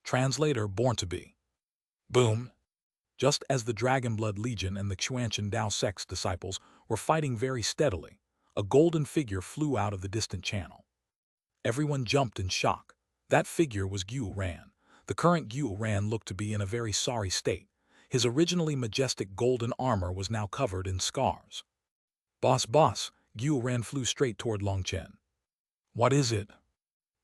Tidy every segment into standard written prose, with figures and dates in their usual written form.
Translator born to be. Boom! Just as the Dragonblood Legion and the Xuanhuan Dao sect's disciples were fighting very steadily, a golden figure flew out of the distant channel. Everyone jumped in shock. That figure was Xuanhuan. The current Xuanhuan looked to be in a very sorry state. His originally majestic golden armor was now covered in scars. Boss, Xuanhuan flew straight toward Chen. What is it?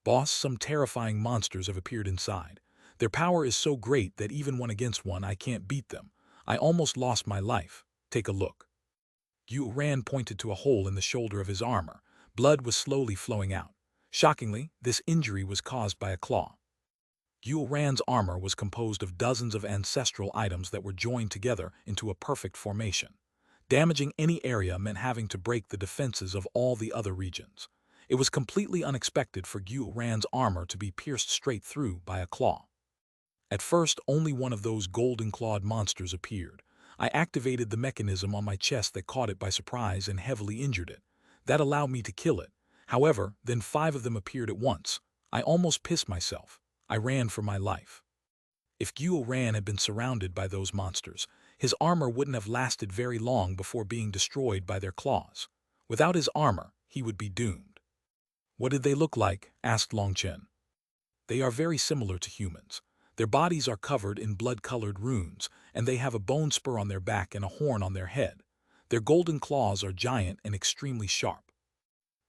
Boss, some terrifying monsters have appeared inside. Their power is so great that even one against one I can't beat them. I almost lost my life. Take a look. Xuanhuan pointed to a hole in the shoulder of his armor. Blood was slowly flowing out. Shockingly, this injury was caused by a claw. Xuanhuan's armor was composed of dozens of ancestral items that were joined together into a perfect formation. Damaging any area meant having to break the defenses of all the other regions. It was completely unexpected for Xuanhuan's armor to be pierced straight through by a claw. At first, only one of those golden-clawed monsters appeared. I activated the mechanism on my chest that caught it by surprise and heavily injured it. That allowed me to kill it. However, then 5 of them appeared at once. I almost pissed myself. I ran for my life. If Xuanhuan had been surrounded by those monsters, his armor wouldn't have lasted very long before being destroyed by their claws. Without his armor, he would be doomed. What did they look like? Asked Chen. They are very similar to humans. Their bodies are covered in blood-colored runes, and they have a bone spur on their back and a horn on their head. Their golden claws are giant and extremely sharp.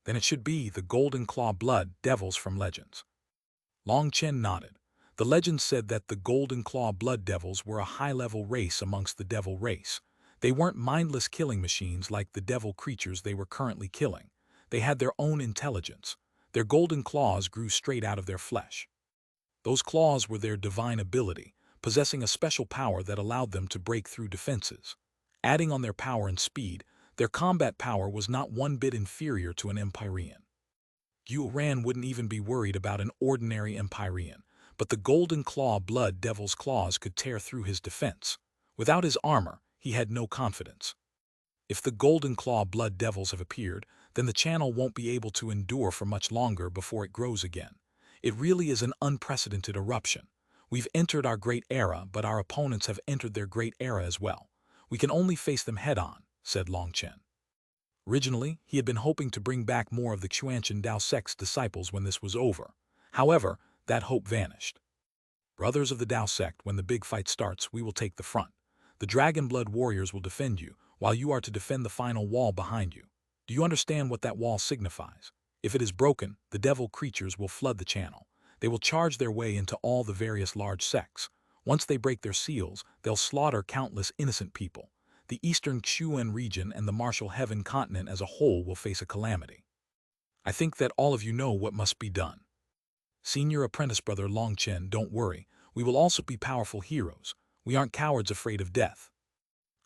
Then it should be the golden claw blood devils from legends. Chen nodded. The legends said that the golden claw blood devils were a high-level race amongst the devil race. They weren't mindless killing machines like the devil creatures they were currently killing. They had their own intelligence. Their golden claws grew straight out of their flesh. Those claws were their divine ability, possessing a special power that allowed them to break through defenses. Adding on their power and speed, their combat power was not one bit inferior to an Empyrean. Xuanhuan wouldn't even be worried about an ordinary Empyrean, but the golden claw blood devil's claws could tear through his defense. Without his armor, he had no confidence. If the golden claw blood devils have appeared, then the channel won't be able to endure for much longer before it grows again. It really is an unprecedented eruption. We've entered our great era, but our opponents have entered their great era as well. We can only face them head-on, said Chen. Originally, he had been hoping to bring back more of the Xuanhuan Dao sect's disciples when this was over. However, that hope vanished. Brothers of the Dao sect, when the big fight starts, we will take the front. The Dragonblood warriors will defend you, while you are to defend the final wall behind you. Do you understand what that wall signifies? If it is broken, the devil creatures will flood the channel. They will charge their way into all the various large sects. Once they break their seals, they'll slaughter countless innocent people. The eastern Xuan region and the Martial Heaven continent as a whole will face a calamity. I think that all of you know what must be done. Senior apprentice brother Chen, don't worry. We will also be powerful heroes. We aren't cowards afraid of death.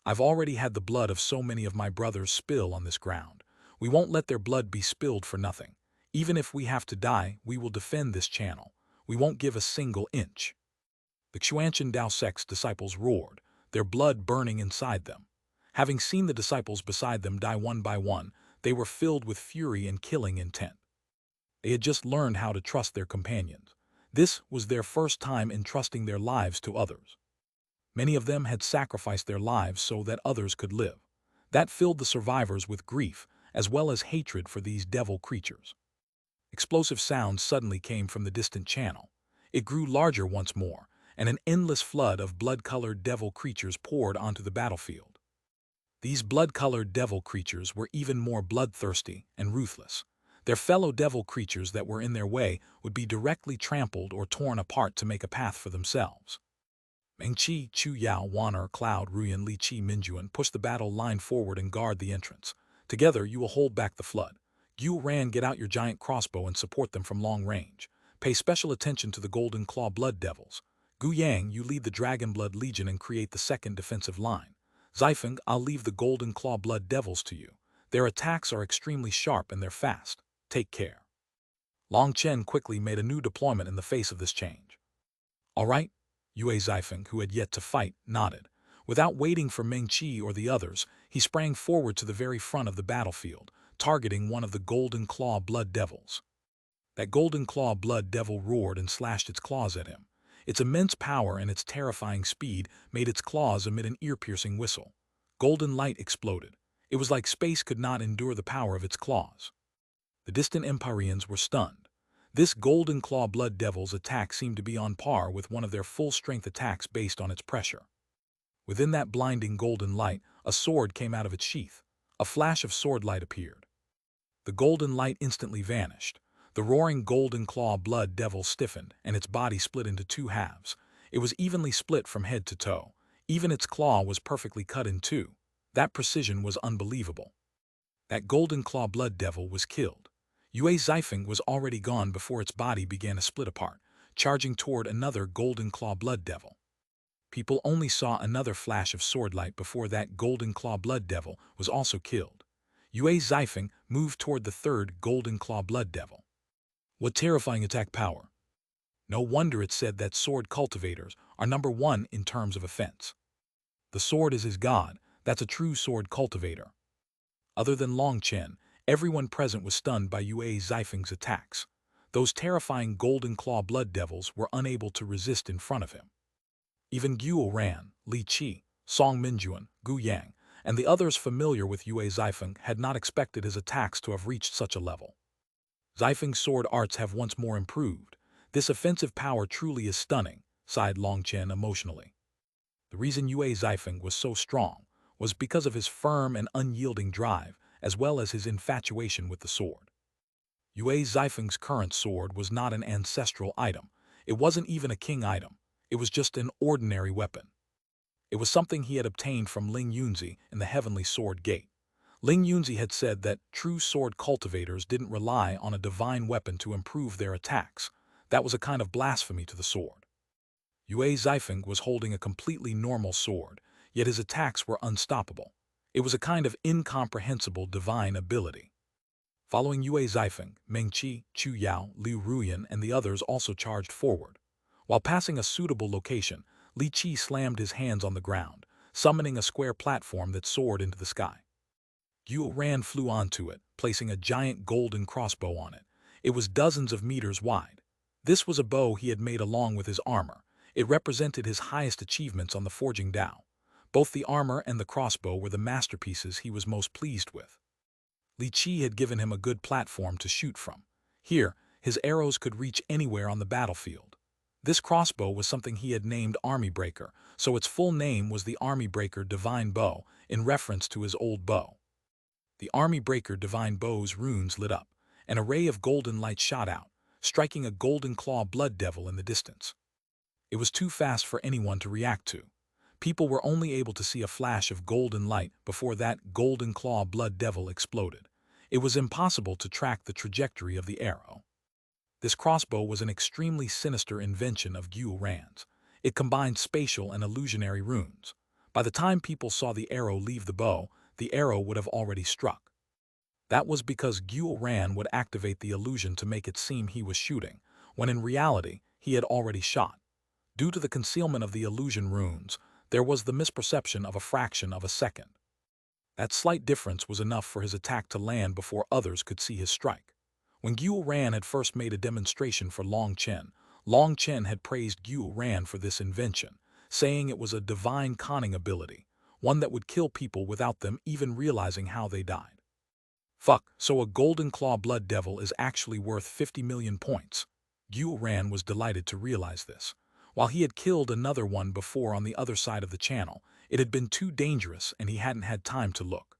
I've already had the blood of so many of my brothers spill on this ground. We won't let their blood be spilled for nothing. Even if we have to die, we will defend this channel. We won't give a single inch. The Xuanhuan Dao sect's disciples roared, their blood burning inside them. Having seen the disciples beside them die one by one, they were filled with fury and killing intent. They had just learned how to trust their companions. This was their first time entrusting their lives to others. Many of them had sacrificed their lives so that others could live. That filled the survivors with grief, as well as hatred for these devil creatures. Explosive sounds suddenly came from the distant channel. It grew larger once more, and an endless flood of blood-colored devil creatures poured onto the battlefield. These blood-colored devil creatures were even more bloodthirsty and ruthless. Their fellow devil creatures that were in their way would be directly trampled or torn apart to make a path for themselves. Mengqi, Chu Yao, Wan'er, Cloud, Ruyan, Li Qi, Minjuan push the battle line forward and guard the entrance. Together, you will hold back the flood. Xuanhuan, get out your giant crossbow and support them from long range. Pay special attention to the Golden Claw Blood Devils. Gu Yang, you lead the Dragonblood Legion and create the second defensive line. Xiefeng, I'll leave the Golden Claw Blood Devils to you. Their attacks are extremely sharp and they're fast. Take care. Chen quickly made a new deployment in the face of this change. All right, Yue Xiefeng, who had yet to fight, nodded. Without waiting for Mengqi or the others, he sprang forward to the very front of the battlefield, targeting one of the Golden Claw Blood Devils. That Golden Claw Blood Devil roared and slashed its claws at him. Its immense power and its terrifying speed made its claws emit an ear-piercing whistle. Golden light exploded. It was like space could not endure the power of its claws. The distant Empyreans were stunned. This golden claw blood devil's attack seemed to be on par with one of their full-strength attacks based on its pressure. Within that blinding golden light, a sword came out of its sheath. A flash of sword light appeared. The golden light instantly vanished. The roaring golden claw blood devil stiffened, and its body split into two halves. It was evenly split from head to toe. Even its claw was perfectly cut in two. That precision was unbelievable. That golden claw blood devil was killed. Yue Zifeng was already gone before its body began to split apart, charging toward another golden claw blood devil. People only saw another flash of sword light before that golden claw blood devil was also killed. Yue Zifeng moved toward the third golden claw blood devil. What terrifying attack power! No wonder it said that sword cultivators are #1 in terms of offense. The sword is his god. That's a true sword cultivator. Other than Long Chen, everyone present was stunned by Yue Zifeng's attacks. Those terrifying golden claw blood devils were unable to resist in front of him. Even Xuanhuan, Li Qi, Song Minjuan, Gu Yang, and the others familiar with Yue Zifeng had not expected his attacks to have reached such a level. Zifeng's sword arts have once more improved. This offensive power truly is stunning, sighed Long Chen emotionally. The reason Yue Zifeng was so strong was because of his firm and unyielding drive, as well as his infatuation with the sword. Yue Zifeng's current sword was not an ancestral item. It wasn't even a king item. It was just an ordinary weapon. It was something he had obtained from Ling Yunzi in the Heavenly Sword Gate. Ling Yunzi had said that true sword cultivators didn't rely on a divine weapon to improve their attacks. That was a kind of blasphemy to the sword. Yue Zifeng was holding a completely normal sword, yet his attacks were unstoppable. It was a kind of incomprehensible divine ability. Following Yue Zifeng, Meng Qi, Chu Yao, Liu Ruyan, and the others also charged forward. While passing a suitable location, Li Qi slammed his hands on the ground, summoning a square platform that soared into the sky. Xuanhuan flew onto it, placing a giant golden crossbow on it. It was dozens of meters wide. This was a bow he had made along with his armor. It represented his highest achievements on the forging Dao. Both the armor and the crossbow were the masterpieces he was most pleased with. Li Qi had given him a good platform to shoot from. Here, his arrows could reach anywhere on the battlefield. This crossbow was something he had named Army Breaker, so its full name was the Army Breaker Divine Bow, in reference to his old bow. The Army Breaker Divine Bow's runes lit up. An array of golden light shot out, striking a golden claw blood devil in the distance. It was too fast for anyone to react to. People were only able to see a flash of golden light before that golden claw blood devil exploded. It was impossible to track the trajectory of the arrow. This crossbow was an extremely sinister invention of Xuanhuan's. It combined spatial and illusionary runes. By the time people saw the arrow leave the bow, the arrow would have already struck. That was because Xuanhuan would activate the illusion to make it seem he was shooting, when in reality he had already shot. Due to the concealment of the illusion runes, there was the misperception of a fraction of a second. That slight difference was enough for his attack to land before others could see his strike. When Xuanhuan had first made a demonstration for Long Chen had praised Xuanhuan for this invention, saying it was a divine conning ability, one that would kill people without them even realizing how they died. Fuck, so a golden claw blood devil is actually worth 50 million points. Xuanhuan was delighted to realize this. While he had killed another one before on the other side of the channel, it had been too dangerous and he hadn't had time to look.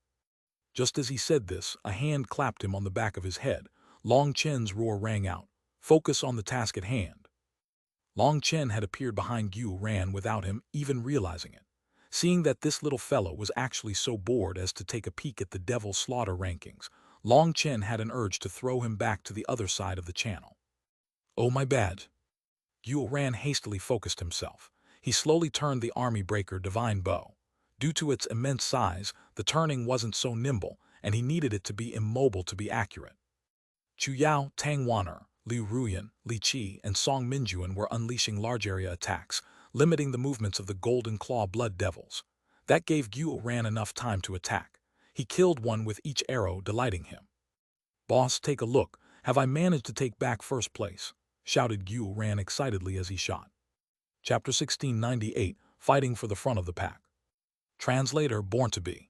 Just as he said this, a hand clapped him on the back of his head. Long Chen's roar rang out. Focus on the task at hand. Long Chen had appeared behind Xuanhuan without him even realizing it. Seeing that this little fellow was actually so bored as to take a peek at the Devil Slaughter rankings, Long Chen had an urge to throw him back to the other side of the channel. Oh my bad. Xuanhuan hastily focused himself. He slowly turned the Army Breaker Divine Bow. Due to its immense size, the turning wasn't so nimble, and he needed it to be immobile to be accurate. Chu Yao, Tang Wan'er, Liu Ruyan, Li Qi, and Song Minjuan were unleashing large-area attacks, limiting the movements of the Golden Claw Blood Devils. That gave Xuanhuan enough time to attack. He killed one with each arrow, delighting him. "Boss, take a look. Have I managed to take back first place?" shouted Xuanhuan excitedly as he shot. Chapter 1698, Fighting for the Front of the Pack. Translator Born to Be.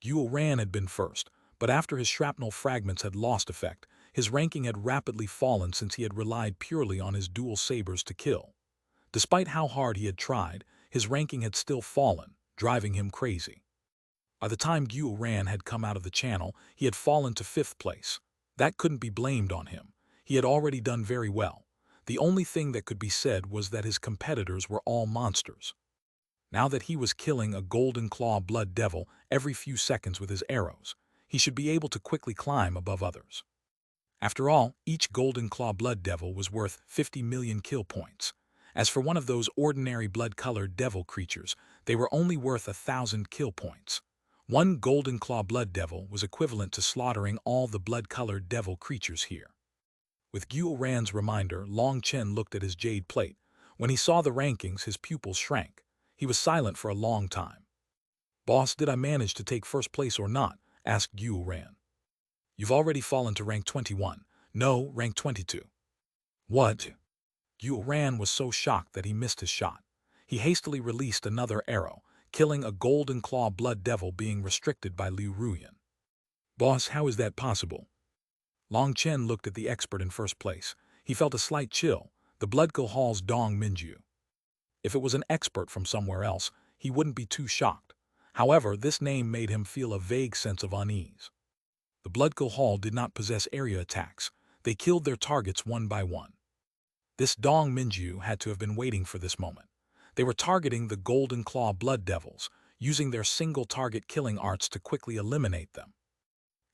Xuanhuan had been first, but after his shrapnel fragments had lost effect, his ranking had rapidly fallen since he had relied purely on his dual sabers to kill. Despite how hard he had tried, his ranking had still fallen, driving him crazy. By the time Xuanhuan had come out of the channel, he had fallen to 5th place. That couldn't be blamed on him. He had already done very well. The only thing that could be said was that his competitors were all monsters. Now that he was killing a golden claw blood devil every few seconds with his arrows, he should be able to quickly climb above others. After all, each golden claw blood devil was worth 50 million kill points. As for one of those ordinary blood-colored devil creatures, they were only worth 1,000 kill points. One golden claw blood devil was equivalent to slaughtering all the blood-colored devil creatures here. With Xuanhuan's reminder, Chen looked at his jade plate. When he saw the rankings, his pupils shrank. He was silent for a long time. "Boss, did I manage to take first place or not?" asked Xuanhuan. "You've already fallen to rank 21. No, rank 22. "What?" Xuanhuan was so shocked that he missed his shot. He hastily released another arrow, killing a golden claw blood devil being restricted by Liu Ruyan. "Boss, how is that possible?" Chen looked at the expert in first place. He felt a slight chill, the Bloodco Hall's Dong Minju. If it was an expert from somewhere else, he wouldn't be too shocked. However, this name made him feel a vague sense of unease. The Bloodco Hall did not possess area attacks. They killed their targets one by one. This Dong Minju had to have been waiting for this moment. They were targeting the Golden Claw Blood Devils, using their single-target killing arts to quickly eliminate them.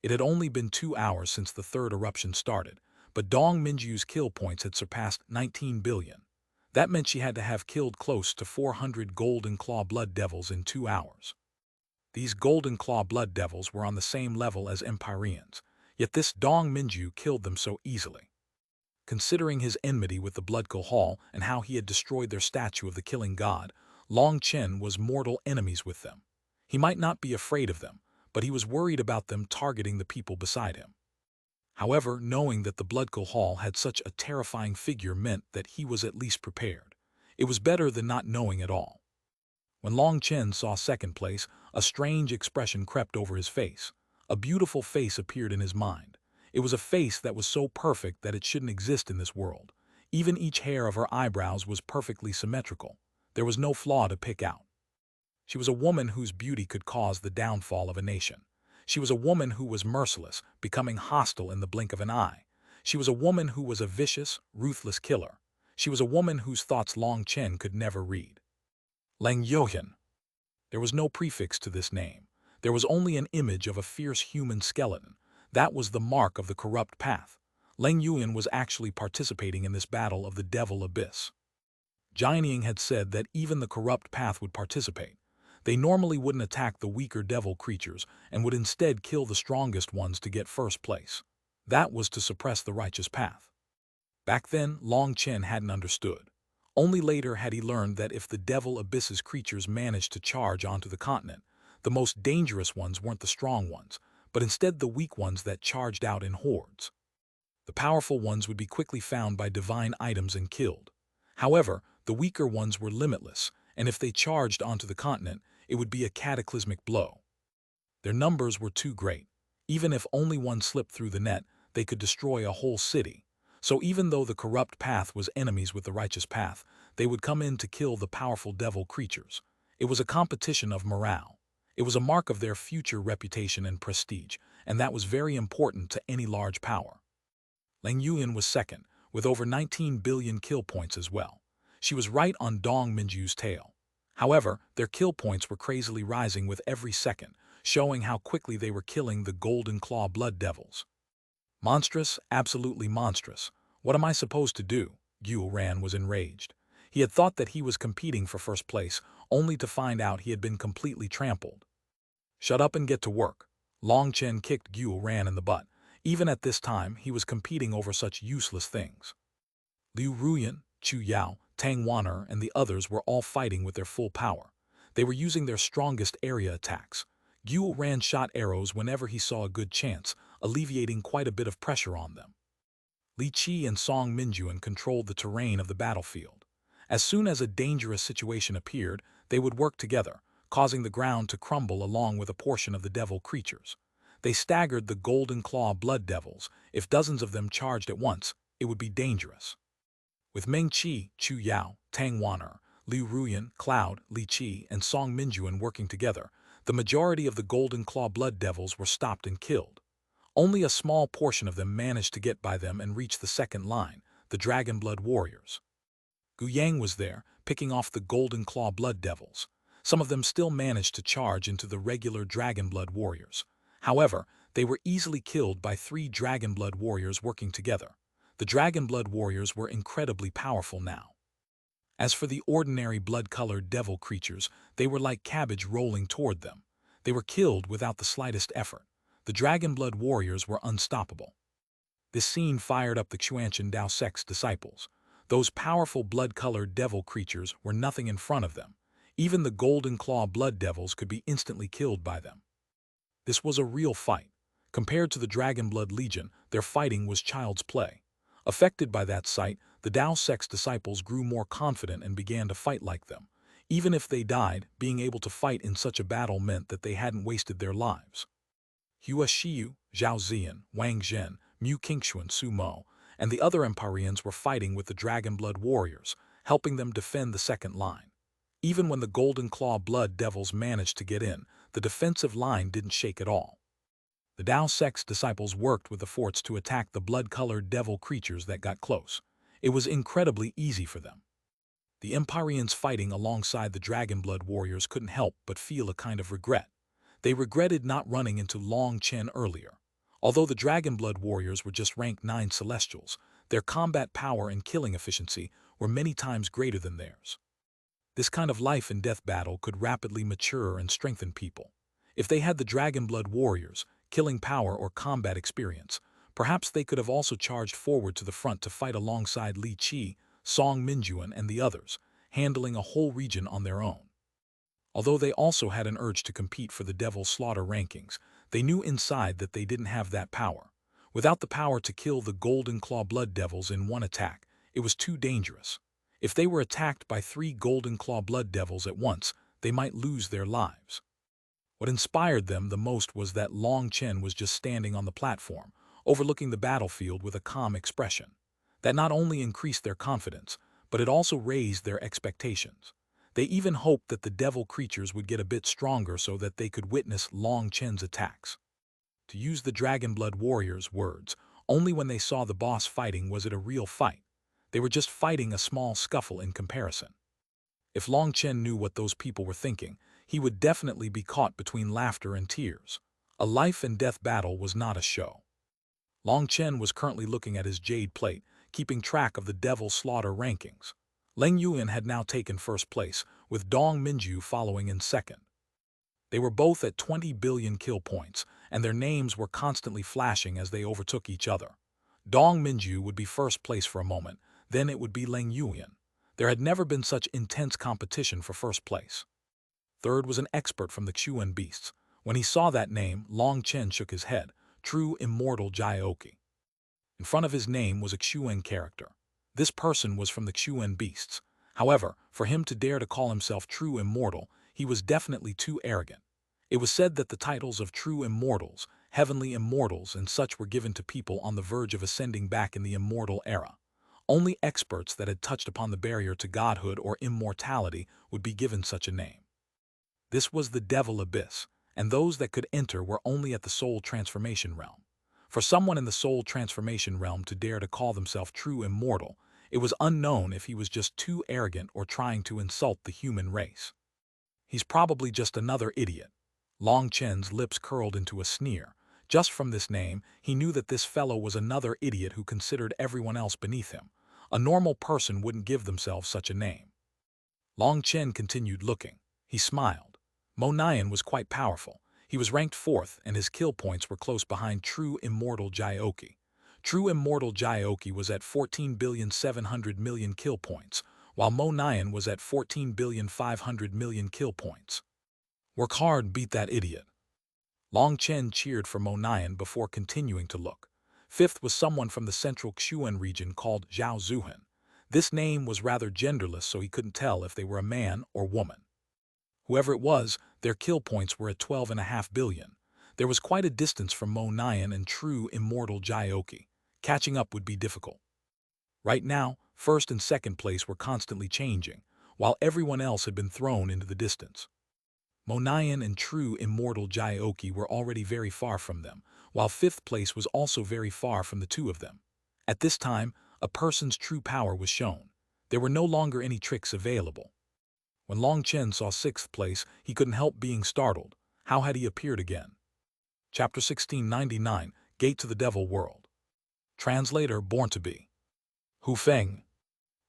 It had only been 2 hours since the third eruption started, but Dong Minju's kill points had surpassed 19 billion. That meant she had to have killed close to 400 Golden Claw Blood Devils in 2 hours. These Golden Claw Blood Devils were on the same level as Empyreans, yet this Dong Minju killed them so easily. Considering his enmity with the Bloodco Hall and how he had destroyed their statue of the killing god, Chen was mortal enemies with them. He might not be afraid of them, but he was worried about them targeting the people beside him. However, knowing that the Bloodco Hall had such a terrifying figure meant that he was at least prepared. It was better than not knowing at all. When Chen saw 2nd place, a strange expression crept over his face. A beautiful face appeared in his mind. It was a face that was so perfect that it shouldn't exist in this world. Even each hair of her eyebrows was perfectly symmetrical. There was no flaw to pick out. She was a woman whose beauty could cause the downfall of a nation. She was a woman who was merciless, becoming hostile in the blink of an eye. She was a woman who was a vicious, ruthless killer. She was a woman whose thoughts Chen could never read. Lang Yohan. There was no prefix to this name. There was only an image of a fierce human skeleton. That was the mark of the corrupt path. Lang Yuan was actually participating in this battle of the Devil Abyss. Jianying had said that even the corrupt path would participate. They normally wouldn't attack the weaker devil creatures and would instead kill the strongest ones to get first place. That was to suppress the righteous path. Back then, Chen hadn't understood. Only later had he learned that if the Devil Abyss's creatures managed to charge onto the continent, the most dangerous ones weren't the strong ones, but instead the weak ones that charged out in hordes. The powerful ones would be quickly found by divine items and killed. However, the weaker ones were limitless, and if they charged onto the continent, it would be a cataclysmic blow. Their numbers were too great. Even if only one slipped through the net, they could destroy a whole city. So even though the corrupt path was enemies with the righteous path, they would come in to kill the powerful devil creatures. It was a competition of morale. It was a mark of their future reputation and prestige, and that was very important to any large power. Lang Yuan was 2nd, with over 19 billion kill points as well. She was right on Dong Minju's tail. However, their kill points were crazily rising with every second, showing how quickly they were killing the Golden Claw Blood Devils. Monstrous, absolutely monstrous. What am I supposed to do? Xuanhuan was enraged. He had thought that he was competing for first place, only to find out he had been completely trampled. Shut up and get to work. Chen kicked Xuanhuan in the butt. Even at this time, he was competing over such useless things. Liu Ruyan, Chu Yao, Tang Wan'er, and the others were all fighting with their full power. They were using their strongest area attacks. Xuanhuan shot arrows whenever he saw a good chance, alleviating quite a bit of pressure on them. Li Qi and Song Minjuan controlled the terrain of the battlefield. As soon as a dangerous situation appeared, they would work together, causing the ground to crumble along with a portion of the devil creatures. They staggered the golden claw blood devils. If dozens of them charged at once, it would be dangerous. With Meng Qi, Chu Yao, Tang Wan'er, Liu Ruyan, Cloud, Li Qi, and Song Minjuan working together, the majority of the golden claw blood devils were stopped and killed. Only a small portion of them managed to get by them and reach the second line, the dragon blood warriors. Gu Yang was there, picking off the golden claw blood devils. Some of them still managed to charge into the regular dragon blood warriors. However, they were easily killed by 3 dragon blood warriors working together. The dragon blood warriors were incredibly powerful now. As for the ordinary blood-colored devil creatures, they were like cabbage rolling toward them. They were killed without the slightest effort. The dragon blood warriors were unstoppable. This scene fired up the Xuanhuan Dao sect's disciples. Those powerful blood-colored devil creatures were nothing in front of them. Even the golden claw blood devils could be instantly killed by them. This was a real fight. Compared to the Dragon Blood Legion, their fighting was child's play. Affected by that sight, the Dao sect's disciples grew more confident and began to fight like them. Even if they died, being able to fight in such a battle meant that they hadn't wasted their lives. Hua Shiyu, Zhao Ziyan, Wang Zhen, Mu Qingxuan, Su Mo, and the other Empyreans were fighting with the Dragon Blood warriors, helping them defend the second line. Even when the Golden Claw Blood Devils managed to get in, the defensive line didn't shake at all. The Dao sect's disciples worked with the forts to attack the blood-colored devil creatures that got close. It was incredibly easy for them. The Empyreans fighting alongside the Dragon Blood warriors couldn't help but feel a kind of regret. They regretted not running into Long Chen earlier. Although the Dragon Blood warriors were just rank 9 Celestials, their combat power and killing efficiency were many times greater than theirs. This kind of life and death battle could rapidly mature and strengthen people. If they had the Dragon Blood warriors, killing power or combat experience, perhaps they could have also charged forward to the front to fight alongside Li Qi, Song Minjuan, and the others, handling a whole region on their own. Although they also had an urge to compete for the Devil Slaughter rankings, they knew inside that they didn't have that power. Without the power to kill the Golden Claw Blood Devils in one attack, it was too dangerous. If they were attacked by 3 Golden Claw Blood Devils at once, they might lose their lives. What inspired them the most was that Long Chen was just standing on the platform, overlooking the battlefield with a calm expression. That not only increased their confidence, but it also raised their expectations. They even hoped that the devil creatures would get a bit stronger so that they could witness Long Chen's attacks. To use the Dragon Blood warriors' words, only when they saw the boss fighting was it a real fight. They were just fighting a small scuffle in comparison. If Long Chen knew what those people were thinking, he would definitely be caught between laughter and tears. A life and death battle was not a show. Long Chen was currently looking at his Jade plate, keeping track of the Devil Slaughter rankings. Leng Yuan had now taken first place, with Dong Minju following in second. They were both at 20 billion kill points, and their names were constantly flashing as they overtook each other. Dong Minju would be first place for a moment, then it would be Leng Yuan. There had never been such intense competition for first place. Third was an expert from the Xuan beasts. When he saw that name, Long Chen shook his head. True immortal Jioki. In front of his name was a Xuan character. This person was from the Xuan beasts. However, for him to dare to call himself true immortal, he was definitely too arrogant. It was said that the titles of true immortals, heavenly immortals, and such were given to people on the verge of ascending back in the immortal era. Only experts that had touched upon the barrier to godhood or immortality would be given such a name. This was the Devil Abyss, and those that could enter were only at the soul transformation realm. For someone in the soul transformation realm to dare to call themselves true immortal, it was unknown if he was just too arrogant or trying to insult the human race. He's probably just another idiot. Long Chen's lips curled into a sneer. Just from this name, he knew that this fellow was another idiot who considered everyone else beneath him. A normal person wouldn't give themselves such a name. Long Chen continued looking. He smiled. Mo Nian was quite powerful. He was ranked 4th, and his kill points were close behind True Immortal Jioki. True Immortal Jioki was at 14,700,000,000 kill points, while Mo Nian was at 14,500,000,000 kill points. Work hard, beat that idiot. Long Chen cheered for Mo Nian before continuing to look. 5th was someone from the central Xuan region called Zhao Zuhan. This name was rather genderless, so he couldn't tell if they were a man or woman. Whoever it was, their kill points were at 12.5 billion. There was quite a distance from Mo Nyan and true immortal Jioki. Catching up would be difficult. Right now, first and second place were constantly changing, while everyone else had been thrown into the distance. Mo Nyan and true immortal Jioki were already very far from them, while fifth place was also very far from the two of them. At this time, a person's true power was shown. There were no longer any tricks available. When Long Chen saw sixth place, he couldn't help being startled. How had he appeared again? Chapter 1699, Gate to the Devil World. Translator born to be. Hu Feng.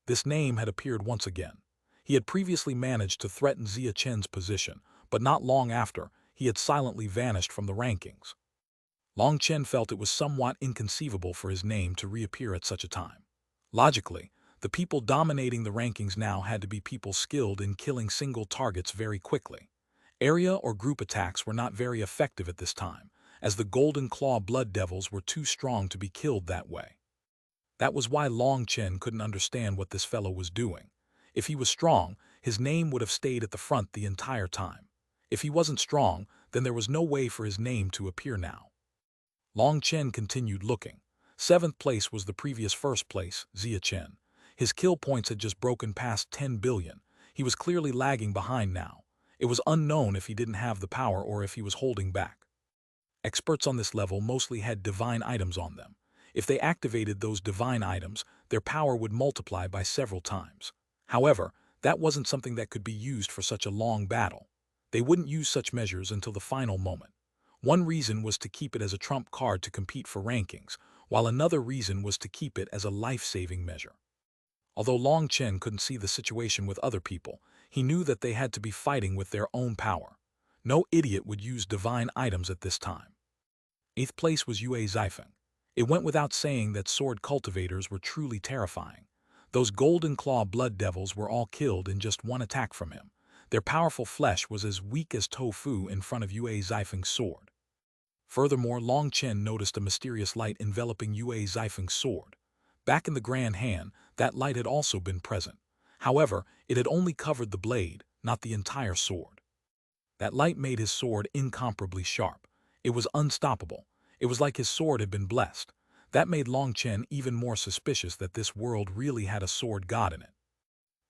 This name had appeared once again. He had previously managed to threaten Zia Chen's position, but not long after, he had silently vanished from the rankings. Long Chen felt it was somewhat inconceivable for his name to reappear at such a time. Logically, the people dominating the rankings now had to be people skilled in killing single targets very quickly. Area or group attacks were not very effective at this time, as the Golden Claw Blood Devils were too strong to be killed that way. That was why Long Chen couldn't understand what this fellow was doing. If he was strong, his name would have stayed at the front the entire time. If he wasn't strong, then there was no way for his name to appear now. Long Chen continued looking. Seventh place was the previous first place, Zia Chen. His kill points had just broken past 10 billion. He was clearly lagging behind now. It was unknown if he didn't have the power or if he was holding back. Experts on this level mostly had divine items on them. If they activated those divine items, their power would multiply by several times. However, that wasn't something that could be used for such a long battle. They wouldn't use such measures until the final moment. One reason was to keep it as a trump card to compete for rankings, while another reason was to keep it as a life-saving measure. Although Long Chen couldn't see the situation with other people, he knew that they had to be fighting with their own power. No idiot would use divine items at this time. Eighth place was Yue Zifeng. It went without saying that sword cultivators were truly terrifying. Those Golden Claw Blood Devils were all killed in just one attack from him. Their powerful flesh was as weak as tofu in front of Yue Zifeng's sword. Furthermore, Long Chen noticed a mysterious light enveloping Yue Zifeng's sword. Back in the Grand Han, that light had also been present. However, it had only covered the blade, not the entire sword. That light made his sword incomparably sharp. It was unstoppable. It was like his sword had been blessed. That made Long Chen even more suspicious that this world really had a sword god in it.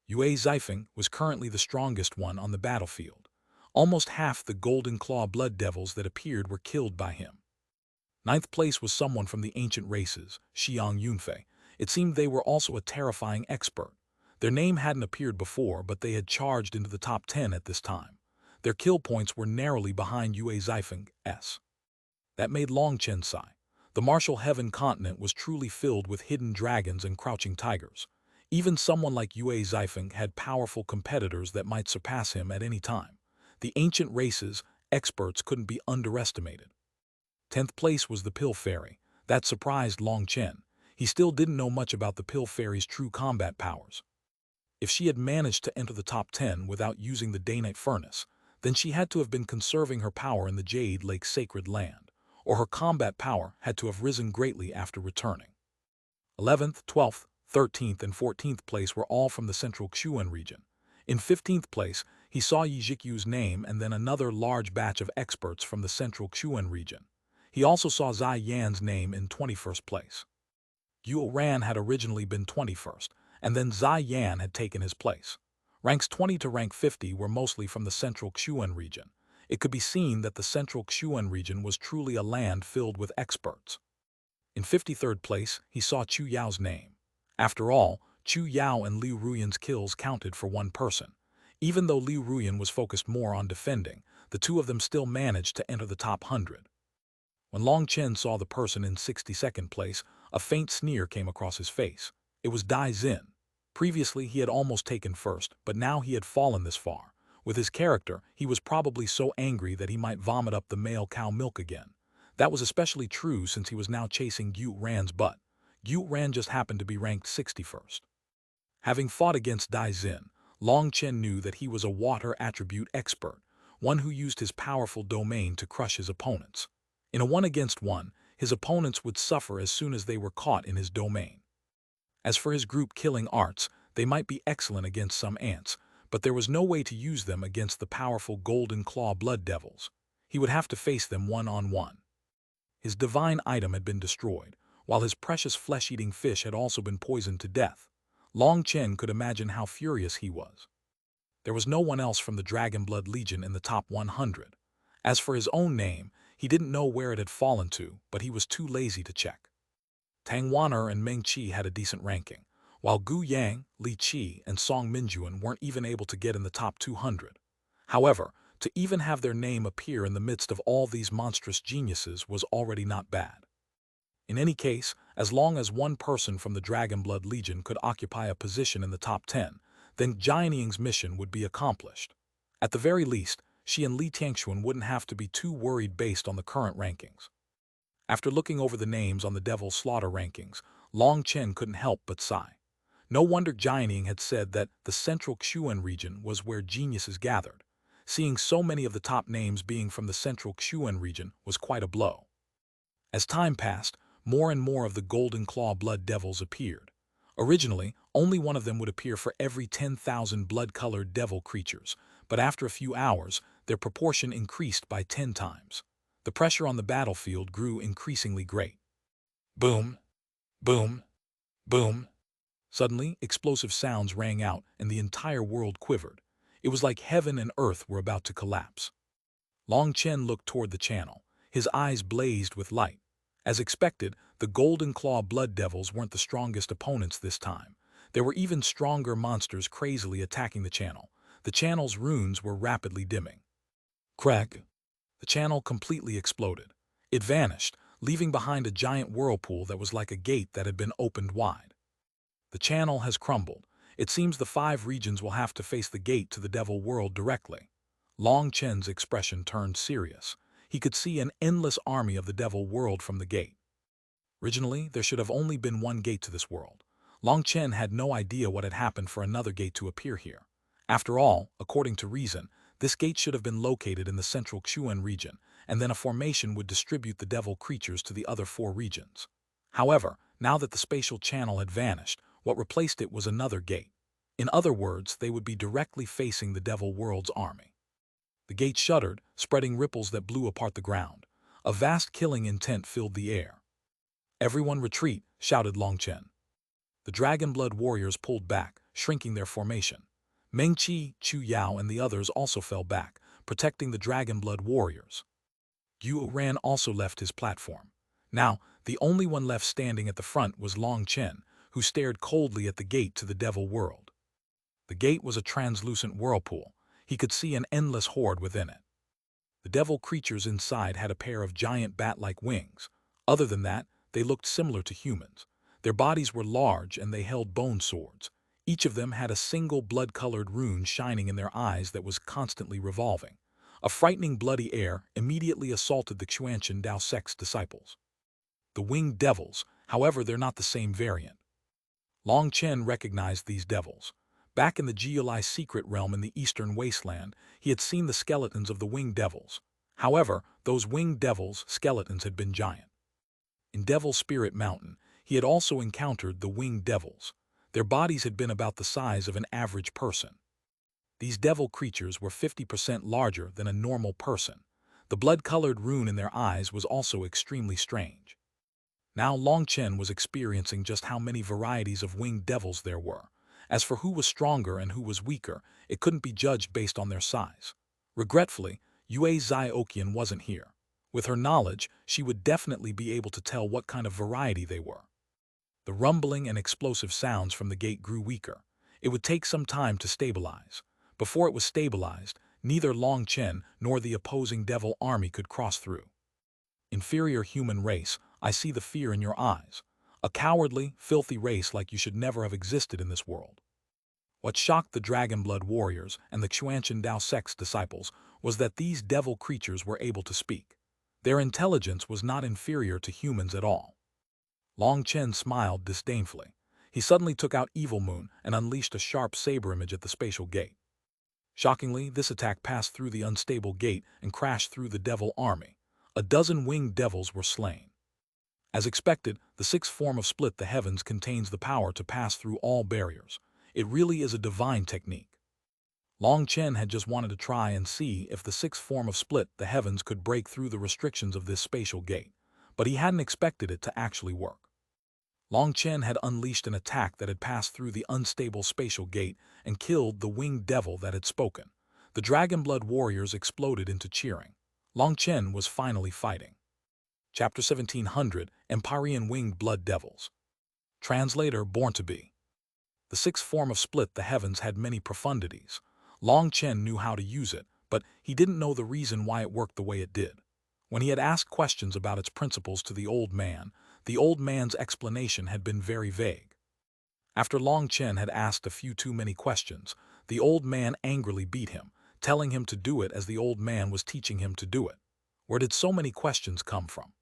Yue Zifeng was currently the strongest one on the battlefield. Almost half the Golden Claw Blood Devils that appeared were killed by him. Ninth place was someone from the ancient races, Xiang Yunfei. It seemed they were also a terrifying expert. Their name hadn't appeared before, but they had charged into the top 10 at this time. Their kill points were narrowly behind Yue Zifeng's. That made Long Chen sigh. The martial heaven continent was truly filled with hidden dragons and crouching tigers. Even someone like Yue Zifeng had powerful competitors that might surpass him at any time. The ancient races, experts couldn't be underestimated. 10th place was the Pill Fairy. That surprised Long Chen. He still didn't know much about the Pill Fairy's true combat powers. If she had managed to enter the top 10 without using the Daynite Furnace, then she had to have been conserving her power in the Jade Lake Sacred Land, or her combat power had to have risen greatly after returning. 11th, 12th, 13th, and 14th place were all from the central Xuanhuan region. In 15th place, he saw Yi Jikyu's name and then another large batch of experts from the central Xuanhuan region. He also saw Zai Yan's name in 21st place. Guo Ran had originally been 21st, and then Zai Yan had taken his place. Ranks 20 to rank 50 were mostly from the central Xuanhuan region. It could be seen that the central Xuanhuan region was truly a land filled with experts. In 53rd place, he saw Chu Yao's name. After all, Chu Yao and Liu Ruyan's kills counted for one person. Even though Liu Ruyan was focused more on defending, the two of them still managed to enter the top 100. When Long Chen saw the person in 62nd place, a faint sneer came across his face. It was Dai Xin. Previously, he had almost taken first, but now he had fallen this far. With his character, he was probably so angry that he might vomit up the male cow milk again. That was especially true since he was now chasing Gu Ran's butt. Gu Ran just happened to be ranked 61st. Having fought against Dai Xin, Long Chen knew that he was a water attribute expert, one who used his powerful domain to crush his opponents. In a one-against-one, his opponents would suffer as soon as they were caught in his domain. As for his group-killing arts, they might be excellent against some ants, but there was no way to use them against the powerful golden claw blood devils. He would have to face them one-on-one. His divine item had been destroyed, while his precious flesh-eating fish had also been poisoned to death. Long Chen could imagine how furious he was. There was no one else from the Dragon Blood Legion in the top 100. As for his own name, he didn't know where it had fallen to, but he was too lazy to check. Tang Wan'er and Meng Qi had a decent ranking, while Gu Yang, Li Qi, and Song Minjuan weren't even able to get in the top 200. However, to even have their name appear in the midst of all these monstrous geniuses was already not bad. In any case, as long as one person from the Dragon Blood Legion could occupy a position in the top 10, then Jianying's mission would be accomplished. At the very least, she and Li Tianxuan wouldn't have to be too worried based on the current rankings. After looking over the names on the Devil's Slaughter rankings, Long Chen couldn't help but sigh. No wonder Jianying had said that the central Xuan region was where geniuses gathered. Seeing so many of the top names being from the central Xuan region was quite a blow. As time passed, more and more of the Golden Claw Blood Devils appeared. Originally, only one of them would appear for every 10,000 blood-colored devil creatures, but after a few hours, their proportion increased by 10 times. The pressure on the battlefield grew increasingly great. Boom! Boom! Boom! Suddenly, explosive sounds rang out and the entire world quivered. It was like heaven and earth were about to collapse. Long Chen looked toward the channel. His eyes blazed with light. As expected, the Golden Claw Blood Devils weren't the strongest opponents this time. There were even stronger monsters crazily attacking the channel. The channel's runes were rapidly dimming. Crack! The channel completely exploded. It vanished, leaving behind a giant whirlpool that was like a gate that had been opened wide. The channel has crumbled. It seems the 5 regions will have to face the gate to the Devil World directly. Long Chen's expression turned serious. He could see an endless army of the Devil World from the gate. Originally, there should have only been one gate to this world. Long Chen had no idea what had happened for another gate to appear here. After all, according to reason, this gate should have been located in the central Xuan region, and then a formation would distribute the devil creatures to the other 4 regions. However, now that the spatial channel had vanished, what replaced it was another gate. In other words, they would be directly facing the Devil World's army. The gate shuddered, spreading ripples that blew apart the ground. A vast killing intent filled the air. "Everyone retreat," shouted Long Chen. The Dragon Blood warriors pulled back, shrinking their formation. Meng Qi, Chu Yao, and the others also fell back, protecting the Dragon Blood warriors. Yu Ran also left his platform. Now, the only one left standing at the front was Long Chen, who stared coldly at the gate to the Devil World. The gate was a translucent whirlpool. He could see an endless horde within it. The devil creatures inside had a pair of giant bat-like wings. Other than that, they looked similar to humans. Their bodies were large and they held bone swords. Each of them had a single blood-colored rune shining in their eyes that was constantly revolving. A frightening bloody air immediately assaulted the Xuanhuan Dao sect's disciples. The winged devils, however, they're not the same variant. Long Chen recognized these devils. Back in the Jiulai secret realm in the eastern wasteland, he had seen the skeletons of the winged devils. However, those winged devils' skeletons had been giant. In Devil Spirit Mountain, he had also encountered the winged devils. Their bodies had been about the size of an average person. These devil creatures were 50% larger than a normal person. The blood-colored rune in their eyes was also extremely strange. Now Long Chen was experiencing just how many varieties of winged devils there were. As for who was stronger and who was weaker, it couldn't be judged based on their size. Regretfully, Yue Zioqian wasn't here. With her knowledge, she would definitely be able to tell what kind of variety they were. The rumbling and explosive sounds from the gate grew weaker. It would take some time to stabilize. Before it was stabilized, neither Long Chen nor the opposing devil army could cross through. Inferior human race, I see the fear in your eyes. A cowardly, filthy race like you should never have existed in this world. What shocked the Dragon Blood warriors and the Xuanhuan Dao sect's disciples was that these devil creatures were able to speak. Their intelligence was not inferior to humans at all. Long Chen smiled disdainfully. He suddenly took out Evil Moon and unleashed a sharp saber image at the spatial gate. Shockingly, this attack passed through the unstable gate and crashed through the devil army. A dozen winged devils were slain. As expected, the sixth form of split the heavens contains the power to pass through all barriers. It really is a divine technique. Long Chen had just wanted to try and see if the sixth form of split the heavens could break through the restrictions of this spatial gate, but he hadn't expected it to actually work. Long Chen had unleashed an attack that had passed through the unstable spatial gate and killed the winged devil that had spoken. The Dragonblood warriors exploded into cheering. Long Chen was finally fighting. Chapter 1700, Empyrean Winged Blood Devils. Translator Born to Be. The sixth form of split the heavens had many profundities. Long Chen knew how to use it, but he didn't know the reason why it worked the way it did. When he had asked questions about its principles to the old man's explanation had been very vague. After Long Chen had asked a few too many questions, the old man angrily beat him, telling him to do it as the old man was teaching him to do it. Where did so many questions come from?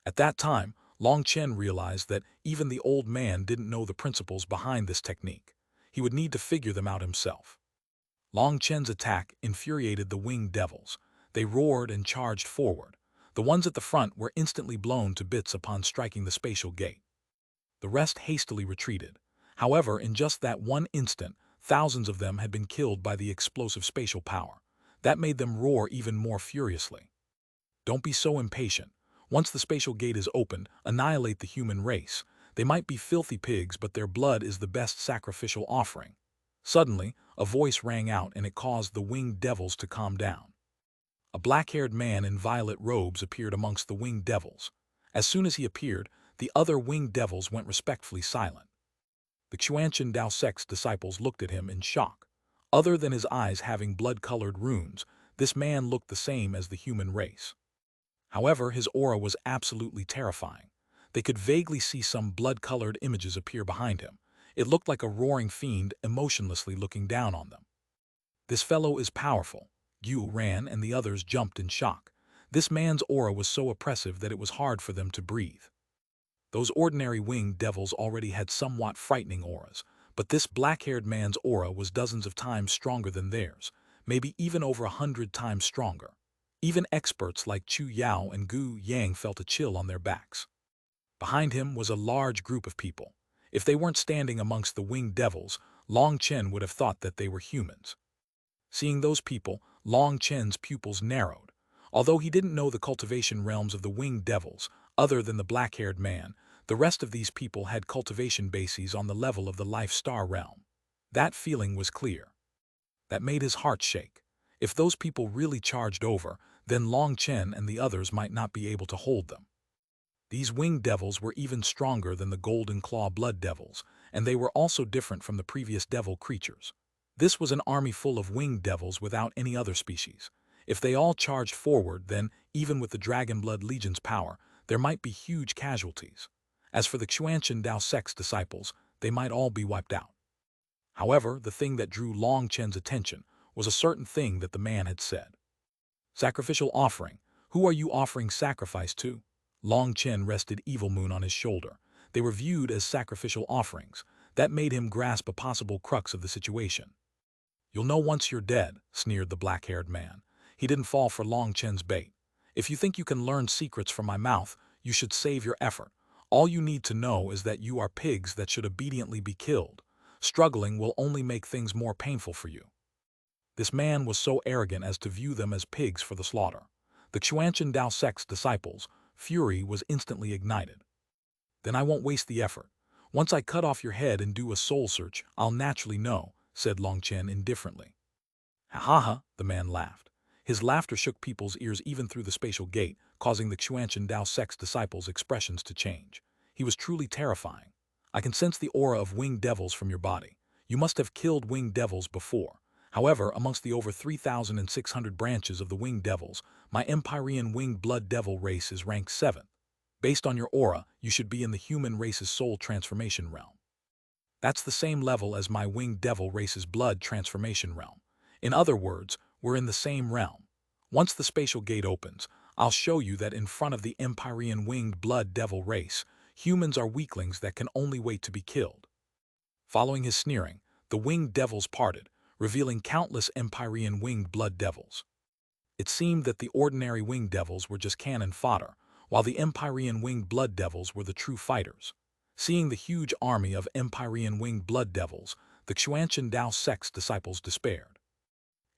At that time, Long Chen realized that even the old man didn't know the principles behind this technique. He would need to figure them out himself. Long Chen's attack infuriated the winged devils. They roared and charged forward. The ones at the front were instantly blown to bits upon striking the spatial gate. The rest hastily retreated. However, in just that one instant, thousands of them had been killed by the explosive spatial power. That made them roar even more furiously. Don't be so impatient. Once the spatial gate is opened, annihilate the human race. They might be filthy pigs, but their blood is the best sacrificial offering. Suddenly, a voice rang out and it caused the winged devils to calm down. A black-haired man in violet robes appeared amongst the winged devils. As soon as he appeared, the other winged devils went respectfully silent. The Xuanhuan Dao sect's disciples looked at him in shock. Other than his eyes having blood-colored runes, this man looked the same as the human race. However, his aura was absolutely terrifying. They could vaguely see some blood-colored images appear behind him. It looked like a roaring fiend emotionlessly looking down on them. This fellow is powerful. Yu ran and the others jumped in shock. This man's aura was so oppressive that it was hard for them to breathe. Those ordinary winged devils already had somewhat frightening auras, but this black-haired man's aura was dozens of times stronger than theirs, maybe even over 100 times stronger. Even experts like Chu Yao and Gu Yang felt a chill on their backs. Behind him was a large group of people. If they weren't standing amongst the winged devils, Long Chen would have thought that they were humans. Seeing those people, Long Chen's pupils narrowed. Although he didn't know the cultivation realms of the winged devils, other than the black-haired man, the rest of these people had cultivation bases on the level of the life star realm. That feeling was clear. That made his heart shake. If those people really charged over, then Long Chen and the others might not be able to hold them. These winged devils were even stronger than the golden claw blood devils, and they were also different from the previous devil creatures. This was an army full of winged devils without any other species. If they all charged forward, then, even with the Dragonblood Legion's power, there might be huge casualties. As for the Xuanhuan Dao sect's disciples, they might all be wiped out. However, the thing that drew Long Chen's attention was a certain thing that the man had said. Sacrificial offering. Who are you offering sacrifice to? Long Chen rested Evil Moon on his shoulder. They were viewed as sacrificial offerings. That made him grasp a possible crux of the situation. You'll know once you're dead, sneered the black-haired man. He didn't fall for Long Chen's bait. If you think you can learn secrets from my mouth, you should save your effort. All you need to know is that you are pigs that should obediently be killed. Struggling will only make things more painful for you. This man was so arrogant as to view them as pigs for the slaughter. The Xuanhuan Dao sect's disciples' fury was instantly ignited. Then I won't waste the effort. Once I cut off your head and do a soul search, I'll naturally know, said Long Chen indifferently. Ha ha ha, the man laughed. His laughter shook people's ears even through the spatial gate, causing the Xuanhuan Dao sect's disciples' expressions to change. He was truly terrifying. I can sense the aura of winged devils from your body. You must have killed winged devils before. However, amongst the over 3,600 branches of the winged devils, my Empyrean winged blood devil race is ranked 7th. Based on your aura, you should be in the human race's soul transformation realm. That's the same level as my winged devil race's blood transformation realm. In other words, we're in the same realm. Once the spatial gate opens, I'll show you that in front of the Empyrean winged blood devil race, humans are weaklings that can only wait to be killed. Following his sneering, the winged devils parted, revealing countless Empyrean winged blood devils. It seemed that the ordinary winged devils were just cannon fodder, while the Empyrean winged blood devils were the true fighters. Seeing the huge army of Empyrean winged blood devils, the Xuanhuan Dao sect's disciples despaired.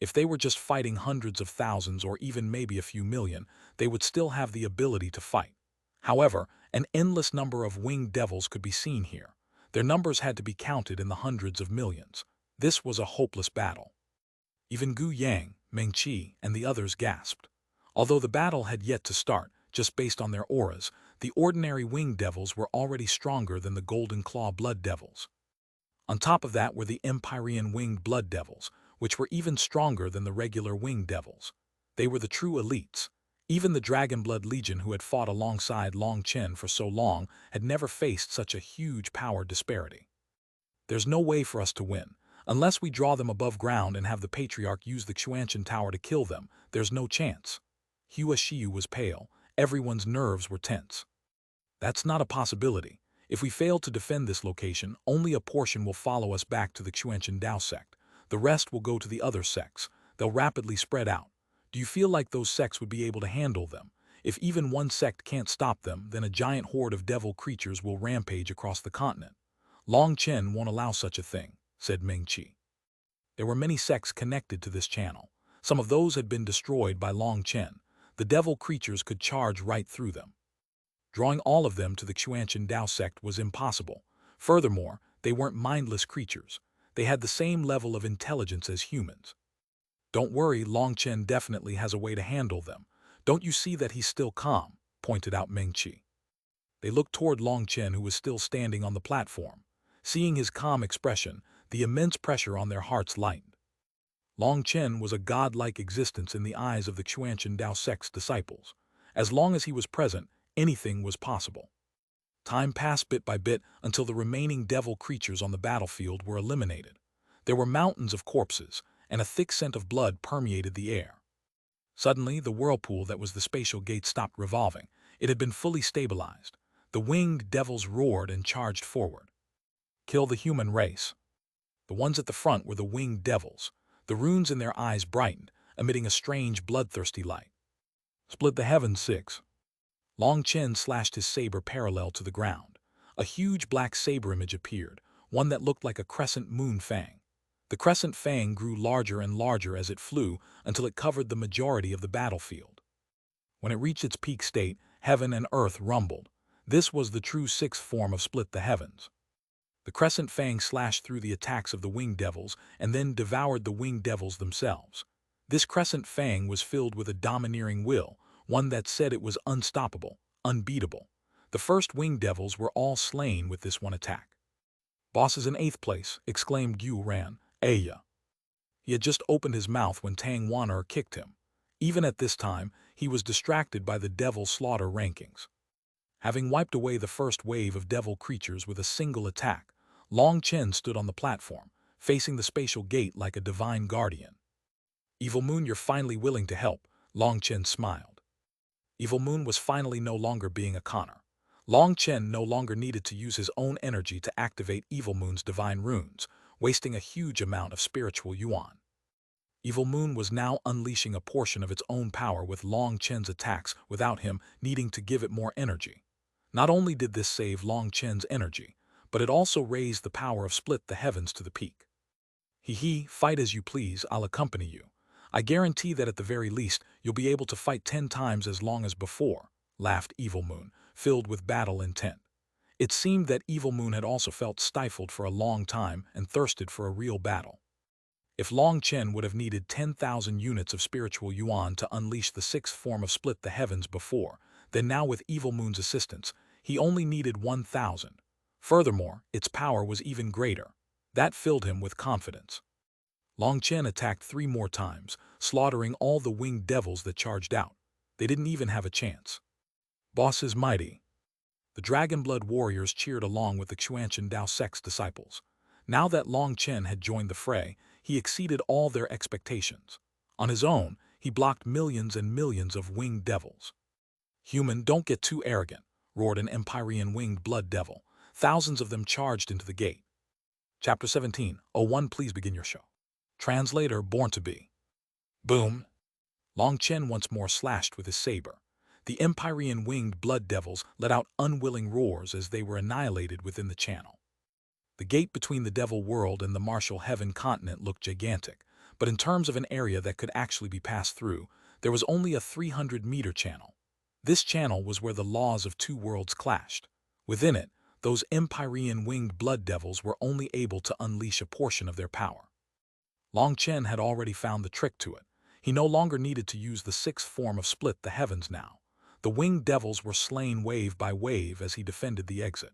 If they were just fighting hundreds of thousands or even maybe a few million, they would still have the ability to fight. However, an endless number of winged devils could be seen here. Their numbers had to be counted in the hundreds of millions. This was a hopeless battle. Even Gu Yang, Meng Qi, and the others gasped. Although the battle had yet to start, just based on their auras, the ordinary winged devils were already stronger than the golden claw blood devils. On top of that were the Empyrean winged blood devils, which were even stronger than the regular winged devils. They were the true elites. Even the Dragonblood Legion who had fought alongside Long Chen for so long had never faced such a huge power disparity. There's no way for us to win. Unless we draw them above ground and have the Patriarch use the Xuanhuan Tower to kill them, there's no chance. Hua Xiu was pale. Everyone's nerves were tense. That's not a possibility. If we fail to defend this location, only a portion will follow us back to the Xuanhuan Dao sect. The rest will go to the other sects. They'll rapidly spread out. Do you feel like those sects would be able to handle them? If even one sect can't stop them, then a giant horde of devil creatures will rampage across the continent. Long Chen won't allow such a thing, said Meng Qi. There were many sects connected to this channel. Some of those had been destroyed by Long Chen. The devil creatures could charge right through them. Drawing all of them to the Xuanhuan Dao sect was impossible. Furthermore, they weren't mindless creatures. They had the same level of intelligence as humans. Don't worry, Long Chen definitely has a way to handle them. Don't you see that he's still calm? Pointed out Meng Qi. They looked toward Long Chen, who was still standing on the platform. Seeing his calm expression, the immense pressure on their hearts lightened. Long Chen was a godlike existence in the eyes of the Xuanhuan Dao sect's disciples. As long as he was present, anything was possible. Time passed bit by bit until the remaining devil creatures on the battlefield were eliminated. There were mountains of corpses, and a thick scent of blood permeated the air. Suddenly, the whirlpool that was the spatial gate stopped revolving. It had been fully stabilized. The winged devils roared and charged forward. Kill the human race. The ones at the front were the winged devils. The runes in their eyes brightened, emitting a strange bloodthirsty light. Split the heavens 6. Long Chen slashed his saber parallel to the ground. A huge black saber image appeared, one that looked like a crescent moon fang. The crescent fang grew larger and larger as it flew until it covered the majority of the battlefield. When it reached its peak state, heaven and earth rumbled. This was the true sixth form of Split the Heavens. The crescent fang slashed through the attacks of the winged devils and then devoured the winged devils themselves. This crescent fang was filled with a domineering will, one that said it was unstoppable, unbeatable. The first winged devils were all slain with this one attack. Boss is in 8th place, exclaimed Xuanhuan. Aya. He had just opened his mouth when Tang Wan'er kicked him. Even at this time, he was distracted by the devil slaughter rankings. Having wiped away the first wave of devil creatures with a single attack, Long Chen stood on the platform, facing the spatial gate like a divine guardian. Evil Moon, you're finally willing to help, Long Chen smiled. Evil Moon was finally no longer being a conner. Long Chen no longer needed to use his own energy to activate Evil Moon's divine runes, wasting a huge amount of spiritual yuan. Evil Moon was now unleashing a portion of its own power with Long Chen's attacks without him needing to give it more energy. Not only did this save Long Chen's energy, but it also raised the power of Split the Heavens to the peak. Hee, fight as you please, I'll accompany you. I guarantee that at the very least, you'll be able to fight 10 times as long as before, laughed Evil Moon, filled with battle intent. It seemed that Evil Moon had also felt stifled for a long time and thirsted for a real battle. If Long Chen would have needed 10,000 units of spiritual yuan to unleash the sixth form of Split the Heavens before, then now with Evil Moon's assistance, he only needed 1,000. Furthermore, its power was even greater. That filled him with confidence. Long Chen attacked 3 more times, slaughtering all the winged devils that charged out. They didn't even have a chance. Boss is mighty. The Dragonblood warriors cheered along with the Xuanhuan Dao sect's disciples. Now that Long Chen had joined the fray, he exceeded all their expectations. On his own, he blocked millions and millions of winged devils. Human, don't get too arrogant, roared an Empyrean winged blood devil. Thousands of them charged into the gate. Chapter 17. 01 Please begin your show. Translator, born to be. Boom. Long Chen once more slashed with his saber. The Empyrean winged blood devils let out unwilling roars as they were annihilated within the channel. The gate between the devil world and the martial heaven continent looked gigantic, but in terms of an area that could actually be passed through, there was only a 300-meter channel. This channel was where the laws of two worlds clashed. Within it, those Empyrean winged blood devils were only able to unleash a portion of their power. Long Chen had already found the trick to it. He no longer needed to use the sixth form of split the heavens now. The winged devils were slain wave by wave as he defended the exit.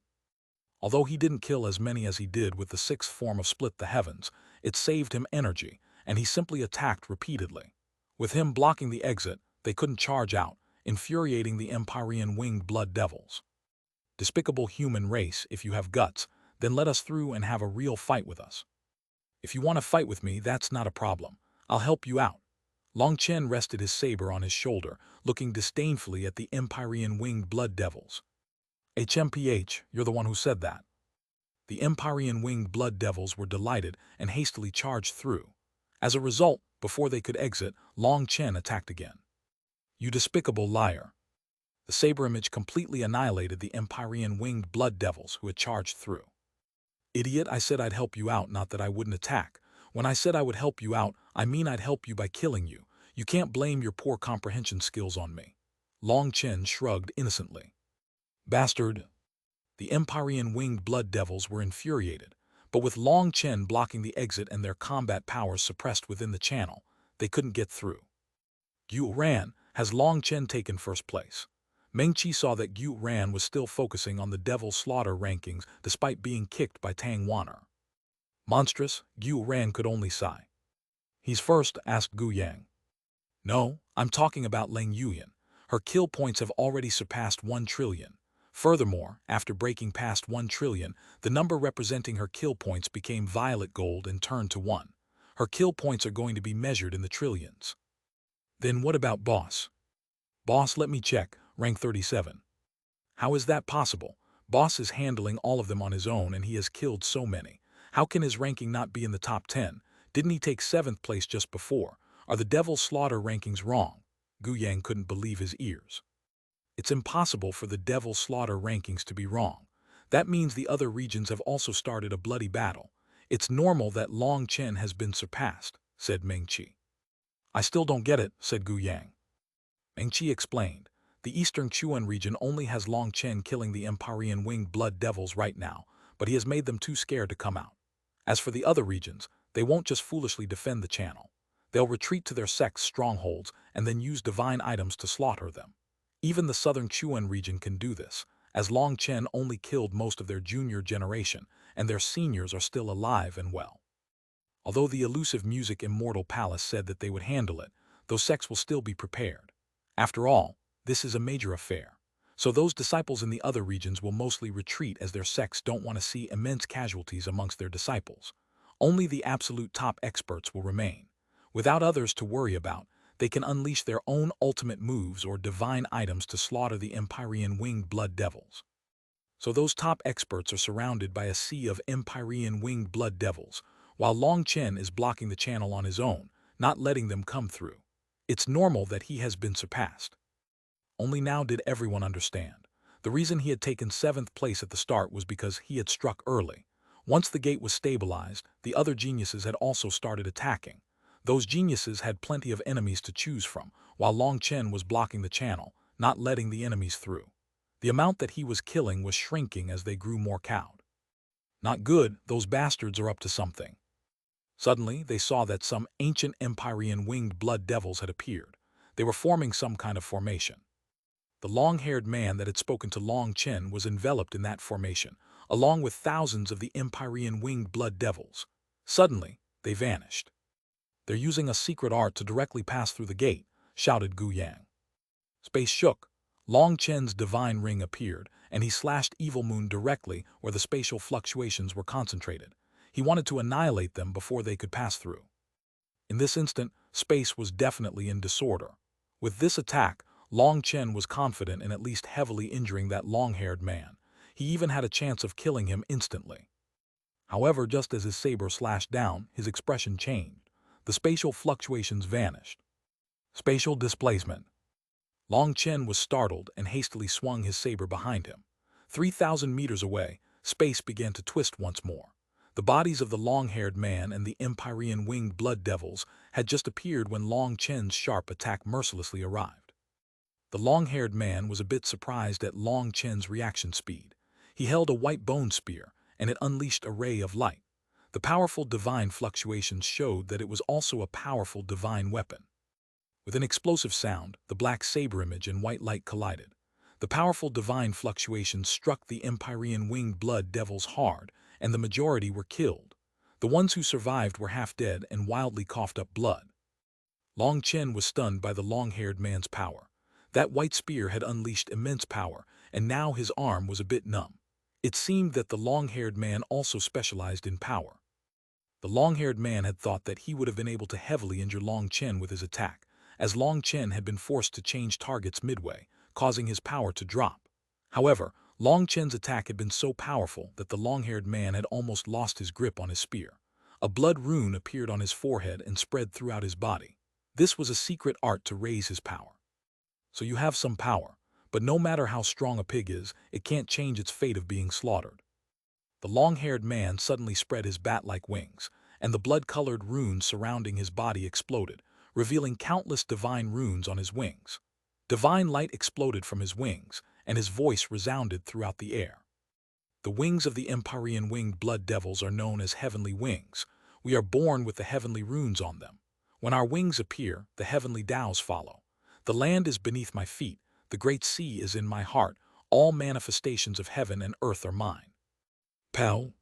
Although he didn't kill as many as he did with the sixth form of split the heavens, it saved him energy, and he simply attacked repeatedly. With him blocking the exit, they couldn't charge out, infuriating the Empyrean winged blood devils. Despicable human race, if you have guts, then let us through and have a real fight with us. If you want to fight with me, that's not a problem. I'll help you out. Long Chen rested his saber on his shoulder, looking disdainfully at the Empyrean winged blood devils. HMPH, you're the one who said that. The Empyrean winged blood devils were delighted and hastily charged through. As a result, before they could exit, Long Chen attacked again. You despicable liar. The saber image completely annihilated the Empyrean winged blood devils who had charged through. Idiot, I said I'd help you out, not that I wouldn't attack. When I said I would help you out, I mean I'd help you by killing you. You can't blame your poor comprehension skills on me. Long Chen shrugged innocently. Bastard. The Empyrean winged blood devils were infuriated, but with Long Chen blocking the exit and their combat powers suppressed within the channel, they couldn't get through. Xuanhuan has Long Chen taken first place. Mengqi saw that Xuanhuan was still focusing on the devil slaughter rankings despite being kicked by Tang Wan'er. Monstrous, Xuanhuan could only sigh. He's first, asked Gu Yang. No, I'm talking about Leng Yuyan. Her kill points have already surpassed 1 trillion. Furthermore, after breaking past 1 trillion, the number representing her kill points became violet gold and turned to 1. Her kill points are going to be measured in the trillions. Then what about Boss? Boss, let me check, rank 37. How is that possible? Boss is handling all of them on his own and he has killed so many. How can his ranking not be in the top 10? Didn't he take 7th place just before? Are the devil slaughter rankings wrong? Gu Yang couldn't believe his ears. It's impossible for the devil slaughter rankings to be wrong. That means the other regions have also started a bloody battle. It's normal that Long Chen has been surpassed, said Mengqi. I still don't get it, said Gu Yang. Mengqi explained. The eastern Xuan region only has Long Chen killing the Empyrean winged blood devils right now, but he has made them too scared to come out. As for the other regions, they won't just foolishly defend the channel. They'll retreat to their sect's strongholds and then use divine items to slaughter them. Even the southern Xuan region can do this, as Long Chen only killed most of their junior generation, and their seniors are still alive and well. Although the elusive music Immortal Palace said that they would handle it, those sects will still be prepared. After all, this is a major affair. So those disciples in the other regions will mostly retreat as their sects don't want to see immense casualties amongst their disciples. Only the absolute top experts will remain. Without others to worry about, they can unleash their own ultimate moves or divine items to slaughter the Empyrean winged blood devils. So those top experts are surrounded by a sea of Empyrean winged blood devils, while Long Chen is blocking the channel on his own, not letting them come through. It's normal that he has been surpassed. Only now did everyone understand. The reason he had taken 7th place at the start was because he had struck early. Once the gate was stabilized, the other geniuses had also started attacking. Those geniuses had plenty of enemies to choose from, while Long Chen was blocking the channel, not letting the enemies through. The amount that he was killing was shrinking as they grew more cowed. Not good, those bastards are up to something. Suddenly, they saw that some ancient Empyrean winged blood devils had appeared. They were forming some kind of formation. The long-haired man that had spoken to Long Chen was enveloped in that formation, along with thousands of the Empyrean winged blood devils. Suddenly, they vanished. They're using a secret art to directly pass through the gate, shouted Gu Yang. Space shook. Long Chen's divine ring appeared, and he slashed Evil Moon directly where the spatial fluctuations were concentrated. He wanted to annihilate them before they could pass through. In this instant, space was definitely in disorder. With this attack, Long Chen was confident in at least heavily injuring that long-haired man. He even had a chance of killing him instantly. However, just as his saber slashed down, his expression changed. The spatial fluctuations vanished. Spatial displacement. Long Chen was startled and hastily swung his saber behind him. 3,000 meters away, space began to twist once more. The bodies of the long-haired man and the Empyrean winged blood devils had just appeared when Long Chen's sharp attack mercilessly arrived. The long-haired man was a bit surprised at Long Chen's reaction speed. He held a white bone spear, and it unleashed a ray of light. The powerful divine fluctuations showed that it was also a powerful divine weapon. With an explosive sound, the black saber image and white light collided. The powerful divine fluctuations struck the Empyrean winged blood devils hard, and the majority were killed. The ones who survived were half dead and wildly coughed up blood. Long Chen was stunned by the long-haired man's power. That white spear had unleashed immense power, and now his arm was a bit numb. It seemed that the long-haired man also specialized in power. The long-haired man had thought that he would have been able to heavily injure Long Chen with his attack, as Long Chen had been forced to change targets midway, causing his power to drop. However, Long Chen's attack had been so powerful that the long-haired man had almost lost his grip on his spear. A blood rune appeared on his forehead and spread throughout his body. This was a secret art to raise his power. So you have some power, but no matter how strong a pig is, it can't change its fate of being slaughtered. The long-haired man suddenly spread his bat-like wings, and the blood-colored runes surrounding his body exploded, revealing countless divine runes on his wings. Divine light exploded from his wings, and his voice resounded throughout the air. The wings of the Empyrean winged blood devils are known as heavenly wings. We are born with the heavenly runes on them. When our wings appear, the heavenly Taos follow. The land is beneath my feet, the great sea is in my heart, all manifestations of heaven and earth are mine. Pow!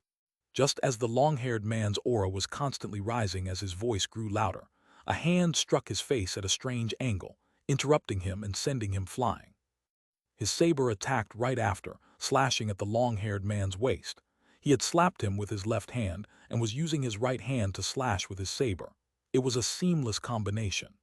Just as the long-haired man's aura was constantly rising as his voice grew louder, a hand struck his face at a strange angle, interrupting him and sending him flying. His saber attacked right after, slashing at the long-haired man's waist. He had slapped him with his left hand and was using his right hand to slash with his saber. It was a seamless combination.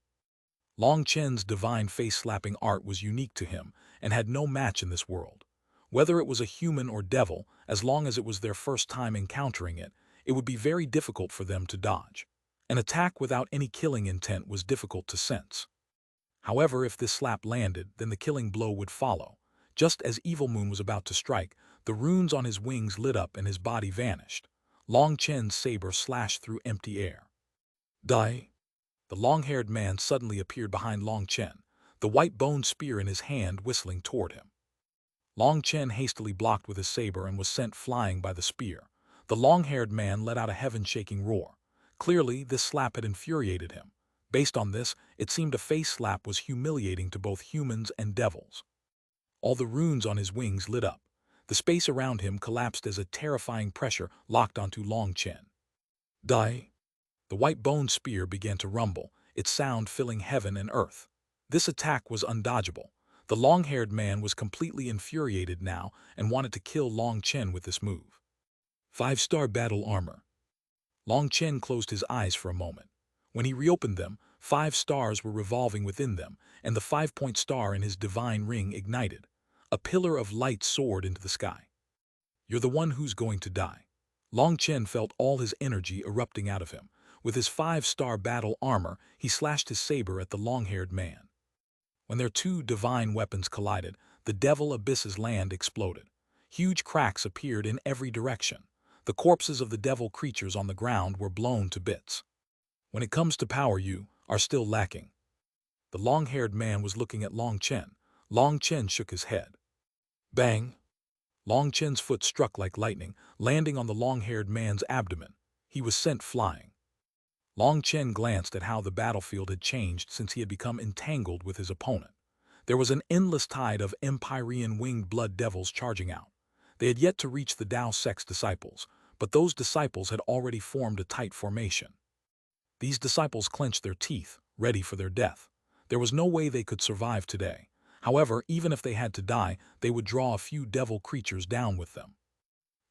Long Chen's divine face-slapping art was unique to him and had no match in this world. Whether it was a human or devil, as long as it was their first time encountering it, it would be very difficult for them to dodge. An attack without any killing intent was difficult to sense. However, if this slap landed, then the killing blow would follow. Just as Evil Moon was about to strike, the runes on his wings lit up and his body vanished. Long Chen's saber slashed through empty air. Die! The long-haired man suddenly appeared behind Long Chen, the white bone spear in his hand whistling toward him. Long Chen hastily blocked with his saber and was sent flying by the spear. The long-haired man let out a heaven-shaking roar. Clearly, this slap had infuriated him. Based on this, it seemed a face slap was humiliating to both humans and devils. All the runes on his wings lit up. The space around him collapsed as a terrifying pressure locked onto Long Chen. Die! The white bone spear began to rumble, its sound filling heaven and earth. This attack was undodgeable. The long-haired man was completely infuriated now and wanted to kill Long Chen with this move. 5-star battle armor. Long Chen closed his eyes for a moment. When he reopened them, 5 stars were revolving within them, and the 5-point star in his divine ring ignited. A pillar of light soared into the sky. You're the one who's going to die. Long Chen felt all his energy erupting out of him. With his 5-star battle armor, he slashed his saber at the long-haired man. When their two divine weapons collided, the Devil Abyss's land exploded. Huge cracks appeared in every direction. The corpses of the devil creatures on the ground were blown to bits. When it comes to power, you are still lacking. The long-haired man was looking at Long Chen. Long Chen shook his head. Bang! Long Chen's foot struck like lightning, landing on the long-haired man's abdomen. He was sent flying. Long Chen glanced at how the battlefield had changed since he had become entangled with his opponent. There was an endless tide of Empyrean winged blood devils charging out. They had yet to reach the Tao sect's disciples, but those disciples had already formed a tight formation. These disciples clenched their teeth, ready for their death. There was no way they could survive today. However, even if they had to die, they would draw a few devil creatures down with them.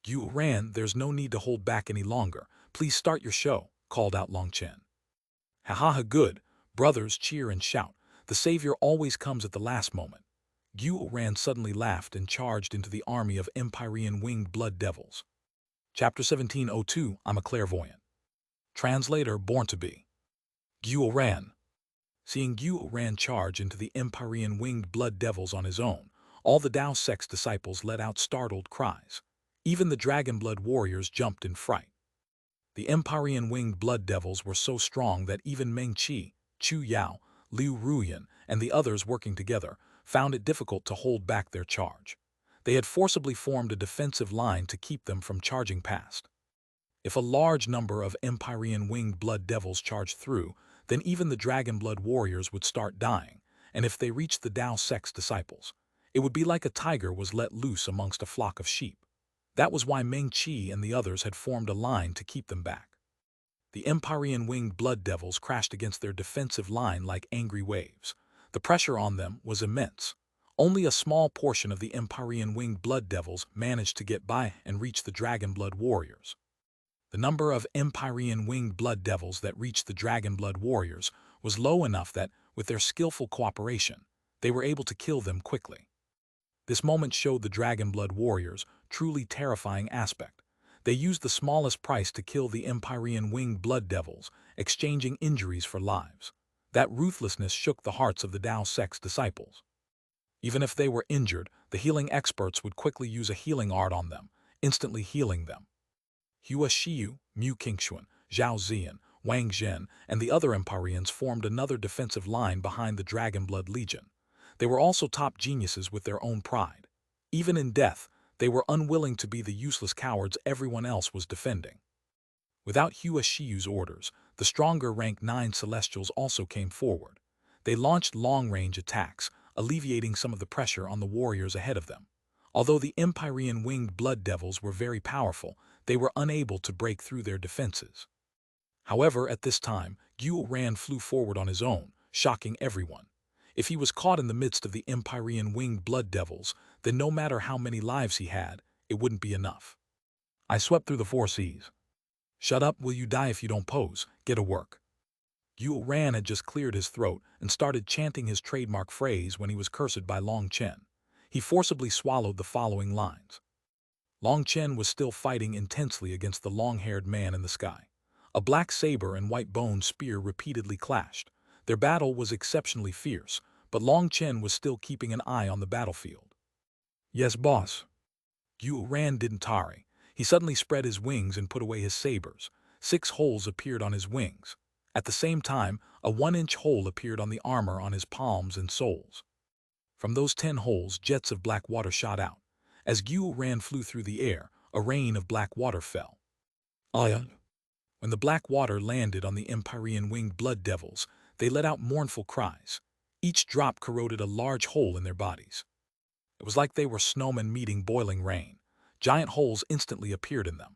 Xuanhuan, there's no need to hold back any longer. Please start your show, called out Long Chen. Ha ha ha, good. Brothers cheer and shout. The savior always comes at the last moment. Xuanhuan suddenly laughed and charged into the army of Empyrean winged blood devils. Chapter 1702, I'm a clairvoyant. Translator born to be. Xuanhuan. Seeing Xuanhuan charge into the Empyrean winged blood devils on his own, all the Tao sect's disciples let out startled cries. Even the dragon blood warriors jumped in fright. The Empyrean winged blood devils were so strong that even Meng Qi, Chu Yao, Liu Ruyan, and the others working together found it difficult to hold back their charge. They had forcibly formed a defensive line to keep them from charging past. If a large number of Empyrean winged blood devils charged through, then even the dragon blood warriors would start dying, and if they reached the Tao sect's disciples, it would be like a tiger was let loose amongst a flock of sheep. That was why Meng Qi and the others had formed a line to keep them back. The Empyrean winged blood devils crashed against their defensive line like angry waves. The pressure on them was immense. Only a small portion of the Empyrean winged blood devils managed to get by and reach the dragon blood warriors. The number of Empyrean winged blood devils that reached the dragon blood warriors was low enough that, with their skillful cooperation, they were able to kill them quickly. This moment showed the dragon blood warriors' truly terrifying aspect. They used the smallest price to kill the Empyrean winged blood devils, exchanging injuries for lives. That ruthlessness shook the hearts of the Tao sect's disciples. Even if they were injured, the healing experts would quickly use a healing art on them, instantly healing them. Hua Shiyu, Mu Qingxuan, Zhao Ziyan, Wang Zhen, and the other Empyreans formed another defensive line behind the Dragon Blood Legion. They were also top geniuses with their own pride. Even in death, they were unwilling to be the useless cowards everyone else was defending. Without Hua Shiyu's orders, the stronger rank 9 Celestials also came forward. They launched long-range attacks, alleviating some of the pressure on the warriors ahead of them. Although the Empyrean winged blood devils were very powerful, they were unable to break through their defenses. However, at this time, Xuanhuan flew forward on his own, shocking everyone. If he was caught in the midst of the Empyrean winged blood devils, then no matter how many lives he had, it wouldn't be enough. I swept through the 4 seas. Shut up, will you die if you don't pose, get a work. Xuanhuan had just cleared his throat and started chanting his trademark phrase when he was cursed by Long Chen. He forcibly swallowed the following lines. Long Chen was still fighting intensely against the long-haired man in the sky. A black saber and white-boned spear repeatedly clashed. Their battle was exceptionally fierce, but Long Chen was still keeping an eye on the battlefield. Yes, boss. Xuanhuan didn't tarry. He suddenly spread his wings and put away his sabers. 6 holes appeared on his wings. At the same time, a 1-inch hole appeared on the armor on his palms and soles. From those 10 holes, jets of black water shot out. As Xuanhuan flew through the air, a rain of black water fell. When the black water landed on the Empyrean winged blood devils, they let out mournful cries. Each drop corroded a large hole in their bodies. It was like they were snowmen meeting boiling rain. Giant holes instantly appeared in them.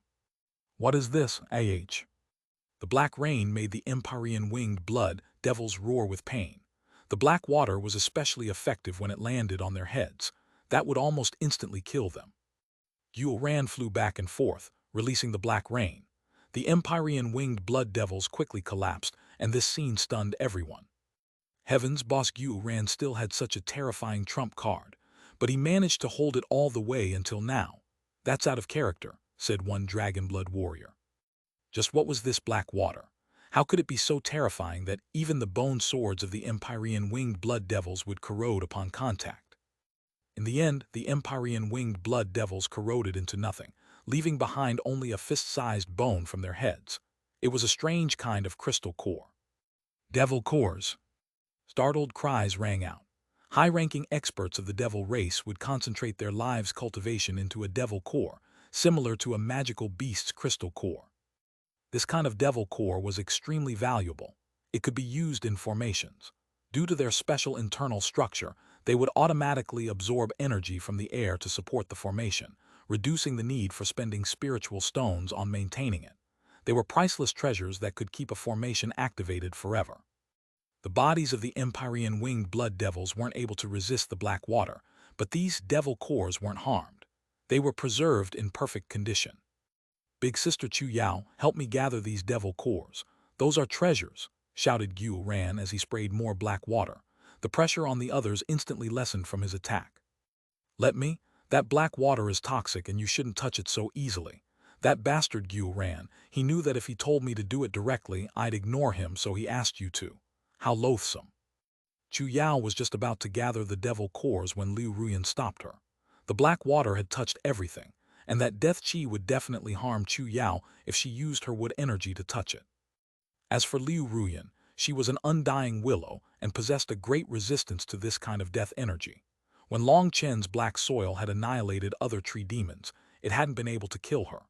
What is this, ah? The black rain made the Empyrean winged blood devils roar with pain. The black water was especially effective when it landed on their heads. That would almost instantly kill them. Xuanhuan flew back and forth, releasing the black rain. The Empyrean winged blood devils quickly collapsed, and this scene stunned everyone. Heavens, boss, Xuanhuan still had such a terrifying trump card, but he managed to hold it all the way until now. That's out of character, said one dragon blood warrior. Just what was this black water? How could it be so terrifying that even the bone swords of the Empyrean winged blood devils would corrode upon contact? In the end, the Empyrean winged blood devils corroded into nothing, leaving behind only a fist-sized bone from their heads. It was a strange kind of crystal core. Devil cores. Startled cries rang out. High-ranking experts of the devil race would concentrate their lives' cultivation into a devil core, similar to a magical beast's crystal core. This kind of devil core was extremely valuable. It could be used in formations. Due to their special internal structure, they would automatically absorb energy from the air to support the formation, reducing the need for spending spiritual stones on maintaining it. They were priceless treasures that could keep a formation activated forever. The bodies of the Empyrean winged blood devils weren't able to resist the black water, but these devil cores weren't harmed. They were preserved in perfect condition. Big Sister Chu Yao, help me gather these devil cores. Those are treasures, shouted Xuanhuan as he sprayed more black water. The pressure on the others instantly lessened from his attack. Let me? That black water is toxic and you shouldn't touch it so easily. That bastard Xuanhuan, he knew that if he told me to do it directly, I'd ignore him, so he asked you to. How loathsome. Chu Yao was just about to gather the devil cores when Liu Ruyan stopped her. The black water had touched everything, and that death chi would definitely harm Chu Yao if she used her wood energy to touch it. As for Liu Ruyan, she was an undying willow and possessed a great resistance to this kind of death energy. When Long Chen's black soil had annihilated other tree demons, it hadn't been able to kill her.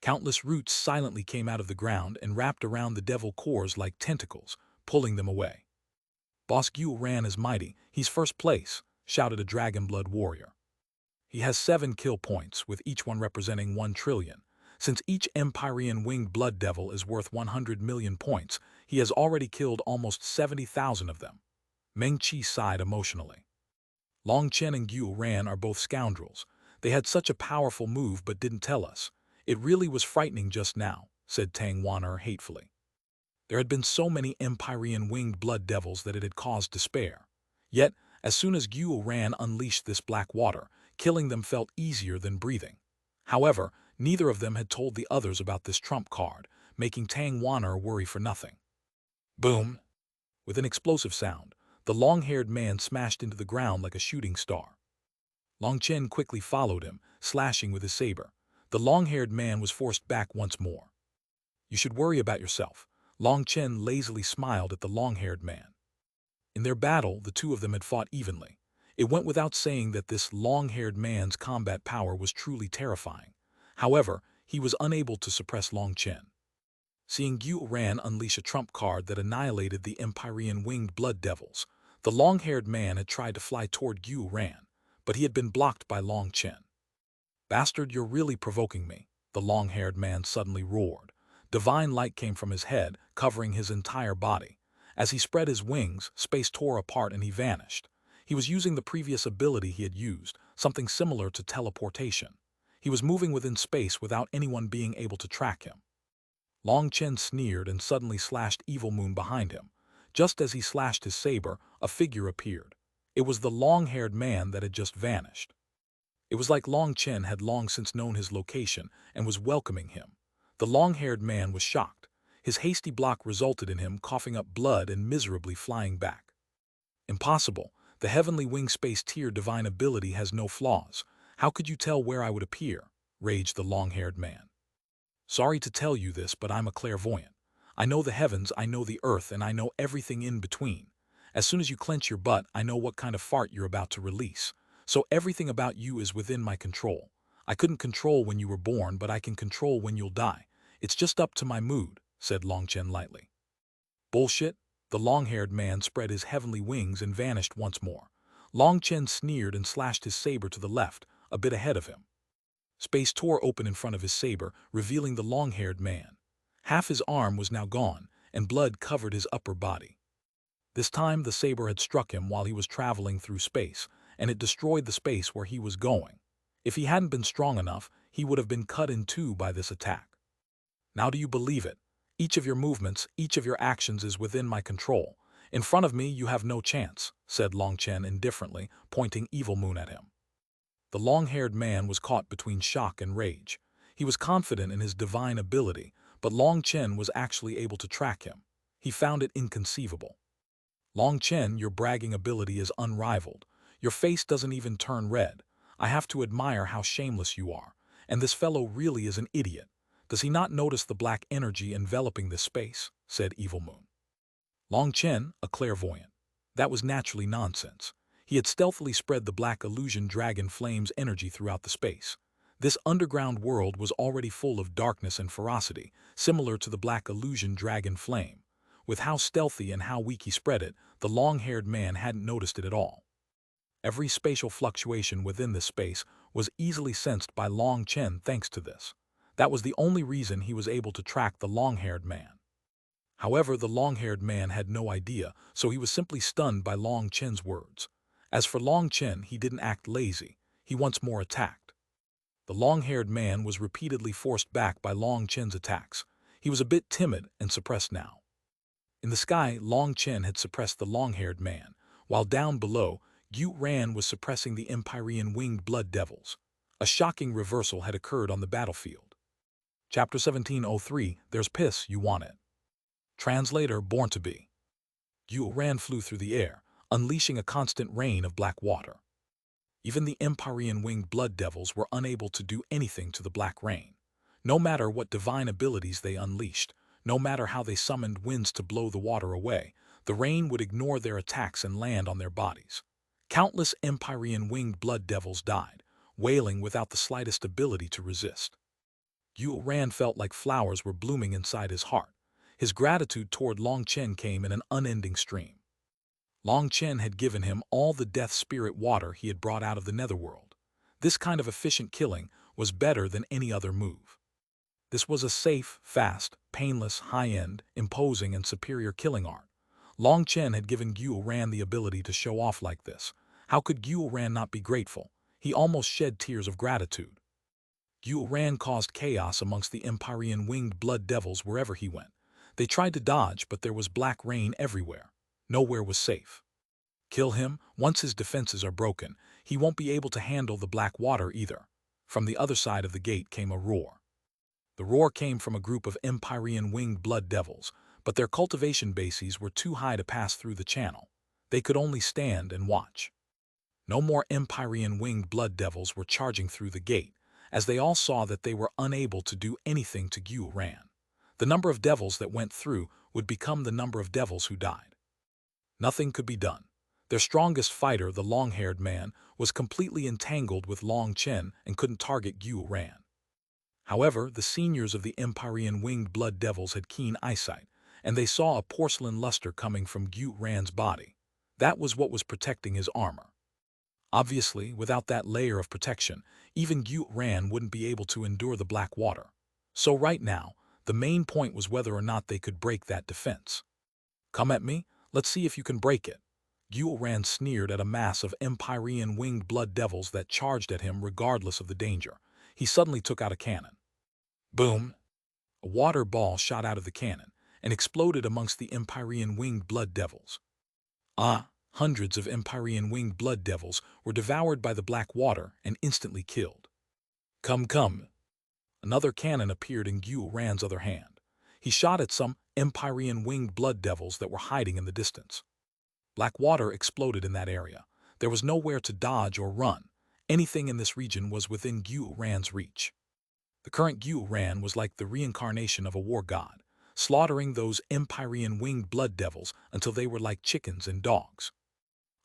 Countless roots silently came out of the ground and wrapped around the devil cores like tentacles, pulling them away. Boss Xuanhuan is mighty, he's first place, shouted a dragon blood warrior. He has 7 kill points, with each one representing 1 trillion. Since each Empyrean winged blood devil is worth 100 million points, he has already killed almost 70,000 of them. Meng Qi sighed emotionally. Long Chen and Xuanhuan are both scoundrels. They had such a powerful move but didn't tell us. It really was frightening just now, said Tang Wan'er hatefully. There had been so many Empyrean winged blood devils that it had caused despair. Yet, as soon as Xuanhuan unleashed this black water, killing them felt easier than breathing. However, neither of them had told the others about this trump card, making Tang Wan'er worry for nothing. Boom! With an explosive sound, the long-haired man smashed into the ground like a shooting star. Long Chen quickly followed him, slashing with his saber. The long-haired man was forced back once more. You should worry about yourself. Long Chen lazily smiled at the long-haired man. In their battle, the two of them had fought evenly. It went without saying that this long-haired man's combat power was truly terrifying. However, he was unable to suppress Long Chen. Seeing Xuanhuan unleash a trump card that annihilated the Empyrean winged blood devils, the long-haired man had tried to fly toward Xuanhuan, but he had been blocked by Long Chen. Bastard, you're really provoking me, the long-haired man suddenly roared. Divine light came from his head, covering his entire body. As he spread his wings, space tore apart and he vanished. He was using the previous ability he had used, something similar to teleportation. He was moving within space without anyone being able to track him. Long Chen sneered and suddenly slashed Evil Moon behind him. Just as he slashed his saber, a figure appeared. It was the long-haired man that had just vanished. It was like Long Chen had long since known his location and was welcoming him. The long-haired man was shocked. His hasty block resulted in him coughing up blood and miserably flying back. Impossible. The heavenly wing space tier divine ability has no flaws. How could you tell where I would appear? Raged the long-haired man. Sorry to tell you this, but I'm a clairvoyant. I know the heavens, I know the earth, and I know everything in between. As soon as you clench your butt, I know what kind of fart you're about to release. So everything about you is within my control. I couldn't control when you were born, but I can control when you'll die. It's just up to my mood, said Long Chen lightly. Bullshit. The long-haired man spread his heavenly wings and vanished once more. Long Chen sneered and slashed his saber to the left, a bit ahead of him. Space tore open in front of his saber, revealing the long-haired man. Half his arm was now gone, and blood covered his upper body. This time the saber had struck him while he was traveling through space, and it destroyed the space where he was going. If he hadn't been strong enough, he would have been cut in two by this attack. Now do you believe it? Each of your movements, each of your actions is within my control. In front of me you have no chance, said Long Chen indifferently, pointing Evil Moon at him. The long-haired man was caught between shock and rage. He was confident in his divine ability, but Long Chen was actually able to track him. He found it inconceivable. Long Chen, your bragging ability is unrivaled. Your face doesn't even turn red. I have to admire how shameless you are. And this fellow really is an idiot. Does he not notice the black energy enveloping this space? Said Evil Moon. Long Chen, a clairvoyant. That was naturally nonsense. He had stealthily spread the black illusion dragon flame's energy throughout the space. This underground world was already full of darkness and ferocity, similar to the black illusion dragon flame. With how stealthy and how weak he spread it, the long-haired man hadn't noticed it at all. Every spatial fluctuation within this space was easily sensed by Long Chen thanks to this. That was the only reason he was able to track the long-haired man. However, the long-haired man had no idea, so he was simply stunned by Long Chen's words. As for Long Chen, he didn't act lazy. He once more attacked. The long-haired man was repeatedly forced back by Long Chen's attacks. He was a bit timid and suppressed now. In the sky, Long Chen had suppressed the long-haired man, while down below, Xuanhuan was suppressing the Empyrean winged blood devils. A shocking reversal had occurred on the battlefield. Chapter 1703, There's Piss, You Want It. Translator, Born to Be. Xuanhuan flew through the air, unleashing a constant rain of black water. Even the Empyrean winged blood devils were unable to do anything to the black rain. No matter what divine abilities they unleashed, no matter how they summoned winds to blow the water away, the rain would ignore their attacks and land on their bodies. Countless Empyrean winged blood devils died, wailing without the slightest ability to resist. Xuanhuan felt like flowers were blooming inside his heart. His gratitude toward Long Chen came in an unending stream. Long Chen had given him all the death spirit water he had brought out of the netherworld. This kind of efficient killing was better than any other move. This was a safe, fast, painless, high-end, imposing, and superior killing art. Long Chen had given Xuanhuan the ability to show off like this. How could Xuanhuan not be grateful? He almost shed tears of gratitude. Xuanhuan caused chaos amongst the Empyrean winged blood devils wherever he went. They tried to dodge, but there was black rain everywhere. Nowhere was safe. Kill him. Once his defenses are broken, he won't be able to handle the black water either. From the other side of the gate came a roar. The roar came from a group of Empyrean winged blood devils, but their cultivation bases were too high to pass through the channel. They could only stand and watch. No more Empyrean winged blood devils were charging through the gate, as they all saw that they were unable to do anything to Xuanhuan. The number of devils that went through would become the number of devils who died. Nothing could be done. Their strongest fighter, the long-haired man, was completely entangled with Long Chen and couldn't target Xuanhuan. However, the seniors of the Empyrean winged blood devils had keen eyesight, and they saw a porcelain luster coming from Xuanhuan's body. That was what was protecting his armor. Obviously, without that layer of protection, even Xuanhuan wouldn't be able to endure the black water. So right now, the main point was whether or not they could break that defense. Come at me, let's see if you can break it. Xuanhuan sneered at a mass of Empyrean winged blood devils that charged at him regardless of the danger. He suddenly took out a cannon. Boom! A water ball shot out of the cannon and exploded amongst the Empyrean winged blood devils. Hundreds of Empyrean winged blood devils were devoured by the black water and instantly killed. Come! Another cannon appeared in Xuanhuan's other hand. He shot at some Empyrean winged blood devils that were hiding in the distance. Black water exploded in that area. There was nowhere to dodge or run. Anything in this region was within Xuanhuan's reach. The current Xuanhuan was like the reincarnation of a war god, slaughtering those Empyrean winged blood devils until they were like chickens and dogs.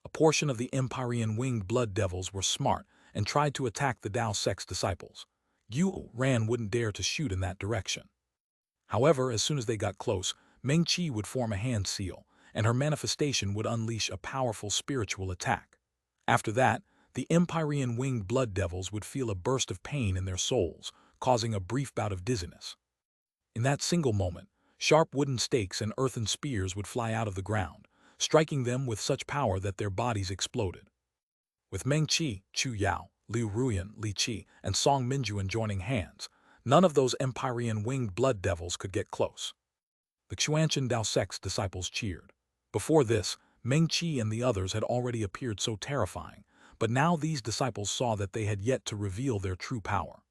A portion of the Empyrean winged blood devils were smart and tried to attack the Dao sect's disciples. Xuanhuan wouldn't dare to shoot in that direction. However, as soon as they got close, Mengqi would form a hand seal, and her manifestation would unleash a powerful spiritual attack. After that, the Empyrean winged blood devils would feel a burst of pain in their souls, causing a brief bout of dizziness. In that single moment, sharp wooden stakes and earthen spears would fly out of the ground, striking them with such power that their bodies exploded. With Mengqi, Chu Yao, Liu Ruyan, Li Qi, and Song Minjuan joining hands, none of those Empyrean winged blood devils could get close. The Xuanhuan Dao sect's disciples cheered. Before this, Mengqi and the others had already appeared so terrifying, but now these disciples saw that they had yet to reveal their true power.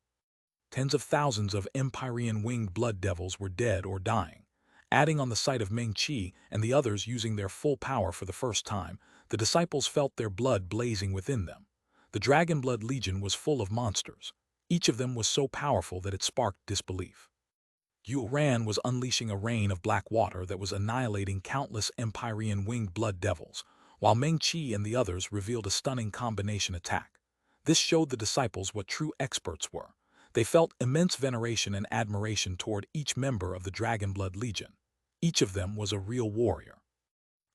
Tens of thousands of Empyrean winged blood devils were dead or dying. Adding on the sight of Mengqi and the others using their full power for the first time, the disciples felt their blood blazing within them. The Dragon Blood Legion was full of monsters. Each of them was so powerful that it sparked disbelief. Xuanhuan was unleashing a rain of black water that was annihilating countless Empyrean winged blood devils, while Mengqi and the others revealed a stunning combination attack. This showed the disciples what true experts were. They felt immense veneration and admiration toward each member of the Dragon Blood Legion. Each of them was a real warrior.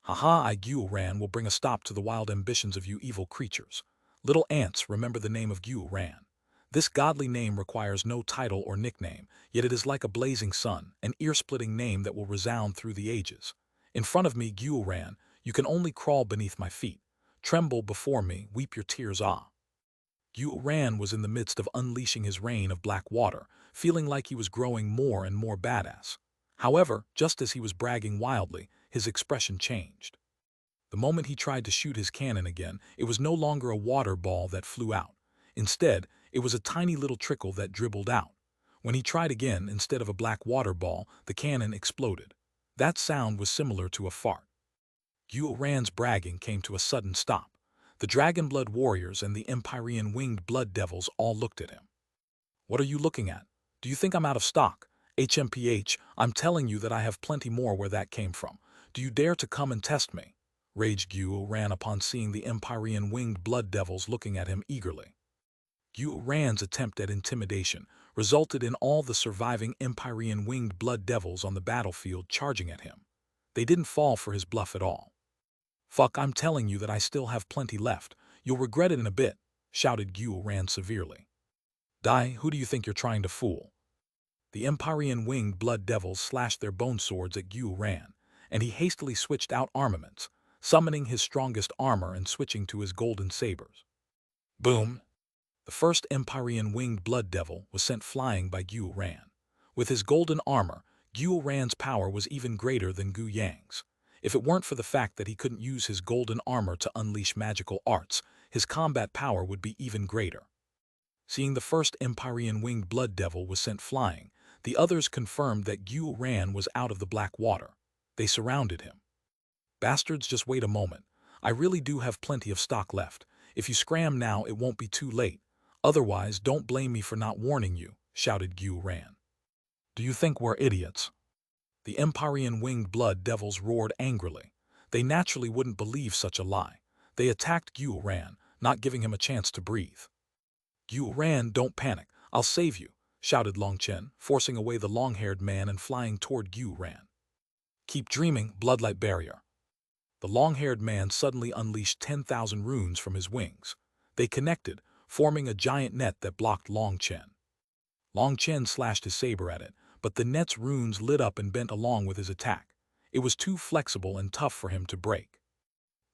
I Xuanhuan will bring a stop to the wild ambitions of you evil creatures. Little ants, remember the name of Xuanhuan. This godly name requires no title or nickname, yet it is like a blazing sun, an ear-splitting name that will resound through the ages. In front of me, Xuanhuan, you can only crawl beneath my feet. Tremble before me, weep your tears. Xuanhuan was in the midst of unleashing his rain of black water, feeling like he was growing more and more badass. However, just as he was bragging wildly, his expression changed. The moment he tried to shoot his cannon again, it was no longer a water ball that flew out. Instead, it was a tiny little trickle that dribbled out. When he tried again, instead of a black water ball, the cannon exploded. That sound was similar to a fart. Xuanhuan's bragging came to a sudden stop. The Dragonblood warriors and the Empyrean winged blood devils all looked at him. "What are you looking at? Do you think I'm out of stock? HMPH, I'm telling you that I have plenty more where that came from. Do you dare to come and test me?" Raged Xuanhuan upon seeing the Empyrean winged blood devils looking at him eagerly. Xuanhuan's attempt at intimidation resulted in all the surviving Empyrean winged blood devils on the battlefield charging at him. They didn't fall for his bluff at all. "Fuck, I'm telling you that I still have plenty left. You'll regret it in a bit," shouted Xuanhuan severely. "Die, who do you think you're trying to fool?" The Empyrean winged blood devils slashed their bone swords at Xuanhuan, and he hastily switched out armaments, summoning his strongest armor and switching to his golden sabers. Boom! The first Empyrean winged blood devil was sent flying by Xuanhuan. With his golden armor, Xuanhuan's power was even greater than Gu Yang's. If it weren't for the fact that he couldn't use his golden armor to unleash magical arts, his combat power would be even greater. Seeing the first Empyrean winged blood devil was sent flying, the others confirmed that Xuanhuan was out of the black water. They surrounded him. "Bastards, just wait a moment. I really do have plenty of stock left. If you scram now, it won't be too late. Otherwise, don't blame me for not warning you," shouted Xuanhuan. "Do you think we're idiots?" The Empyrean winged blood devils roared angrily. They naturally wouldn't believe such a lie. They attacked Xuanhuan, not giving him a chance to breathe. "Xuanhuan, don't panic. I'll save you," shouted Chen, forcing away the long-haired man and flying toward Xuanhuan. "Keep dreaming, bloodlight barrier." The long-haired man suddenly unleashed 10,000 runes from his wings. They connected, forming a giant net that blocked Chen. Chen slashed his saber at it, but the net's runes lit up and bent along with his attack. It was too flexible and tough for him to break.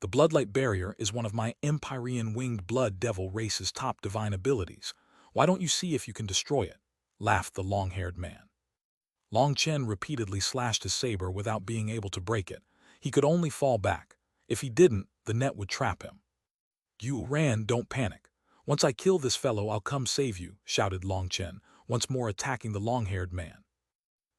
"The bloodlight barrier is one of my Empyrean winged blood devil race's top divine abilities. Why don't you see if you can destroy it?" laughed the long-haired man. Chen repeatedly slashed his saber without being able to break it. He could only fall back. If he didn't, the net would trap him. "Xuanhuan, don't panic. Once I kill this fellow, I'll come save you," shouted Chen, once more attacking the long-haired man.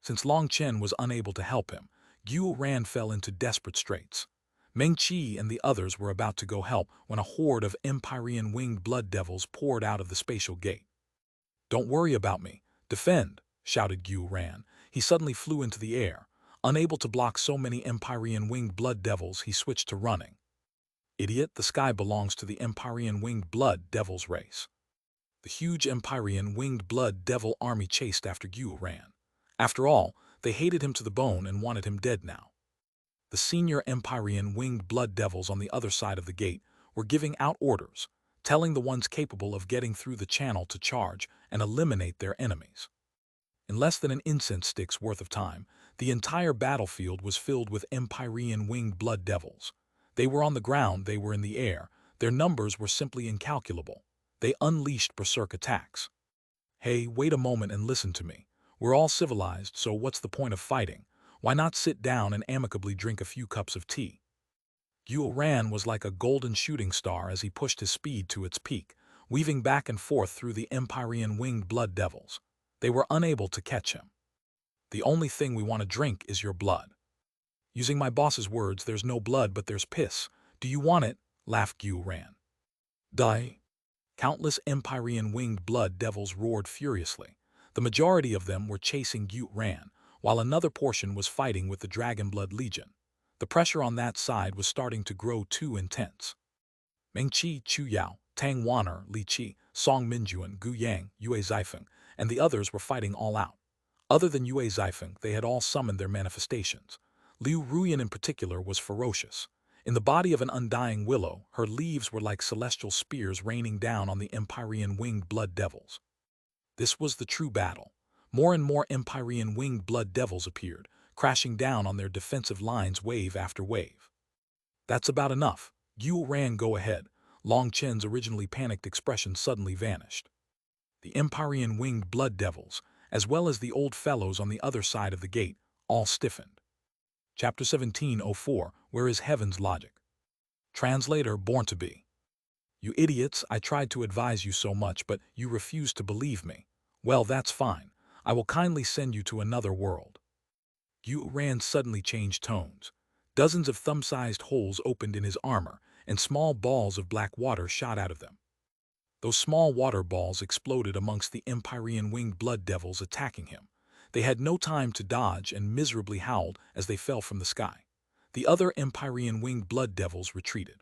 Since Chen was unable to help him, Xuanhuan fell into desperate straits. Meng-Chi and the others were about to go help when a horde of Empyrean winged blood devils poured out of the spatial gate. "Don't worry about me. Defend," shouted Xuanhuan. He suddenly flew into the air. Unable to block so many Empyrean winged blood devils, he switched to running. "Idiot, the sky belongs to the Empyrean winged blood devils race." The huge Empyrean winged blood devil army chased after Xuanhuan. After all, they hated him to the bone and wanted him dead now. The senior Empyrean winged blood devils on the other side of the gate were giving out orders, telling the ones capable of getting through the channel to charge and eliminate their enemies. In less than an incense stick's worth of time, the entire battlefield was filled with Empyrean winged blood devils. They were on the ground, they were in the air. Their numbers were simply incalculable. They unleashed berserk attacks. "Hey, wait a moment and listen to me. We're all civilized, so what's the point of fighting? Why not sit down and amicably drink a few cups of tea?" Xuanhuan was like a golden shooting star as he pushed his speed to its peak, weaving back and forth through the Empyrean winged blood devils. They were unable to catch him. "The only thing we want to drink is your blood." "Using my boss's words, there's no blood but there's piss. Do you want it?" laughed Xuanhuan. "Die." Countless Empyrean winged blood devils roared furiously. The majority of them were chasing Xuanhuan, while another portion was fighting with the Dragonblood Legion. The pressure on that side was starting to grow too intense. Meng-Chi, Chu Yao, Tang Wan'er, Li Qi, Song Minjuan, Gu Yang, Yue Zifeng, and the others were fighting all out. Other than Yue Zifeng, they had all summoned their manifestations. Liu Ruyan in particular was ferocious. In the body of an undying willow, her leaves were like celestial spears raining down on the Empyrean winged blood devils. This was the true battle. More and more Empyrean winged blood devils appeared, crashing down on their defensive lines wave after wave. "That's about enough. Xuanhuan, go ahead." Chen's originally panicked expression suddenly vanished. The Empyrean winged blood devils, as well as the old fellows on the other side of the gate, all stiffened. Chapter 17:04, Where is Heaven's Logic? Translator, Born to Be. "You idiots, I tried to advise you so much, but you refused to believe me. Well, that's fine. I will kindly send you to another world." Xuanhuan suddenly changed tones. Dozens of thumb-sized holes opened in his armor, and small balls of black water shot out of them. Those small water balls exploded amongst the Empyrean winged blood devils attacking him. They had no time to dodge and miserably howled as they fell from the sky. The other Empyrean winged blood devils retreated.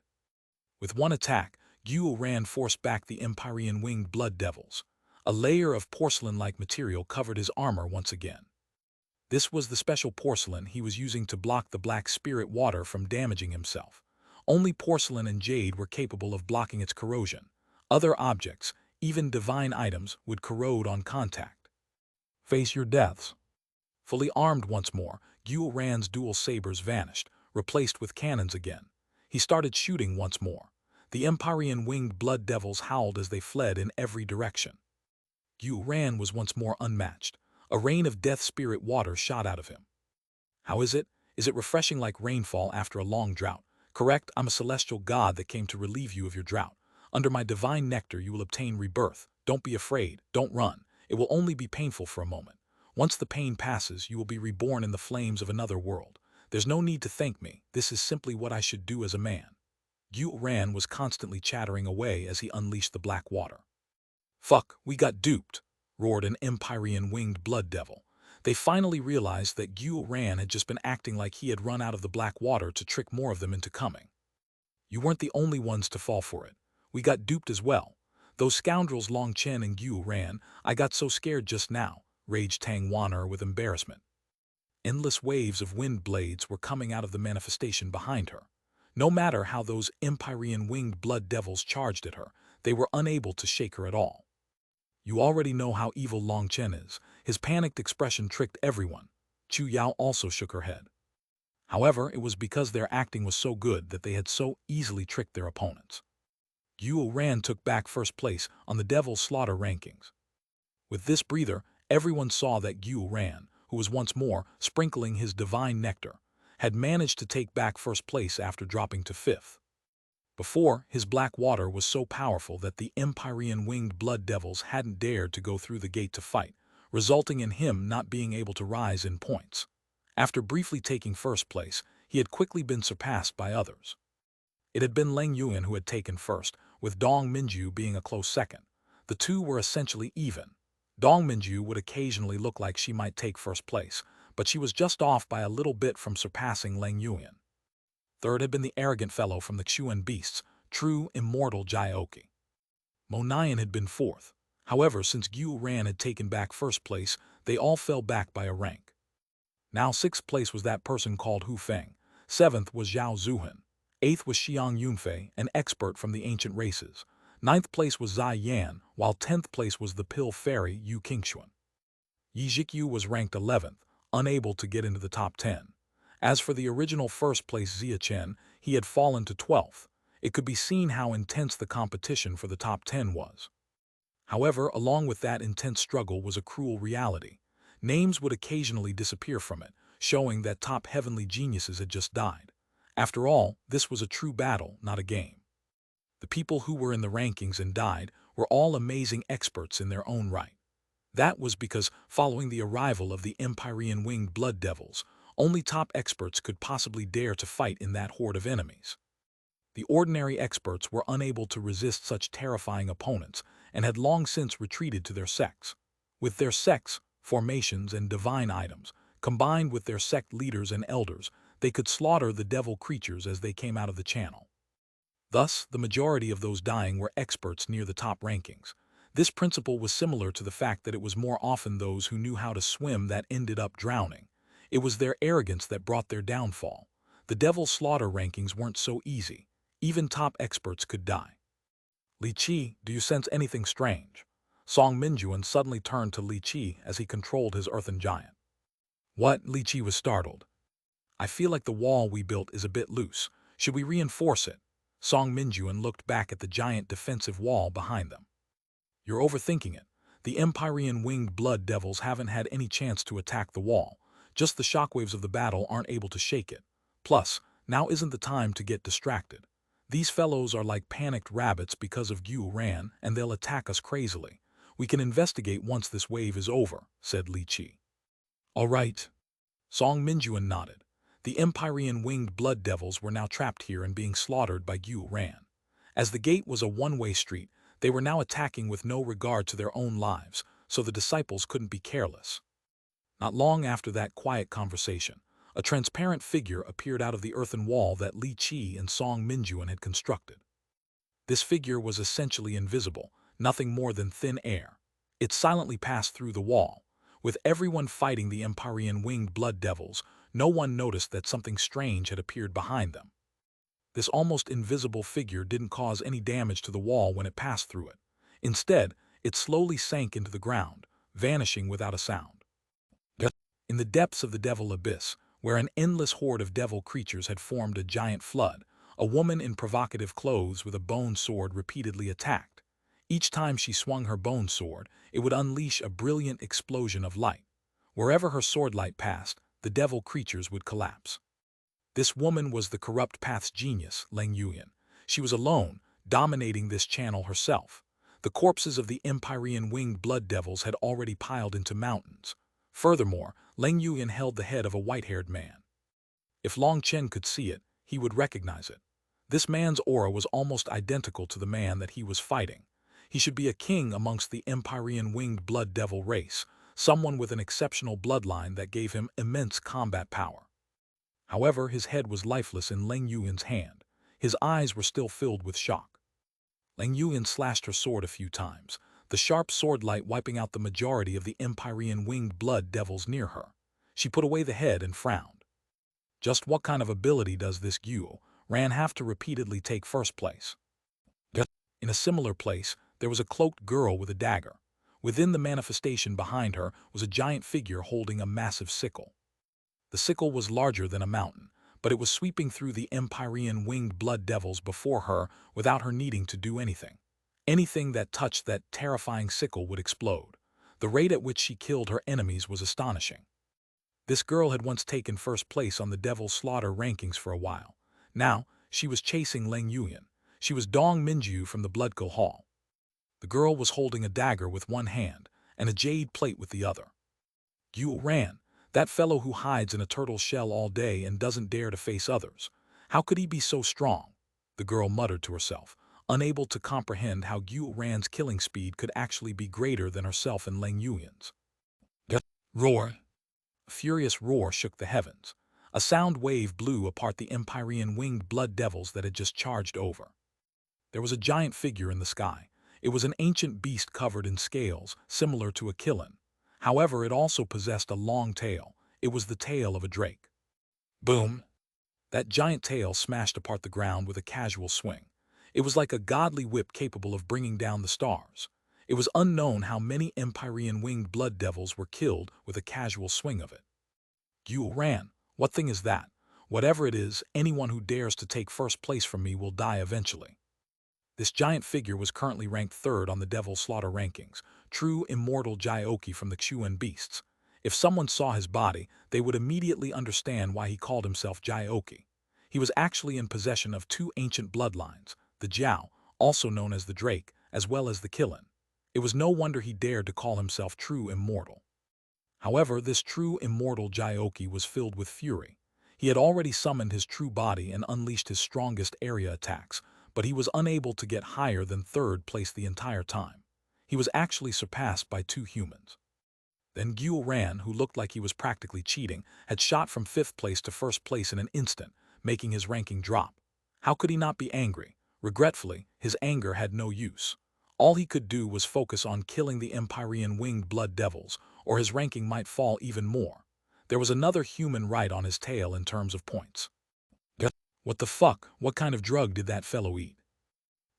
With one attack, Xuanhuan forced back the Empyrean winged blood devils. A layer of porcelain-like material covered his armor once again. This was the special porcelain he was using to block the black spirit water from damaging himself. Only porcelain and jade were capable of blocking its corrosion. Other objects, even divine items, would corrode on contact. Face your deaths. Fully armed once more, Xuanhuan's dual sabers vanished, replaced with cannons again. He started shooting once more. The Empyrean winged blood devils howled as they fled in every direction. Xuanhuan was once more unmatched. A rain of death spirit water shot out of him. How is it? Is it refreshing like rainfall after a long drought? Correct, I'm a celestial god that came to relieve you of your drought. Under my divine nectar you will obtain rebirth. Don't be afraid, don't run. It will only be painful for a moment. Once the pain passes, you will be reborn in the flames of another world. There's no need to thank me. This is simply what I should do as a man. Xuanhuan was constantly chattering away as he unleashed the black water. Fuck, we got duped, roared an Empyrean winged blood devil. They finally realized that Xuanhuan had just been acting like he had run out of the black water to trick more of them into coming. You weren't the only ones to fall for it. We got duped as well. Those scoundrels Chen and Xuanhuan, I got so scared just now, raged Xuanhuan with embarrassment. Endless waves of wind blades were coming out of the manifestation behind her. No matter how those Empyrean winged blood devils charged at her, they were unable to shake her at all. You already know how evil Chen is. His panicked expression tricked everyone. Chu Yao also shook her head. However, it was because their acting was so good that they had so easily tricked their opponents. Xuanhuan took back first place on the Devil's Slaughter rankings. With this breather, everyone saw that Xuanhuan, who was once more sprinkling his divine nectar, had managed to take back first place after dropping to fifth. Before, his black water was so powerful that the Empyrean winged blood devils hadn't dared to go through the gate to fight, resulting in him not being able to rise in points. After briefly taking first place, he had quickly been surpassed by others. It had been Leng Yuan who had taken first, with Dong Minju being a close second. The two were essentially even. Dong Minju would occasionally look like she might take first place, but she was just off by a little bit from surpassing Leng Yuan. Third had been the arrogant fellow from the Xuan beasts, true immortal Jiaoqi. Mo Nian had been fourth. However, since Xuanhuan had taken back first place, they all fell back by a rank. Now sixth place was that person called Hu Feng. Seventh was Zhao Zuhan. Eighth was Xiang Yunfei, an expert from the ancient races. Ninth place was Zai Yan, while 10th place was the pill fairy Yu Qingxuan. Yi Zhikyu was ranked 11th, unable to get into the top 10. As for the original first place Xia Chen, he had fallen to 12th. It could be seen how intense the competition for the top 10 was. However, along with that intense struggle was a cruel reality. Names would occasionally disappear from it, showing that top heavenly geniuses had just died. After all, this was a true battle, not a game. The people who were in the rankings and died were all amazing experts in their own right. That was because, following the arrival of the Empyrean winged blood devils, only top experts could possibly dare to fight in that horde of enemies. The ordinary experts were unable to resist such terrifying opponents and had long since retreated to their sects. With their sects, formations, and divine items, combined with their sect leaders and elders, they could slaughter the devil creatures as they came out of the channel. Thus, the majority of those dying were experts near the top rankings. This principle was similar to the fact that it was more often those who knew how to swim that ended up drowning. It was their arrogance that brought their downfall. The Devil's Slaughter rankings weren't so easy. Even top experts could die. Li Qi, do you sense anything strange? Song Minjuan suddenly turned to Li Qi as he controlled his earthen giant. What? Li Qi was startled. I feel like the wall we built is a bit loose. Should we reinforce it? Song Minjuan looked back at the giant defensive wall behind them. You're overthinking it. The Empyrean winged blood devils haven't had any chance to attack the wall. Just the shockwaves of the battle aren't able to shake it. Plus, now isn't the time to get distracted. These fellows are like panicked rabbits because of Xuanhuan, and they'll attack us crazily. We can investigate once this wave is over, said Li Qi. All right. Song Minjuan nodded. The Empyrean winged blood devils were now trapped here and being slaughtered by Xuanhuan. As the gate was a one-way street, they were now attacking with no regard to their own lives, so the disciples couldn't be careless. Not long after that quiet conversation, a transparent figure appeared out of the earthen wall that Li Qi and Song Minjuan had constructed. This figure was essentially invisible, nothing more than thin air. It silently passed through the wall. With everyone fighting the Empyrean winged blood devils, no one noticed that something strange had appeared behind them. This almost invisible figure didn't cause any damage to the wall when it passed through it. Instead, it slowly sank into the ground, vanishing without a sound. In the depths of the devil abyss, where an endless horde of devil creatures had formed a giant flood, a woman in provocative clothes with a bone sword repeatedly attacked. Each time she swung her bone sword, it would unleash a brilliant explosion of light. Wherever her sword light passed, the devil creatures would collapse. This woman was the corrupt path's genius, Leng Yuyan. She was alone, dominating this channel herself. The corpses of the Empyrean winged blood devils had already piled into mountains. Furthermore, Leng Yuyan held the head of a white-haired man. If Long Chen could see it, he would recognize it. This man's aura was almost identical to the man that he was fighting. He should be a king amongst the Empyrean winged blood devil race, someone with an exceptional bloodline that gave him immense combat power. However, his head was lifeless in Leng Yuyan's hand. His eyes were still filled with shock. Leng Yuyan slashed her sword a few times, the sharp sword light wiping out the majority of the Empyrean winged blood devils near her. She put away the head and frowned. Just what kind of ability does this Xuanhuan have to repeatedly take first place? In a similar place, there was a cloaked girl with a dagger. Within the manifestation behind her was a giant figure holding a massive sickle. The sickle was larger than a mountain, but it was sweeping through the Empyrean winged blood devils before her without her needing to do anything. Anything that touched that terrifying sickle would explode. The rate at which she killed her enemies was astonishing. This girl had once taken first place on the Devil Slaughter rankings for a while. Now, she was chasing Leng Yuyan. She was Dong Minju from the Bloodkill Hall. The girl was holding a dagger with one hand and a jade plate with the other. Xuanhuan, that fellow who hides in a turtle shell all day and doesn't dare to face others. How could he be so strong? The girl muttered to herself, unable to comprehend how Xuanhuan's killing speed could actually be greater than herself and Leng Yuyan's. Roar! A furious roar shook the heavens. A sound wave blew apart the Empyrean winged blood devils that had just charged over. There was a giant figure in the sky. It was an ancient beast covered in scales, similar to a qilin. However, it also possessed a long tail. It was the tail of a drake. Boom! That giant tail smashed apart the ground with a casual swing. It was like a godly whip capable of bringing down the stars. It was unknown how many Empyrean winged blood devils were killed with a casual swing of it. Xuanhuan, what thing is that? Whatever it is, anyone who dares to take first place from me will die eventually. This giant figure was currently ranked third on the Devil Slaughter rankings, true immortal Jioki from the Xuan beasts. If someone saw his body, they would immediately understand why he called himself Jioki. He was actually in possession of two ancient bloodlines, the Jiao, also known as the Drake, as well as the Qilin. It was no wonder he dared to call himself true immortal. However, this true immortal Jioki was filled with fury. He had already summoned his true body and unleashed his strongest area attacks, but he was unable to get higher than third place the entire time. He was actually surpassed by two humans. Then Xuanhuan, who looked like he was practically cheating, had shot from fifth place to first place in an instant, making his ranking drop. How could he not be angry? Regretfully, his anger had no use. All he could do was focus on killing the Empyrean winged blood devils, or his ranking might fall even more. There was another human right on his tail in terms of points. What the fuck? What kind of drug did that fellow eat?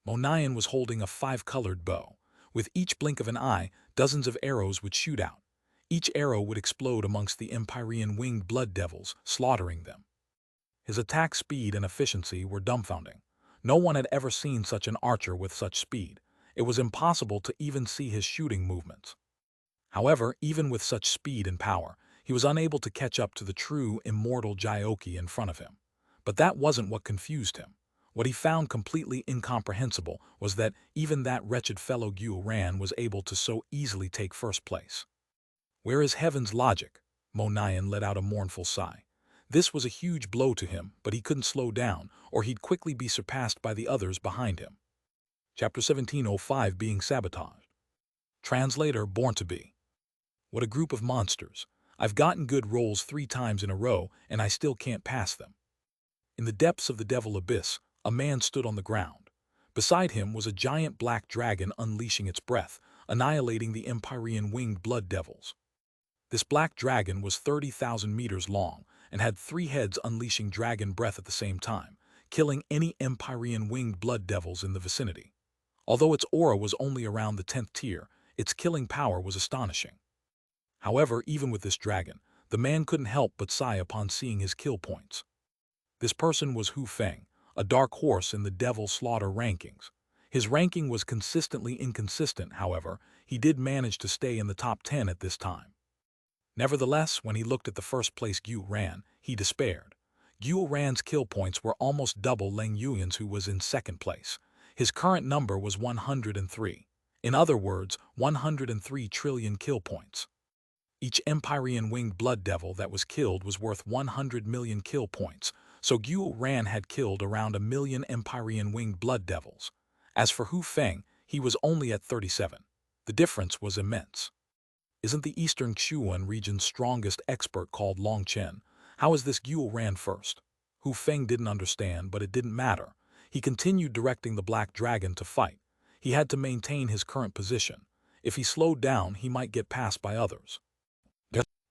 Monayan was holding a five-colored bow. With each blink of an eye, dozens of arrows would shoot out. Each arrow would explode amongst the Empyrean winged blood devils, slaughtering them. His attack speed and efficiency were dumbfounding. No one had ever seen such an archer with such speed. It was impossible to even see his shooting movements. However, even with such speed and power, he was unable to catch up to the true immortal Jioki in front of him. But that wasn't what confused him. What he found completely incomprehensible was that even that wretched fellow Xuanhuan was able to so easily take first place. Where is heaven's logic? Monayan let out a mournful sigh. This was a huge blow to him, but he couldn't slow down, or he'd quickly be surpassed by the others behind him. Chapter 1705 Being Sabotaged. Translator Born to Be. What a group of monsters. I've gotten good rolls 3 times in a row, and I still can't pass them. In the depths of the devil abyss, a man stood on the ground. Beside him was a giant black dragon unleashing its breath, annihilating the Empyrean winged blood devils. This black dragon was 30,000 meters long and had 3 heads unleashing dragon breath at the same time, killing any Empyrean winged blood devils in the vicinity. Although its aura was only around the 10th tier, its killing power was astonishing. However, even with this dragon, the man couldn't help but sigh upon seeing his kill points. This person was Hu Feng, a dark horse in the devil slaughter rankings. His ranking was consistently inconsistent, however, he did manage to stay in the top 10 at this time. Nevertheless, when he looked at the first-place Xuanhuan, he despaired. Xuanhuan's kill points were almost double Leng Yuan's, who was in second place. His current number was 103. In other words, 103 trillion kill points. Each Empyrean winged blood devil that was killed was worth 100 million kill points, so Xuanhuan had killed around 1 million Empyrean winged blood devils. As for Hu Feng, he was only at 37. The difference was immense. Isn't the Eastern Xuanhuan region's strongest expert called Long Chen? How is this Xuanhuan first? Hu Feng didn't understand, but it didn't matter. He continued directing the black dragon to fight. He had to maintain his current position. If he slowed down, he might get passed by others.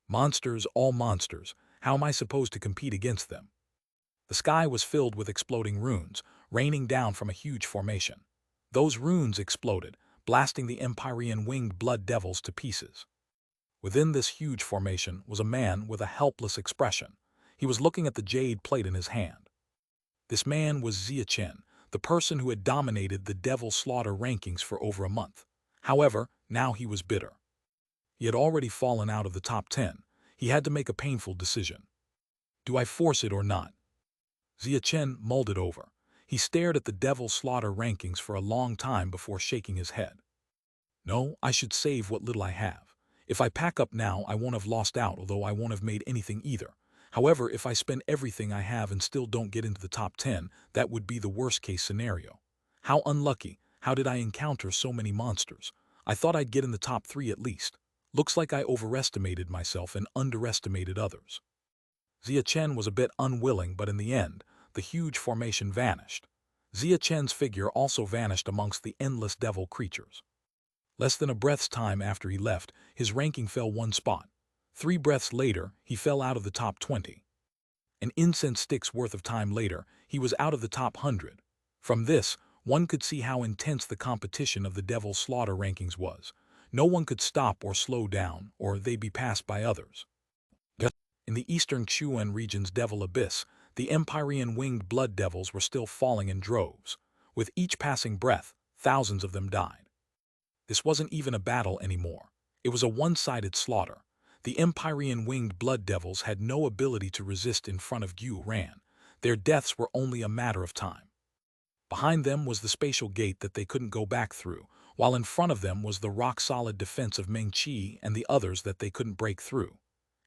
Monsters, all monsters. How am I supposed to compete against them? The sky was filled with exploding runes, raining down from a huge formation. Those runes exploded, blasting the Empyrean winged blood devils to pieces. Within this huge formation was a man with a helpless expression. He was looking at the jade plate in his hand. This man was Chen, the person who had dominated the devil slaughter rankings for over a month. However, now he was bitter. He had already fallen out of the top 10. He had to make a painful decision. Do I force it or not? Chen mulled it over. He stared at the devil slaughter rankings for a long time before shaking his head. No, I should save what little I have. If I pack up now, I won't have lost out, although I won't have made anything either. However, if I spend everything I have and still don't get into the top 10, that would be the worst-case scenario. How unlucky. How did I encounter so many monsters? I thought I'd get in the top 3 at least. Looks like I overestimated myself and underestimated others. Chen was a bit unwilling, but in the end, the huge formation vanished. Chen's figure also vanished amongst the endless devil creatures. Less than a breath's time after he left, his ranking fell 1 spot. 3 breaths later, he fell out of the top 20. An incense stick's worth of time later, he was out of the top 100. From this, one could see how intense the competition of the devil slaughter rankings was. No one could stop or slow down, or they'd be passed by others. In the Eastern Xuanhuan region's devil abyss, the Empyrean winged blood devils were still falling in droves. With each passing breath, thousands of them died. This wasn't even a battle anymore. It was a one-sided slaughter. The Empyrean winged blood devils had no ability to resist in front of Xuanhuan. Their deaths were only a matter of time. Behind them was the spatial gate that they couldn't go back through, while in front of them was the rock-solid defense of Mengqi and the others that they couldn't break through.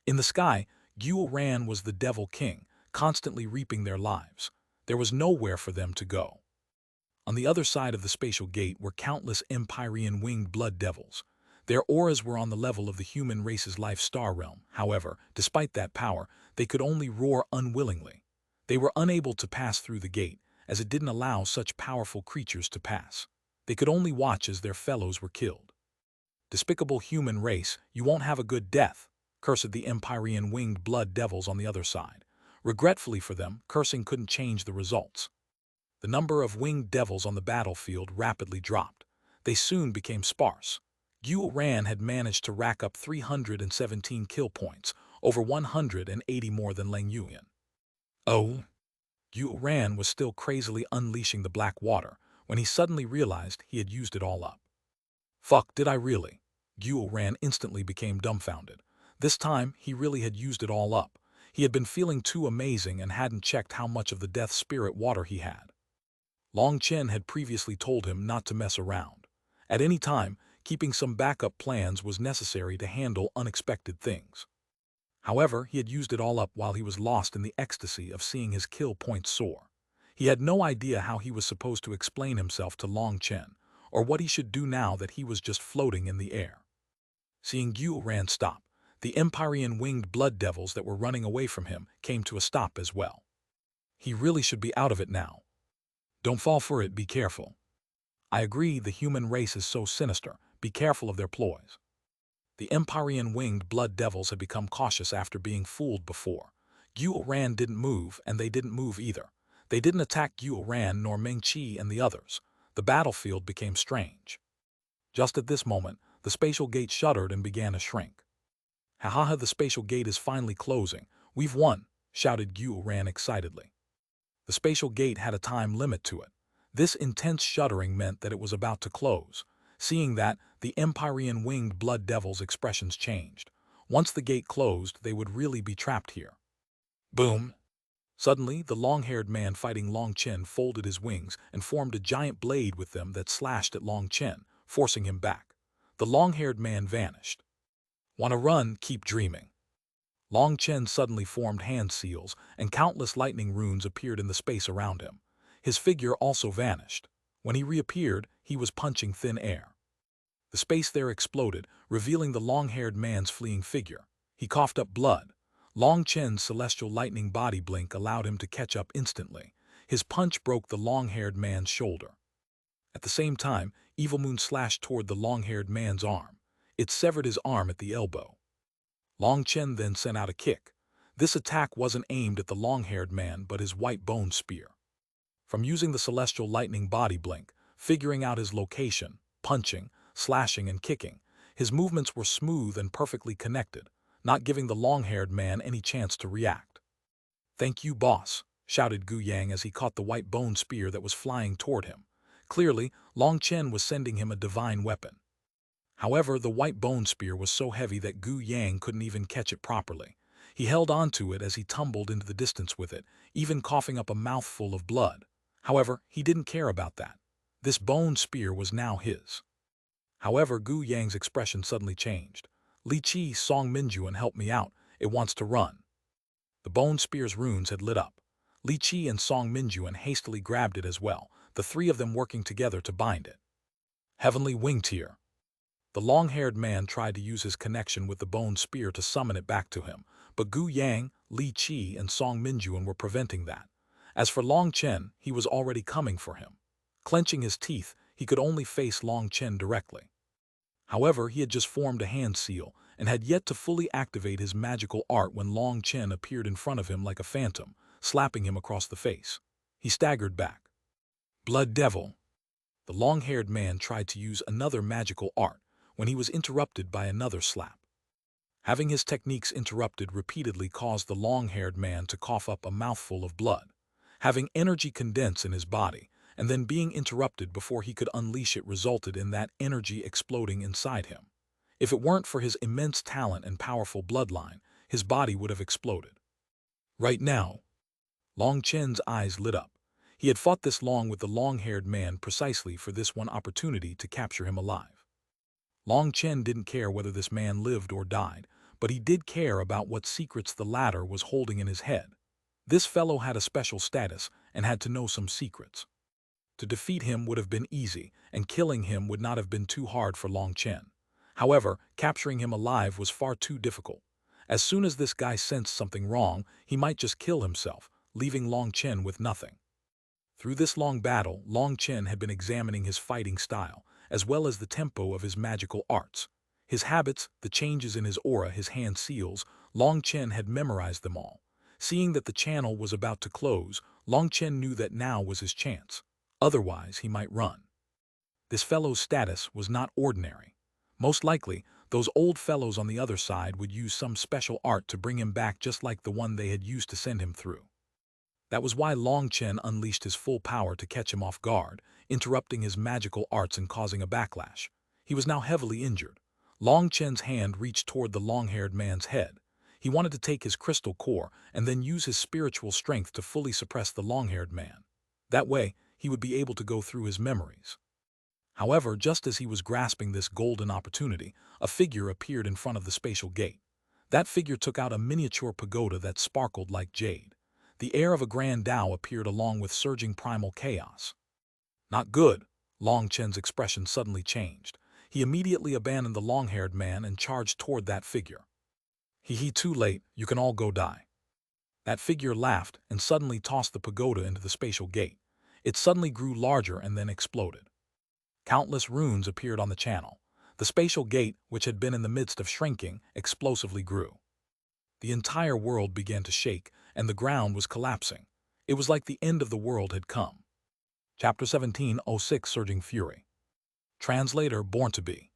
In the sky, Xuanhuan was the devil king, constantly reaping their lives. There was nowhere for them to go. On the other side of the spatial gate were countless Empyrean winged blood devils. Their auras were on the level of the human race's life star realm. However, despite that power, they could only roar unwillingly. They were unable to pass through the gate, as it didn't allow such powerful creatures to pass. They could only watch as their fellows were killed. Despicable human race, you won't have a good death, cursed the Empyrean winged blood devils on the other side. Regretfully for them, cursing couldn't change the results. The number of winged devils on the battlefield rapidly dropped. They soon became sparse. Xuanhuan had managed to rack up 317 kill points, over 180 more than Leng Yuan. Oh! Xuanhuan was still crazily unleashing the black water when he suddenly realized he had used it all up. Fuck, did I really? Xuanhuan instantly became dumbfounded. This time, he really had used it all up. He had been feeling too amazing and hadn't checked how much of the death spirit water he had. Long Chen had previously told him not to mess around. At any time, keeping some backup plans was necessary to handle unexpected things. However, he had used it all up while he was lost in the ecstasy of seeing his kill point soar. He had no idea how he was supposed to explain himself to Long Chen, or what he should do now that he was just floating in the air. Seeing Xuanhuan stop, the Empyrean winged blood devils that were running away from him came to a stop as well. He really should be out of it now. Don't fall for it, be careful. I agree, the human race is so sinister, be careful of their ploys. The Empyrean winged blood devils had become cautious after being fooled before. Xuanhuan didn't move, and they didn't move either. They didn't attack Xuanhuan nor Mengqi and the others. The battlefield became strange. Just at this moment, the spatial gate shuddered and began to shrink. Ha ha ha, the spatial gate is finally closing. We've won, shouted Xuanhuan excitedly. The spatial gate had a time limit to it. This intense shuddering meant that it was about to close. Seeing that, the Empyrean winged blood devils' expressions changed. Once the gate closed, they would really be trapped here. Boom! Suddenly, the long-haired man fighting Long Chen folded his wings and formed a giant blade with them that slashed at Long Chen, forcing him back. The long-haired man vanished. Wanna run? Keep dreaming. Long Chen suddenly formed hand seals, and countless lightning runes appeared in the space around him. His figure also vanished. When he reappeared, he was punching thin air. The space there exploded, revealing the long-haired man's fleeing figure. He coughed up blood. Long Chen's celestial lightning body blink allowed him to catch up instantly. His punch broke the long-haired man's shoulder. At the same time, Evil Moon slashed toward the long-haired man's arm. It severed his arm at the elbow. Long Chen then sent out a kick. This attack wasn't aimed at the long-haired man but his white bone spear. From using the celestial lightning body blink, figuring out his location, punching, slashing and kicking, his movements were smooth and perfectly connected, not giving the long-haired man any chance to react. "Thank you, boss," shouted Gu Yang as he caught the white bone spear that was flying toward him. Clearly, Long Chen was sending him a divine weapon. However, the white bone spear was so heavy that Gu Yang couldn't even catch it properly. He held onto it as he tumbled into the distance with it, even coughing up a mouthful of blood. However, he didn't care about that. This bone spear was now his. However, Gu Yang's expression suddenly changed. "Li Qi, Song Minjuan, help me out, it wants to run." The bone spear's runes had lit up. Li Qi and Song Minjuan hastily grabbed it as well, the three of them working together to bind it. Heavenly Wing Tier. The long-haired man tried to use his connection with the bone spear to summon it back to him, but Gu Yang, Li Qi, and Song Minjuan were preventing that. As for Long Chen, he was already coming for him. Clenching his teeth, he could only face Long Chen directly. However, he had just formed a hand seal and had yet to fully activate his magical art when Long Chen appeared in front of him like a phantom, slapping him across the face. He staggered back. Blood Devil. The long-haired man tried to use another magical art when he was interrupted by another slap. Having his techniques interrupted repeatedly caused the long-haired man to cough up a mouthful of blood. Having energy condense in his body, and then being interrupted before he could unleash it resulted in that energy exploding inside him. If it weren't for his immense talent and powerful bloodline, his body would have exploded. Right now, Long Chen's eyes lit up. He had fought this long with the long-haired man precisely for this one opportunity to capture him alive. Long Chen didn't care whether this man lived or died, but he did care about what secrets the latter was holding in his head. This fellow had a special status and had to know some secrets. To defeat him would have been easy, and killing him would not have been too hard for Long Chen. However, capturing him alive was far too difficult. As soon as this guy sensed something wrong, he might just kill himself, leaving Long Chen with nothing. Through this long battle, Long Chen had been examining his fighting style, as well as the tempo of his magical arts. His habits, the changes in his aura, his hand seals, Long Chen had memorized them all. Seeing that the channel was about to close, Long Chen knew that now was his chance. Otherwise, he might run. This fellow's status was not ordinary. Most likely, those old fellows on the other side would use some special art to bring him back just like the one they had used to send him through. That was why Long Chen unleashed his full power to catch him off guard, interrupting his magical arts and causing a backlash. He was now heavily injured. Long Chen's hand reached toward the long-haired man's head. He wanted to take his crystal core and then use his spiritual strength to fully suppress the long-haired man. That way, he would be able to go through his memories. However, just as he was grasping this golden opportunity, a figure appeared in front of the spatial gate. That figure took out a miniature pagoda that sparkled like jade. The air of a grand Tao appeared along with surging primal chaos. Not good. Long Chen's expression suddenly changed. He immediately abandoned the long-haired man and charged toward that figure. He too late, you can all go die. That figure laughed and suddenly tossed the pagoda into the spatial gate. It suddenly grew larger and then exploded. Countless runes appeared on the channel. The spatial gate, which had been in the midst of shrinking, explosively grew. The entire world began to shake, and the ground was collapsing. It was like the end of the world had come. Chapter 17:06 Surging Fury. Translator Born to Be.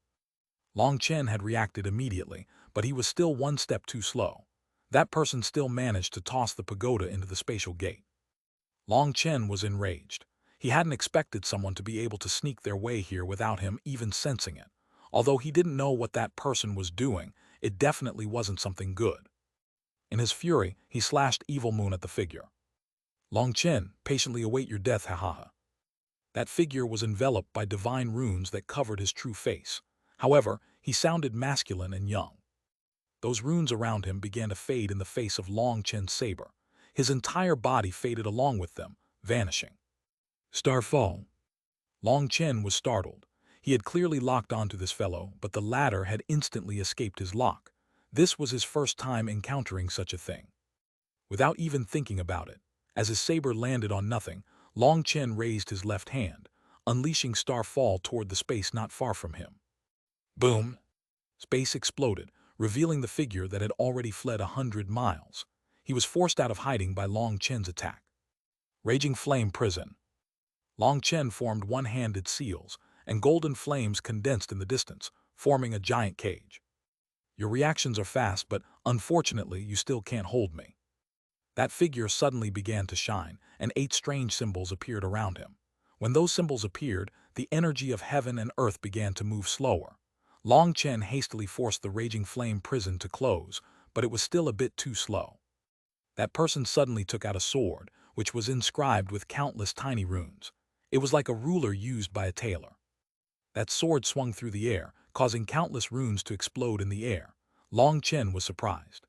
Long Chen had reacted immediately, but he was still one step too slow. That person still managed to toss the pagoda into the spatial gate. Long Chen was enraged. He hadn't expected someone to be able to sneak their way here without him even sensing it. Although he didn't know what that person was doing, it definitely wasn't something good. In his fury, he slashed Evil Moon at the figure. Long Chen, patiently await your death, hahaha. That figure was enveloped by divine runes that covered his true face. However, he sounded masculine and young. Those runes around him began to fade in the face of Long Chen's saber. His entire body faded along with them, vanishing. Starfall. Long Chen was startled. He had clearly locked onto this fellow, but the latter had instantly escaped his lock. This was his first time encountering such a thing. Without even thinking about it, as his saber landed on nothing, Long Chen raised his left hand, unleashing Starfall toward the space not far from him. Boom! Space exploded, revealing the figure that had already fled 100 miles. He was forced out of hiding by Long Chen's attack. Raging Flame Prison. Long Chen formed one-handed seals, and golden flames condensed in the distance, forming a giant cage. Your reactions are fast, but unfortunately you still can't hold me. That figure suddenly began to shine, and 8 strange symbols appeared around him. When those symbols appeared, the energy of heaven and earth began to move slower. Long Chen hastily forced the Raging Flame prison to close, but it was still a bit too slow. That person suddenly took out a sword, which was inscribed with countless tiny runes. It was like a ruler used by a tailor. That sword swung through the air, causing countless runes to explode in the air. Long Chen was surprised.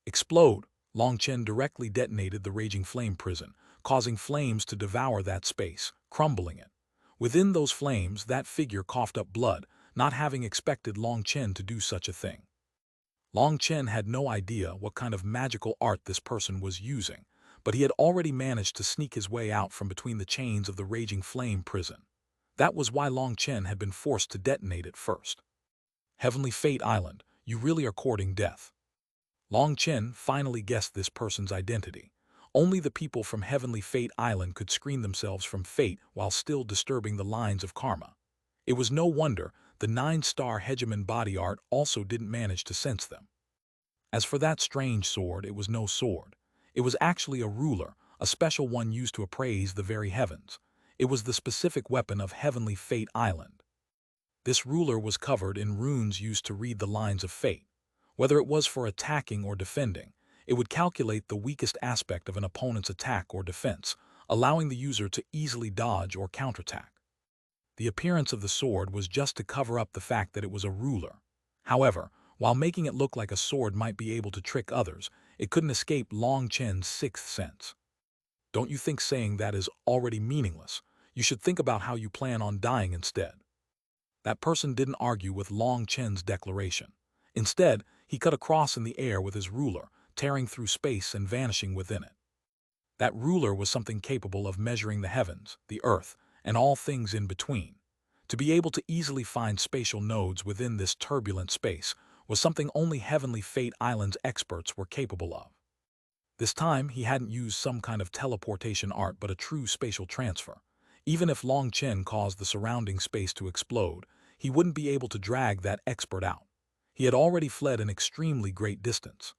Explode! Long Chen directly detonated the Raging Flame prison, causing flames to devour that space, crumbling it. Within those flames, that figure coughed up blood, not having expected Long Chen to do such a thing. Long Chen had no idea what kind of magical art this person was using, but he had already managed to sneak his way out from between the chains of the Raging Flame prison. That was why Long Chen had been forced to detonate it first. Heavenly Fate Island, you really are courting death. Long Chen finally guessed this person's identity. Only the people from Heavenly Fate Island could screen themselves from fate while still disturbing the lines of karma. It was no wonder the 9-star Hegemon body art also didn't manage to sense them. As for that strange sword, it was no sword. It was actually a ruler, a special one used to appraise the very heavens. It was the specific weapon of Heavenly Fate Island. This ruler was covered in runes used to read the lines of fate. Whether it was for attacking or defending, it would calculate the weakest aspect of an opponent's attack or defense, allowing the user to easily dodge or counterattack. The appearance of the sword was just to cover up the fact that it was a ruler. However, while making it look like a sword might be able to trick others, it couldn't escape Long Chen's 6th sense. Don't you think saying that is already meaningless? You should think about how you plan on dying instead. That person didn't argue with Long Chen's declaration. Instead, he cut a cross in the air with his ruler, tearing through space and vanishing within it. That ruler was something capable of measuring the heavens, the earth, and all things in between. To be able to easily find spatial nodes within this turbulent space was something only Heavenly Fate Island's experts were capable of. This time, he hadn't used some kind of teleportation art but a true spatial transfer. Even if Long Chen caused the surrounding space to explode, he wouldn't be able to drag that expert out. He had already fled an extremely great distance.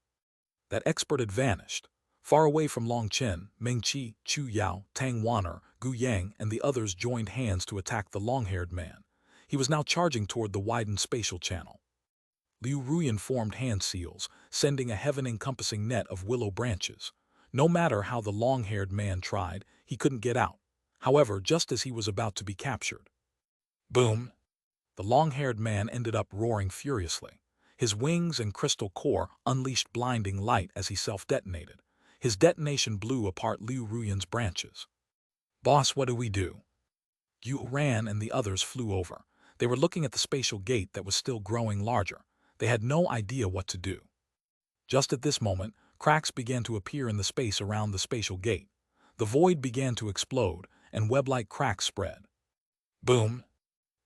That expert had vanished. Far away from Long Chen, Meng Qi, Chu Yao, Tang Wan'er, Gu Yang, and the others joined hands to attack the long-haired man. He was now charging toward the widened spatial channel. Liu Ruyan formed hand seals, sending a heaven-encompassing net of willow branches. No matter how the long-haired man tried, he couldn't get out. However, just as he was about to be captured. Boom! The long-haired man ended up roaring furiously. His wings and crystal core unleashed blinding light as he self-detonated. His detonation blew apart Liu Ruyan's branches. "Boss, what do we do?" Xuanhuan and the others flew over. They were looking at the spatial gate that was still growing larger. They had no idea what to do. Just at this moment, cracks began to appear in the space around the spatial gate. The void began to explode, and web-like cracks spread. Boom!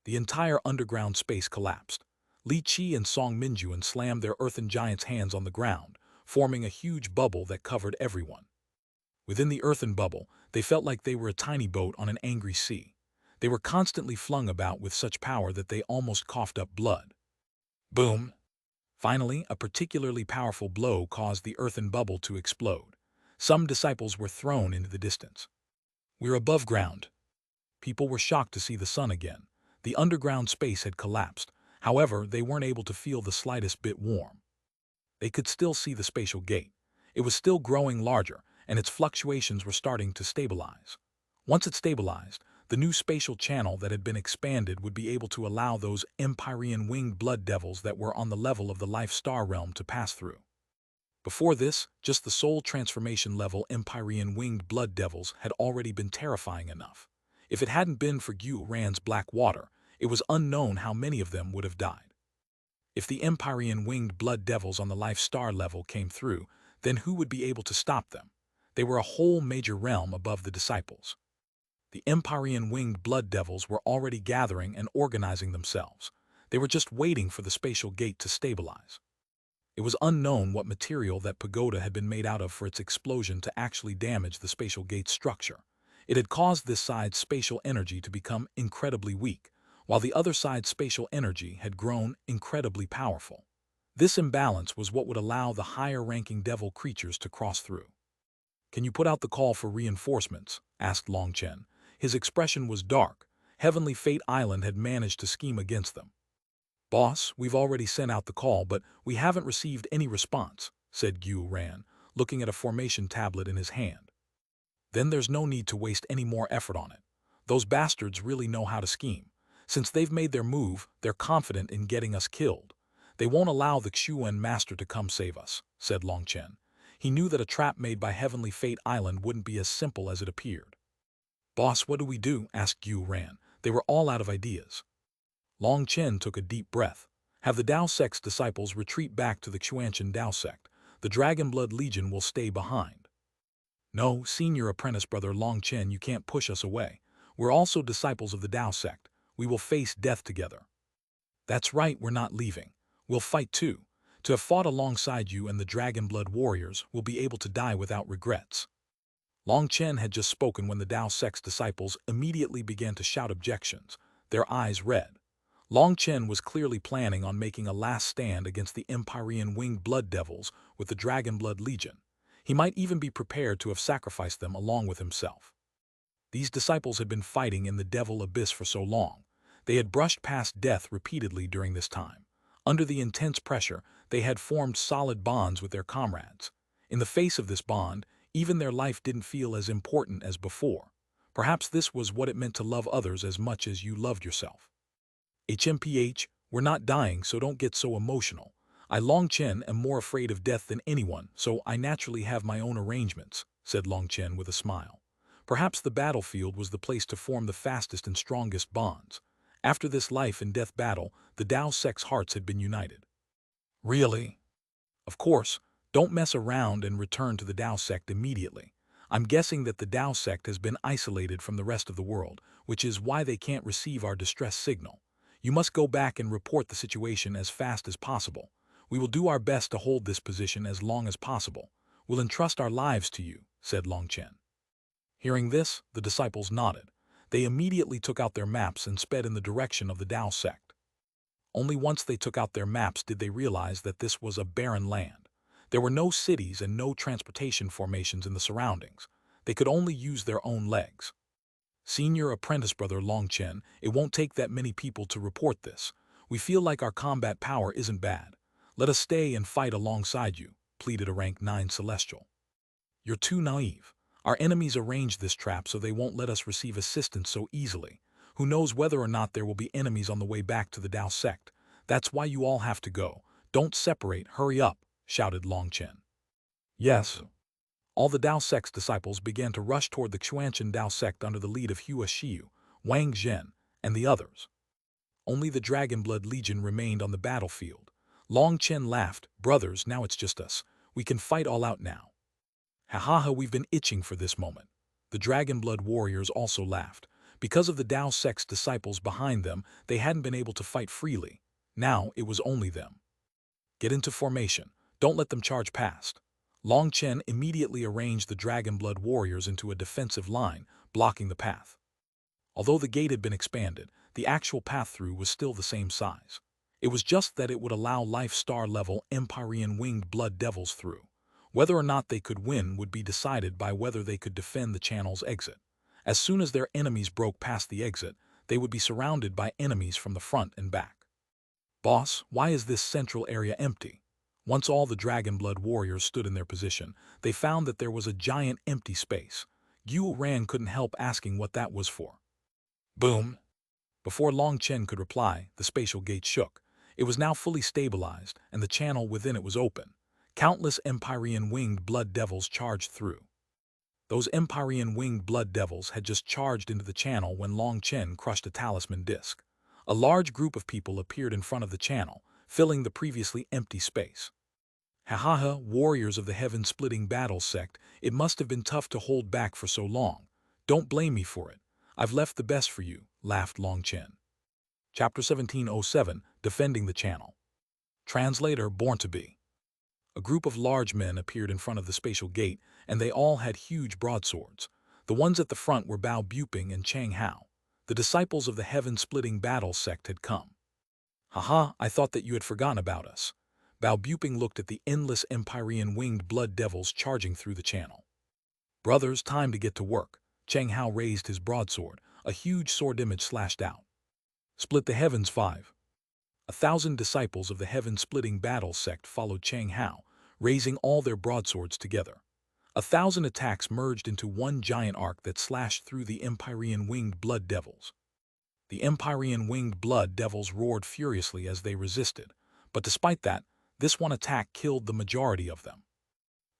The entire underground space collapsed. Li Qi and Song Minjuan slammed their earthen giant's hands on the ground, forming a huge bubble that covered everyone. Within the earthen bubble, they felt like they were a tiny boat on an angry sea. They were constantly flung about with such power that they almost coughed up blood. Boom! Finally, a particularly powerful blow caused the earthen bubble to explode. Some disciples were thrown into the distance. "We're above ground." People were shocked to see the sun again. The underground space had collapsed. However, they weren't able to feel the slightest bit warm. They could still see the spatial gate. It was still growing larger, and its fluctuations were starting to stabilize. Once it stabilized, the new spatial channel that had been expanded would be able to allow those Empyrean winged blood devils that were on the level of the life star realm to pass through. Before this, just the soul transformation level Empyrean winged blood devils had already been terrifying enough. If it hadn't been for Xuanhuan's black water, it was unknown how many of them would have died. If the Empyrean winged blood devils on the life star level came through, then who would be able to stop them? They were a whole major realm above the disciples. The Empyrean winged blood devils were already gathering and organizing themselves. They were just waiting for the spatial gate to stabilize. It was unknown what material that pagoda had been made out of for its explosion to actually damage the spatial gate's structure. It had caused this side's spatial energy to become incredibly weak, while the other side's spatial energy had grown incredibly powerful. This imbalance was what would allow the higher-ranking devil creatures to cross through. "Can you put out the call for reinforcements?" asked Long Chen. His expression was dark. Heavenly Fate Island had managed to scheme against them. "Boss, we've already sent out the call, but we haven't received any response," said Xuanhuan, looking at a formation tablet in his hand. "Then there's no need to waste any more effort on it. Those bastards really know how to scheme. Since they've made their move, they're confident in getting us killed. They won't allow the Xuan master to come save us," said Long Chen. He knew that a trap made by Heavenly Fate Island wouldn't be as simple as it appeared. "Boss, what do we do?" asked Xuanhuan. They were all out of ideas. Long Chen took a deep breath. "Have the Dao Sect's disciples retreat back to the Xuanhuan Dao Sect. The Dragonblood Legion will stay behind." "No, senior apprentice brother Long Chen, you can't push us away. We're also disciples of the Dao Sect. We will face death together." "That's right, we're not leaving. We'll fight too. To have fought alongside you and the Dragonblood warriors, we'll be able to die without regrets." Long Chen had just spoken when the Dao Sect's disciples immediately began to shout objections, their eyes red. Long Chen was clearly planning on making a last stand against the Empyrean winged blood devils with the Dragonblood Legion. He might even be prepared to have sacrificed them along with himself. These disciples had been fighting in the devil abyss for so long. They had brushed past death repeatedly during this time. Under the intense pressure, they had formed solid bonds with their comrades. In the face of this bond, even their life didn't feel as important as before. Perhaps this was what it meant to love others as much as you loved yourself. "HMPH, we're not dying, so don't get so emotional. I, Long Chen, am more afraid of death than anyone, so I naturally have my own arrangements," said Long Chen with a smile. Perhaps the battlefield was the place to form the fastest and strongest bonds. After this life and death battle, the Dao Sect's hearts had been united. "Really?" "Of course. Don't mess around and return to the Dao Sect immediately. I'm guessing that the Dao Sect has been isolated from the rest of the world, which is why they can't receive our distress signal. You must go back and report the situation as fast as possible. We will do our best to hold this position as long as possible. We'll entrust our lives to you," said Long Chen. Hearing this, the disciples nodded. They immediately took out their maps and sped in the direction of the Dao Sect. Only once they took out their maps did they realize that this was a barren land. There were no cities and no transportation formations in the surroundings. They could only use their own legs. "Senior apprentice brother Long Chen, it won't take that many people to report this. We feel like our combat power isn't bad. Let us stay and fight alongside you," pleaded a rank 9 Celestial. "You're too naive. Our enemies arranged this trap so they won't let us receive assistance so easily. Who knows whether or not there will be enemies on the way back to the Dao Sect. That's why you all have to go. Don't separate, hurry up, shouted Long Chen. Yes. All the Dao sect's disciples began to rush toward the Xuanhuan Dao sect under the lead of Hua Xiu, Wang Zhen, and the others. Only the Dragonblood Legion remained on the battlefield. Long Chen laughed. Brothers, now it's just us. We can fight all out now. Ha ha ha, we've been itching for this moment. The Dragonblood warriors also laughed. Because of the Dao sect's disciples behind them, they hadn't been able to fight freely. Now it was only them. Get into formation. Don't let them charge past. Long Chen immediately arranged the Dragonblood warriors into a defensive line, blocking the path. Although the gate had been expanded, the actual path through was still the same size. It was just that it would allow Life Star level Empyrean winged blood devils through. Whether or not they could win would be decided by whether they could defend the channel's exit. As soon as their enemies broke past the exit, they would be surrounded by enemies from the front and back. Boss, why is this central area empty? Once all the Dragonblood warriors stood in their position, they found that there was a giant empty space. Xuanhuan couldn't help asking what that was for. Boom! Before Long Chen could reply, the spatial gate shook. It was now fully stabilized, and the channel within it was open. Countless Empyrean winged blood devils charged through. Those Empyrean winged blood devils had just charged into the channel when Long Chen crushed a talisman disc. A large group of people appeared in front of the channel, filling the previously empty space. Ha ha ha, warriors of the heaven-splitting battle sect, it must have been tough to hold back for so long. Don't blame me for it. I've left the best for you, laughed Long Chen. Chapter 1707, Defending the Channel. Translator Born to Be. A group of large men appeared in front of the spatial gate, and they all had huge broadswords. The ones at the front were Bao Buping and Chang Hao. The disciples of the heaven-splitting battle sect had come. Haha, I thought that you had forgotten about us. Bao Buping looked at the endless Empyrean winged blood devils charging through the channel. Brothers, time to get to work. Chang Hao raised his broadsword. A huge sword image slashed out. Split the heavens 5. 1,000 disciples of the heaven-splitting battle sect followed Chang Hao, raising all their broadswords together. 1,000 attacks merged into one giant arc that slashed through the Empyrean winged blood devils. The Empyrean winged blood devils roared furiously as they resisted, but despite that, this one attack killed the majority of them.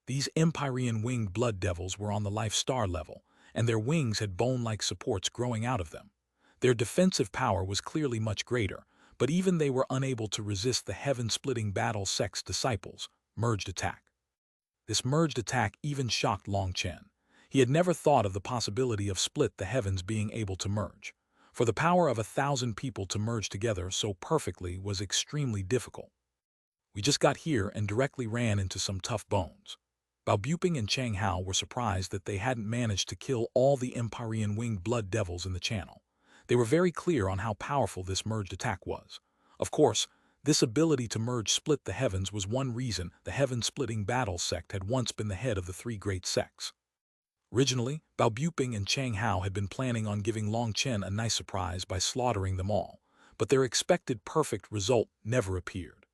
These Empyrean winged blood devils were on the Life Star level, and their wings had bone-like supports growing out of them. Their defensive power was clearly much greater, but even they were unable to resist the heaven-splitting battle sect's disciples' merged attack. This merged attack even shocked Long Chen. He had never thought of the possibility of split the heavens being able to merge. For the power of 1,000 people to merge together so perfectly was extremely difficult. We just got here and directly ran into some tough bones. Bao Buping and Chang Hao were surprised that they hadn't managed to kill all the Empyrean winged blood devils in the channel. They were very clear on how powerful this merged attack was. Of course, this ability to merge split the heavens was one reason the heaven-splitting battle sect had once been the head of the three great sects. Originally, Bao Buping and Chang Hao had been planning on giving Long Chen a nice surprise by slaughtering them all, but their expected perfect result never appeared.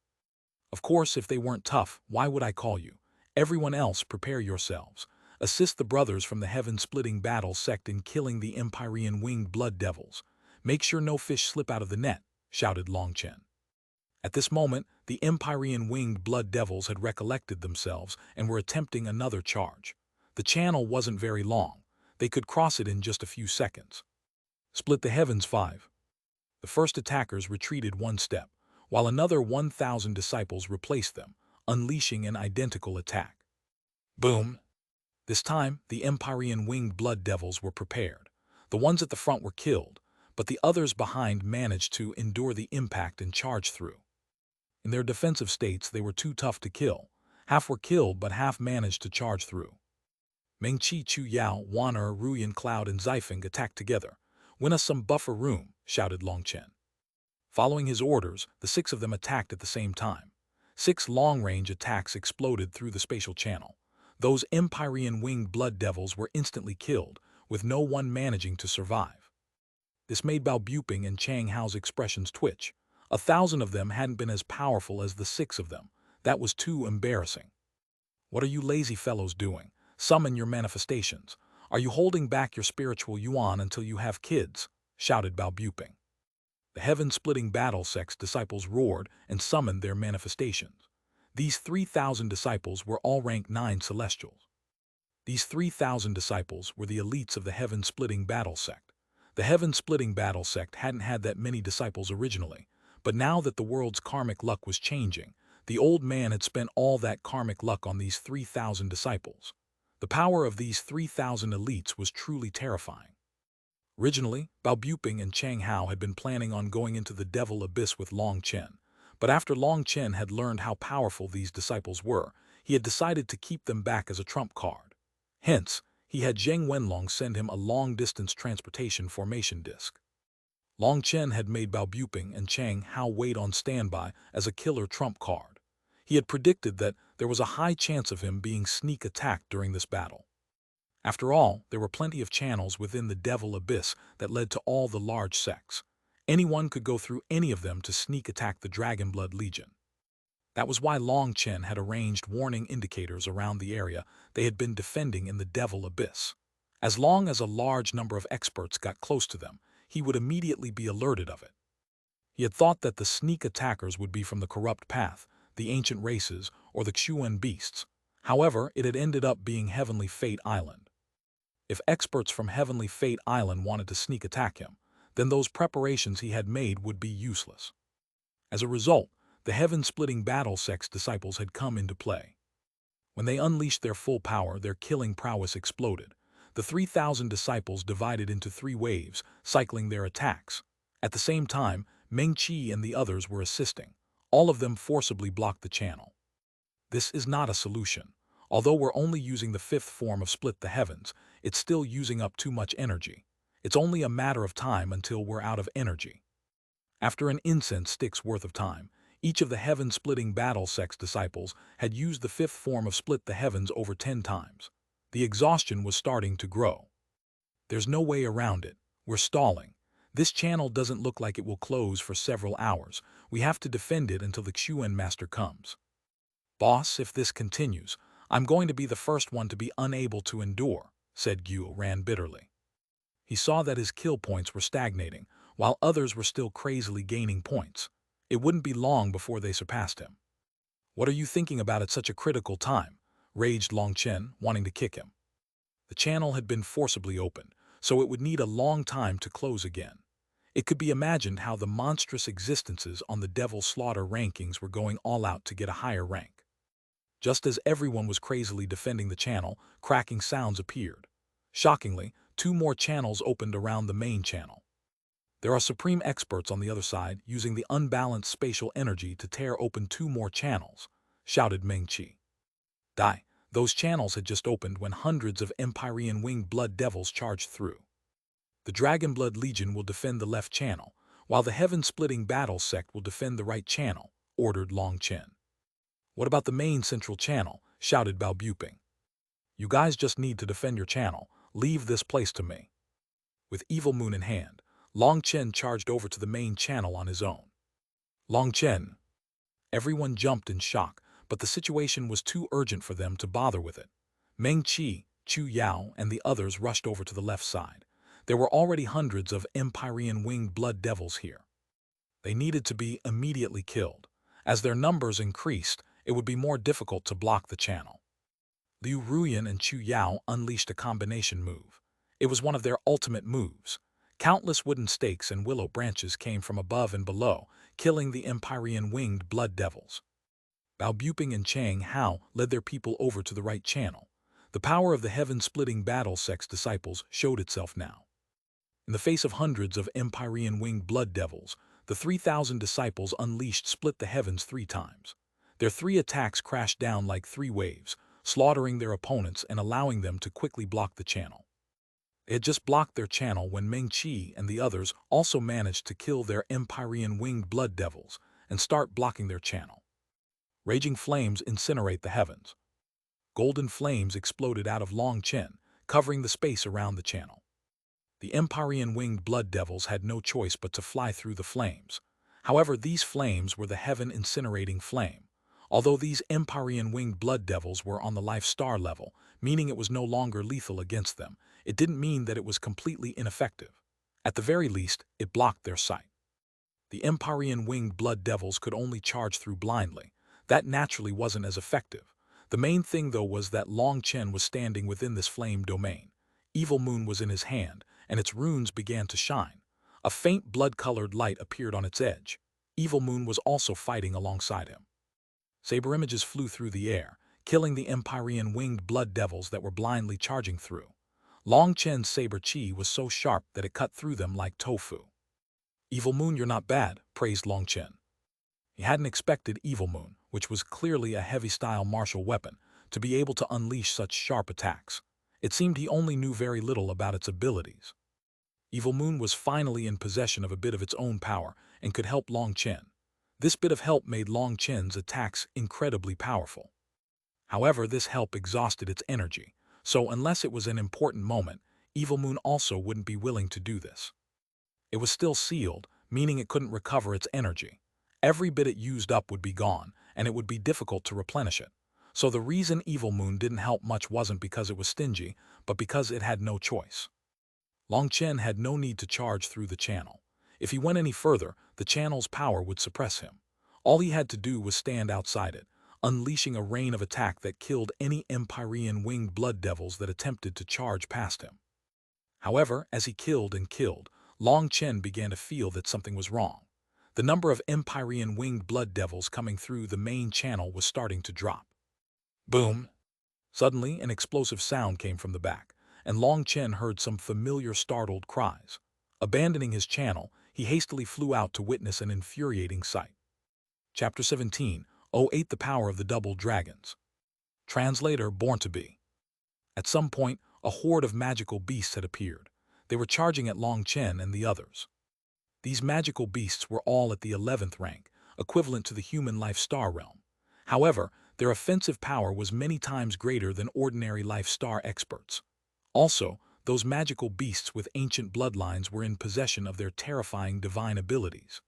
Of course, if they weren't tough, why would I call you? Everyone else, prepare yourselves. Assist the brothers from the heaven-splitting battle sect in killing the Empyrean winged blood devils. Make sure no fish slip out of the net, shouted Long Chen. At this moment, the Empyrean winged blood devils had recollected themselves and were attempting another charge. The channel wasn't very long. They could cross it in just a few seconds. Split the heavens 5. The first attackers retreated one step, while another 1,000 disciples replaced them, unleashing an identical attack. Boom! This time, the Empyrean winged blood devils were prepared. The ones at the front were killed, but the others behind managed to endure the impact and charge through. In their defensive states, they were too tough to kill. Half were killed, but half managed to charge through. Meng Qi, Chu Yao, Wan Ruyan, Cloud, and Zifeng attacked together. Win us some buffer room, shouted Long Chen. Following his orders, the 6 of them attacked at the same time. 6 long-range attacks exploded through the spatial channel. Those Empyrean winged blood devils were instantly killed, with no one managing to survive. This made Bao Buping and Chang Hao's expressions twitch. 1,000 of them hadn't been as powerful as the 6 of them. That was too embarrassing. What are you lazy fellows doing? Summon your manifestations. Are you holding back your spiritual yuan until you have kids? Shouted Bao Buping. The heaven-splitting battle-sex disciples roared and summoned their manifestations. These 3,000 disciples were all rank 9 celestials. These 3,000 disciples were the elites of the heaven-splitting battle sect. The heaven-splitting battle sect hadn't had that many disciples originally, but now that the world's karmic luck was changing, the old man had spent all that karmic luck on these 3,000 disciples. The power of these 3,000 elites was truly terrifying. Originally, Bao Buping and Chang Hao had been planning on going into the devil abyss with Long Chen, but after Long Chen had learned how powerful these disciples were, he had decided to keep them back as a trump card. Hence, he had Zheng Wenlong send him a long-distance transportation formation disc. Long Chen had made Bao Buping and Chang Hao wait on standby as a killer trump card. He had predicted that there was a high chance of him being sneak attacked during this battle. After all, there were plenty of channels within the Devil Abyss that led to all the large sects. Anyone could go through any of them to sneak attack the Dragonblood Legion. That was why Long Chen had arranged warning indicators around the area they had been defending in the Devil Abyss. As long as a large number of experts got close to them, he would immediately be alerted of it. He had thought that the sneak attackers would be from the Corrupt Path, the Ancient Races, or the Xuanhuan Beasts. However, it had ended up being Heavenly Fate Island. If experts from Heavenly Fate Island wanted to sneak attack him, then those preparations he had made would be useless. As a result, the heaven-splitting battle sex disciples had come into play. When they unleashed their full power, their killing prowess exploded. The 3,000 disciples divided into 3 waves, cycling their attacks. At the same time, Meng Qi and the others were assisting. All of them forcibly blocked the channel. This is not a solution. Although we're only using the 5th form of Split the Heavens, it's still using up too much energy. It's only a matter of time until we're out of energy. After an incense stick's worth of time, each of the heaven-splitting battle sex disciples had used the 5th form of Split the Heavens over 10 times. The exhaustion was starting to grow. There's no way around it. We're stalling. This channel doesn't look like it will close for several hours. We have to defend it until the Xuan Master comes. Boss, if this continues, I'm going to be the first one to be unable to endure, said Xuanhuan bitterly. He saw that his kill points were stagnating, while others were still crazily gaining points. It wouldn't be long before they surpassed him. What are you thinking about at such a critical time? Raged Long Chen, wanting to kick him. The channel had been forcibly opened, so it would need a long time to close again. It could be imagined how the monstrous existences on the Devil Slaughter rankings were going all out to get a higher rank. Just as everyone was crazily defending the channel, cracking sounds appeared. Shockingly, 2 more channels opened around the main channel. There are supreme experts on the other side using the unbalanced spatial energy to tear open 2 more channels, shouted Meng Qi. Die, those channels had just opened when hundreds of Empyrean winged blood devils charged through. The Dragonblood Legion will defend the left channel, while the heaven-splitting battle sect will defend the right channel, ordered Long Chen. What about the main central channel? Shouted Bao Buping. You guys just need to defend your channel. Leave this place to me. With Evil Moon in hand, Long Chen charged over to the main channel on his own. Long Chen. Everyone jumped in shock, but the situation was too urgent for them to bother with it. Meng Qi, Chu Yao, and the others rushed over to the left side. There were already hundreds of Empyrean winged blood devils here. They needed to be immediately killed. As their numbers increased, it would be more difficult to block the channel. Liu Ruyan and Chu Yao unleashed a combination move. It was one of their ultimate moves. Countless wooden stakes and willow branches came from above and below, killing the Empyrean winged blood devils. Bao Buping and Chang Hao led their people over to the right channel. The power of the heaven-splitting battle sex disciples showed itself now. In the face of hundreds of Empyrean winged blood devils, the 3,000 disciples unleashed Split the Heavens 3 times. Their 3 attacks crashed down like 3 waves, slaughtering their opponents and allowing them to quickly block the channel. They had just blocked their channel when Meng Qi and the others also managed to kill their Empyrean winged blood devils and start blocking their channel. Raging flames incinerate the heavens. Golden flames exploded out of Long Chen, covering the space around the channel. The Empyrean winged blood devils had no choice but to fly through the flames. However, these flames were the heaven-incinerating flame. Although these Empyrean winged blood devils were on the life star level, meaning it was no longer lethal against them, it didn't mean that it was completely ineffective. At the very least, it blocked their sight. The Empyrean winged blood devils could only charge through blindly. That naturally wasn't as effective. The main thing, though, was that Long Chen was standing within this flame domain. Evil Moon was in his hand, and its runes began to shine. A faint blood-colored light appeared on its edge. Evil Moon was also fighting alongside him. Saber images flew through the air, killing the Empyrean winged blood devils that were blindly charging through. Long Chen's saber chi was so sharp that it cut through them like tofu. "Evil Moon, you're not bad," praised Long Chen. He hadn't expected Evil Moon, which was clearly a heavy-style martial weapon, to be able to unleash such sharp attacks. It seemed he only knew very little about its abilities. Evil Moon was finally in possession of a bit of its own power and could help Long Chen. This bit of help made Long Chen's attacks incredibly powerful. However, this help exhausted its energy, so unless it was an important moment, Evil Moon also wouldn't be willing to do this. It was still sealed, meaning it couldn't recover its energy. Every bit it used up would be gone, and it would be difficult to replenish it. So the reason Evil Moon didn't help much wasn't because it was stingy, but because it had no choice. Long Chen had no need to charge through the channel. If he went any further, the channel's power would suppress him. All he had to do was stand outside it, unleashing a rain of attack that killed any Empyrean winged blood devils that attempted to charge past him. However, as he killed and killed, Long Chen began to feel that something was wrong. The number of Empyrean winged blood devils coming through the main channel was starting to drop. Boom! Suddenly, an explosive sound came from the back, and Long Chen heard some familiar startled cries. Abandoning his channel, he hastily flew out to witness an infuriating sight. Chapter 17, 08 The Power of the Double Dragons. Translator Born to Be. At some point, a horde of magical beasts had appeared. They were charging at Long Chen and the others. These magical beasts were all at the 11th rank, equivalent to the human life star realm. However, their offensive power was many times greater than ordinary life star experts. Also, those magical beasts with ancient bloodlines were in possession of their terrifying divine abilities.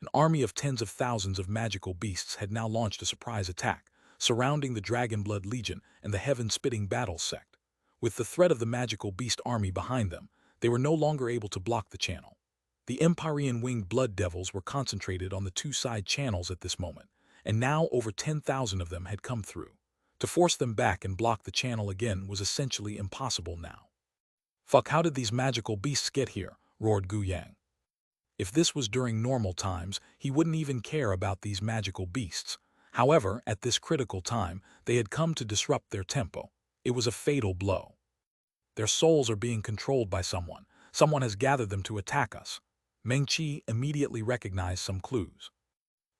An army of tens of thousands of magical beasts had now launched a surprise attack, surrounding the Dragonblood Legion and the Heaven-Spitting Battle Sect. With the threat of the magical beast army behind them, they were no longer able to block the channel. The Empyrean winged blood devils were concentrated on the two side channels at this moment, and now over 10,000 of them had come through. To force them back and block the channel again was essentially impossible now. "Fuck, how did these magical beasts get here?" roared Gu Yang. If this was during normal times, he wouldn't even care about these magical beasts. However, at this critical time, they had come to disrupt their tempo. It was a fatal blow. "Their souls are being controlled by someone. Someone has gathered them to attack us." Meng Qi immediately recognized some clues.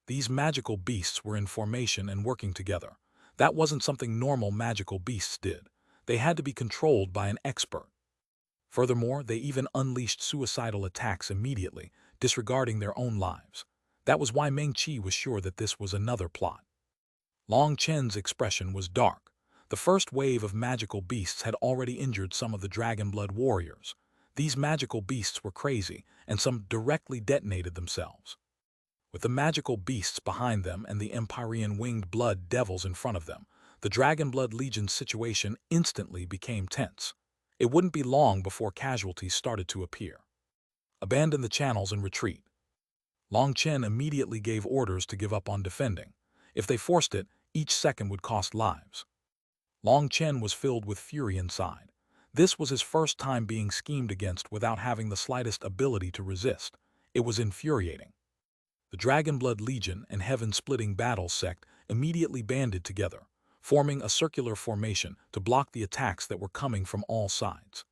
These magical beasts were in formation and working together. That wasn't something normal magical beasts did. They had to be controlled by an expert. Furthermore, they even unleashed suicidal attacks immediately, disregarding their own lives. That was why Meng Qi was sure that this was another plot. Long Chen's expression was dark. The first wave of magical beasts had already injured some of the Dragonblood warriors. These magical beasts were crazy, and some directly detonated themselves. With the magical beasts behind them and the Empyrean winged blood devils in front of them, the Dragonblood Legion's situation instantly became tense. It wouldn't be long before casualties started to appear. "Abandon the channels and retreat." Long Chen immediately gave orders to give up on defending. If they forced it, each second would cost lives. Long Chen was filled with fury inside. This was his first time being schemed against without having the slightest ability to resist. It was infuriating. The Dragonblood Legion and Heaven-Splitting Battle Sect immediately banded together, forming a circular formation to block the attacks that were coming from all sides.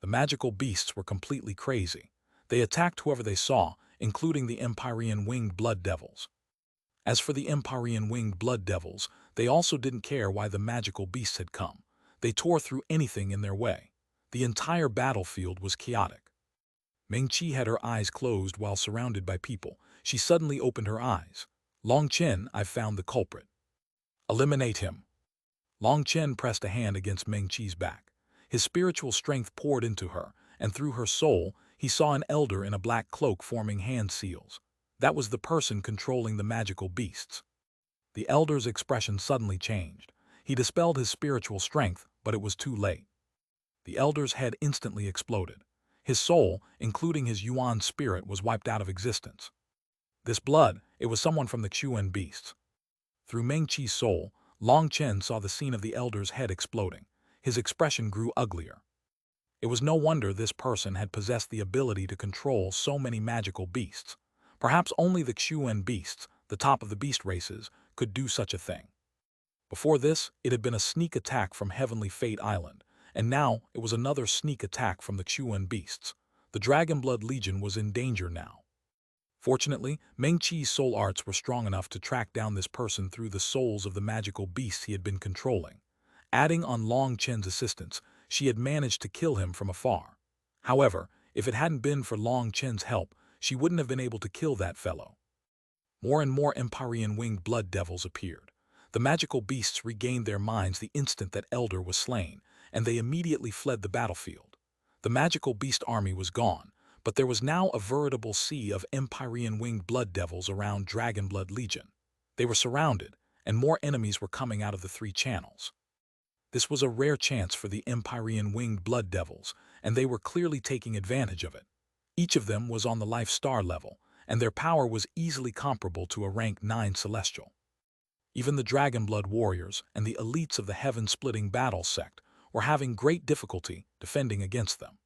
The magical beasts were completely crazy. They attacked whoever they saw, including the Empyrean winged blood devils. As for the Empyrean winged blood devils, they also didn't care why the magical beasts had come. They tore through anything in their way. The entire battlefield was chaotic. Meng Qi had her eyes closed while surrounded by people. She suddenly opened her eyes. "Long Chen, I've found the culprit. Eliminate him." Long Chen pressed a hand against Meng Qi's back. His spiritual strength poured into her, and through her soul, he saw an elder in a black cloak forming hand seals. That was the person controlling the magical beasts. The elder's expression suddenly changed. He dispelled his spiritual strength, but it was too late. The elder's head instantly exploded. His soul, including his Yuan spirit, was wiped out of existence. This blood, it was someone from the Xuan beasts. Through Meng Qi's soul, Long Chen saw the scene of the elder's head exploding. His expression grew uglier. It was no wonder this person had possessed the ability to control so many magical beasts. Perhaps only the Xuan beasts, the top of the beast races, could do such a thing. Before this, it had been a sneak attack from Heavenly Fate Island, and now it was another sneak attack from the Xuan beasts. The Dragonblood Legion was in danger now. Fortunately, Meng Qi's soul arts were strong enough to track down this person through the souls of the magical beasts he had been controlling. Adding on Long Chen's assistance, she had managed to kill him from afar. However, if it hadn't been for Long Chen's help, she wouldn't have been able to kill that fellow. More and more Empyrean winged blood devils appeared. The magical beasts regained their minds the instant that Elder was slain, and they immediately fled the battlefield. The magical beast army was gone, but there was now a veritable sea of Empyrean winged blood devils around Dragonblood Legion. They were surrounded, and more enemies were coming out of the 3 channels. This was a rare chance for the Empyrean winged blood devils, and they were clearly taking advantage of it. Each of them was on the life star level, and their power was easily comparable to a rank 9 celestial. Even the Dragonblood warriors and the elites of the heaven-splitting battle sect were having great difficulty defending against them.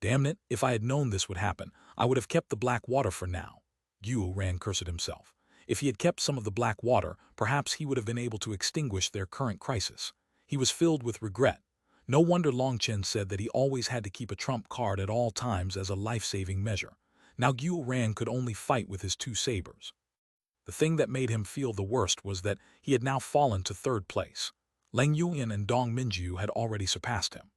Damn it, if I had known this would happen, I would have kept the black water for now. Xuanhuan cursed himself. If he had kept some of the black water, perhaps he would have been able to extinguish their current crisis. He was filled with regret. No wonder Long Chen said that he always had to keep a trump card at all times as a life-saving measure. Now Xuanhuan could only fight with his 2 sabers. The thing that made him feel the worst was that he had now fallen to 3rd place. Leng Yuan and Dong Minjiu had already surpassed him.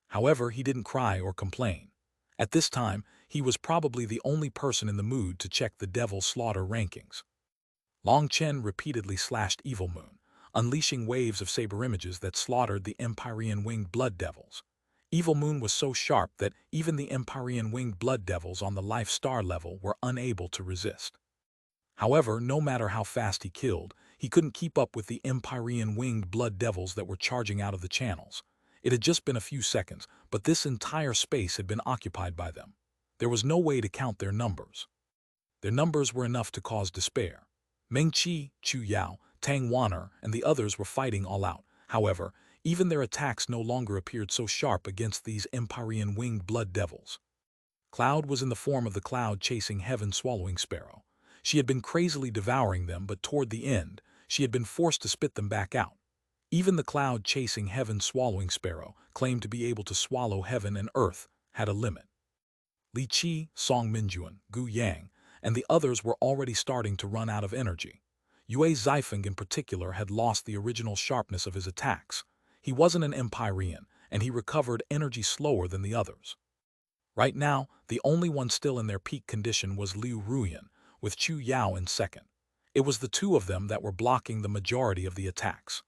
However, he didn't cry or complain. At this time, he was probably the only person in the mood to check the Devil Slaughter rankings. Long Chen repeatedly slashed Evil Moon, unleashing waves of saber images that slaughtered the Empyrean winged blood devils. Evil Moon was so sharp that even the Empyrean winged blood devils on the life star level were unable to resist. However, no matter how fast he killed, he couldn't keep up with the Empyrean winged blood devils that were charging out of the channels. It had just been a few seconds, but this entire space had been occupied by them. There was no way to count their numbers. Their numbers were enough to cause despair. Meng Qi, Chu Yao, Tang Wan'er, and the others were fighting all out. However, even their attacks no longer appeared so sharp against these Empyrean winged blood devils. Cloud was in the form of the cloud chasing heaven swallowing sparrow. She had been crazily devouring them, but toward the end, she had been forced to spit them back out. Even the cloud chasing heaven swallowing sparrow, claimed to be able to swallow heaven and earth, had a limit. Li Qi, Song Minjuan, Gu Yang, and the others were already starting to run out of energy. Yue Zifeng in particular had lost the original sharpness of his attacks. He wasn't an Empyrean, and he recovered energy slower than the others. Right now, the only one still in their peak condition was Liu Ruyan, with Chu Yao in second. It was the 2 of them that were blocking the majority of the attacks.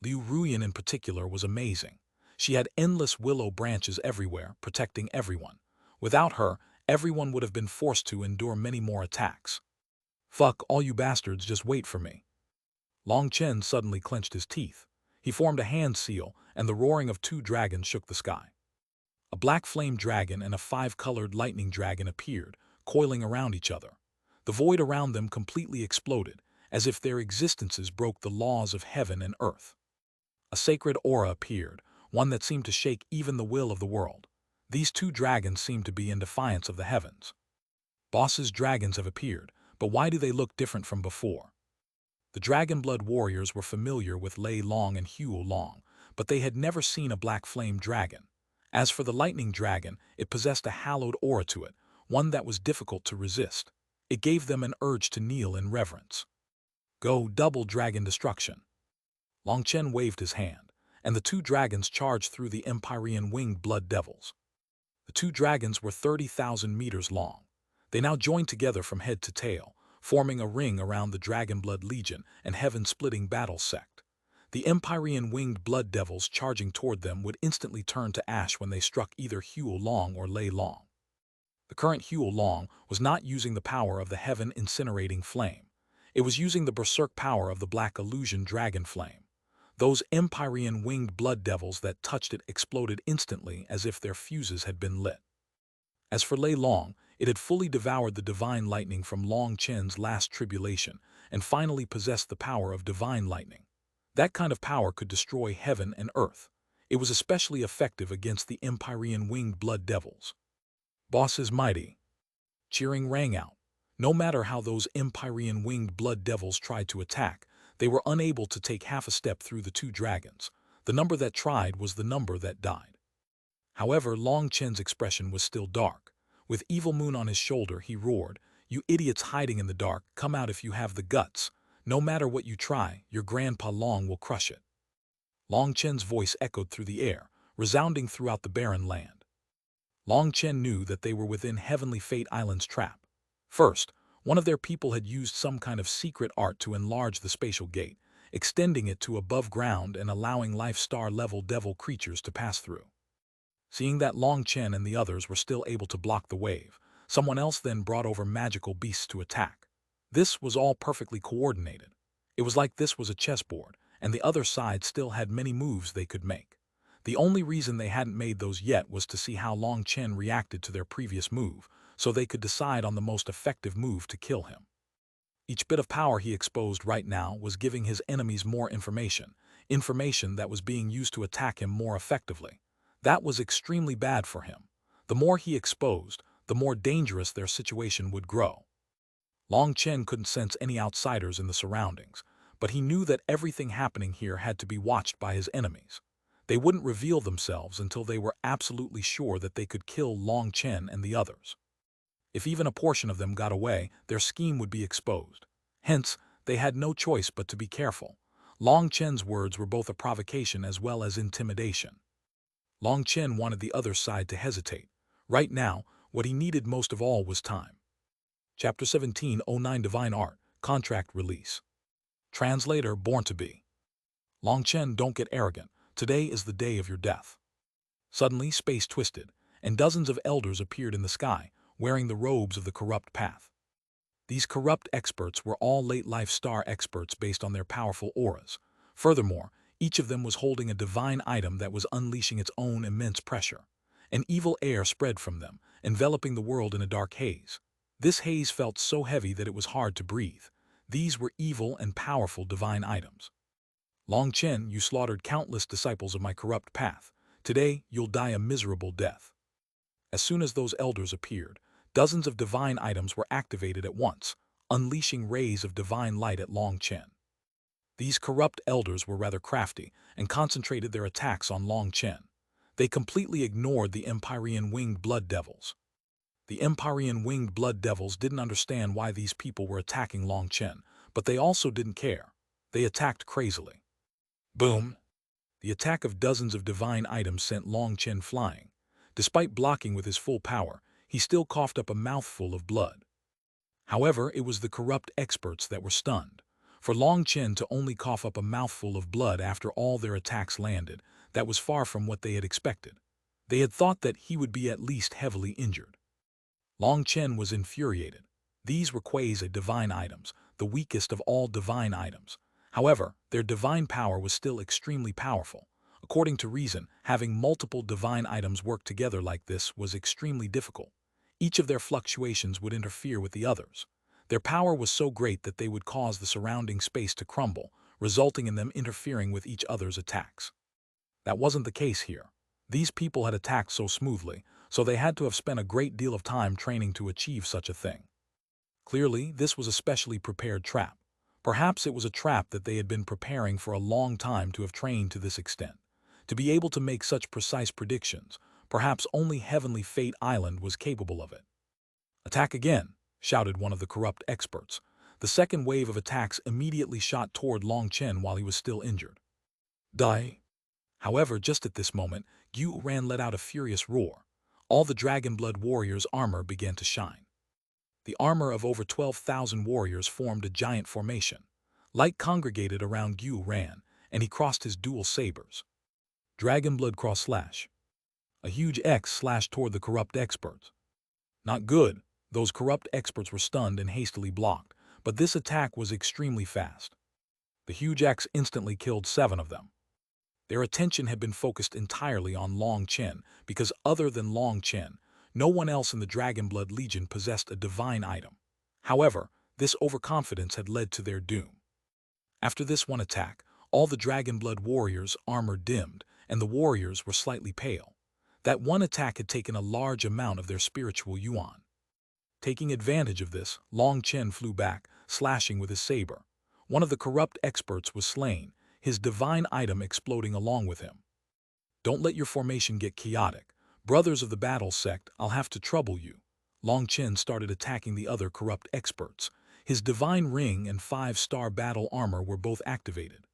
Liu Ruyan in particular was amazing. She had endless willow branches everywhere, protecting everyone. Without her, everyone would have been forced to endure many more attacks. Fuck, all you bastards, just wait for me. Long Chen suddenly clenched his teeth. He formed a hand seal, and the roaring of 2 dragons shook the sky. A black flame dragon and a 5-colored lightning dragon appeared, coiling around each other. The void around them completely exploded, as if their existences broke the laws of heaven and earth. A sacred aura appeared, one that seemed to shake even the will of the world. These 2 dragons seemed to be in defiance of the heavens. Boss's dragons have appeared, but why do they look different from before? The Dragonblood warriors were familiar with Lei Long and Huo Long, but they had never seen a black flame dragon. As for the lightning dragon, it possessed a hallowed aura to it, one that was difficult to resist. It gave them an urge to kneel in reverence. Go, double dragon destruction. Long Chen waved his hand, and the 2 dragons charged through the Empyrean winged blood devils. The 2 dragons were 30,000 meters long. They now joined together from head to tail, forming a ring around the Dragonblood Legion and heaven-splitting battle sect. The Empyrean winged blood devils charging toward them would instantly turn to ash when they struck either Huo Long or Lei Long. The current Huo Long was not using the power of the heaven-incinerating flame. It was using the berserk power of the black illusion dragon flame. Those Empyrean winged blood devils that touched it exploded instantly as if their fuses had been lit. As for Lei Long, it had fully devoured the divine lightning from Long Chen's last tribulation and finally possessed the power of divine lightning. That kind of power could destroy heaven and earth. It was especially effective against the Empyrean winged blood devils. Boss is mighty. Cheering rang out. No matter how those Empyrean winged blood devils tried to attack, they were unable to take half a step through the two dragons. The number that tried was the number that died. However, Long Chen's expression was still dark. With Evil Moon on his shoulder, he roared, "You idiots hiding in the dark, come out if you have the guts. No matter what you try, your Grandpa Long will crush it." Long Chen's voice echoed through the air, resounding throughout the barren land. Long Chen knew that they were within Heavenly Fate Island's trap. First, one of their people had used some kind of secret art to enlarge the spatial gate, extending it to above ground and allowing Life Star-level devil creatures to pass through. Seeing that Long Chen and the others were still able to block the wave, someone else then brought over magical beasts to attack. This was all perfectly coordinated. It was like this was a chessboard, and the other side still had many moves they could make. The only reason they hadn't made those yet was to see how Long Chen reacted to their previous move, so they could decide on the most effective move to kill him. Each bit of power he exposed right now was giving his enemies more information that was being used to attack him more effectively. That was extremely bad for him. The more he exposed, the more dangerous their situation would grow. Long Chen couldn't sense any outsiders in the surroundings, but he knew that everything happening here had to be watched by his enemies. They wouldn't reveal themselves until they were absolutely sure that they could kill Long Chen and the others. If even a portion of them got away, their scheme would be exposed. Hence, they had no choice but to be careful. Long Chen's words were both a provocation as well as intimidation. Long Chen wanted the other side to hesitate. Right now, what he needed most of all was time. Chapter 1709 Divine Art, Contract Release. Translator Born to Be. Long Chen, don't get arrogant. Today is the day of your death. Suddenly, space twisted, and dozens of elders appeared in the sky, wearing the robes of the corrupt path. These corrupt experts were all late life star experts based on their powerful auras. Furthermore, each of them was holding a divine item that was unleashing its own immense pressure. An evil air spread from them, enveloping the world in a dark haze. This haze felt so heavy that it was hard to breathe. These were evil and powerful divine items. Long Chen, you slaughtered countless disciples of my corrupt path. Today, you'll die a miserable death. As soon as those elders appeared, dozens of divine items were activated at once, unleashing rays of divine light at Long Chen. These corrupt elders were rather crafty and concentrated their attacks on Long Chen. They completely ignored the Empyrean winged blood devils. The Empyrean winged blood devils didn't understand why these people were attacking Long Chen, but they also didn't care. They attacked crazily. Boom! The attack of dozens of divine items sent Long Chen flying. Despite blocking with his full power, he still coughed up a mouthful of blood. However, it was the corrupt experts that were stunned. For Long Chen to only cough up a mouthful of blood after all their attacks landed, that was far from what they had expected. They had thought that he would be at least heavily injured. Long Chen was infuriated. These were quasi-divine items, the weakest of all divine items. However, their divine power was still extremely powerful. According to reason, having multiple divine items work together like this was extremely difficult. Each of their fluctuations would interfere with the others. Their power was so great that they would cause the surrounding space to crumble, resulting in them interfering with each other's attacks. That wasn't the case here. These people had attacked so smoothly, so they had to have spent a great deal of time training to achieve such a thing. Clearly, this was a specially prepared trap. Perhaps it was a trap that they had been preparing for a long time to have trained to this extent. To be able to make such precise predictions, perhaps only Heavenly Fate Island was capable of it. "Attack again!" shouted one of the corrupt experts. The second wave of attacks immediately shot toward Long Chen while he was still injured. Die! However, just at this moment, Xuanhuan let out a furious roar. All the Dragon Blood warriors' armor began to shine. The armor of over 12,000 warriors formed a giant formation. Light congregated around Xuanhuan, and he crossed his dual sabers. Dragon Blood cross slash. A huge X slashed toward the corrupt experts. Not good. Those corrupt experts were stunned and hastily blocked, but this attack was extremely fast. The huge X instantly killed 7 of them. Their attention had been focused entirely on Long Chen because other than Long Chen, No one else in the Dragonblood Legion possessed a divine item. However, this overconfidence had led to their doom. After this one attack, all the Dragonblood warriors' armor dimmed, and the warriors were slightly pale. That one attack had taken a large amount of their spiritual yuan. Taking advantage of this, Long Chen flew back, slashing with his saber. One of the corrupt experts was slain, his divine item exploding along with him. Don't let your formation get chaotic. Brothers of the battle sect, I'll have to trouble you. Long Chen started attacking the other corrupt experts. His divine ring and 5-star battle armor were both activated.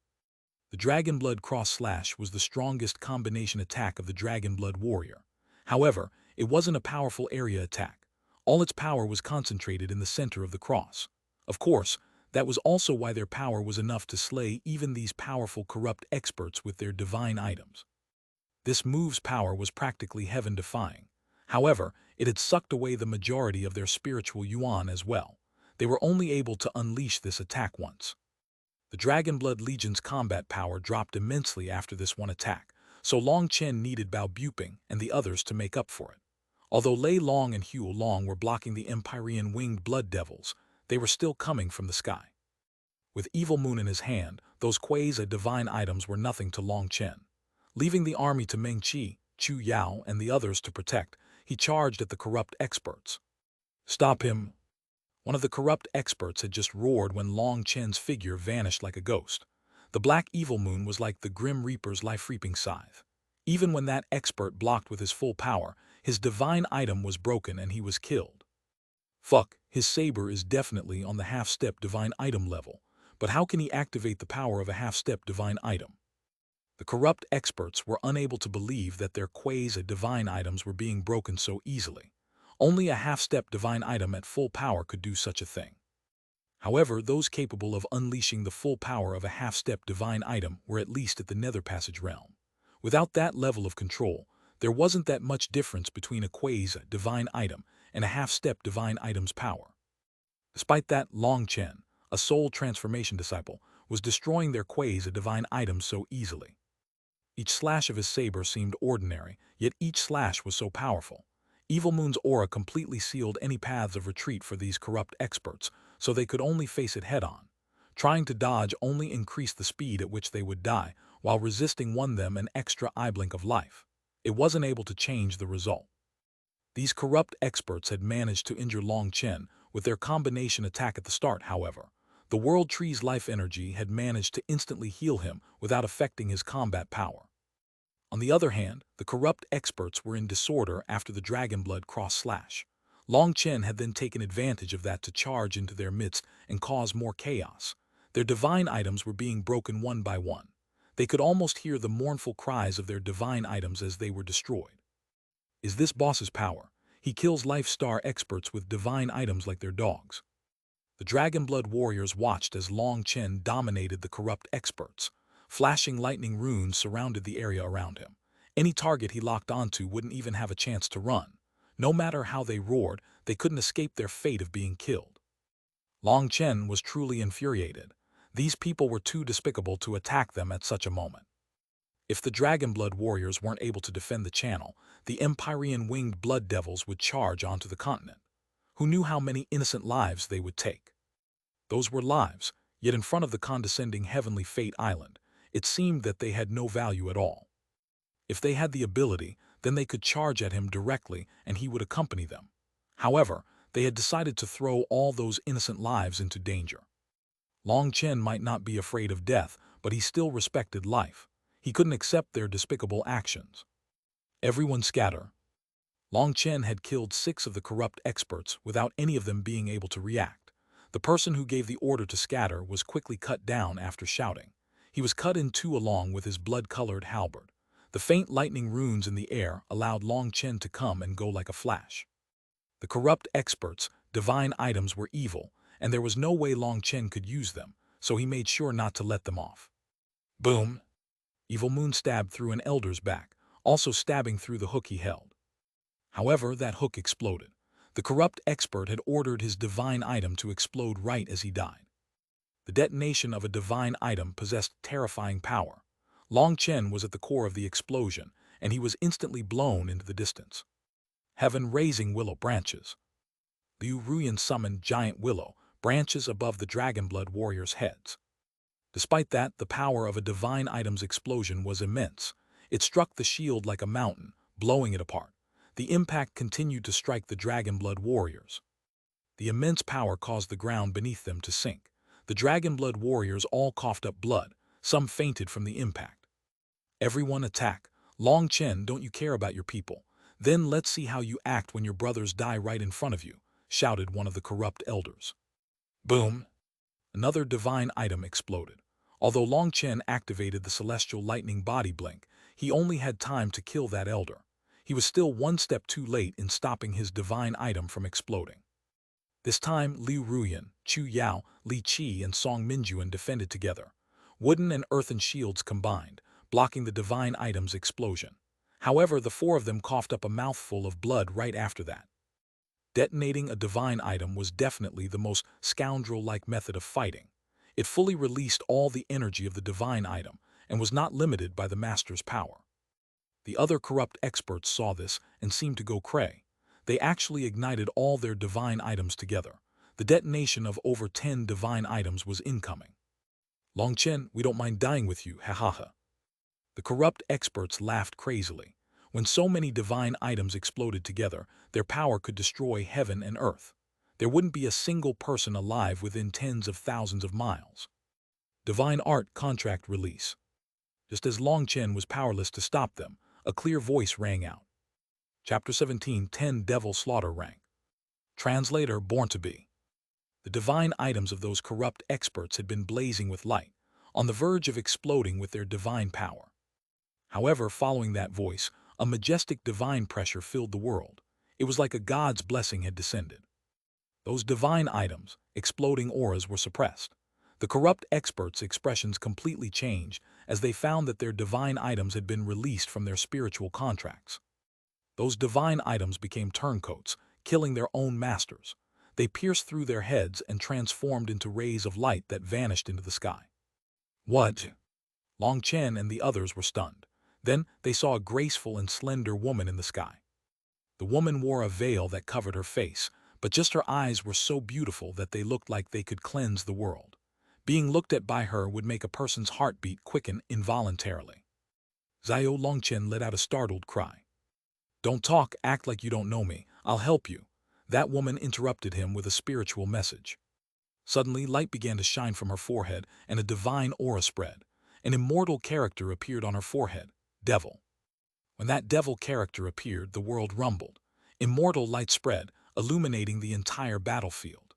The Dragonblood Cross Slash was the strongest combination attack of the Dragonblood warrior. However, it wasn't a powerful area attack. All its power was concentrated in the center of the cross. Of course, that was also why their power was enough to slay even these powerful corrupt experts with their divine items. This move's power was practically heaven-defying. However, it had sucked away the majority of their spiritual yuan as well. They were only able to unleash this attack once. The Dragonblood Legion's combat power dropped immensely after this one attack, so Long Chen needed Bao Buping and the others to make up for it. Although Lei Long and Hue Long were blocking the Empyrean winged blood devils, they were still coming from the sky. With Evil Moon in his hand, those quasi-divine items were nothing to Long Chen. Leaving the army to Meng Qi, Chu Yao, and the others to protect, he charged at the corrupt experts. "Stop him!" One of the corrupt experts had just roared when Long Chen's figure vanished like a ghost. The Black Evil Moon was like the Grim Reaper's life-reaping scythe. Even when that expert blocked with his full power, his divine item was broken and he was killed. Fuck, his saber is definitely on the half-step divine item level, but how can he activate the power of a half-step divine item? The corrupt experts were unable to believe that their quasi-divine items were being broken so easily. Only a half-step divine item at full power could do such a thing. However, those capable of unleashing the full power of a half-step divine item were at least at the Nether Passage realm. Without that level of control, there wasn't that much difference between a quasi-divine item and a half-step divine item's power. Despite that, Long Chen, a soul transformation disciple, was destroying their quasi-divine items so easily. Each slash of his saber seemed ordinary, yet each slash was so powerful. Evil Moon's aura completely sealed any paths of retreat for these corrupt experts, so they could only face it head-on. Trying to dodge only increased the speed at which they would die, while resisting won them an extra eye blink of life. It wasn't able to change the result. These corrupt experts had managed to injure Long Chen with their combination attack at the start, however. The World Tree's life energy had managed to instantly heal him without affecting his combat power. On the other hand, the corrupt experts were in disorder after the Dragonblood Cross Slash. Long Chen had then taken advantage of that to charge into their midst and cause more chaos. Their divine items were being broken one by one. They could almost hear the mournful cries of their divine items as they were destroyed. Is this boss's power? He kills Life Star experts with divine items like their dogs. The Dragonblood warriors watched as Long Chen dominated the corrupt experts. Flashing lightning runes surrounded the area around him. Any target he locked onto wouldn't even have a chance to run. No matter how they roared, they couldn't escape their fate of being killed. Long Chen was truly infuriated. These people were too despicable to attack them at such a moment. If the Dragonblood warriors weren't able to defend the channel, the Empyrean winged blood devils would charge onto the continent. Who knew how many innocent lives they would take? Those were lives, yet in front of the condescending heavenly fate island, it seemed that they had no value at all. If they had the ability, then they could charge at him directly and he would accompany them. However, they had decided to throw all those innocent lives into danger. Long Chen might not be afraid of death, but he still respected life. He couldn't accept their despicable actions. Everyone scatter. Long Chen had killed 6 of the corrupt experts without any of them being able to react. The person who gave the order to scatter was quickly cut down after shouting. He was cut in 2 along with his blood-colored halberd. The faint lightning runes in the air allowed Long Chen to come and go like a flash. The corrupt experts' divine items were evil, and there was no way Long Chen could use them, so he made sure not to let them off. Boom! Evil Moon stabbed through an elder's back, also stabbing through the hook he held. However, that hook exploded. The corrupt expert had ordered his divine item to explode right as he died. The detonation of a divine item possessed terrifying power. Long Chen was at the core of the explosion, and he was instantly blown into the distance. heaven-raising willow branches. Liu Ruyan summoned giant willow branches above the dragonblood warriors' heads. Despite that, the power of a divine item's explosion was immense. It struck the shield like a mountain, blowing it apart. The impact continued to strike the dragonblood warriors. The immense power caused the ground beneath them to sink. The dragonblood warriors all coughed up blood. Some fainted from the impact. Everyone attack. Long Chen, don't you care about your people? Then let's see how you act when your brothers die right in front of you, shouted one of the corrupt elders. Boom! Another divine item exploded. Although Long Chen activated the celestial lightning body blink, he only had time to kill that elder. He was still one step too late in stopping his divine item from exploding. This time, Liu Ruyan, Chu Yao, Li Qi, and Song Minjuan defended together. Wooden and earthen shields combined, blocking the divine item's explosion. However, the four of them coughed up a mouthful of blood right after that. Detonating a divine item was definitely the most scoundrel-like method of fighting. It fully released all the energy of the divine item and was not limited by the master's power. The other corrupt experts saw this and seemed to go cray. They actually ignited all their divine items together. The detonation of over 10 divine items was incoming. Long Chen, we don't mind dying with you, ha ha ha. The corrupt experts laughed crazily. When so many divine items exploded together, their power could destroy heaven and earth. There wouldn't be a single person alive within tens of thousands of miles. Divine art contract release. Just as Long Chen was powerless to stop them, a clear voice rang out. Chapter 17, 10 Devil Slaughter Rank. Translator born to be. The divine items of those corrupt experts had been blazing with light, on the verge of exploding with their divine power. However, following that voice, a majestic divine pressure filled the world. It was like a god's blessing had descended. Those divine items, exploding auras, were suppressed. The corrupt experts' expressions completely changed as they found that their divine items had been released from their spiritual contracts. Those divine items became turncoats, killing their own masters. They pierced through their heads and transformed into rays of light that vanished into the sky. What? Long Chen and the others were stunned. Then they saw a graceful and slender woman in the sky. The woman wore a veil that covered her face, but just her eyes were so beautiful that they looked like they could cleanse the world. Being looked at by her would make a person's heartbeat quicken involuntarily. Xiao Longchen let out a startled cry. Don't talk, act like you don't know me. I'll help you. That woman interrupted him with a spiritual message. Suddenly, light began to shine from her forehead and a divine aura spread. An immortal character appeared on her forehead, Devil. When that devil character appeared, the world rumbled. Immortal light spread, illuminating the entire battlefield.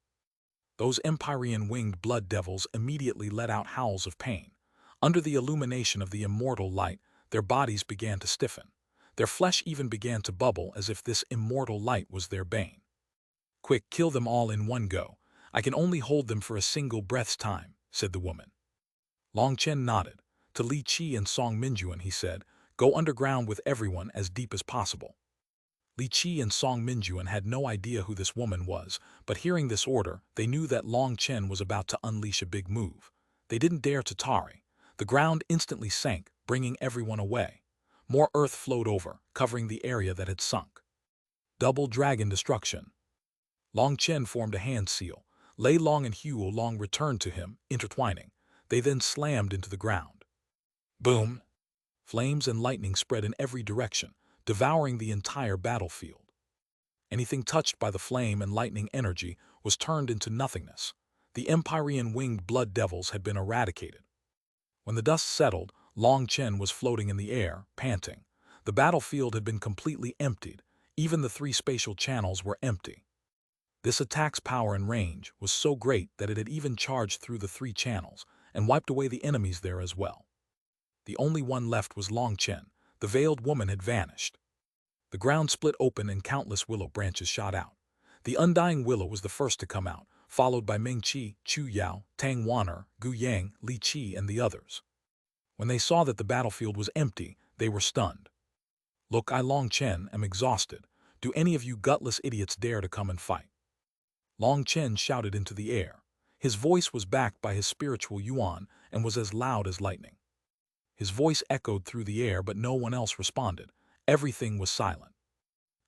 Those Empyrean winged blood devils immediately let out howls of pain. Under the illumination of the immortal light, their bodies began to stiffen. Their flesh even began to bubble as if this immortal light was their bane. Quick, kill them all in one go. I can only hold them for a single breath's time, said the woman. Long Chen nodded. To Li Qi and Song Minjuan he said, go underground with everyone as deep as possible. Li Qi and Song Minjuan had no idea who this woman was, but hearing this order, they knew that Long Chen was about to unleash a big move. They didn't dare to tarry. The ground instantly sank, bringing everyone away. More earth flowed over, covering the area that had sunk. Double dragon destruction. Long Chen formed a hand seal. Lei Long and Huo Long returned to him, intertwining. They then slammed into the ground. Boom! Flames and lightning spread in every direction, devouring the entire battlefield. Anything touched by the flame and lightning energy was turned into nothingness. The Empyrean winged blood devils had been eradicated. When the dust settled, Long Chen was floating in the air, panting. The battlefield had been completely emptied. Even the 3 spatial channels were empty. This attack's power and range was so great that it had even charged through the 3 channels and wiped away the enemies there as well. The only one left was Long Chen. The veiled woman had vanished. The ground split open and countless willow branches shot out. The undying willow was the first to come out, followed by Ming Qi, Chu Yao, Tang Wan'er, Gu Yang, Li Qi, and the others. When they saw that the battlefield was empty, they were stunned. Look, I Long Chen am exhausted. Do any of you gutless idiots dare to come and fight? Long Chen shouted into the air. His voice was backed by his spiritual yuan and was as loud as lightning. His voice echoed through the air, but no one else responded. Everything was silent.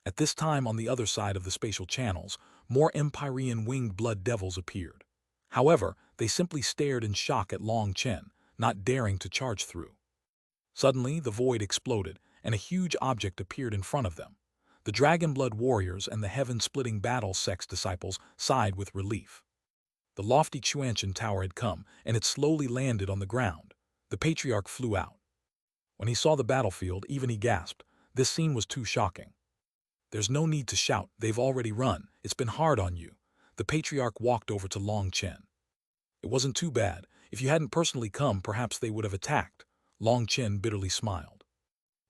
At this time, on the other side of the spatial channels, more Empyrean winged blood devils appeared. However, they simply stared in shock at Long Chen, not daring to charge through. Suddenly, the void exploded, and a huge object appeared in front of them. The Dragonblood warriors and the heaven-splitting battle sex disciples sighed with relief. The lofty Xuanhuan tower had come, and it slowly landed on the ground. The patriarch flew out. When he saw the battlefield, even he gasped. This scene was too shocking. "There's no need to shout, they've already run. It's been hard on you." The patriarch walked over to Long Chen. "It wasn't too bad. If you hadn't personally come, perhaps they would have attacked." Long Chen bitterly smiled.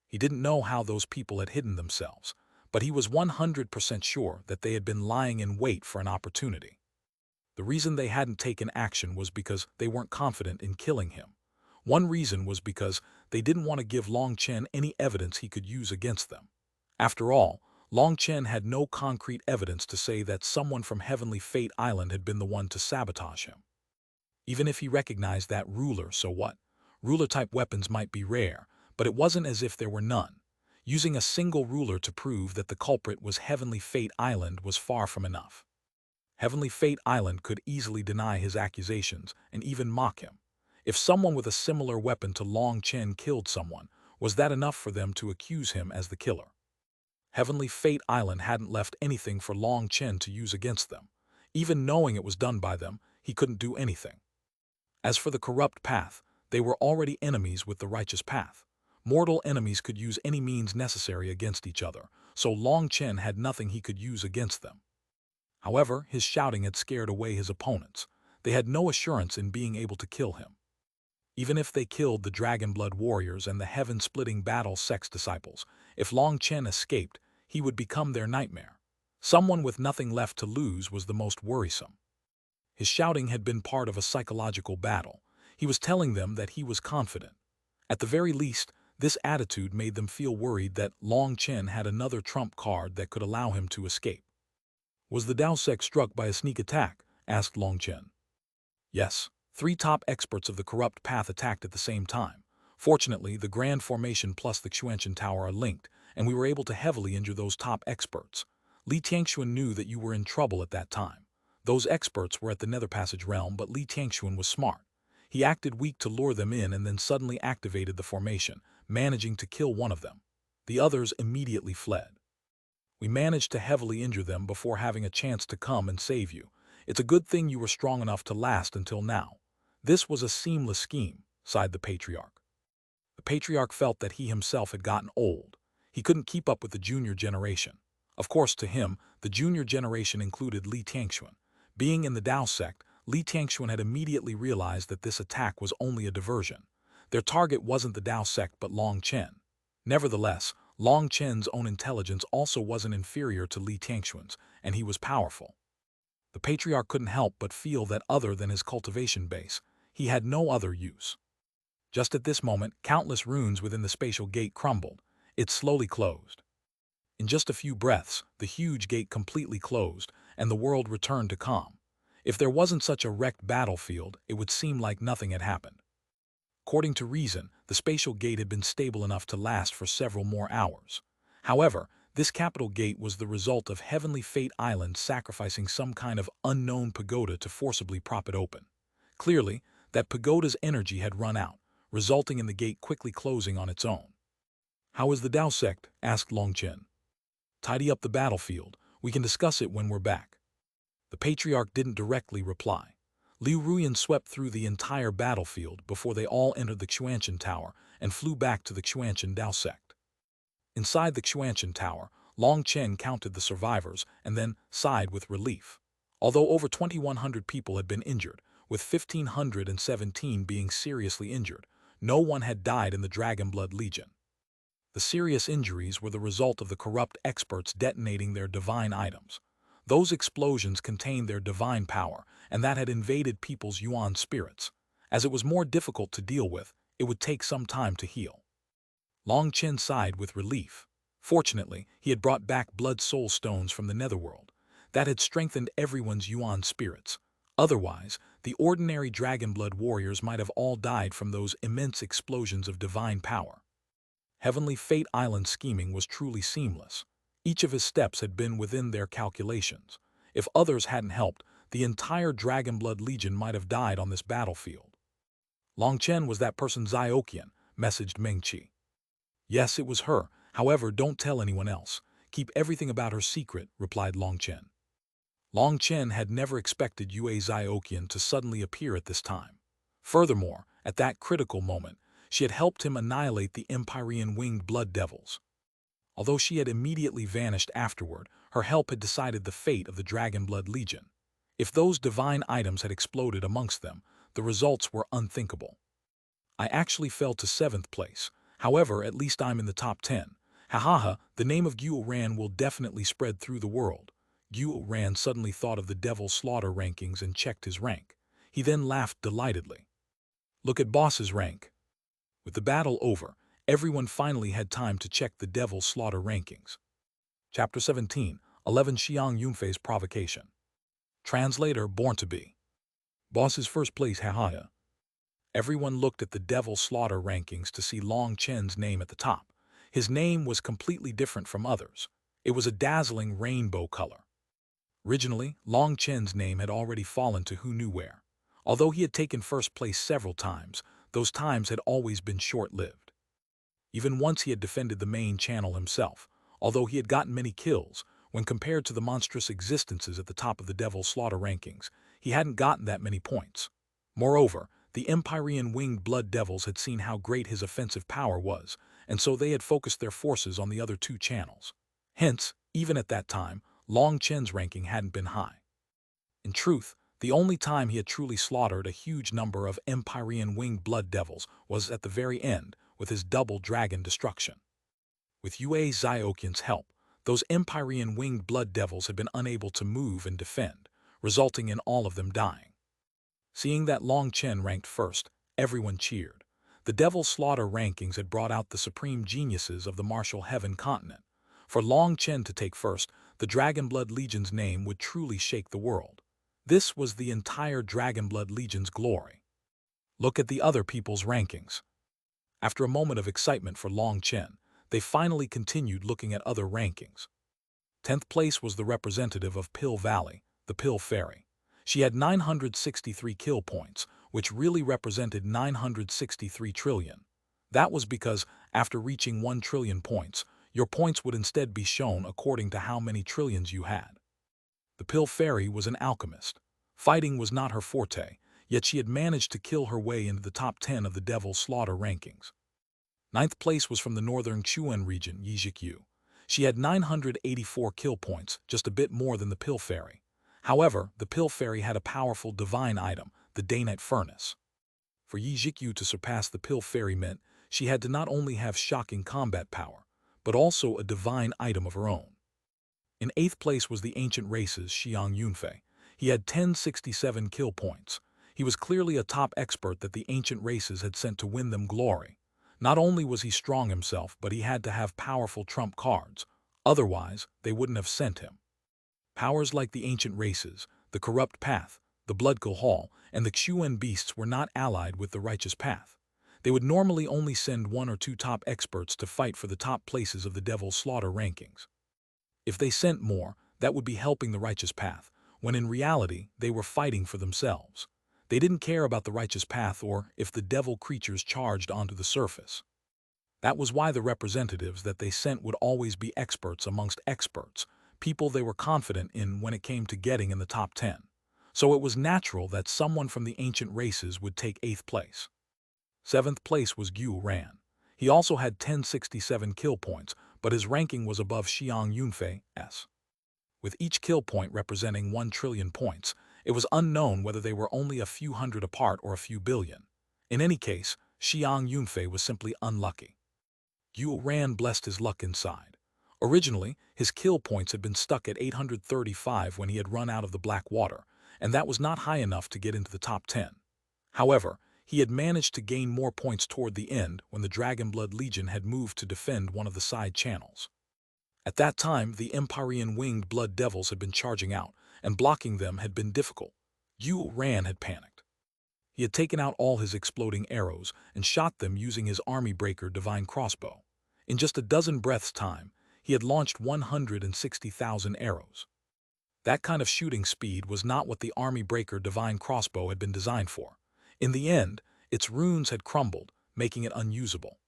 He didn't know how those people had hidden themselves, but he was 100% sure that they had been lying in wait for an opportunity. The reason they hadn't taken action was because they weren't confident in killing him. One reason was because they didn't want to give Long Chen any evidence he could use against them. After all, Long Chen had no concrete evidence to say that someone from Heavenly Fate Island had been the one to sabotage him. Even if he recognized that ruler, so what? Ruler-type weapons might be rare, but it wasn't as if there were none. Using a single ruler to prove that the culprit was Heavenly Fate Island was far from enough. Heavenly Fate Island could easily deny his accusations and even mock him. If someone with a similar weapon to Long Chen killed someone, was that enough for them to accuse him as the killer? Heavenly Fate Island hadn't left anything for Long Chen to use against them. Even knowing it was done by them, he couldn't do anything. As for the corrupt path, they were already enemies with the righteous path. Mortal enemies could use any means necessary against each other, so Long Chen had nothing he could use against them. However, his shouting had scared away his opponents. They had no assurance in being able to kill him. Even if they killed the Dragonblood warriors and the heaven-splitting battle sex disciples, if Long Chen escaped, he would become their nightmare. Someone with nothing left to lose was the most worrisome. His shouting had been part of a psychological battle. He was telling them that he was confident. At the very least, this attitude made them feel worried that Long Chen had another trump card that could allow him to escape. "Was the Dao sect struck by a sneak attack?" asked Long Chen. "Yes. 3 top experts of the corrupt path attacked at the same time. Fortunately, the Grand Formation plus the Xuanhuan Tower are linked, and we were able to heavily injure those top experts. Li Tianxuan knew that you were in trouble at that time. Those experts were at the Nether Passage realm, but Li Tianxuan was smart. He acted weak to lure them in and then suddenly activated the formation, managing to kill one of them. The others immediately fled. We managed to heavily injure them before having a chance to come and save you. It's a good thing you were strong enough to last until now. This was a seamless scheme," sighed the patriarch. The patriarch felt that he himself had gotten old. He couldn't keep up with the junior generation. Of course, to him, the junior generation included Li Tianxuan. Being in the Dao sect, Li Tianxuan had immediately realized that this attack was only a diversion. Their target wasn't the Dao sect but Long Chen. Nevertheless, Long Chen's own intelligence also wasn't inferior to Li Tianxuan's, and he was powerful. The patriarch couldn't help but feel that other than his cultivation base, he had no other use. Just at this moment, countless runes within the spatial gate crumbled. It slowly closed. In just a few breaths, the huge gate completely closed, and the world returned to calm. If there wasn't such a wrecked battlefield, it would seem like nothing had happened. According to reason, the spatial gate had been stable enough to last for several more hours. However, this capital gate was the result of Heavenly Fate Island sacrificing some kind of unknown pagoda to forcibly prop it open. Clearly, that pagoda's energy had run out, resulting in the gate quickly closing on its own. "How is the Dao sect?" asked Long Chen. "Tidy up the battlefield. We can discuss it when we're back." The patriarch didn't directly reply. Liu Ruyan swept through the entire battlefield before they all entered the Xuanhuan Tower and flew back to the Xuanhuan Dao sect. Inside the Xuanhuan Tower, Long Chen counted the survivors and then sighed with relief. Although over 2,100 people had been injured, with 1,517 being seriously injured, no one had died in the Dragonblood Legion. The serious injuries were the result of the corrupt experts detonating their divine items. Those explosions contained their divine power, and that had invaded people's yuan spirits. As it was more difficult to deal with, it would take some time to heal. Long Chen sighed with relief. Fortunately, he had brought back blood soul stones from the netherworld. That had strengthened everyone's yuan spirits. Otherwise, the ordinary Dragonblood warriors might have all died from those immense explosions of divine power. Heavenly Fate Island's scheming was truly seamless. Each of his steps had been within their calculations. If others hadn't helped, the entire Dragonblood Legion might have died on this battlefield. Long Chen was that person Xiaoqian, messaged Meng Qi. Yes, it was her. However, don't tell anyone else. Keep everything about her secret, replied Long Chen. Long Chen had never expected Yue Xiaoqian to suddenly appear at this time. Furthermore, at that critical moment, she had helped him annihilate the Empyrean winged blood devils. Although she had immediately vanished afterward, her help had decided the fate of the Dragonblood Legion. If those divine items had exploded amongst them, the results were unthinkable. I actually fell to 7th place. However, at least I'm in the top 10. Ha, the name of Xuanhuan will definitely spread through the world. Xuanhuan suddenly thought of the Devil's Slaughter rankings and checked his rank. He then laughed delightedly. Look at Boss's rank. With the battle over, everyone finally had time to check the Devil's Slaughter rankings. Chapter 17, 11 Xiang Yunfei's Provocation. Translator Born to Be. Boss's first place haha. Everyone looked at the Devil's Slaughter rankings to see Long Chen's name at the top. His name was completely different from others. It was a dazzling rainbow color. Originally, Long Chen's name had already fallen to who knew where. Although he had taken first place several times, those times had always been short-lived. Even once he had defended the main channel himself, although he had gotten many kills, when compared to the monstrous existences at the top of the Devil's Slaughter rankings, he hadn't gotten that many points. Moreover, the Empyrean winged blood devils had seen how great his offensive power was, and so they had focused their forces on the other two channels. Hence, even at that time, Long Chen's ranking hadn't been high. In truth, the only time he had truly slaughtered a huge number of Empyrean winged blood devils was at the very end, with his double dragon destruction. With Yue Xiaoqian's help, those Empyrean winged blood devils had been unable to move and defend, resulting in all of them dying. Seeing that Long Chen ranked first, everyone cheered. The Devil's Slaughter rankings had brought out the supreme geniuses of the martial heaven continent. For Long Chen to take first, the Dragonblood Legion's name would truly shake the world. This was the entire Dragonblood Legion's glory. Look at the other people's rankings. After a moment of excitement for Long Chen, they finally continued looking at other rankings. 10th place was the representative of Pill Valley, the Pill Fairy. She had 963 kill points, which really represented 963 trillion. That was because, after reaching 1 trillion points, your points would instead be shown according to how many trillions you had. The Pill Fairy was an alchemist. Fighting was not her forte, yet she had managed to kill her way into the top 10 of the Devil's Slaughter rankings. 9th place was from the northern Xuanhuan region, Yizhikyu. She had 984 kill points, just a bit more than the Pill Fairy. However, the Pill Fairy had a powerful divine item, the Daynite Furnace. For Yizhikyu to surpass the Pill Fairy meant she had to not only have shocking combat power, but also a divine item of her own. In 8th place was the Ancient Race's Xiang Yunfei. He had 1067 kill points. He was clearly a top expert that the Ancient Races had sent to win them glory. Not only was he strong himself, but he had to have powerful trump cards. Otherwise, they wouldn't have sent him. Powers like the Ancient Races, the Corrupt Path, the Blood Hall, and the Xuan Beasts were not allied with the Righteous Path. They would normally only send 1 or 2 top experts to fight for the top places of the Devil's Slaughter rankings. If they sent more, that would be helping the Righteous Path, when in reality they were fighting for themselves. They didn't care about the Righteous Path or if the devil creatures charged onto the surface. That was why the representatives that they sent would always be experts amongst experts, people they were confident in when it came to getting in the top 10. So it was natural that someone from the Ancient Races would take 8th place. 7th place was Xuanhuan. He also had 1067 kill points, but his ranking was above Xiang Yunfei's. With each kill point representing 1 trillion points, it was unknown whether they were only a few hundred apart or a few billion. In any case, Xiang Yunfei was simply unlucky. Xuanhuan blessed his luck inside. Originally, his kill points had been stuck at 835 when he had run out of the black water, and that was not high enough to get into the top 10. However, he had managed to gain more points toward the end when the Dragonblood Legion had moved to defend one of the side channels. At that time, the Empyrean winged blood devils had been charging out, and blocking them had been difficult. Xuanhuan had panicked. He had taken out all his exploding arrows and shot them using his army breaker divine crossbow. In just a dozen breaths' time, He had launched 160,000 arrows. That kind of shooting speed was not what the army breaker divine crossbow had been designed for. In the end, its runes had crumbled, making it unusable.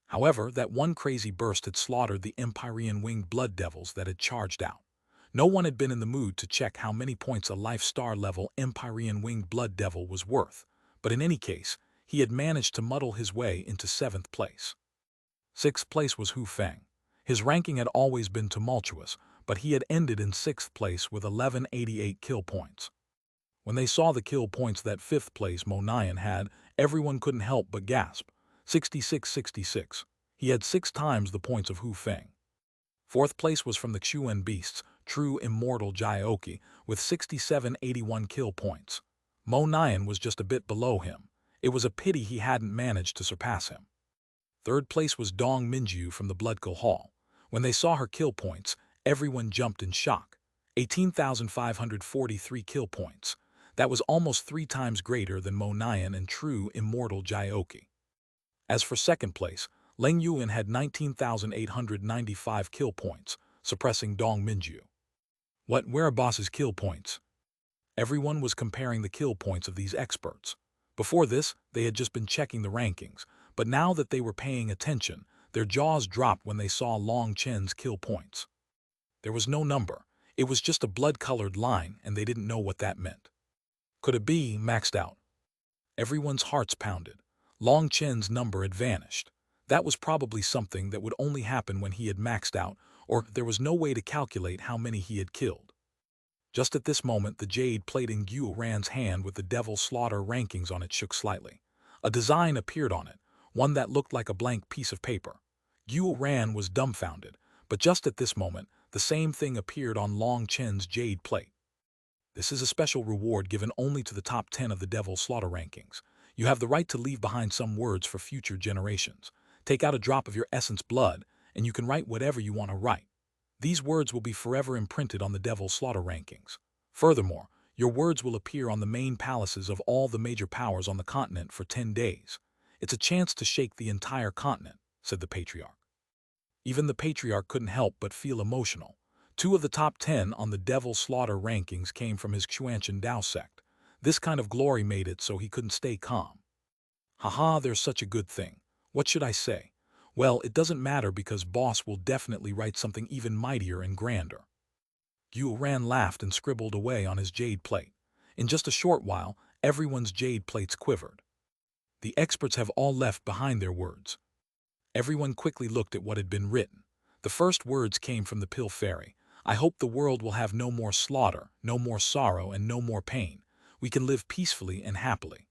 However, that one crazy burst had slaughtered the Empyrean winged blood devils that had charged out. No one had been in the mood to check how many points a life star level Empyrean winged blood devil was worth, but in any case, he had managed to muddle his way into 7th place. 6th place was Hu Feng. His ranking had always been tumultuous, but he had ended in 6th place with 1188 kill points. When they saw the kill points that 5th place Mo Nian had, everyone couldn't help but gasp. 66-66. He had 6 times the points of Hu Feng. 4th place was from the Xuanhuan beasts, true immortal Jioki, with 6781 kill points. Mo Nian was just a bit below him. It was a pity he hadn't managed to surpass him. 3rd place was Dong Minju from the Bloodkill Hall. When they saw her kill points, everyone jumped in shock. 18,543 kill points. That was almost 3 times greater than Mo Nian and true immortal Jioki. As for 2nd place, Leng Yuan had 19,895 kill points, suppressing Dong Minju. Where are boss's kill points? Everyone was comparing the kill points of these experts. Before this, they had just been checking the rankings, but now that they were paying attention, their jaws dropped when they saw Long Chen's kill points. There was no number. It was just a blood-colored line, and they didn't know what that meant. Could it be maxed out? Everyone's hearts pounded. Long Chen's number had vanished. That was probably something that would only happen when he had maxed out, or there was no way to calculate how many he had killed. Just at this moment, the jade plate in Xuanhuan's hand with the Devil Slaughter rankings on it shook slightly. A design appeared on it, one that looked like a blank piece of paper. Xuanhuan was dumbfounded, but just at this moment, the same thing appeared on Long Chen's jade plate. This is a special reward given only to the top 10 of the Devil Slaughter rankings. You have the right to leave behind some words for future generations. Take out a drop of your essence blood, and you can write whatever you want to write. These words will be forever imprinted on the Devil Slaughter rankings. Furthermore, your words will appear on the main palaces of all the major powers on the continent for 10 days. It's a chance to shake the entire continent, said the Patriarch. Even the Patriarch couldn't help but feel emotional. 2 of the top 10 on the Devil Slaughter rankings came from his Xuanhuan Dao sect. This kind of glory made it so he couldn't stay calm. Haha, there's such a good thing. What should I say? Well, it doesn't matter because boss will definitely write something even mightier and grander. Xuanhuan laughed and scribbled away on his jade plate. In just a short while, everyone's jade plates quivered. The experts have all left behind their words. Everyone quickly looked at what had been written. The first words came from the Pill Fairy. I hope the world will have no more slaughter, no more sorrow, and no more pain. We can live peacefully and happily.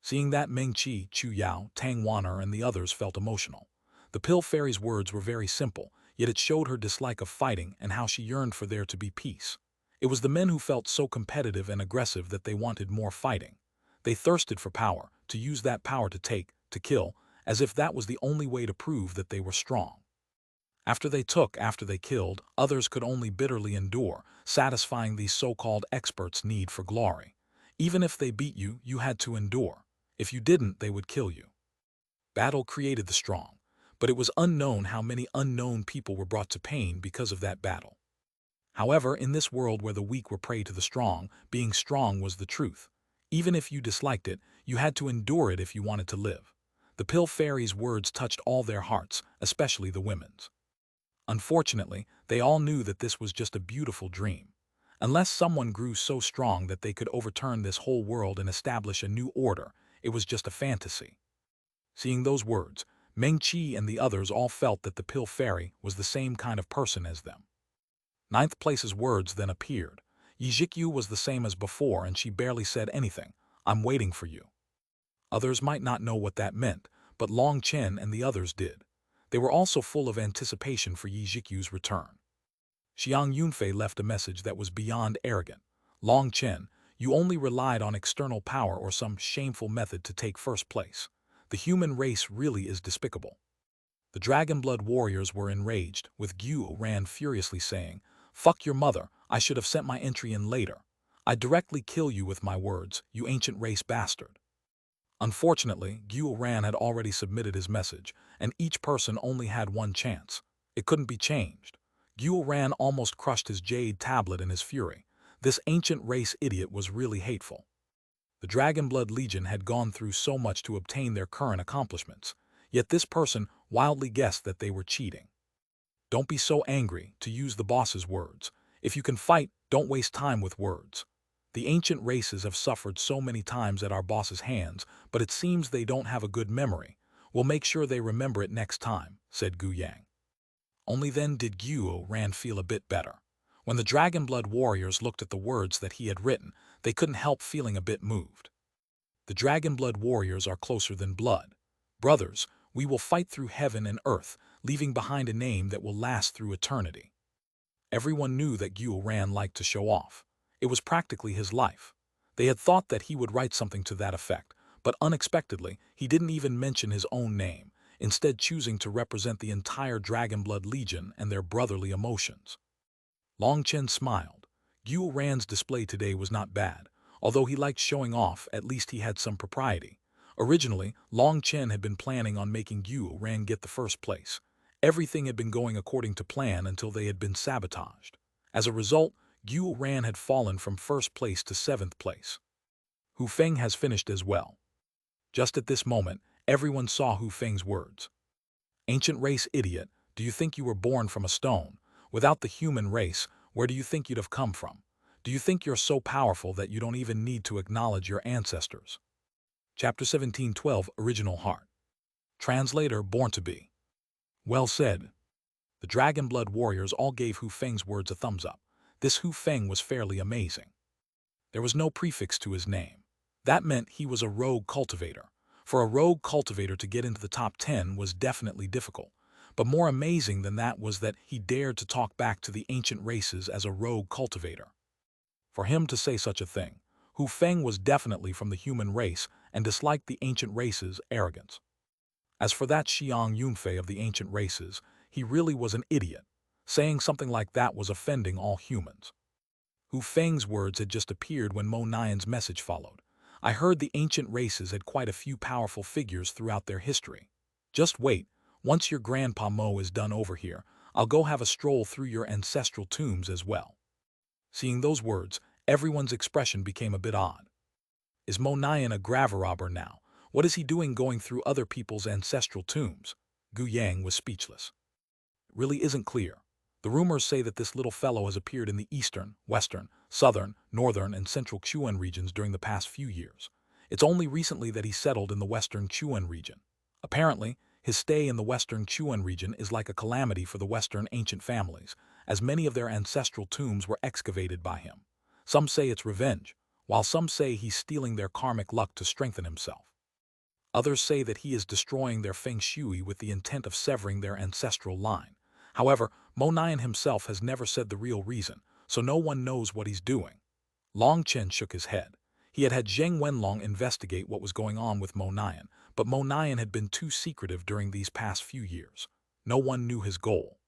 Seeing that, Meng Qi, Chu Yao, Tang Waner, and the others felt emotional. The Pill Fairy's words were very simple, yet it showed her dislike of fighting and how she yearned for there to be peace. It was the men who felt so competitive and aggressive that they wanted more fighting. They thirsted for power, to use that power to take, to kill, as if that was the only way to prove that they were strong. After they killed, others could only bitterly endure, satisfying these so-called experts' need for glory. Even if they beat you, you had to endure. If you didn't, they would kill you. Battle created the strong, but it was unknown how many unknown people were brought to pain because of that battle. However, in this world where the weak were prey to the strong, being strong was the truth. Even if you disliked it, you had to endure it if you wanted to live. The Pill Fairy's words touched all their hearts, especially the women's. Unfortunately, they all knew that this was just a beautiful dream. Unless someone grew so strong that they could overturn this whole world and establish a new order, it was just a fantasy. Seeing those words, Meng Qi and the others all felt that the Pill Fairy was the same kind of person as them. 9th place's words then appeared. Yi Zhikyu was the same as before and she barely said anything. I'm waiting for you. Others might not know what that meant, but Long Chen and the others did. They were also full of anticipation for Yi Zhikyu's return. Xiang Yunfei left a message that was beyond arrogant. Long Chen, you only relied on external power or some shameful method to take first place. The human race really is despicable. The Dragonblood warriors were enraged, with Xuanhuan furiously saying, Fuck your mother, I should have sent my entry in later. I'd directly kill you with my words, you ancient race bastard. Unfortunately, Xuanhuan had already submitted his message, and each person only had one chance. It couldn't be changed. Xuanhuan almost crushed his Jade tablet in his fury. This ancient race idiot was really hateful. The Dragonblood Legion had gone through so much to obtain their current accomplishments, yet this person wildly guessed that they were cheating. Don't be so angry, to use the boss's words. If you can fight, don't waste time with words. The ancient races have suffered so many times at our boss's hands, but it seems they don't have a good memory. We'll make sure they remember it next time, said Gu Yang. Only then did Xuanhuan feel a bit better. When the Dragonblood warriors looked at the words that he had written, they couldn't help feeling a bit moved. The Dragonblood warriors are closer than blood. Brothers, we will fight through heaven and earth, leaving behind a name that will last through eternity. Everyone knew that Xuanhuan liked to show off. It was practically his life. They had thought that he would write something to that effect, but unexpectedly, he didn't even mention his own name, instead choosing to represent the entire Dragonblood Legion and their brotherly emotions. Long Chen smiled. Xuanhuan's display today was not bad. Although he liked showing off, at least he had some propriety. Originally, Long Chen had been planning on making Xuanhuan get the first place. Everything had been going according to plan until they had been sabotaged. As a result, Xuanhuan had fallen from first place to seventh place. Hu Feng has finished as well. Just at this moment, everyone saw Hu Feng's words. Ancient race idiot, do you think you were born from a stone? Without the human race, where do you think you'd have come from? Do you think you're so powerful that you don't even need to acknowledge your ancestors? Chapter 17:12 Original Heart. Translator Born to Be. Well said. The Dragonblood warriors all gave Hu Feng's words a thumbs up. This Hu Feng was fairly amazing. There was no prefix to his name. That meant he was a rogue cultivator. For a rogue cultivator to get into the top 10 was definitely difficult. But more amazing than that was that he dared to talk back to the ancient races as a rogue cultivator. For him to say such a thing, Hu Feng was definitely from the human race and disliked the ancient races' arrogance. As for that Xiang Yunfei of the ancient races, he really was an idiot. Saying something like that was offending all humans. Hu Feng's words had just appeared when Mo Nian's message followed. I heard the ancient races had quite a few powerful figures throughout their history. Just wait, once your grandpa Mo is done over here, I'll go have a stroll through your ancestral tombs as well. Seeing those words, everyone's expression became a bit odd. Is Mo Nian a gravarobber now? What is he doing going through other people's ancestral tombs? Gu Yang was speechless. It really isn't clear. The rumors say that this little fellow has appeared in the eastern, western, southern, northern, and central Xuan regions during the past few years. It's only recently that he settled in the western Xuan region. Apparently, his stay in the western Xuan region is like a calamity for the western ancient families, as many of their ancestral tombs were excavated by him. Some say it's revenge, while some say he's stealing their karmic luck to strengthen himself. Others say that he is destroying their feng shui with the intent of severing their ancestral line. However, Mo Nian himself has never said the real reason, so no one knows what he's doing. Long Chen shook his head. He had Zheng Wenlong investigate what was going on with Mo Nian, but Mo Nian had been too secretive during these past few years. No one knew his goal.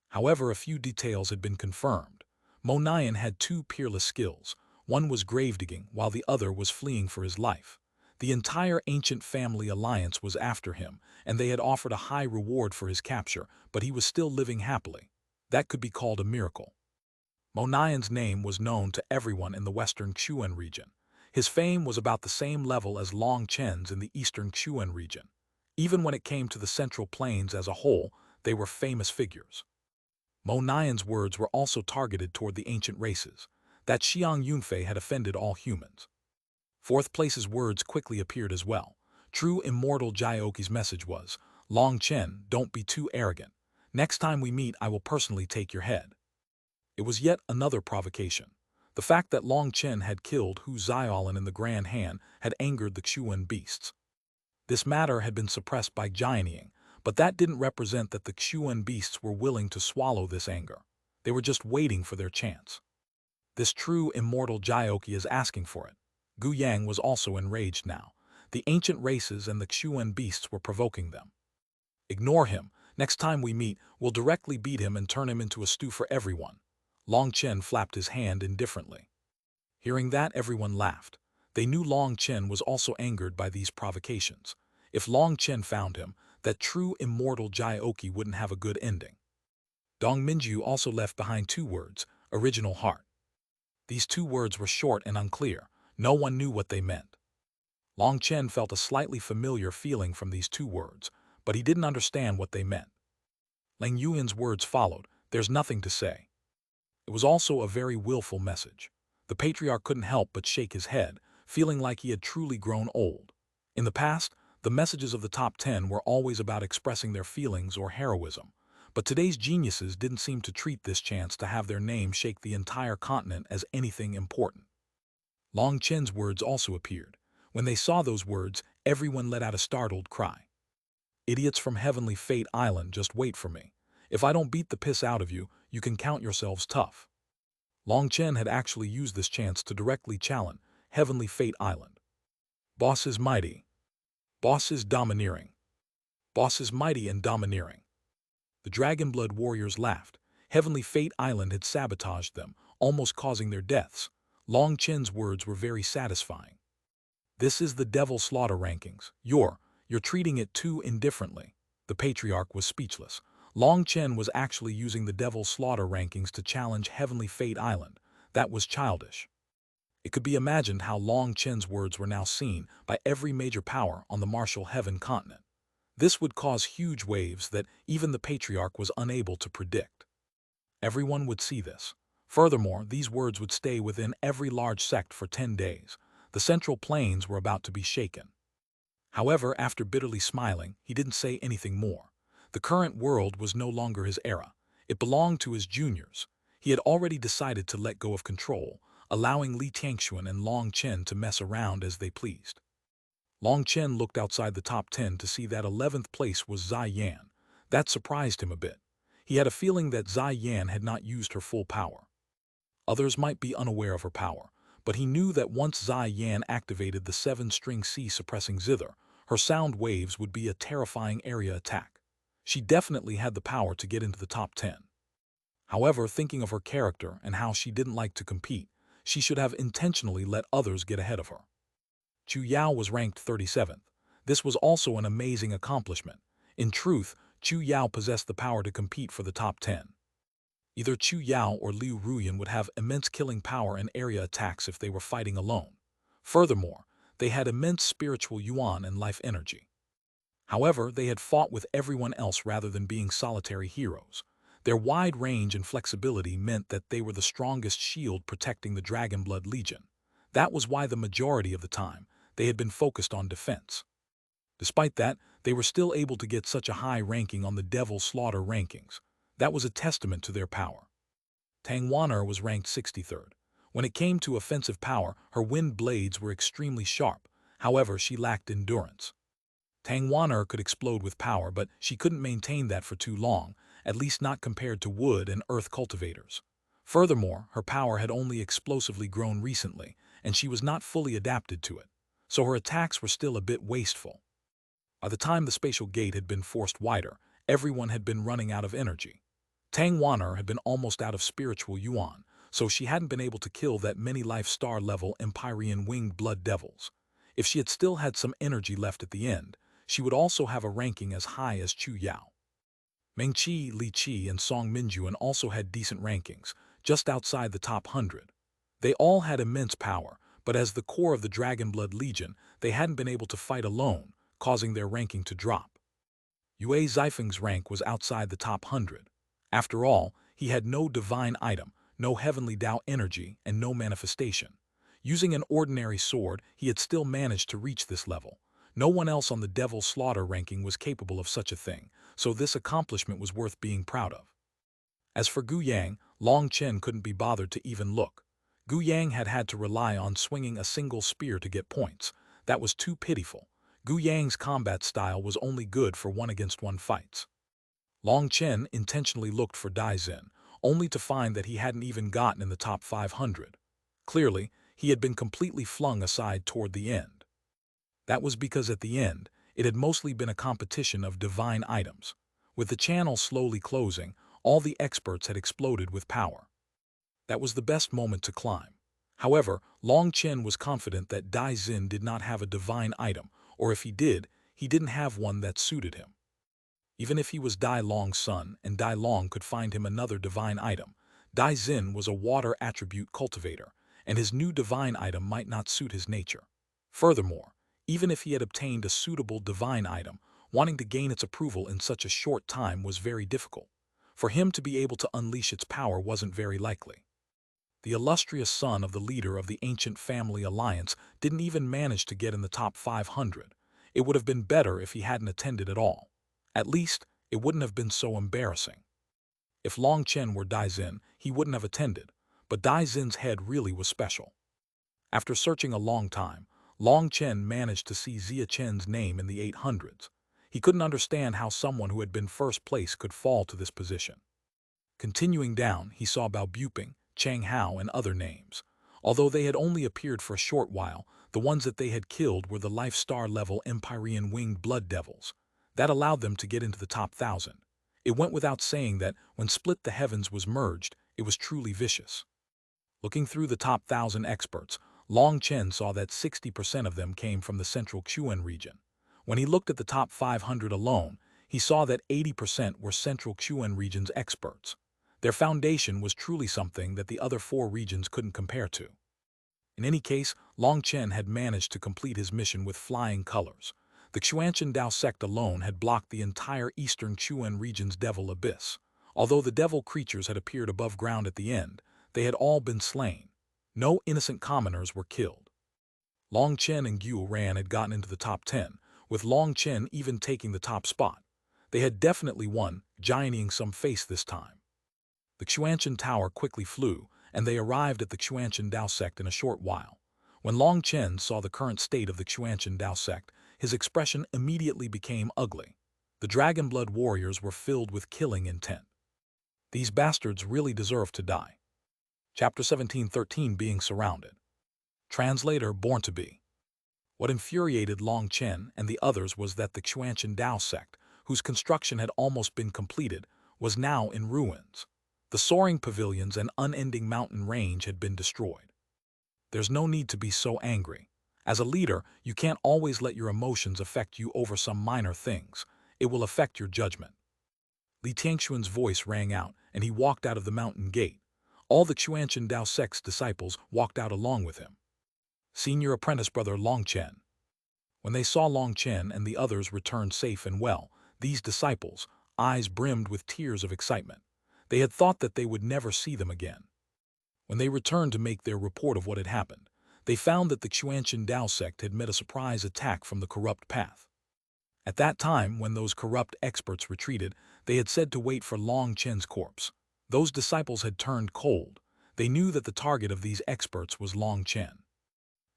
However, a few details had been confirmed. Mo Nian had two peerless skills. One was gravedigging, while the other was fleeing for his life. The entire ancient family alliance was after him, and they had offered a high reward for his capture, but he was still living happily. That could be called a miracle. Mo Nian's name was known to everyone in the western Xuan region. His fame was about the same level as Long Chen's in the eastern Xuan region. Even when it came to the Central Plains as a whole, they were famous figures. Mo Nian's words were also targeted toward the ancient races. That Xiang Yunfei had offended all humans. Fourth place's words quickly appeared as well. True immortal Jioki's message was, Long Chen, don't be too arrogant. Next time we meet, I will personally take your head. It was yet another provocation. The fact that Long Chen had killed Hu Xiaolin in the Grand Han had angered the Xuan beasts. This matter had been suppressed by Jianying, but that didn't represent that the Xuan beasts were willing to swallow this anger. They were just waiting for their chance. This true immortal Jioki is asking for it. Gu Yang was also enraged now. The ancient races and the Xuan beasts were provoking them. Ignore him. Next time we meet, we'll directly beat him and turn him into a stew for everyone. Long Chen flapped his hand indifferently. Hearing that, everyone laughed. They knew Long Chen was also angered by these provocations. If Long Chen found him, that true immortal Jioki wouldn't have a good ending. Dong Minju also left behind 2 words, original heart. These 2 words were short and unclear. No one knew what they meant. Long Chen felt a slightly familiar feeling from these 2 words, but he didn't understand what they meant. Lang Yuan's words followed, there's nothing to say. It was also a very willful message. The patriarch couldn't help but shake his head, feeling like he had truly grown old. In the past, the messages of the top 10 were always about expressing their feelings or heroism, but today's geniuses didn't seem to treat this chance to have their name shake the entire continent as anything important. Long Chen's words also appeared. When they saw those words, everyone let out a startled cry. Idiots from Heavenly Fate Island, just wait for me. If I don't beat the piss out of you, you can count yourselves tough. Long Chen had actually used this chance to directly challenge Heavenly Fate Island. Boss is mighty. Boss is domineering. Boss is mighty and domineering. The Dragonblood warriors laughed. Heavenly Fate Island had sabotaged them, almost causing their deaths. Long Chen's words were very satisfying. This is the Devil Slaughter rankings. You're treating it too indifferently. The patriarch was speechless. Long Chen was actually using the Devil Slaughter rankings to challenge Heavenly Fate Island. That was childish. It could be imagined how Long Chen's words were now seen by every major power on the Martial Heaven continent. This would cause huge waves that even the patriarch was unable to predict. Everyone would see this. Furthermore, these words would stay within every large sect for 10 days. The central plains were about to be shaken. However, after bitterly smiling, he didn't say anything more. The current world was no longer his era. It belonged to his juniors. He had already decided to let go of control, allowing Li Tianxuan and Long Chen to mess around as they pleased. Long Chen looked outside the top 10 to see that 11th place was Zai Yan. That surprised him a bit. He had a feeling that Zai Yan had not used her full power. Others might be unaware of her power, but he knew that once Zai Yan activated the 7-string C suppressing zither, her sound waves would be a terrifying area attack. She definitely had the power to get into the top 10. However, thinking of her character and how she didn't like to compete, she should have intentionally let others get ahead of her. Chu Yao was ranked 37th. This was also an amazing accomplishment. In truth, Chu Yao possessed the power to compete for the top 10. Either Chu Yao or Liu Ruyan would have immense killing power and area attacks if they were fighting alone. Furthermore, they had immense spiritual yuan and life energy. However, they had fought with everyone else rather than being solitary heroes. Their wide range and flexibility meant that they were the strongest shield protecting the Dragonblood Legion. That was why the majority of the time, they had been focused on defense. Despite that, they were still able to get such a high ranking on the Devil Slaughter rankings. That was a testament to their power. Tang Wan'er was ranked 63rd. When it came to offensive power, her wind blades were extremely sharp. However, she lacked endurance. Tang Wan'er could explode with power, but she couldn't maintain that for too long, at least not compared to wood and earth cultivators. Furthermore, her power had only explosively grown recently, and she was not fully adapted to it, so her attacks were still a bit wasteful. By the time the spatial gate had been forced wider, everyone had been running out of energy. Tang Wan'er had been almost out of spiritual yuan, so she hadn't been able to kill that many life star level Empyrean winged blood devils. If she had still had some energy left at the end, she would also have a ranking as high as Chu Yao. Meng Qi, Li Qi, and Song Minjuan also had decent rankings, just outside the top 100. They all had immense power, but as the core of the Dragonblood Legion, they hadn't been able to fight alone, causing their ranking to drop. Yue Zifeng's rank was outside the top 100. After all, he had no divine item, no heavenly Tao energy, and no manifestation. Using an ordinary sword, he had still managed to reach this level. No one else on the Devil Slaughter ranking was capable of such a thing, so this accomplishment was worth being proud of. As for Gu Yang, Long Chen couldn't be bothered to even look. Gu Yang had had to rely on swinging a single spear to get points. That was too pitiful. Gu Yang's combat style was only good for 1-against-1 fights. Long Chen intentionally looked for Dai Xin, only to find that he hadn't even gotten in the top 500. Clearly, he had been completely flung aside toward the end. That was because at the end, it had mostly been a competition of divine items. With the channel slowly closing, all the experts had exploded with power. That was the best moment to climb. However, Long Chen was confident that Dai Xin did not have a divine item, or if he did, he didn't have one that suited him. Even if he was Dai Long's son and Dai Long could find him another divine item, Dai Xin was a water attribute cultivator, and his new divine item might not suit his nature. Furthermore, even if he had obtained a suitable divine item, wanting to gain its approval in such a short time was very difficult. For him to be able to unleash its power wasn't very likely. The illustrious son of the leader of the ancient family alliance didn't even manage to get in the top 500. It would have been better if he hadn't attended at all. At least, it wouldn't have been so embarrassing. If Long Chen were Dai Xin, he wouldn't have attended, but Dai Xin's head really was special. After searching a long time, Long Chen managed to see Xia Chen's name in the 800s. He couldn't understand how someone who had been first place could fall to this position. Continuing down, he saw Bao Buping, Chang Hao, and other names. Although they had only appeared for a short while, the ones that they had killed were the Life Star level Empyrean winged blood devils. That allowed them to get into the top 1,000. It went without saying that when Split the Heavens was merged, it was truly vicious. Looking through the top 1,000 experts, Long Chen saw that 60% of them came from the central Xuanhuan region. When he looked at the top 500 alone, he saw that 80% were central Xuanhuan region's experts. Their foundation was truly something that the other 4 regions couldn't compare to. In any case, Long Chen had managed to complete his mission with flying colors. The Xuanhuan Dao sect alone had blocked the entire eastern Xuanhuan region's devil abyss. Although the devil creatures had appeared above ground at the end, they had all been slain. No innocent commoners were killed. Long Chen and Gu Ran had gotten into the top 10, with Long Chen even taking the top spot. They had definitely won, gianting some face this time. The Xuanhuan Tower quickly flew, and they arrived at the Xuanhuan Dao sect in a short while. When Long Chen saw the current state of the Xuanhuan Dao sect, his expression immediately became ugly. The Dragon Blood warriors were filled with killing intent. These bastards really deserve to die. Chapter 17:13 Being Surrounded. Translator Born to Be. What infuriated Long Chen and the others was that the Xuanhuan Dao sect, whose construction had almost been completed, was now in ruins. The soaring pavilions and unending mountain range had been destroyed. There's no need to be so angry. As a leader, you can't always let your emotions affect you over some minor things. It will affect your judgment. Li Tianxuan's voice rang out, and he walked out of the mountain gate. All the Xuanhuan Dao sect's disciples walked out along with him. Senior apprentice brother Long Chen. When they saw Long Chen and the others return safe and well, these disciples' eyes brimmed with tears of excitement. They had thought that they would never see them again. When they returned to make their report of what had happened, they found that the Xuanhuan Dao sect had met a surprise attack from the corrupt path. At that time, when those corrupt experts retreated, they had said to wait for Long Chen's corpse. Those disciples had turned cold. They knew that the target of these experts was Long Chen.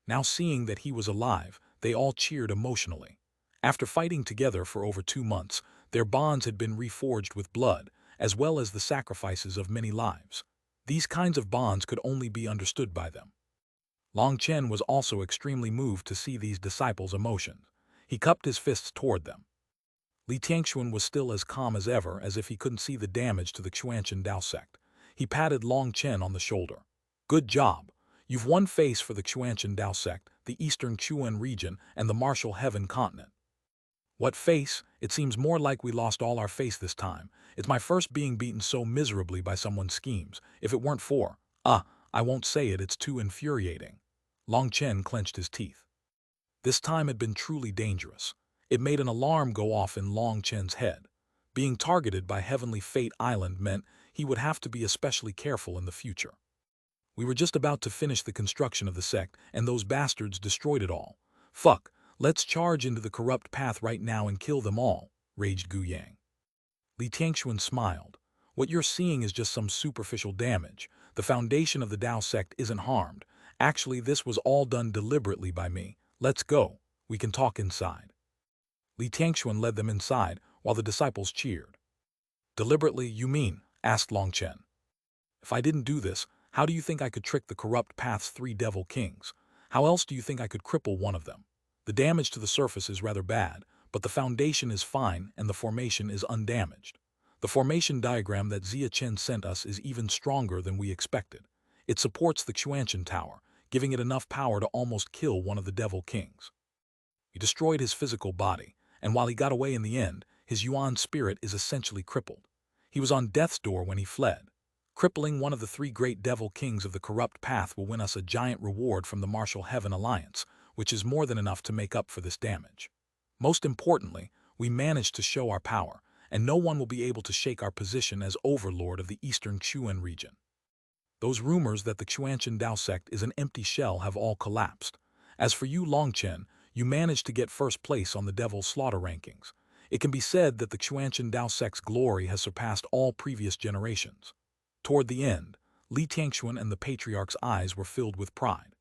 Now seeing that he was alive, they all cheered emotionally. After fighting together for over 2 months, their bonds had been reforged with blood, as well as the sacrifices of many lives. These kinds of bonds could only be understood by them. Long Chen was also extremely moved to see these disciples' emotions. He cupped his fists toward them. Li Tianxuan was still as calm as ever, as if he couldn't see the damage to the Xuanhuan Dao sect. He patted Long Chen on the shoulder. Good job. You've won face for the Xuanhuan Dao sect, the eastern Xuanhuan region, and the martial heaven continent. What face? It seems more like we lost all our face this time. It's my first being beaten so miserably by someone's schemes. If it weren't for, I won't say it, it's too infuriating. Long Chen clenched his teeth. This time had been truly dangerous. It made an alarm go off in Long Chen's head. Being targeted by Heavenly Fate Island meant he would have to be especially careful in the future. We were just about to finish the construction of the sect, and those bastards destroyed it all. Fuck, let's charge into the corrupt path right now and kill them all, raged Gu Yang. Li Tianxuan smiled. What you're seeing is just some superficial damage. The foundation of the Dao sect isn't harmed. Actually, this was all done deliberately by me. Let's go. We can talk inside. Li Tianxuan led them inside, while the disciples cheered. Deliberately, you mean? Asked Long Chen. If I didn't do this, how do you think I could trick the corrupt path's 3 devil kings? How else do you think I could cripple one of them? The damage to the surface is rather bad, but the foundation is fine and the formation is undamaged. The formation diagram that Xia Chen sent us is even stronger than we expected. It supports the Xuanhuan Tower, giving it enough power to almost kill one of the devil kings. We destroyed his physical body, and while he got away in the end, his Yuan spirit is essentially crippled. He was on death's door when he fled. Crippling one of the three great devil kings of the corrupt path will win us a giant reward from the Martial Heaven Alliance, which is more than enough to make up for this damage. Most importantly, we managed to show our power, and no one will be able to shake our position as overlord of the eastern Xuanhuan region. Those rumors that the Xuanhuan Dao sect is an empty shell have all collapsed. As for you, Long Chen, you managed to get first place on the Devil's Slaughter rankings. It can be said that the Xuanhuan Dao sect's glory has surpassed all previous generations. Toward the end, Li Tianxuan and the Patriarch's eyes were filled with pride.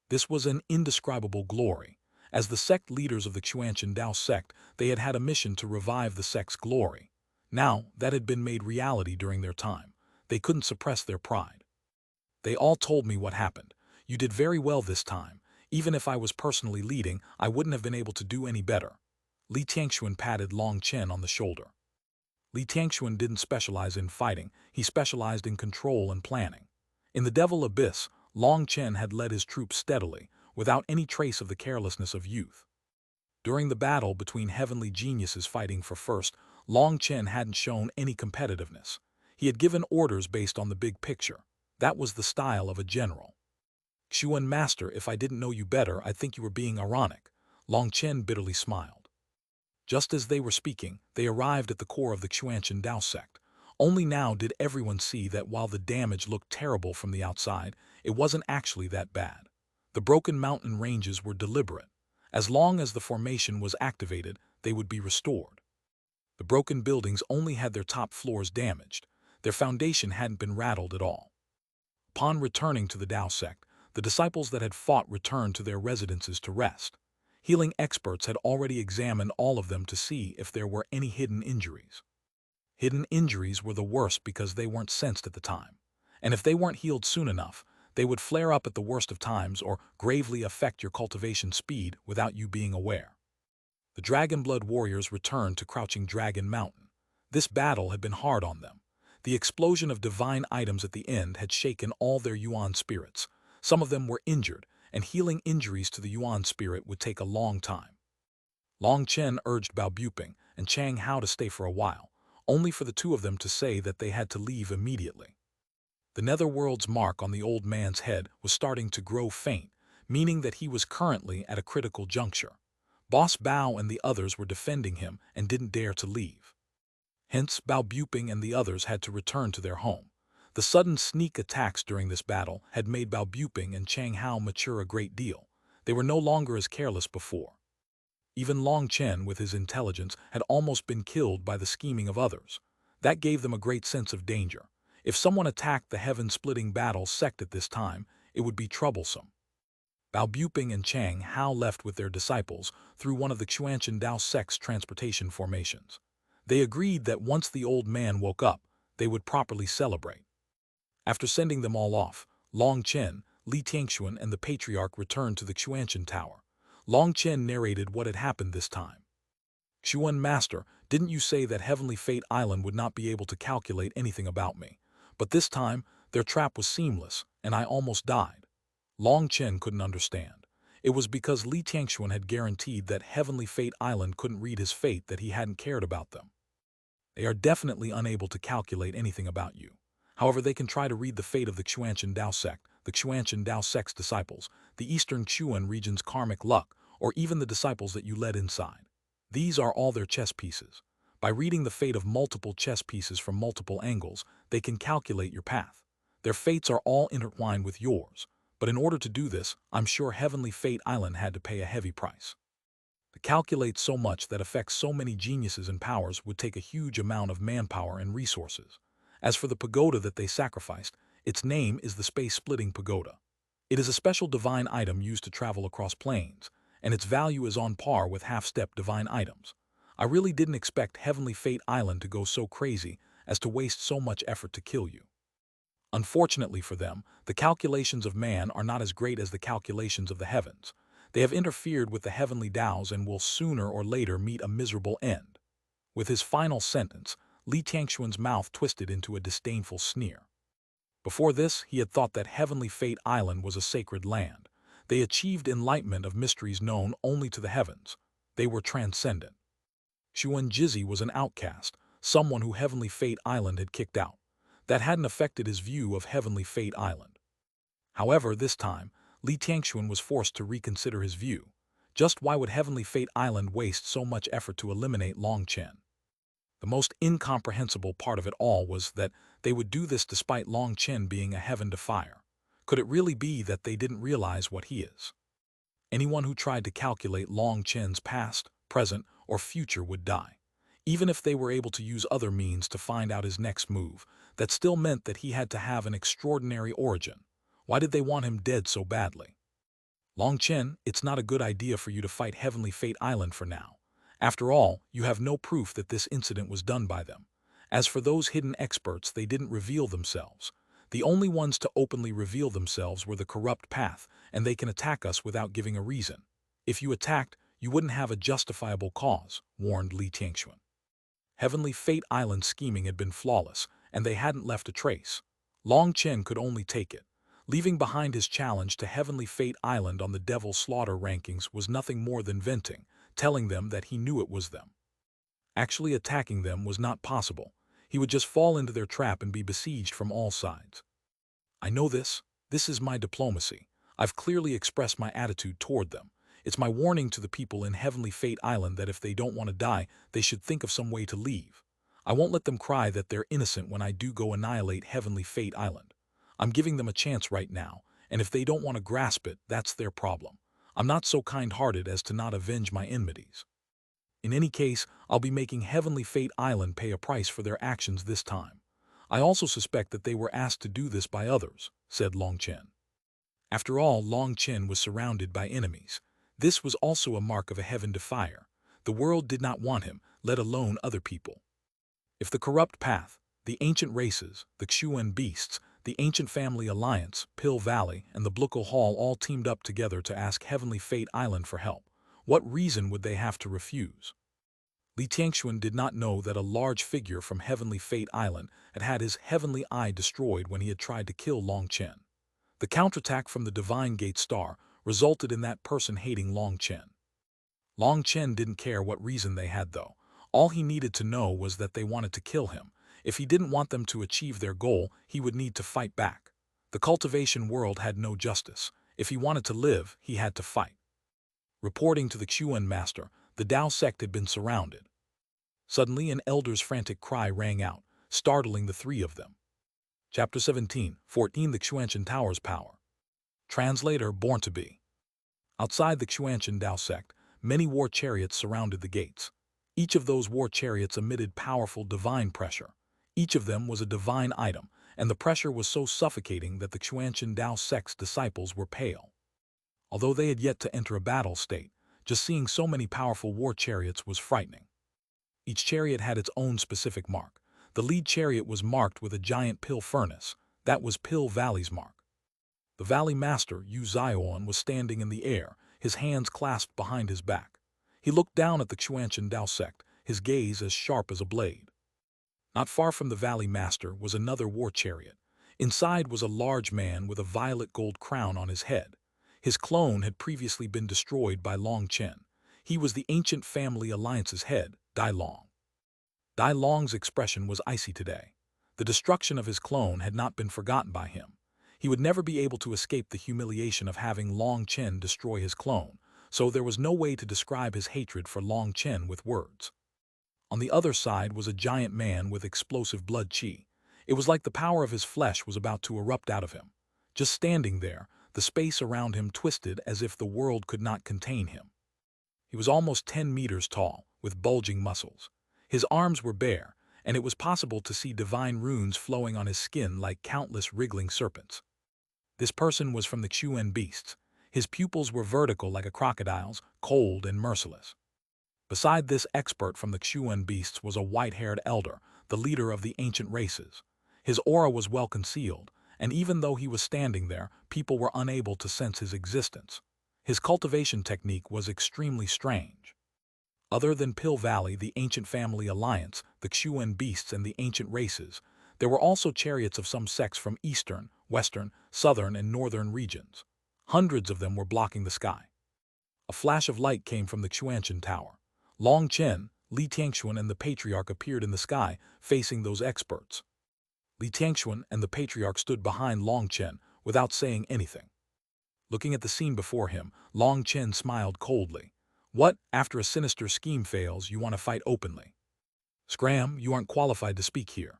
This was an indescribable glory. As the sect leaders of the Xuanhuan Dao sect, they had had a mission to revive the sect's glory. Now, that had been made reality during their time. They couldn't suppress their pride. They all told me what happened. You did very well this time. Even if I was personally leading, I wouldn't have been able to do any better. Li Tianxuan patted Long Chen on the shoulder. Li Tianxuan didn't specialize in fighting, he specialized in control and planning. In the Devil Abyss, Long Chen had led his troops steadily, without any trace of the carelessness of youth. During the battle between heavenly geniuses fighting for first, Long Chen hadn't shown any competitiveness. He had given orders based on the big picture. That was the style of a general. Xuan Master, if I didn't know you better, I'd think you were being ironic. Long Chen bitterly smiled. Just as they were speaking, they arrived at the core of the Xuanhuan Dao sect. Only now did everyone see that while the damage looked terrible from the outside, it wasn't actually that bad. The broken mountain ranges were deliberate. As long as the formation was activated, they would be restored. The broken buildings only had their top floors damaged. Their foundation hadn't been rattled at all. Upon returning to the Dao sect, the disciples that had fought returned to their residences to rest. Healing experts had already examined all of them to see if there were any hidden injuries. Hidden injuries were the worst because they weren't sensed at the time. And if they weren't healed soon enough, they would flare up at the worst of times or gravely affect your cultivation speed without you being aware. The Dragonblood warriors returned to Crouching Dragon Mountain. This battle had been hard on them. The explosion of divine items at the end had shaken all their Yuan spirits. Some of them were injured, and healing injuries to the Yuan spirit would take a long time. Long Chen urged Bao Buping and Chang Hao to stay for a while, only for the two of them to say that they had to leave immediately. The netherworld's mark on the old man's head was starting to grow faint, meaning that he was currently at a critical juncture. Boss Bao and the others were defending him and didn't dare to leave. Hence, Bao Buping and the others had to return to their home. The sudden sneak attacks during this battle had made Bao Buping and Chang Hao mature a great deal. They were no longer as careless before. Even Long Chen, with his intelligence, had almost been killed by the scheming of others. That gave them a great sense of danger. If someone attacked the heaven-splitting battle sect at this time, it would be troublesome. Bao Buping and Chang Hao left with their disciples through one of the Xuanhuan Dao sect's transportation formations. They agreed that once the old man woke up, they would properly celebrate. After sending them all off, Long Chen, Li Tianxuan, and the Patriarch returned to the Xuanhuan Tower. Long Chen narrated what had happened this time. Xuan Master, didn't you say that Heavenly Fate Island would not be able to calculate anything about me? But this time, their trap was seamless, and I almost died. Long Chen couldn't understand. It was because Li Tianxuan had guaranteed that Heavenly Fate Island couldn't read his fate that he hadn't cared about them. They are definitely unable to calculate anything about you. However, they can try to read the fate of the Xuanhuan Dao sect, the Xuanhuan Dao sect's disciples, the Eastern Xuan region's karmic luck, or even the disciples that you led inside. These are all their chess pieces. By reading the fate of multiple chess pieces from multiple angles, they can calculate your path. Their fates are all intertwined with yours, but in order to do this, I'm sure Heavenly Fate Island had to pay a heavy price. To calculate so much that affects so many geniuses and powers would take a huge amount of manpower and resources. As for the pagoda that they sacrificed, its name is the Space-Splitting Pagoda. It is a special divine item used to travel across planes, and its value is on par with half-step divine items. I really didn't expect Heavenly Fate Island to go so crazy as to waste so much effort to kill you. Unfortunately for them, the calculations of man are not as great as the calculations of the heavens. They have interfered with the heavenly Daos and will sooner or later meet a miserable end. With his final sentence, Li Tianxuan's mouth twisted into a disdainful sneer. Before this, he had thought that Heavenly Fate Island was a sacred land. They achieved enlightenment of mysteries known only to the heavens. They were transcendent. Xuanhuan was an outcast, someone who Heavenly Fate Island had kicked out. That hadn't affected his view of Heavenly Fate Island. However, this time, Li Tianxuan was forced to reconsider his view. Just why would Heavenly Fate Island waste so much effort to eliminate Long Chen? The most incomprehensible part of it all was that they would do this despite Long Chen being a heaven to fire. Could it really be that they didn't realize what he is? Anyone who tried to calculate Long Chen's past, present, or future would die. Even if they were able to use other means to find out his next move, that still meant that he had to have an extraordinary origin. Why did they want him dead so badly? Long Chen, it's not a good idea for you to fight Heavenly Fate Island for now. After all, you have no proof that this incident was done by them. As for those hidden experts, they didn't reveal themselves. The only ones to openly reveal themselves were the corrupt path, and they can attack us without giving a reason. If you attacked, you wouldn't have a justifiable cause, warned Li Tianxuan. Heavenly Fate Island scheming had been flawless, and they hadn't left a trace. Long Chen could only take it. Leaving behind his challenge to Heavenly Fate Island on the Devil Slaughter rankings was nothing more than venting, telling them that he knew it was them. Actually attacking them was not possible. He would just fall into their trap and be besieged from all sides. I know this. This is my diplomacy. I've clearly expressed my attitude toward them. It's my warning to the people in Heavenly Fate Island that if they don't want to die, they should think of some way to leave. I won't let them cry that they're innocent when I do go annihilate Heavenly Fate Island. I'm giving them a chance right now, and if they don't want to grasp it, that's their problem. I'm not so kind-hearted as to not avenge my enmities. In any case, I'll be making Heavenly Fate Island pay a price for their actions this time. I also suspect that they were asked to do this by others, said Long Chen. After all, Long Chen was surrounded by enemies. This was also a mark of a heaven to fire. The world did not want him, let alone other people. If the corrupt path, the ancient races, the Xuanhuan beasts, the Ancient Family Alliance, Pill Valley, and the Bluckle Hall all teamed up together to ask Heavenly Fate Island for help, what reason would they have to refuse? Li Tianxuan did not know that a large figure from Heavenly Fate Island had had his heavenly eye destroyed when he had tried to kill Long Chen. The counterattack from the Divine Gate Star resulted in that person hating Long Chen. Long Chen didn't care what reason they had, though. All he needed to know was that they wanted to kill him. If he didn't want them to achieve their goal, he would need to fight back. The cultivation world had no justice. If he wanted to live, he had to fight. Reporting to the Xuanhuan master, the Dao sect had been surrounded. Suddenly, an elder's frantic cry rang out, startling the three of them. Chapter 17:14 The Xuanhuan Tower's Power. Translator Born to Be. Outside the Xuanhuan Dao sect, many war chariots surrounded the gates. Each of those war chariots emitted powerful divine pressure. Each of them was a divine item, and the pressure was so suffocating that the Xuanhuan Dao sect's disciples were pale. Although they had yet to enter a battle state, just seeing so many powerful war chariots was frightening. Each chariot had its own specific mark. The lead chariot was marked with a giant pill furnace. That was Pill Valley's mark. The valley master, Xuanhuan, was standing in the air, his hands clasped behind his back. He looked down at the Xuanhuan Dao sect, his gaze as sharp as a blade. Not far from the valley master was another war chariot. Inside was a large man with a violet gold crown on his head. His clone had previously been destroyed by Long Chen. He was the Ancient Family Alliance's head, Dai Long. Dai Long's expression was icy today. The destruction of his clone had not been forgotten by him. He would never be able to escape the humiliation of having Long Chen destroy his clone, so there was no way to describe his hatred for Long Chen with words. On the other side was a giant man with explosive blood chi. It was like the power of his flesh was about to erupt out of him. Just standing there, the space around him twisted as if the world could not contain him. He was almost 10 meters tall, with bulging muscles. His arms were bare, and it was possible to see divine runes flowing on his skin like countless wriggling serpents. This person was from the Xuanhuan beasts. His pupils were vertical like a crocodile's, cold and merciless. Beside this expert from the Xuanhuan beasts was a white-haired elder, the leader of the ancient races. His aura was well concealed, and even though he was standing there, people were unable to sense his existence. His cultivation technique was extremely strange. Other than Pill Valley, the Ancient Family Alliance, the Xuanhuan beasts, and the ancient races, there were also chariots of some sects from eastern, western, southern, and northern regions. Hundreds of them were blocking the sky. A flash of light came from the Xuanhuan Tower. Long Chen, Li Tianxuan and the Patriarch appeared in the sky, facing those experts. Li Tianxuan and the Patriarch stood behind Long Chen, without saying anything. Looking at the scene before him, Long Chen smiled coldly. What, after a sinister scheme fails, you want to fight openly? Scram, you aren't qualified to speak here.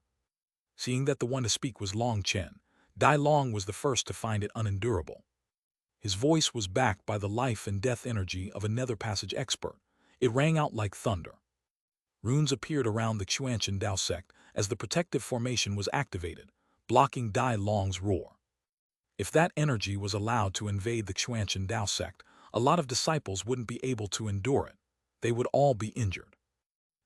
Seeing that the one to speak was Long Chen, Dai Long was the first to find it unendurable. His voice was backed by the life and death energy of a nether passage expert. It rang out like thunder. Runes appeared around the Xuanhuan Dao sect as the protective formation was activated, blocking Dai Long's roar. If that energy was allowed to invade the Xuanhuan Dao sect, a lot of disciples wouldn't be able to endure it. They would all be injured.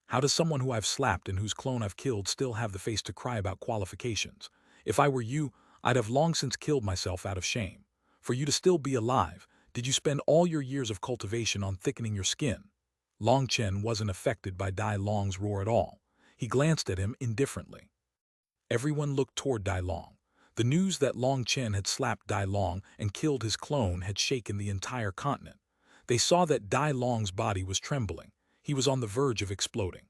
How does someone who I've slapped and whose clone I've killed still have the face to cry about qualifications? If I were you, I'd have long since killed myself out of shame. For you to still be alive, did you spend all your years of cultivation on thickening your skin? Long Chen wasn't affected by Dai Long's roar at all. He glanced at him indifferently. Everyone looked toward Dai Long. The news that Long Chen had slapped Dai Long and killed his clone had shaken the entire continent. They saw that Dai Long's body was trembling. He was on the verge of exploding.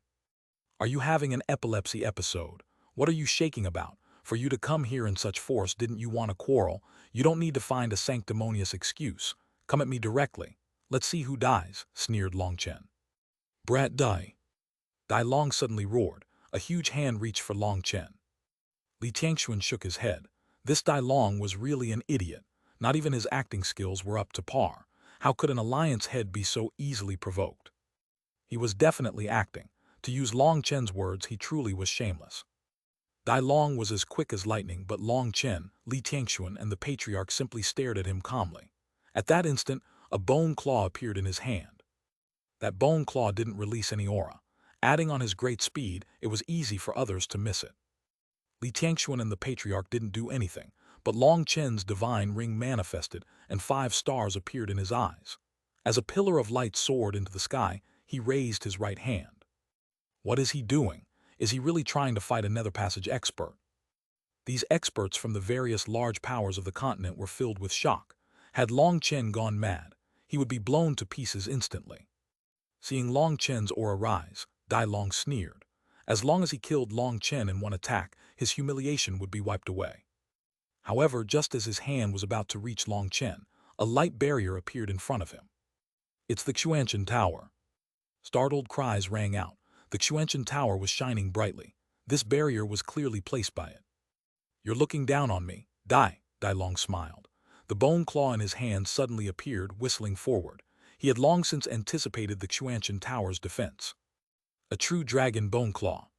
Are you having an epilepsy episode? What are you shaking about? For you to come here in such force, didn't you want to quarrel? You don't need to find a sanctimonious excuse. Come at me directly. Let's see who dies, sneered Long Chen. Brat Dai. Dai Long suddenly roared. A huge hand reached for Long Chen. Li Tianxuan shook his head. This Dai Long was really an idiot. Not even his acting skills were up to par. How could an alliance head be so easily provoked? He was definitely acting. To use Long Chen's words, he truly was shameless. Dai Long was as quick as lightning, but Long Chen, Li Tianxuan, and the Patriarch simply stared at him calmly. At that instant, a bone claw appeared in his hand. That bone claw didn't release any aura. Adding on his great speed, it was easy for others to miss it. Li Tianxuan and the Patriarch didn't do anything, but Long Chen's divine ring manifested, and 5 stars appeared in his eyes. As a pillar of light soared into the sky, he raised his right hand. What is he doing? Is he really trying to fight a nether passage expert? These experts from the various large powers of the continent were filled with shock. Had Long Chen gone mad, he would be blown to pieces instantly. Seeing Long Chen's aura rise, Dai Long sneered. As long as he killed Long Chen in one attack, his humiliation would be wiped away. However, just as his hand was about to reach Long Chen, a light barrier appeared in front of him. It's the Xuanhuan Tower. Startled cries rang out. The Xuanhuan Tower was shining brightly. This barrier was clearly placed by it. You're looking down on me, Dai Long smiled. The bone claw in his hand suddenly appeared, whistling forward. He had long since anticipated the Xuanhuan Tower's defense. A true dragon bone claw.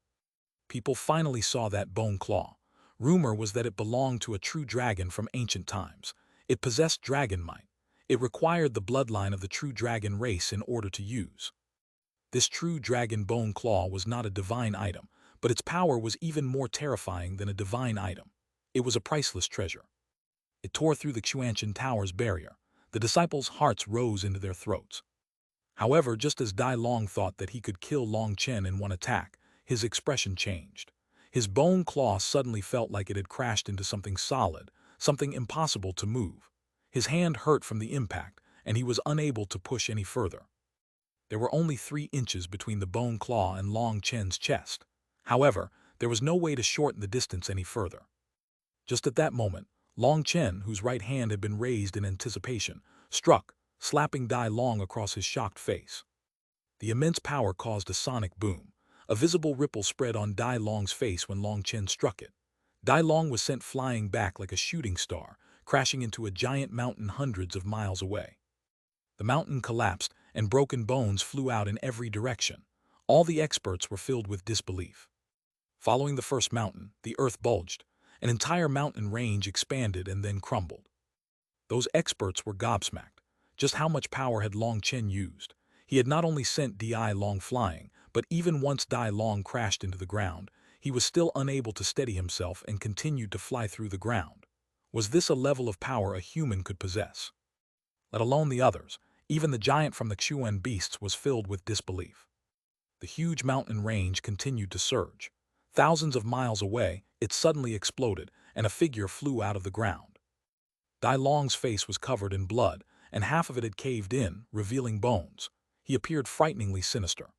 People finally saw that bone claw. Rumor was that it belonged to a true dragon from ancient times. It possessed dragon might. It required the bloodline of the true dragon race in order to use. This true dragon bone claw was not a divine item, but its power was even more terrifying than a divine item. It was a priceless treasure. It tore through the Xuanhuan Tower's barrier. The disciples' hearts rose into their throats. However, just as Dai Long thought that he could kill Long Chen in one attack, his expression changed. His bone claw suddenly felt like it had crashed into something solid, something impossible to move. His hand hurt from the impact, and he was unable to push any further. There were only 3 inches between the bone claw and Long Chen's chest. However, there was no way to shorten the distance any further. Just at that moment, Long Chen, whose right hand had been raised in anticipation, struck, slapping Dai Long across his shocked face. The immense power caused a sonic boom. A visible ripple spread on Dai Long's face when Long Chen struck it. Dai Long was sent flying back like a shooting star, crashing into a giant mountain hundreds of miles away. The mountain collapsed, and broken bones flew out in every direction. All the experts were filled with disbelief. Following the first mountain, the earth bulged. An entire mountain range expanded and then crumbled. Those experts were gobsmacked. Just how much power had Long Chen used? He had not only sent Dai Long flying, but even once Dai Long crashed into the ground, he was still unable to steady himself and continued to fly through the ground. Was this a level of power a human could possess? Let alone the others, even the giant from the Xuan beasts was filled with disbelief. The huge mountain range continued to surge. Thousands of miles away, it suddenly exploded, and a figure flew out of the ground. Dai Long's face was covered in blood, and half of it had caved in, revealing bones. He appeared frighteningly sinister.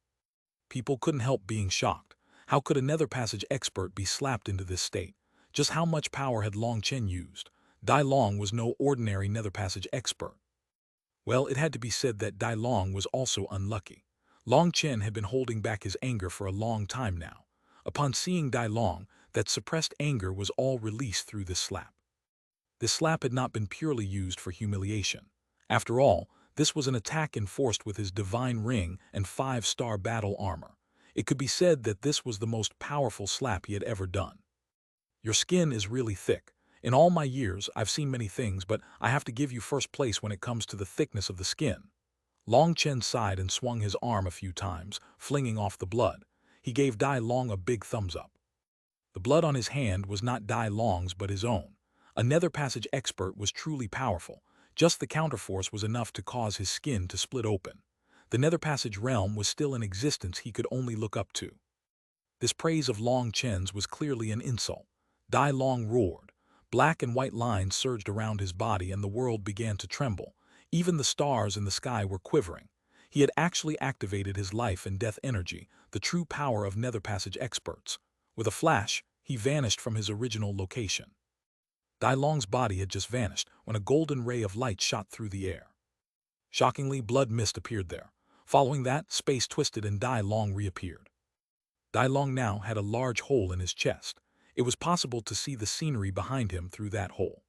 People couldn't help being shocked. How could a nether passage expert be slapped into this state? Just how much power had Long Chen used? Dai Long was no ordinary nether passage expert. Well, it had to be said that Dai Long was also unlucky. Long Chen had been holding back his anger for a long time now. Upon seeing Dai Long, that suppressed anger was all released through this slap. This slap had not been purely used for humiliation. After all, this was an attack enforced with his divine ring and 5-star battle armor. It could be said that this was the most powerful slap he had ever done. Your skin is really thick. In all my years, I've seen many things, but I have to give you first place when it comes to the thickness of the skin. Long Chen sighed and swung his arm a few times, flinging off the blood. He gave Dai Long a big thumbs up. The blood on his hand was not Dai Long's but his own. A nether passage expert was truly powerful. Just the counterforce was enough to cause his skin to split open. The nether passage realm was still an existence he could only look up to. This praise of Long Chen's was clearly an insult. Dai Long roared. Black and white lines surged around his body and the world began to tremble. Even the stars in the sky were quivering. He had actually activated his life and death energy, the true power of nether passage experts. With a flash, he vanished from his original location. Dai Long's body had just vanished when a golden ray of light shot through the air. Shockingly, blood mist appeared there. Following that, space twisted and Dai Long reappeared. Dai Long now had a large hole in his chest. It was possible to see the scenery behind him through that hole.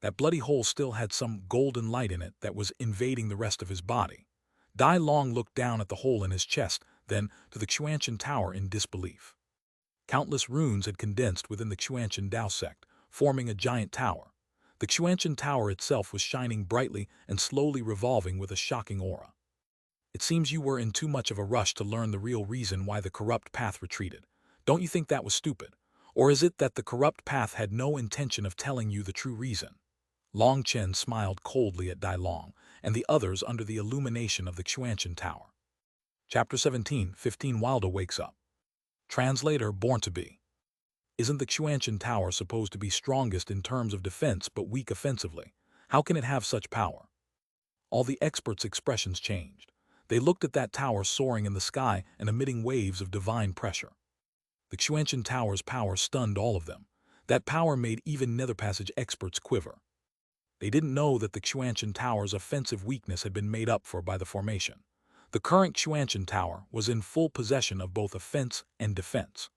That bloody hole still had some golden light in it that was invading the rest of his body. Dai Long looked down at the hole in his chest, then to the Xuanhuan tower in disbelief. Countless runes had condensed within the Xuanhuan Dao sect, forming a giant tower. The Xuanhuan tower itself was shining brightly and slowly revolving with a shocking aura. It seems you were in too much of a rush to learn the real reason why the corrupt path retreated. Don't you think that was stupid? Or is it that the corrupt path had no intention of telling you the true reason? Long Chen smiled coldly at Dai Long and the others under the illumination of the Xuanhuan tower. Chapter 17:15 Wilda wakes up. Translator born to be. Isn't the Xuanhuan tower supposed to be strongest in terms of defense but weak offensively? How can it have such power? All the experts' expressions changed. They looked at that tower soaring in the sky and emitting waves of divine pressure. The Xuanhuan tower's power stunned all of them. That power made even nether passage experts quiver. They didn't know that the Xuanhuan tower's offensive weakness had been made up for by the formation. The current Xuanhuan tower was in full possession of both offense and defense.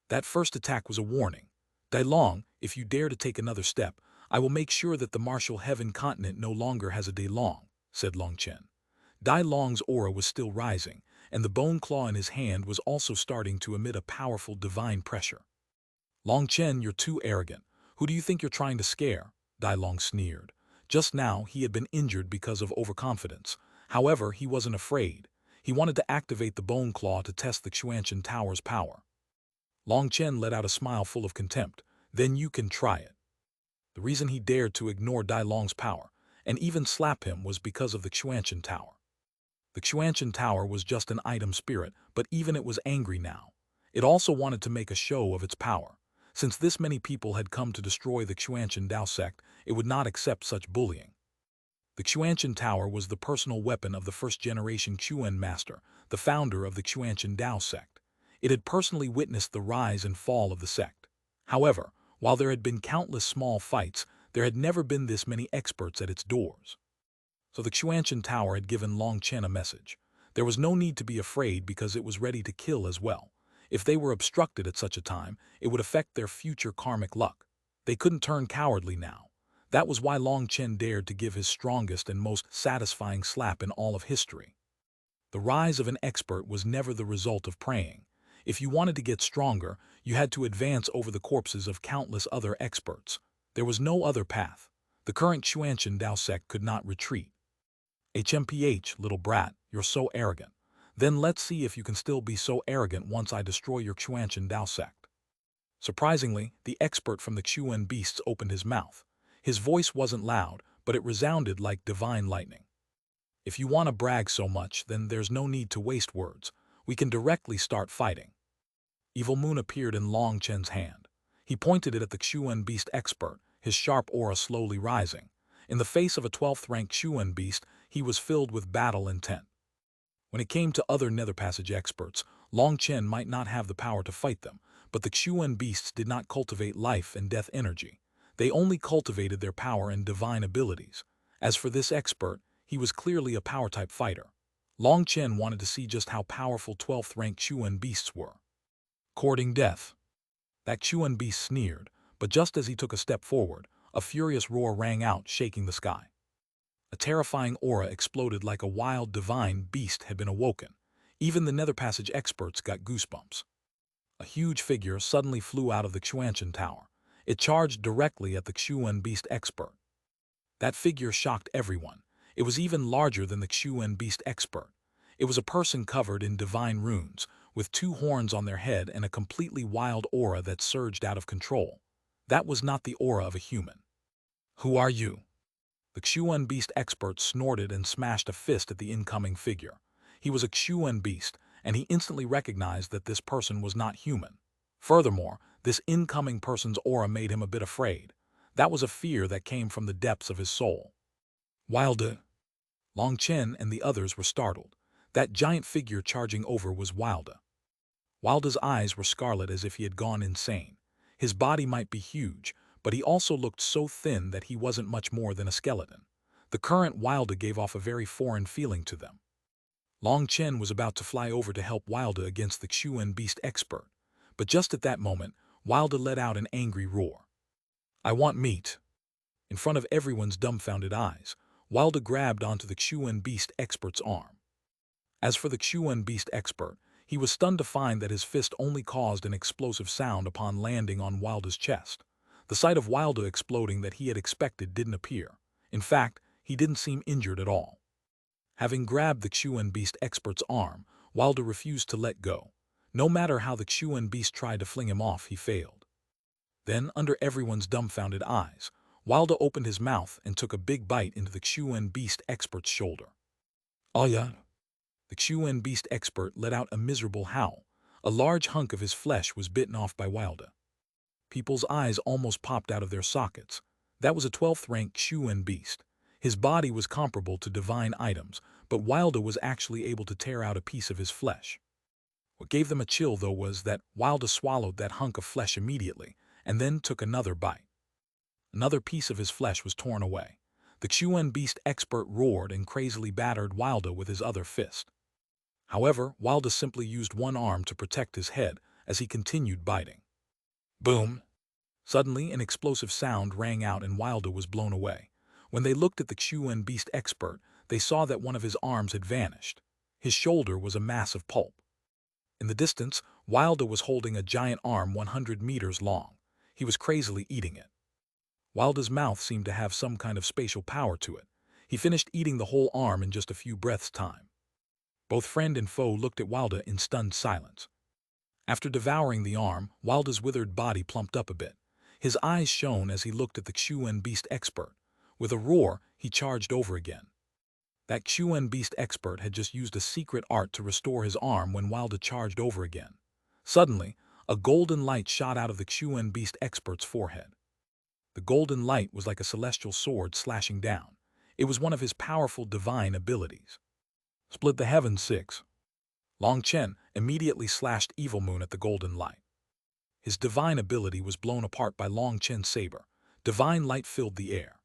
That first attack was a warning. Dai Long, if you dare to take another step, I will make sure that the martial heaven continent no longer has a Dai Long, said Long Chen. Dai Long's aura was still rising, and the bone claw in his hand was also starting to emit a powerful divine pressure. Long Chen, you're too arrogant. Who do you think you're trying to scare? Dai Long sneered. Just now, he had been injured because of overconfidence. However, he wasn't afraid. He wanted to activate the bone claw to test the Xuanhuan tower's power. Long Chen let out a smile full of contempt. Then you can try it. The reason he dared to ignore Dai Long's power, and even slap him, was because of the Xuanhuan tower. The Xuanhuan tower was just an item spirit, but even it was angry now. It also wanted to make a show of its power. Since this many people had come to destroy the Xuanhuan Dao sect, it would not accept such bullying. The Xuanhuan tower was the personal weapon of the first-generation Xuan master, the founder of the Xuanhuan Dao sect. It had personally witnessed the rise and fall of the sect. However, while there had been countless small fights, there had never been this many experts at its doors. So the Xuanhuan tower had given Long Chen a message. There was no need to be afraid because it was ready to kill as well. If they were obstructed at such a time, it would affect their future karmic luck. They couldn't turn cowardly now. That was why Long Chen dared to give his strongest and most satisfying slap in all of history. The rise of an expert was never the result of praying. If you wanted to get stronger, you had to advance over the corpses of countless other experts. There was no other path. The current Xuanhuan Dao sect could not retreat. HMPH, little brat, you're so arrogant. Then let's see if you can still be so arrogant once I destroy your Xuanhuan Dao sect. Surprisingly, the expert from the Xuan beasts opened his mouth. His voice wasn't loud, but it resounded like divine lightning. If you want to brag so much, then there's no need to waste words. We can directly start fighting. Evil Moon appeared in Long Chen's hand. He pointed it at the Xuan beast expert, his sharp aura slowly rising. In the face of a 12th-rank Xuan beast, he was filled with battle intent. When it came to other Nether Passage experts, Long Chen might not have the power to fight them, but the Xuanhuan beasts did not cultivate life and death energy. They only cultivated their power and divine abilities. As for this expert, he was clearly a power-type fighter. Long Chen wanted to see just how powerful 12th-rank Xuanhuan beasts were. Courting death. That Xuanhuan beast sneered, but just as he took a step forward, a furious roar rang out, shaking the sky. A terrifying aura exploded like a wild divine beast had been awoken. Even the Nether Passage experts got goosebumps. A huge figure suddenly flew out of the Xuanhuan tower. It charged directly at the Xuanhuan beast expert. That figure shocked everyone. It was even larger than the Xuanhuan beast expert. It was a person covered in divine runes, with 2 horns on their head and a completely wild aura that surged out of control. That was not the aura of a human. "Who are you?" The Xuanhuan beast expert snorted and smashed a fist at the incoming figure. He was a Xuanhuan beast, and he instantly recognized that this person was not human. Furthermore, this incoming person's aura made him a bit afraid. That was a fear that came from the depths of his soul. Wilde. Long Chen and the others were startled. That giant figure charging over was Wilde. Wilde's eyes were scarlet as if he had gone insane. His body might be huge, but he also looked so thin that he wasn't much more than a skeleton. The current Wilde gave off a very foreign feeling to them. Long Chen was about to fly over to help Wilde against the Xuanhuan beast expert, but just at that moment, Wilde let out an angry roar. "I want meat." In front of everyone's dumbfounded eyes, Wilde grabbed onto the Xuanhuan beast expert's arm. As for the Xuanhuan beast expert, he was stunned to find that his fist only caused an explosive sound upon landing on Wilde's chest. The sight of Wilde exploding that he had expected didn't appear. In fact, he didn't seem injured at all. Having grabbed the Xuanhuan beast expert's arm, Wilde refused to let go. No matter how the Xuanhuan beast tried to fling him off, he failed. Then, under everyone's dumbfounded eyes, Wilde opened his mouth and took a big bite into the Xuanhuan beast expert's shoulder. "Oh yeah." The Xuanhuan beast expert let out a miserable howl. A large hunk of his flesh was bitten off by Wilde. People's eyes almost popped out of their sockets. That was a 12th-rank Xuanhuan beast. His body was comparable to divine items, but Wilde was actually able to tear out a piece of his flesh. What gave them a chill, though, was that Wilde swallowed that hunk of flesh immediately, and then took another bite. Another piece of his flesh was torn away. The Xuanhuan beast expert roared and crazily battered Wilde with his other fist. However, Wilde simply used one arm to protect his head as he continued biting. Boom! Suddenly, an explosive sound rang out and Wilde was blown away. When they looked at the Xuanhuan beast expert, they saw that one of his arms had vanished. His shoulder was a mass of pulp. In the distance, Wilde was holding a giant arm 100 meters long. He was crazily eating it. Wilde's mouth seemed to have some kind of spatial power to it. He finished eating the whole arm in just a few breaths' time. Both friend and foe looked at Wilde in stunned silence. After devouring the arm, Wilde's withered body plumped up a bit. His eyes shone as he looked at the Xuanhuan beast expert. With a roar, he charged over again. That Xuanhuan beast expert had just used a secret art to restore his arm when Wilde charged over again. Suddenly, a golden light shot out of the Xuanhuan beast expert's forehead. The golden light was like a celestial sword slashing down. It was one of his powerful divine abilities. Split the heavens 6. Long Chen immediately slashed Evil Moon at the golden light. His divine ability was blown apart by Long Chen's saber. Divine light filled the air.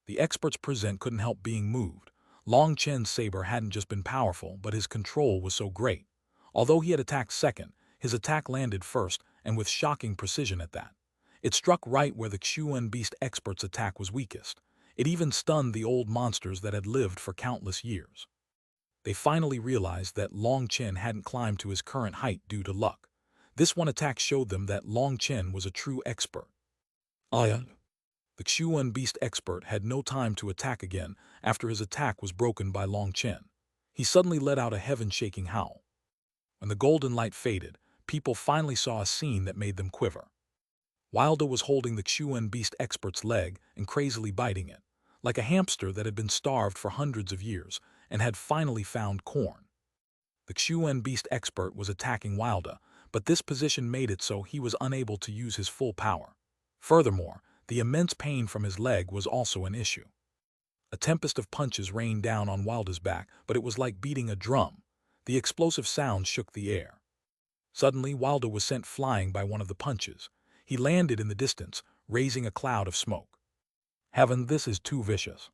The expert's present couldn't help being moved. Long Chen's saber hadn't just been powerful, but his control was so great. Although he had attacked second, his attack landed first, and with shocking precision at that. It struck right where the Xuanhuan beast expert's attack was weakest. It even stunned the old monsters that had lived for countless years. They finally realized that Long Chen hadn't climbed to his current height due to luck. This one attack showed them that Long Chen was a true expert. The Xuanhuan beast expert had no time to attack again after his attack was broken by Long Chen. He suddenly let out a heaven-shaking howl. When the golden light faded, people finally saw a scene that made them quiver. Wilde was holding the Xuanhuan beast expert's leg and crazily biting it, like a hamster that had been starved for hundreds of years and had finally found corn. The Xuanhuan beast expert was attacking Wilde, but this position made it so he was unable to use his full power. Furthermore, the immense pain from his leg was also an issue. A tempest of punches rained down on Wilde's back, but it was like beating a drum. The explosive sound shook the air. Suddenly, Wilder was sent flying by one of the punches. He landed in the distance, raising a cloud of smoke. Heaven, this is too vicious.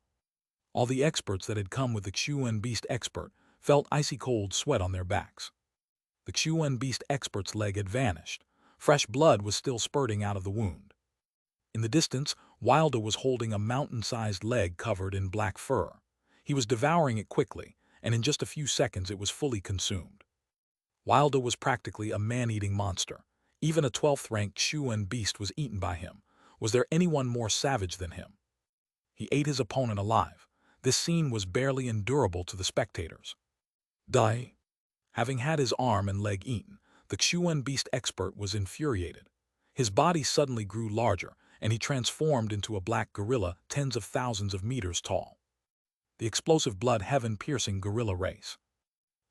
All the experts that had come with the Xuanhuan beast expert felt icy cold sweat on their backs. The Xuanhuan beast expert's leg had vanished. Fresh blood was still spurting out of the wound. In the distance, Wilder was holding a mountain-sized leg covered in black fur. He was devouring it quickly, and in just a few seconds it was fully consumed. Wilder was practically a man-eating monster. Even a 12th-ranked Xuanhuan beast was eaten by him. Was there anyone more savage than him? He ate his opponent alive. This scene was barely endurable to the spectators. Die. Having had his arm and leg eaten, the Xuanhuan beast expert was infuriated. His body suddenly grew larger, and he transformed into a black gorilla tens of thousands of meters tall. The explosive blood heaven-piercing gorilla race.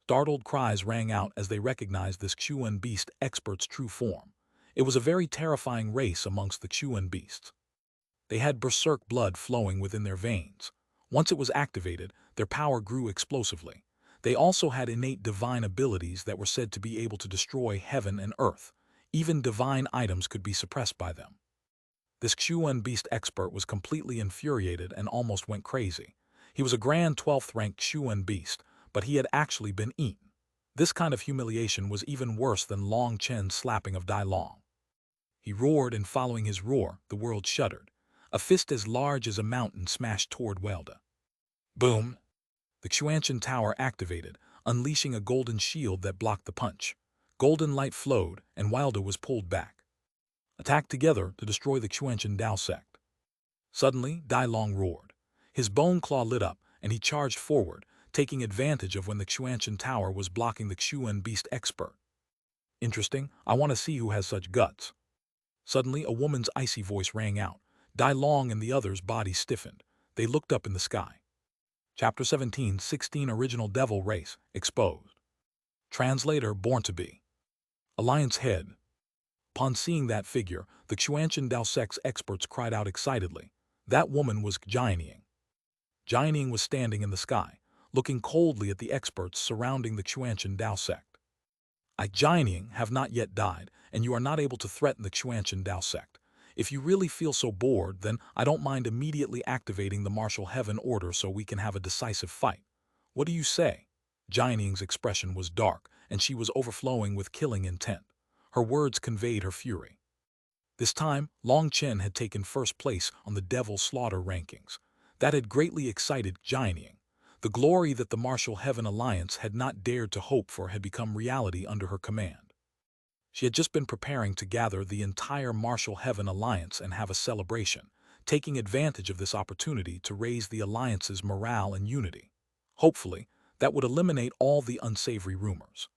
Startled cries rang out as they recognized this Xuanhuan beast expert's true form. It was a very terrifying race amongst the Xuanhuan beasts. They had berserk blood flowing within their veins. Once it was activated, their power grew explosively. They also had innate divine abilities that were said to be able to destroy heaven and earth. Even divine items could be suppressed by them. This Xuanhuan beast expert was completely infuriated and almost went crazy. He was a grand 12th-ranked Xuanhuan beast, but he had actually been eaten. This kind of humiliation was even worse than Long Chen's slapping of Dai Long. He roared, and following his roar, the world shuddered. A fist as large as a mountain smashed toward Wilder. Boom! The Xuanhuan tower activated, unleashing a golden shield that blocked the punch. Golden light flowed, and Wilder was pulled back. Attacked together to destroy the Xuanhuan Dao sect. Suddenly, Dai Long roared. His bone claw lit up, and he charged forward, taking advantage of when the Xuanhuan tower was blocking the Xuanhuan beast expert. Interesting, I want to see who has such guts. Suddenly, a woman's icy voice rang out. Dai Long and the others' bodies stiffened. They looked up in the sky. Chapter 17:16 Original Devil Race Exposed. Translator Born to Be. Alliance Head. Upon seeing that figure, the Xuanhuan Dao sect's experts cried out excitedly. That woman was Jianying. Jianying was standing in the sky, looking coldly at the experts surrounding the Xuanhuan Dao sect. I, Jianying, have not yet died, and you are not able to threaten the Xuanhuan Dao sect. If you really feel so bored, then I don't mind immediately activating the martial heaven order so we can have a decisive fight. What do you say? Jianying's expression was dark, and she was overflowing with killing intent. Her words conveyed her fury. This time, Long Chen had taken first place on the Devil Slaughter rankings. That had greatly excited Jianying. The glory that the Martial Heaven Alliance had not dared to hope for had become reality under her command. She had just been preparing to gather the entire Martial Heaven Alliance and have a celebration, taking advantage of this opportunity to raise the Alliance's morale and unity. Hopefully, that would eliminate all the unsavory rumors.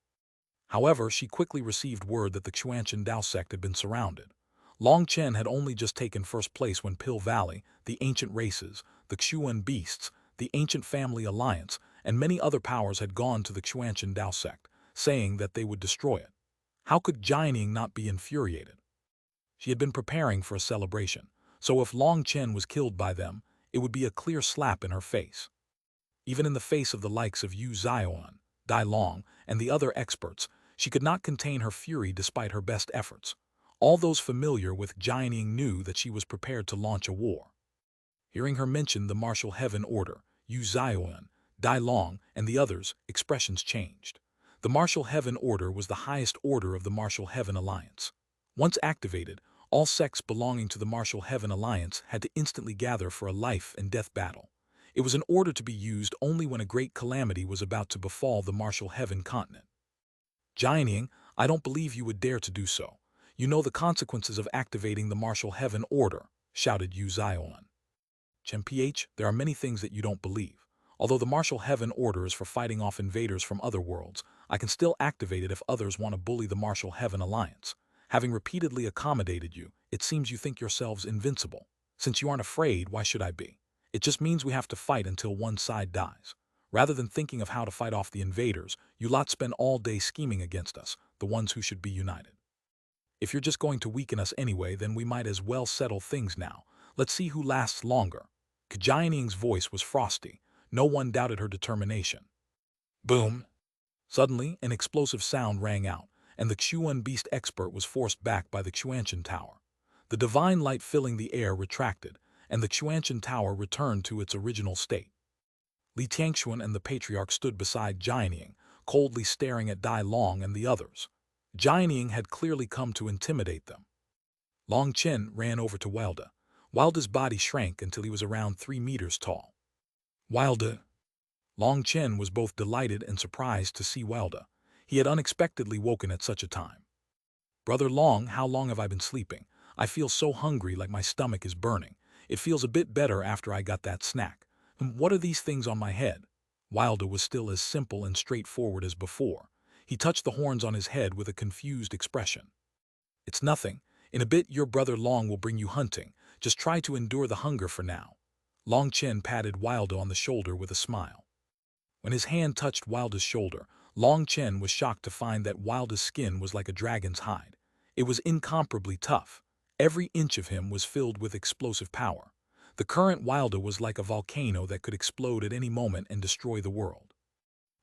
However, she quickly received word that the Xuanhuan Dao sect had been surrounded. Long Chen had only just taken first place when Pill Valley, the Ancient Races, the Xuanhuan Beasts, the Ancient Family Alliance, and many other powers had gone to the Xuanhuan Dao sect, saying that they would destroy it. How could Jianying not be infuriated? She had been preparing for a celebration, so if Long Chen was killed by them, it would be a clear slap in her face. Even in the face of the likes of Xuanhuan, Dai Long, and the other experts, she could not contain her fury despite her best efforts. All those familiar with Jianying knew that she was prepared to launch a war. Hearing her mention the martial heaven order, Xuanhuan, Dai Long, and the others' expressions changed. The Martial Heaven Order was the highest order of the Martial Heaven Alliance. Once activated, all sects belonging to the Martial Heaven Alliance had to instantly gather for a life-and-death battle. It was an order to be used only when a great calamity was about to befall the Martial Heaven continent. Jianying, I don't believe you would dare to do so. You know the consequences of activating the Martial Heaven Order, shouted Xuanhuan. Chen, there are many things that you don't believe. Although the Martial Heaven Order is for fighting off invaders from other worlds, I can still activate it if others want to bully the Martial Heaven Alliance. Having repeatedly accommodated you, it seems you think yourselves invincible. Since you aren't afraid, why should I be? It just means we have to fight until one side dies. Rather than thinking of how to fight off the invaders, you lot spend all day scheming against us, the ones who should be united. If you're just going to weaken us anyway, then we might as well settle things now. Let's see who lasts longer. Jianying's voice was frosty. No one doubted her determination. Boom! Suddenly, an explosive sound rang out, and the Xuan beast expert was forced back by the Xuanchen tower. The divine light filling the air retracted, and the Xuanchen tower returned to its original state. Li Tianxuan and the patriarch stood beside Jianying, coldly staring at Dai Long and the others. Jianying had clearly come to intimidate them. Long Chen ran over to Wilda. Wilda's body shrank until he was around 3 meters tall. Wilda. Long Chen was both delighted and surprised to see Wilda. He had unexpectedly woken at such a time. "Brother Long, how long have I been sleeping? I feel so hungry, like my stomach is burning. It feels a bit better after I got that snack. What are these things on my head?" Wilda was still as simple and straightforward as before. He touched the horns on his head with a confused expression. "It's nothing. In a bit your brother Long will bring you hunting. Just try to endure the hunger for now." Long Chen patted Wilda on the shoulder with a smile. When his hand touched Wilda's shoulder, Long Chen was shocked to find that Wilda's skin was like a dragon's hide. It was incomparably tough. Every inch of him was filled with explosive power. The current Wilda was like a volcano that could explode at any moment and destroy the world.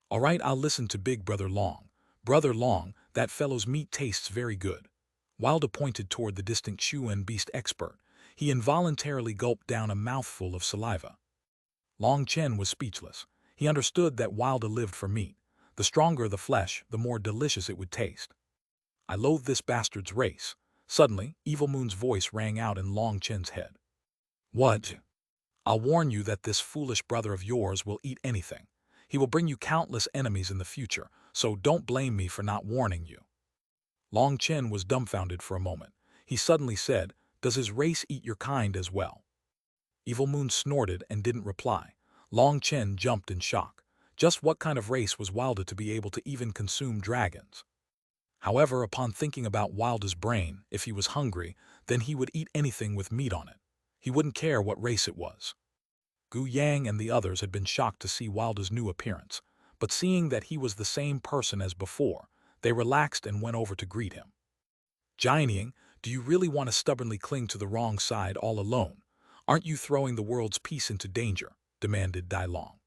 "All right, I'll listen to Big Brother Long. Brother Long, that fellow's meat tastes very good." Wilda pointed toward the distant Xuan beast expert. He involuntarily gulped down a mouthful of saliva. Long Chen was speechless. He understood that Wilda lived for meat. The stronger the flesh, the more delicious it would taste. "I loathe this bastard's race." Suddenly, Evil Moon's voice rang out in Long Chen's head. "What?" "I'll warn you that this foolish brother of yours will eat anything. He will bring you countless enemies in the future, so don't blame me for not warning you." Long Chen was dumbfounded for a moment. He suddenly said, "Does his race eat your kind as well?" Evil Moon snorted and didn't reply. Long Chen jumped in shock. Just what kind of race was Wilda to be able to even consume dragons? However, upon thinking about Wilda's brain, if he was hungry, then he would eat anything with meat on it. He wouldn't care what race it was. Gu Yang and the others had been shocked to see Wilda's new appearance, but seeing that he was the same person as before, they relaxed and went over to greet him. "Jianying, do you really want to stubbornly cling to the wrong side all alone? Aren't you throwing the world's peace into danger?" demanded Dai Long.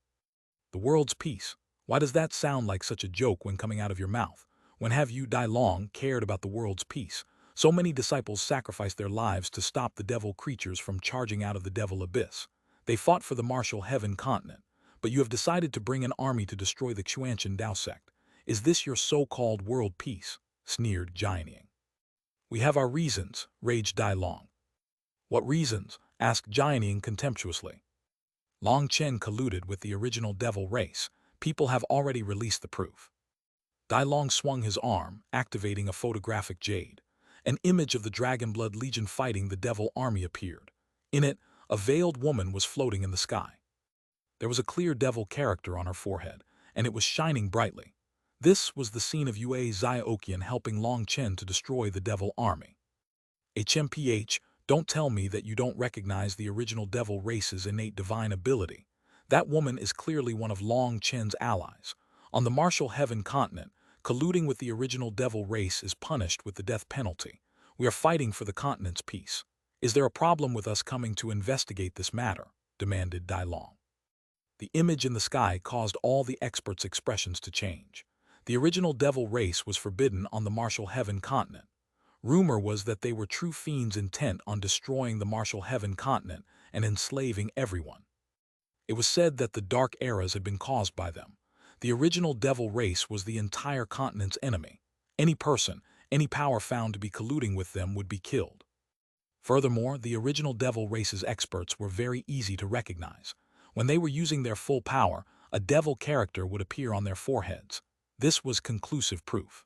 "The world's peace? Why does that sound like such a joke when coming out of your mouth? When have you, Dai Long, cared about the world's peace? So many disciples sacrificed their lives to stop the devil creatures from charging out of the devil abyss. They fought for the martial heaven continent, but you have decided to bring an army to destroy the Xuanchen Dao sect. Is this your so-called world peace?" sneered Jianying. "We have our reasons," raged Dai Long. "What reasons?" asked Jianying contemptuously. "Long Chen colluded with the original devil race. People have already released the proof." Dai Long swung his arm, activating a photographic Jade. An image of the Dragon Blood Legion fighting the devil army appeared. In it, a veiled woman was floating in the sky. There was a clear devil character on her forehead, and it was shining brightly. This was the scene of Yue Xiaoqian helping Long Chen to destroy the devil army. "HMPH, don't tell me that you don't recognize the original devil race's innate divine ability. That woman is clearly one of Long Chen's allies. On the martial heaven continent, colluding with the original devil race is punished with the death penalty. We are fighting for the continent's peace. Is there a problem with us coming to investigate this matter?" demanded Dai Long. The image in the sky caused all the experts' expressions to change. The original devil race was forbidden on the martial heaven continent. Rumor was that they were true fiends intent on destroying the martial heaven continent and enslaving everyone. It was said that the dark eras had been caused by them. The original devil race was the entire continent's enemy. Any person, any power found to be colluding with them would be killed. Furthermore, the original devil race's experts were very easy to recognize. When they were using their full power, a devil character would appear on their foreheads. This was conclusive proof.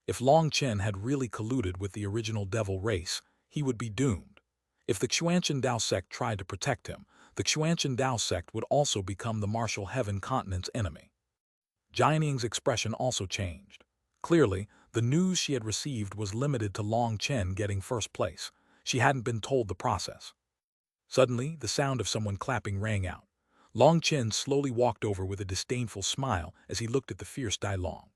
If Long Chen had really colluded with the original devil race, he would be doomed. If the Xuanchen Dao sect tried to protect him, the Xuanchen Dao sect would also become the martial heaven continent's enemy. Jianying's expression also changed. Clearly, the news she had received was limited to Long Chen getting first place. She hadn't been told the process. Suddenly, the sound of someone clapping rang out. Long Chen slowly walked over with a disdainful smile as he looked at the fierce Dai Long.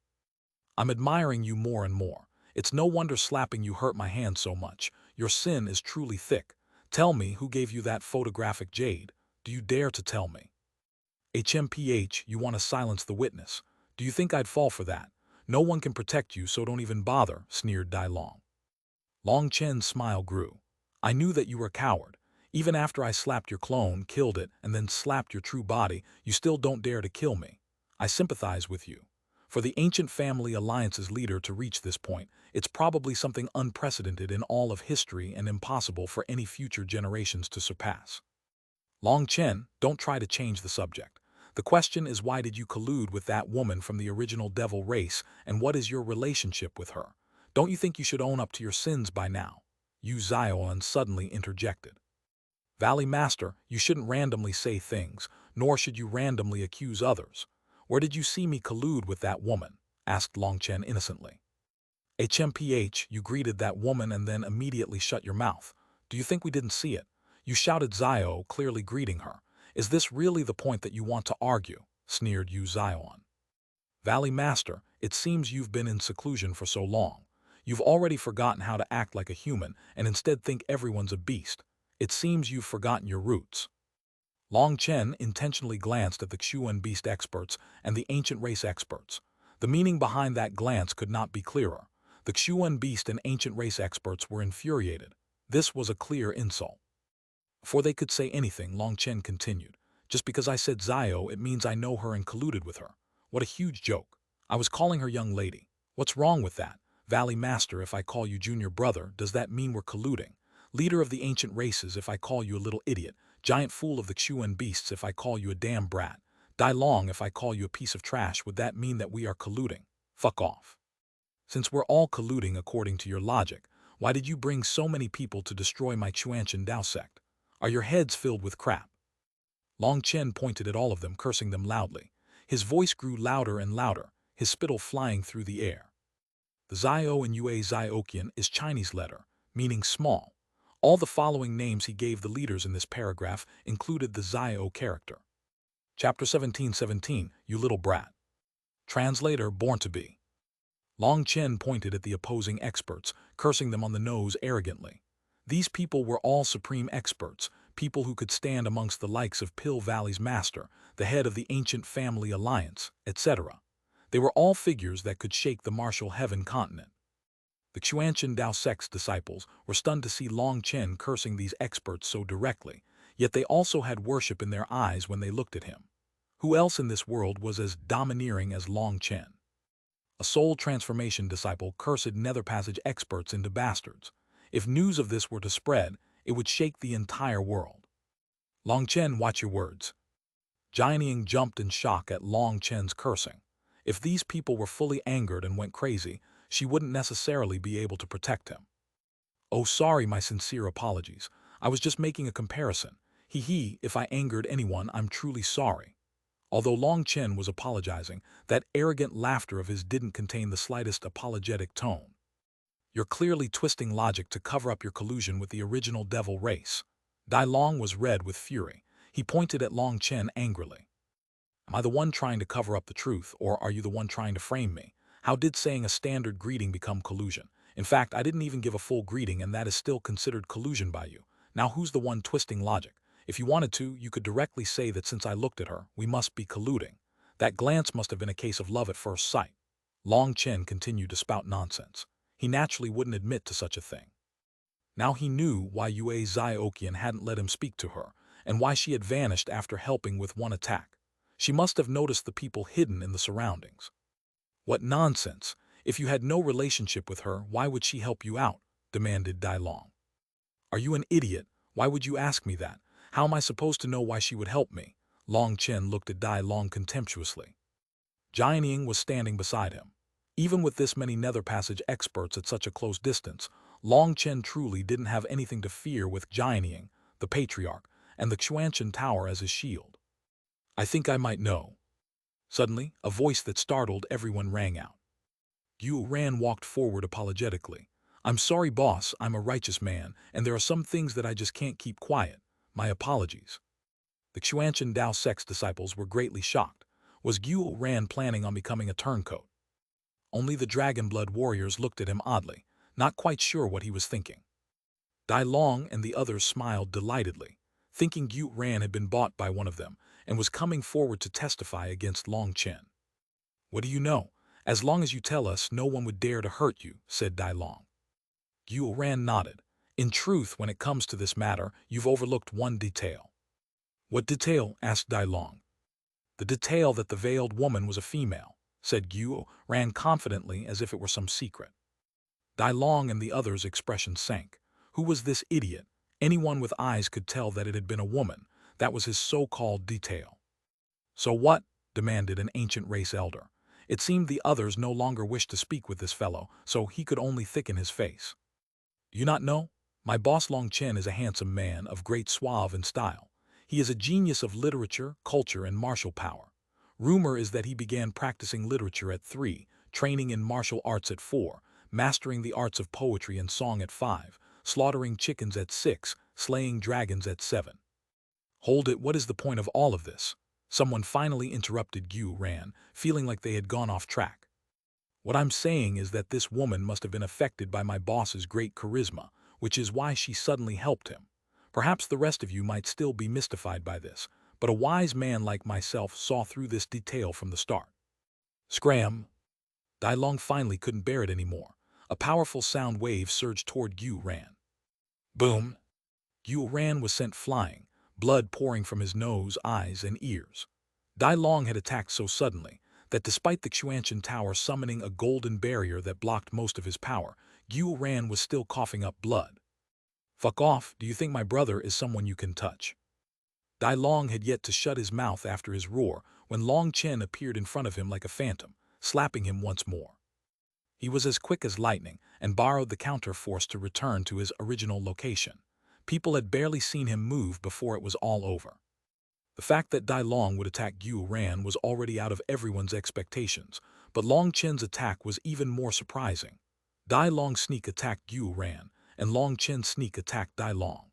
"I'm admiring you more and more. It's no wonder slapping you hurt my hand so much. Your sin is truly thick. Tell me who gave you that photographic Jade. Do you dare to tell me?" "HMPH, you want to silence the witness. Do you think I'd fall for that? No one can protect you, so don't even bother, sneered Dai Long. Long Chen's smile grew. I knew that you were a coward. Even after I slapped your clone, killed it, and then slapped your true body, you still don't dare to kill me. I sympathize with you. For the ancient family alliance's leader to reach this point, it's probably something unprecedented in all of history and impossible for any future generations to surpass. Long Chen, don't try to change the subject. The question is, why did you collude with that woman from the original devil race, and what is your relationship with her? Don't you think you should own up to your sins by now? Xuanhuan suddenly interjected. Valley Master, you shouldn't randomly say things, nor should you randomly accuse others. Where did you see me collude with that woman? Asked Long Chen innocently. HMPH, you greeted that woman and then immediately shut your mouth. Do you think we didn't see it? You shouted Zio, clearly greeting her. Is this really the point that you want to argue? Sneered Yu Zioan. Valley Master, it seems you've been in seclusion for so long. You've already forgotten how to act like a human and instead think everyone's a beast. It seems you've forgotten your roots. Long Chen intentionally glanced at the Xuan beast experts and the ancient race experts. The meaning behind that glance could not be clearer. The Xuan beast and ancient race experts were infuriated. This was a clear insult. Before they could say anything, Long Chen continued. Just because I said Zio, it means I know her and colluded with her. What a huge joke. I was calling her young lady. What's wrong with that? Valley Master, if I call you junior brother, does that mean we're colluding? Leader of the ancient races, if I call you a little idiot. Giant fool of the Xuan beasts, if I call you a damn brat. Dai Long, if I call you a piece of trash, would that mean that we are colluding? Fuck off. Since we're all colluding according to your logic, why did you bring so many people to destroy my Xuanchen Dao sect? Are your heads filled with crap? Long Chen pointed at all of them, cursing them loudly. His voice grew louder and louder, his spittle flying through the air. The Zio in Yue Ziokian is Chinese letter, meaning small. All the following names he gave the leaders in this paragraph included the Zio character. Chapter 17:17, you little brat. Translator, born to be. Long Chen pointed at the opposing experts, cursing them on the nose arrogantly. These people were all supreme experts, people who could stand amongst the likes of Pill Valley's master, the head of the ancient family alliance, etc. They were all figures that could shake the martial heaven continent. The Xuanchen Dao sect's disciples were stunned to see Long Chen cursing these experts so directly, yet they also had worship in their eyes when they looked at him. Who else in this world was as domineering as Long Chen? A soul transformation disciple cursed nether passage experts into bastards. If news of this were to spread, it would shake the entire world. Long Chen, watch your words. Jianying jumped in shock at Long Chen's cursing. If these people were fully angered and went crazy, she wouldn't necessarily be able to protect him. Oh, sorry, my sincere apologies. I was just making a comparison. If I angered anyone, I'm truly sorry. Although Long Chen was apologizing, that arrogant laughter of his didn't contain the slightest apologetic tone. You're clearly twisting logic to cover up your collusion with the original devil race. Dai Long was red with fury. He pointed at Long Chen angrily. Am I the one trying to cover up the truth, or are you the one trying to frame me? How did saying a standard greeting become collusion? In fact, I didn't even give a full greeting, and that is still considered collusion by you. Now who's the one twisting logic? If you wanted to, you could directly say that since I looked at her, we must be colluding. That glance must have been a case of love at first sight. Long Chen continued to spout nonsense. He naturally wouldn't admit to such a thing. Now he knew why Yue Ziokian hadn't let him speak to her, and why she had vanished after helping with one attack. She must have noticed the people hidden in the surroundings. What nonsense! If you had no relationship with her, why would she help you out? Demanded Dai Long. Are you an idiot? Why would you ask me that? How am I supposed to know why she would help me? Long Chen looked at Dai Long contemptuously. Jianying was standing beside him. Even with this many nether passage experts at such a close distance, Long Chen truly didn't have anything to fear with Jianying, the patriarch, and the Xuanchen Tower as his shield. I think I might know. Suddenly, a voice that startled everyone rang out. Yu Ran walked forward apologetically. I'm sorry, boss, I'm a righteous man, and there are some things that I just can't keep quiet. My apologies. The Xuanchen Dao sect's disciples were greatly shocked. Was Yu Ran planning on becoming a turncoat? Only the Dragonblood warriors looked at him oddly, not quite sure what he was thinking. Dai Long and the others smiled delightedly, thinking Yu Ran had been bought by one of them and was coming forward to testify against Long Chen. What do you know? As long as you tell us, no one would dare to hurt you, said Dai Long. Xuanhuan nodded. In truth, when it comes to this matter, you've overlooked one detail. What detail? Asked Dai Long. The detail that the veiled woman was a female, said Xuanhuan confidently as if it were some secret. Dai Long and the others' expressions sank. Who was this idiot? Anyone with eyes could tell that it had been a woman. That was his so-called detail. So what? Demanded an ancient race elder. It seemed the others no longer wished to speak with this fellow, so he could only thicken his face. You not know? My boss Long Chen is a handsome man of great suave and style. He is a genius of literature, culture, and martial power. Rumor is that he began practicing literature at 3, training in martial arts at 4, mastering the arts of poetry and song at 5, slaughtering chickens at 6, slaying dragons at 7. Hold it, what is the point of all of this? Someone finally interrupted Xuanhuan, feeling like they had gone off track. What I'm saying is that this woman must have been affected by my boss's great charisma, which is why she suddenly helped him. Perhaps the rest of you might still be mystified by this, but a wise man like myself saw through this detail from the start. Scram! Dai Long finally couldn't bear it anymore. A powerful sound wave surged toward Xuanhuan. Boom! Xuanhuan was sent flying, blood pouring from his nose, eyes, and ears. Dai Long had attacked so suddenly that despite the Xuanhuan Tower summoning a golden barrier that blocked most of his power, Xuanhuan was still coughing up blood. Fuck off, do you think my brother is someone you can touch? Dai Long had yet to shut his mouth after his roar when Long Chen appeared in front of him like a phantom, slapping him once more. He was as quick as lightning and borrowed the counter-force to return to his original location. People had barely seen him move before it was all over. The fact that Dai Long would attack Xuanhuan was already out of everyone's expectations, but Long Chen's attack was even more surprising. Dai Long sneak attacked Xuanhuan, and Long Chen sneak attacked Dai Long.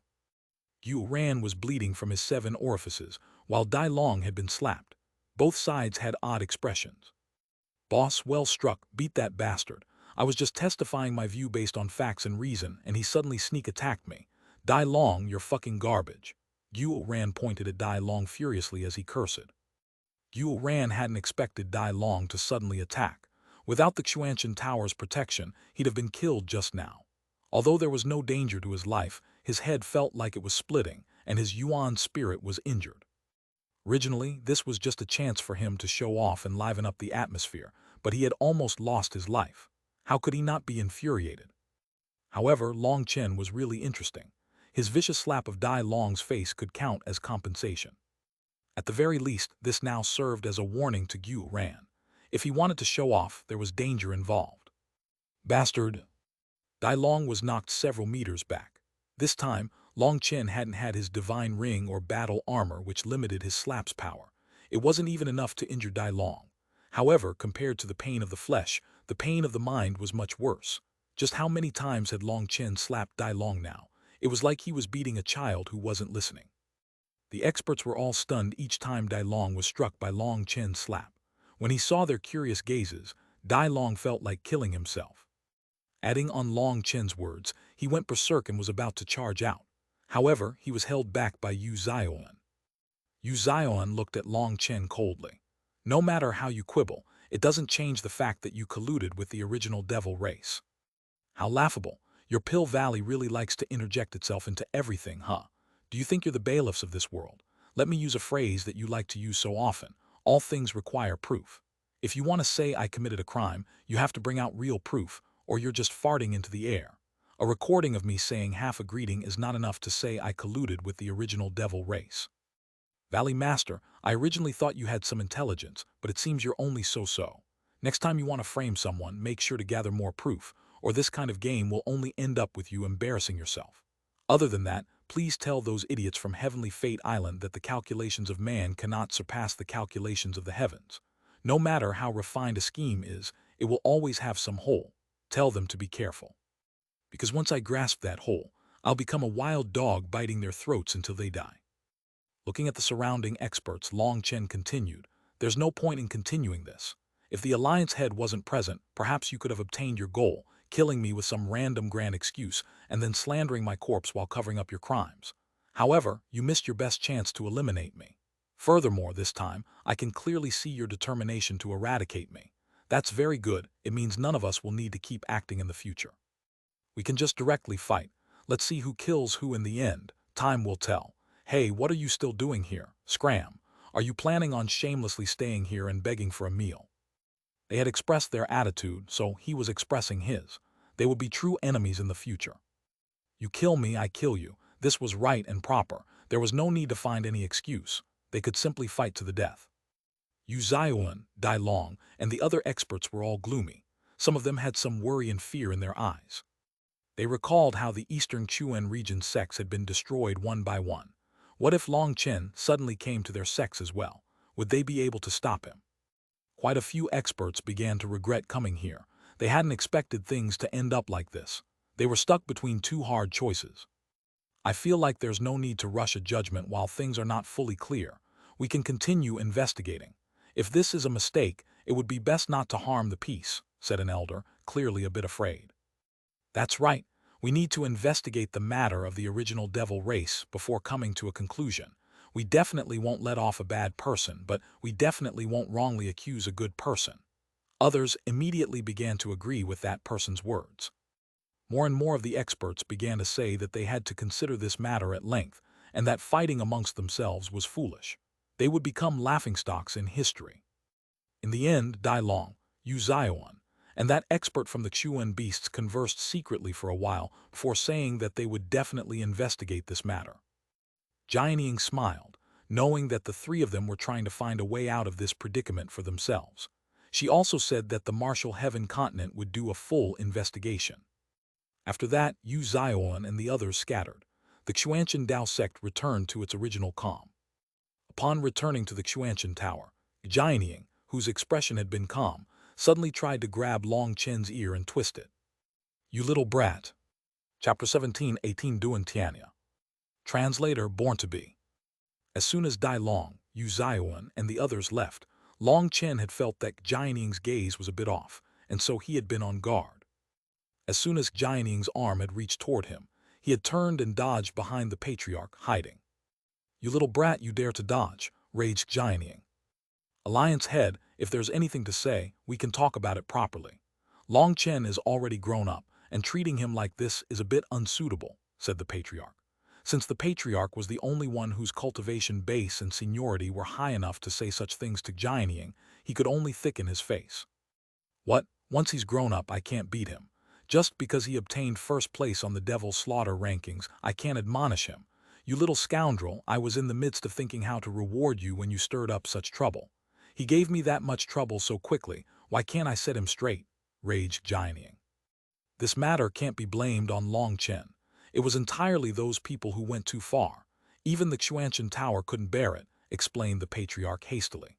Xuanhuan was bleeding from his 7 orifices, while Dai Long had been slapped. Both sides had odd expressions. Boss, well struck, beat that bastard. I was just testifying my view based on facts and reason, and he suddenly sneak attacked me. Dai Long, you're fucking garbage. Xuanhuan pointed at Dai Long furiously as he cursed. Xuanhuan hadn't expected Dai Long to suddenly attack. Without the Xuanhuan Tower's protection, he'd have been killed just now. Although there was no danger to his life, his head felt like it was splitting, and his Yuan spirit was injured. Originally, this was just a chance for him to show off and liven up the atmosphere, but he had almost lost his life. How could he not be infuriated? However, Long Chen was really interesting. His vicious slap of Dai Long's face could count as compensation. At the very least, this now served as a warning to Xuanhuan. If he wanted to show off, there was danger involved. Bastard! Dai Long was knocked several meters back. This time, Long Chen hadn't had his divine ring or battle armor which limited his slap's power. It wasn't even enough to injure Dai Long. However, compared to the pain of the flesh, the pain of the mind was much worse. Just how many times had Long Chen slapped Dai Long now? It was like he was beating a child who wasn't listening. The experts were all stunned each time Dai Long was struck by Long Chen's slap. When he saw their curious gazes, Dai Long felt like killing himself. Adding on Long Chen's words, he went berserk and was about to charge out. However, he was held back by Xuanhuan. Xuanhuan looked at Long Chen coldly. No matter how you quibble, it doesn't change the fact that you colluded with the original devil race. How laughable. Your Pill Valley really likes to interject itself into everything, huh? Do you think you're the bailiffs of this world? Let me use a phrase that you like to use so often. All things require proof. If you want to say I committed a crime, you have to bring out real proof, or you're just farting into the air. A recording of me saying half a greeting is not enough to say I colluded with the original devil race. Valley Master, I originally thought you had some intelligence, but it seems you're only so-so. Next time you want to frame someone, make sure to gather more proof, or this kind of game will only end up with you embarrassing yourself. Other than that, please tell those idiots from Heavenly Fate Island that the calculations of man cannot surpass the calculations of the heavens. No matter how refined a scheme is, it will always have some hole. Tell them to be careful. Because once I grasp that hole, I'll become a wild dog biting their throats until they die. Looking at the surrounding experts, Long Chen continued, there's no point in continuing this. If the Alliance head wasn't present, perhaps you could have obtained your goal, killing me with some random grand excuse and then slandering my corpse while covering up your crimes. However, you missed your best chance to eliminate me. Furthermore, this time, I can clearly see your determination to eradicate me. That's very good. It means none of us will need to keep acting in the future. We can just directly fight. Let's see who kills who in the end. Time will tell. Hey, what are you still doing here? Scram. Are you planning on shamelessly staying here and begging for a meal? They had expressed their attitude, so he was expressing his. They would be true enemies in the future. You kill me, I kill you. This was right and proper. There was no need to find any excuse. They could simply fight to the death. Xuanhuan, Dai Long, and the other experts were all gloomy. Some of them had some worry and fear in their eyes. They recalled how the eastern Chuan region sects had been destroyed one by one. What if Long Chen suddenly came to their sects as well? Would they be able to stop him? Quite a few experts began to regret coming here. They hadn't expected things to end up like this. They were stuck between two hard choices. I feel like there's no need to rush a judgment while things are not fully clear. We can continue investigating. If this is a mistake, it would be best not to harm the peace, said an elder, clearly a bit afraid. That's right. We need to investigate the matter of the original devil race before coming to a conclusion. We definitely won't let off a bad person, but we definitely won't wrongly accuse a good person. Others immediately began to agree with that person's words. More and more of the experts began to say that they had to consider this matter at length, and that fighting amongst themselves was foolish. They would become laughingstocks in history. In the end, Dai Long, Xuanhuan, and that expert from the Chuan beasts conversed secretly for a while before saying that they would definitely investigate this matter. Jianying smiled, knowing that the three of them were trying to find a way out of this predicament for themselves. She also said that the Martial Heaven continent would do a full investigation. After that, Xuanhuan and the others scattered. The Xuanchen Dao sect returned to its original calm. Upon returning to the Xuanchen Tower, Jianying, whose expression had been calm, suddenly tried to grab Long Chen's ear and twist it. You little brat. Chapter 17, 18 Duan Tianya. Translator born to be. As soon as Dai Long, Xuanhuan, and the others left, Long Chen had felt that Jianying's gaze was a bit off, and so he had been on guard. As soon as Jianying's arm had reached toward him, he had turned and dodged behind the patriarch, hiding. You little brat, you dare to dodge, raged Jianying. Alliance head, if there's anything to say, we can talk about it properly. Long Chen is already grown up, and treating him like this is a bit unsuitable, said the patriarch. Since the patriarch was the only one whose cultivation base and seniority were high enough to say such things to Jianying, he could only thicken his face. What? Once he's grown up, I can't beat him. Just because he obtained first place on the Devil's Slaughter rankings, I can't admonish him. You little scoundrel, I was in the midst of thinking how to reward you when you stirred up such trouble. He gave me that much trouble so quickly, why can't I set him straight? Raged Jianying. This matter can't be blamed on Long Chen. It was entirely those people who went too far. Even the Xuanchen Tower couldn't bear it, explained the patriarch hastily.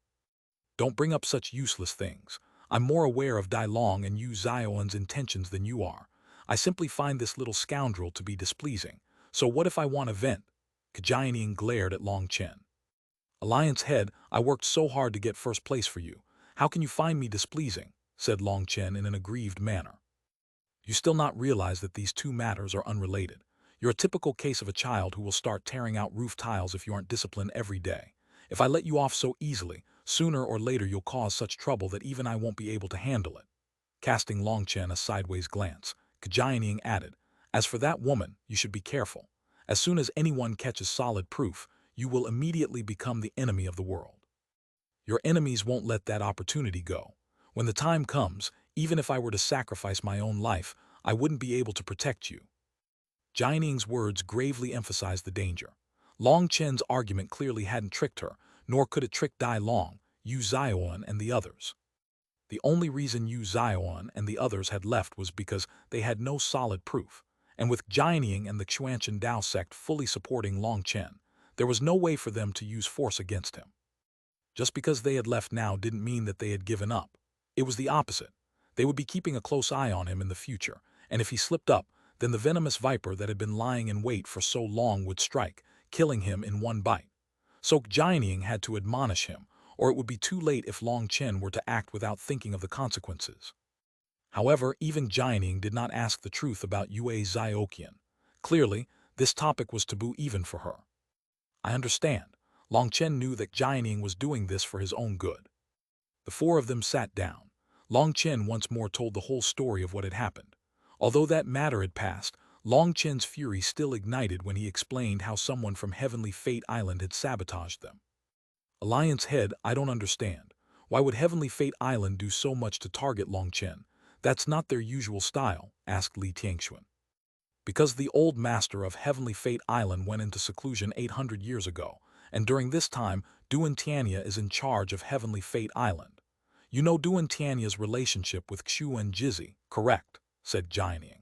Don't bring up such useless things. I'm more aware of Dai Long and Xuanhuan's intentions than you are. I simply find this little scoundrel to be displeasing. So what if I want to vent? Jianying glared at Long Chen. Alliance head, I worked so hard to get first place for you. How can you find me displeasing? Said Long Chen in an aggrieved manner. You still not realize that these two matters are unrelated. You're a typical case of a child who will start tearing out roof tiles if you aren't disciplined every day. If I let you off so easily, sooner or later you'll cause such trouble that even I won't be able to handle it. Casting Long Chen a sideways glance, Jianying added, as for that woman, you should be careful. As soon as anyone catches solid proof, you will immediately become the enemy of the world. Your enemies won't let that opportunity go. When the time comes, even if I were to sacrifice my own life, I wouldn't be able to protect you. Jianying's words gravely emphasized the danger. Long Chen's argument clearly hadn't tricked her, nor could it trick Dai Long, Xuanhuan, and the others. The only reason Xuanhuan and the others had left was because they had no solid proof, and with Jianying and the Xuanchen Dao sect fully supporting Long Chen, there was no way for them to use force against him. Just because they had left now didn't mean that they had given up. It was the opposite. They would be keeping a close eye on him in the future, and if he slipped up, then the venomous viper that had been lying in wait for so long would strike, killing him in one bite. So Jianying had to admonish him, or it would be too late if Long Chen were to act without thinking of the consequences. However, even Jianying did not ask the truth about Yue Zioqian. Clearly, this topic was taboo even for her. I understand. Long Chen knew that Jianing was doing this for his own good. The four of them sat down. Long Chen once more told the whole story of what had happened. Although that matter had passed, Long Chen's fury still ignited when he explained how someone from Heavenly Fate Island had sabotaged them. Alliance head, I don't understand. Why would Heavenly Fate Island do so much to target Long Chen? That's not their usual style, asked Li Tianxuan. Because the old master of Heavenly Fate Island went into seclusion 800 years ago, and during this time, Duan Tianya is in charge of Heavenly Fate Island. You know Duan Tianya's relationship with Xuanhuan, correct? Said Jianing.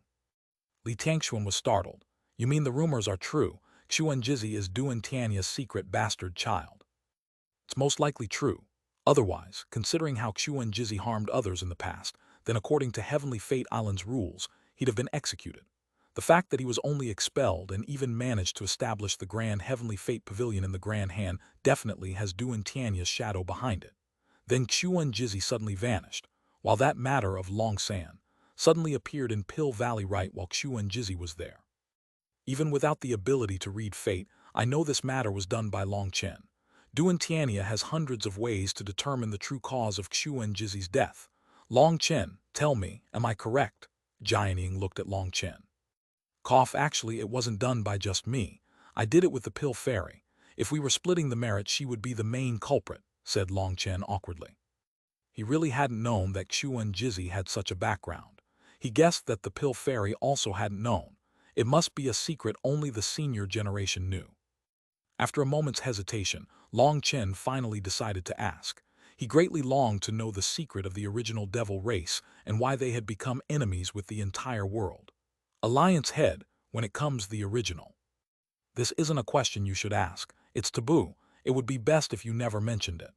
Li Tianxuan was startled. You mean the rumors are true? Xuanhuan is Duan Tianya's secret bastard child. It's most likely true. Otherwise, considering how Xuanhuan harmed others in the past, then according to Heavenly Fate Island's rules, he'd have been executed. The fact that he was only expelled and even managed to establish the Grand Heavenly Fate Pavilion in the Grand Han definitely has Duan Tianya's shadow behind it. Then Xuanhuan suddenly vanished, while that matter of Long San suddenly appeared in Pill Valley right while Xuanhuan was there. Even without the ability to read fate, I know this matter was done by Long Chen. Duan Tianya has hundreds of ways to determine the true cause of Xuanhuan's death. Long Chen, tell me, am I correct? Jianing looked at Long Chen. Actually, it wasn't done by just me. I did it with the Pill Fairy. If we were splitting the merit, she would be the main culprit, said Long Chen awkwardly. He really hadn't known that Xuanhuan had such a background. He guessed that the Pill Fairy also hadn't known. It must be a secret only the senior generation knew. After a moment's hesitation, Long Chen finally decided to ask. He greatly longed to know the secret of the original devil race and why they had become enemies with the entire world. Alliance head, when it comes the original. This isn't a question you should ask. It's taboo. It would be best if you never mentioned it.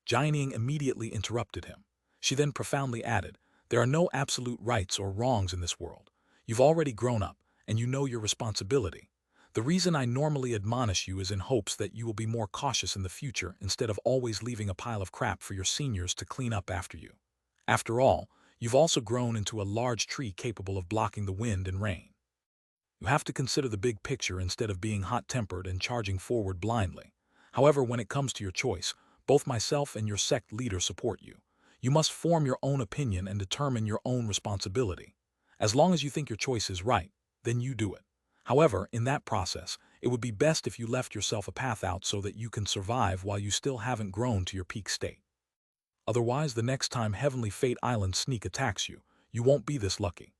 Jianing immediately interrupted him. She then profoundly added, there are no absolute rights or wrongs in this world. You've already grown up, and you know your responsibility. The reason I normally admonish you is in hopes that you will be more cautious in the future instead of always leaving a pile of crap for your seniors to clean up after you. After all, you've also grown into a large tree capable of blocking the wind and rain. You have to consider the big picture instead of being hot-tempered and charging forward blindly. However, when it comes to your choice, both myself and your sect leader support you. You must form your own opinion and determine your own responsibility. As long as you think your choice is right, then you do it. However, in that process, it would be best if you left yourself a path out so that you can survive while you still haven't grown to your peak state. Otherwise, the next time Heavenly Fate Island sneak attacks you, you won't be this lucky.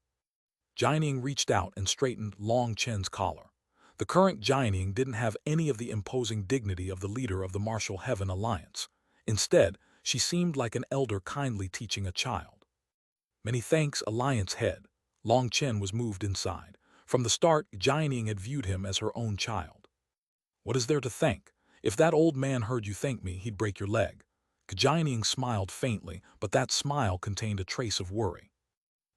Jianing reached out and straightened Long Chen's collar. The current Jianing didn't have any of the imposing dignity of the leader of the Martial Heaven Alliance. Instead, she seemed like an elder kindly teaching a child. Many thanks, Alliance head. Long Chen was moved inside. From the start, Jianing had viewed him as her own child. What is there to thank? If that old man heard you thank me, he'd break your leg. Jianing smiled faintly, but that smile contained a trace of worry.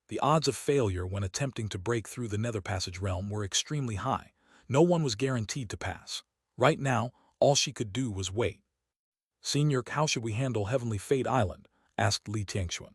The odds of failure when attempting to break through the Nether Passage realm were extremely high. No one was guaranteed to pass. Right now, all she could do was wait. Senior, how should we handle Heavenly Fate Island? Asked Li Tianxuan.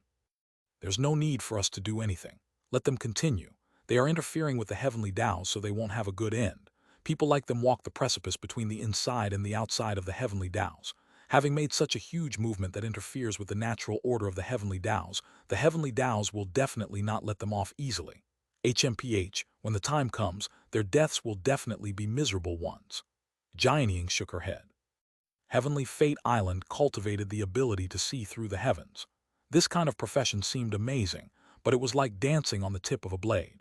There's no need for us to do anything. Let them continue. They are interfering with the heavenly Taos, so they won't have a good end. People like them walk the precipice between the inside and the outside of the heavenly Taos. Having made such a huge movement that interferes with the natural order of the heavenly Taos will definitely not let them off easily. HMPH, when the time comes, their deaths will definitely be miserable ones. Jianing shook her head. Heavenly Fate Island cultivated the ability to see through the heavens. This kind of profession seemed amazing, but it was like dancing on the tip of a blade.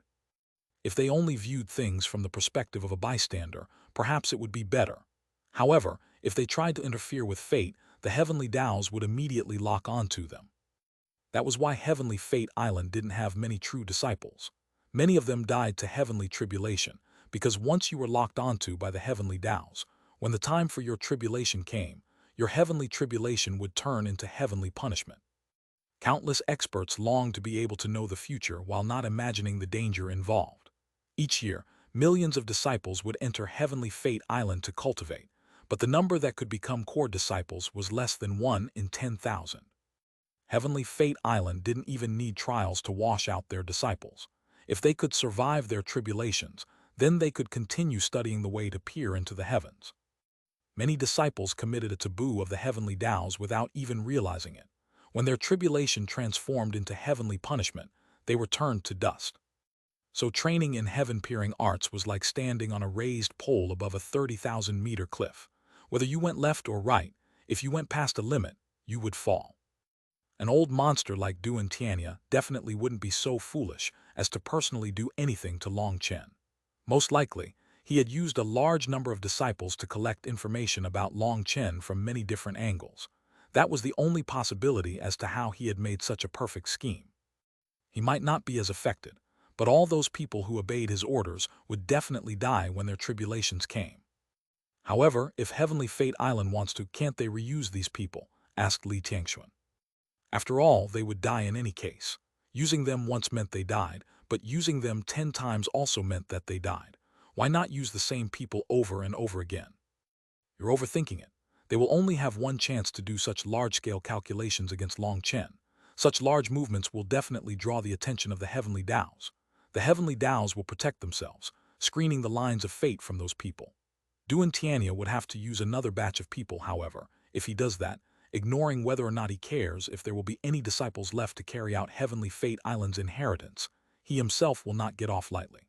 If they only viewed things from the perspective of a bystander, perhaps it would be better. However, if they tried to interfere with fate, the heavenly Taos would immediately lock onto them. That was why Heavenly Fate Island didn't have many true disciples. Many of them died to heavenly tribulation, because once you were locked onto by the heavenly Taos, when the time for your tribulation came, your heavenly tribulation would turn into heavenly punishment. Countless experts longed to be able to know the future while not imagining the danger involved. Each year, millions of disciples would enter Heavenly Fate Island to cultivate, but the number that could become core disciples was less than 1 in 10,000. Heavenly Fate Island didn't even need trials to wash out their disciples. If they could survive their tribulations, then they could continue studying the way to peer into the heavens. Many disciples committed a taboo of the heavenly Taos without even realizing it. When their tribulation transformed into heavenly punishment, they were turned to dust. So training in heaven-peering arts was like standing on a raised pole above a 30,000-meter cliff. Whether you went left or right, if you went past a limit, you would fall. An old monster like Duan Tianya definitely wouldn't be so foolish as to personally do anything to Long Chen. Most likely, he had used a large number of disciples to collect information about Long Chen from many different angles. That was the only possibility as to how he had made such a perfect scheme. He might not be as affected, but all those people who obeyed his orders would definitely die when their tribulations came. However, if Heavenly Fate Island wants to, can't they reuse these people? Asked Li Tianxuan. After all, they would die in any case. Using them once meant they died, but using them 10 times also meant that they died. Why not use the same people over and over again? You're overthinking it. They will only have one chance to do such large-scale calculations against Long Chen. Such large movements will definitely draw the attention of the Heavenly Taos. The Heavenly Taos will protect themselves, screening the lines of fate from those people. Duan Tianya would have to use another batch of people, however. If he does that, ignoring whether or not he cares if there will be any disciples left to carry out Heavenly Fate Island's inheritance, he himself will not get off lightly.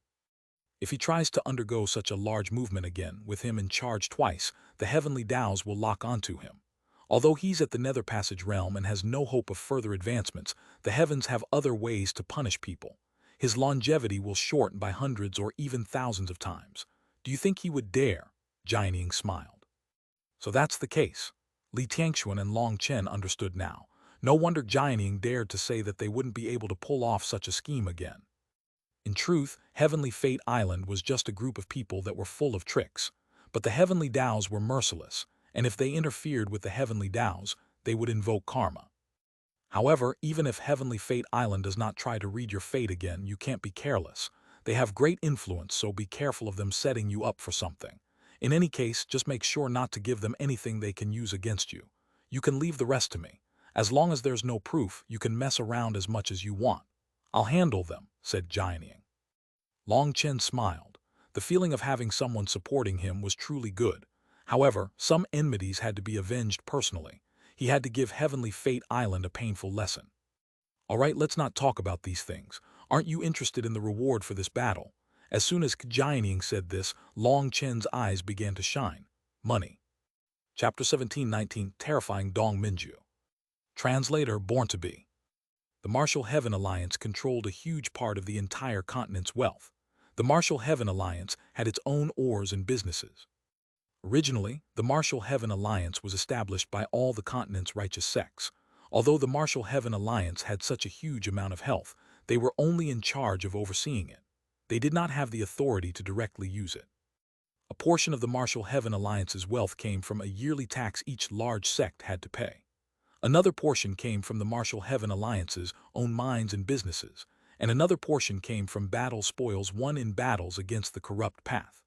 If he tries to undergo such a large movement again, with him in charge twice, the Heavenly Taos will lock onto him. Although he's at the Nether Passage realm and has no hope of further advancements, the heavens have other ways to punish people. His longevity will shorten by hundreds or even thousands of times. Do you think he would dare? Jianing smiled. So that's the case. Li Tianxuan and Long Chen understood now. No wonder Jianing dared to say that they wouldn't be able to pull off such a scheme again. In truth, Heavenly Fate Island was just a group of people that were full of tricks. But the Heavenly Taos were merciless, and if they interfered with the Heavenly Taos, they would invoke karma. However, even if Heavenly Fate Island does not try to read your fate again, you can't be careless. They have great influence, so be careful of them setting you up for something. In any case, just make sure not to give them anything they can use against you. You can leave the rest to me. As long as there's no proof, you can mess around as much as you want. I'll handle them, said Jianing. Long Chen smiled. The feeling of having someone supporting him was truly good. However, some enmities had to be avenged personally. He had to give Heavenly Fate Island a painful lesson. All right, let's not talk about these things. Aren't you interested in the reward for this battle? As soon as Jianing said this, Long Chen's eyes began to shine. Money. Chapter 17-19, Terrifying Dong Minju. Translator Born to Be. The Martial Heaven Alliance controlled a huge part of the entire continent's wealth. The Martial Heaven Alliance had its own ores and businesses. Originally, the Martial Heaven Alliance was established by all the continent's righteous sects. Although the Martial Heaven Alliance had such a huge amount of health, they were only in charge of overseeing it. They did not have the authority to directly use it. A portion of the Martial Heaven Alliance's wealth came from a yearly tax each large sect had to pay. Another portion came from the Martial Heaven Alliance's own mines and businesses, and another portion came from battle spoils won in battles against the corrupt path.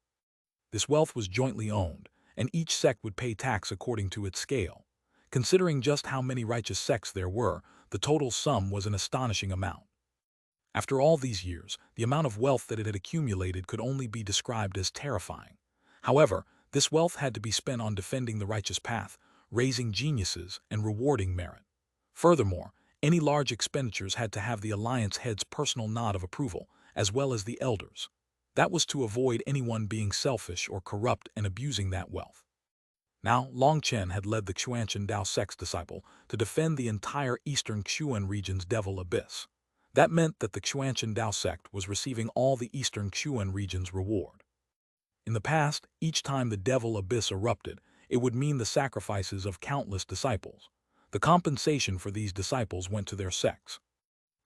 This wealth was jointly owned, and each sect would pay tax according to its scale. Considering just how many righteous sects there were, the total sum was an astonishing amount. After all these years, the amount of wealth that it had accumulated could only be described as terrifying. However, this wealth had to be spent on defending the righteous path, raising geniuses, and rewarding merit. Furthermore, any large expenditures had to have the Alliance head's personal nod of approval, as well as the elders. That was to avoid anyone being selfish or corrupt and abusing that wealth. Now, Long Chen had led the Xuanhuan Dao sect's disciple to defend the entire eastern Xuan region's Devil Abyss. That meant that the Xuanhuan Dao sect was receiving all the eastern Xuan region's reward. In the past, each time the Devil Abyss erupted, it would mean the sacrifices of countless disciples. The compensation for these disciples went to their sects.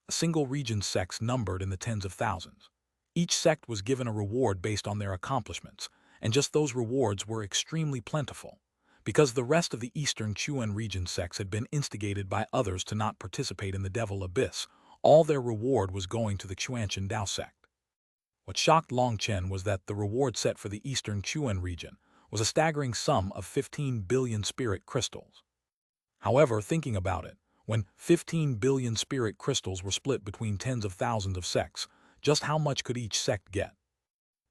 A single region's sects numbered in the tens of thousands. Each sect was given a reward based on their accomplishments, and just those rewards were extremely plentiful. Because the rest of the Eastern Xuan region sects had been instigated by others to not participate in the Devil Abyss, all their reward was going to the Xuanhuan Dao sect. What shocked Long Chen was that the reward set for the Eastern Xuan region was a staggering sum of 15 billion spirit crystals. However, thinking about it, when 15 billion spirit crystals were split between tens of thousands of sects, just how much could each sect get?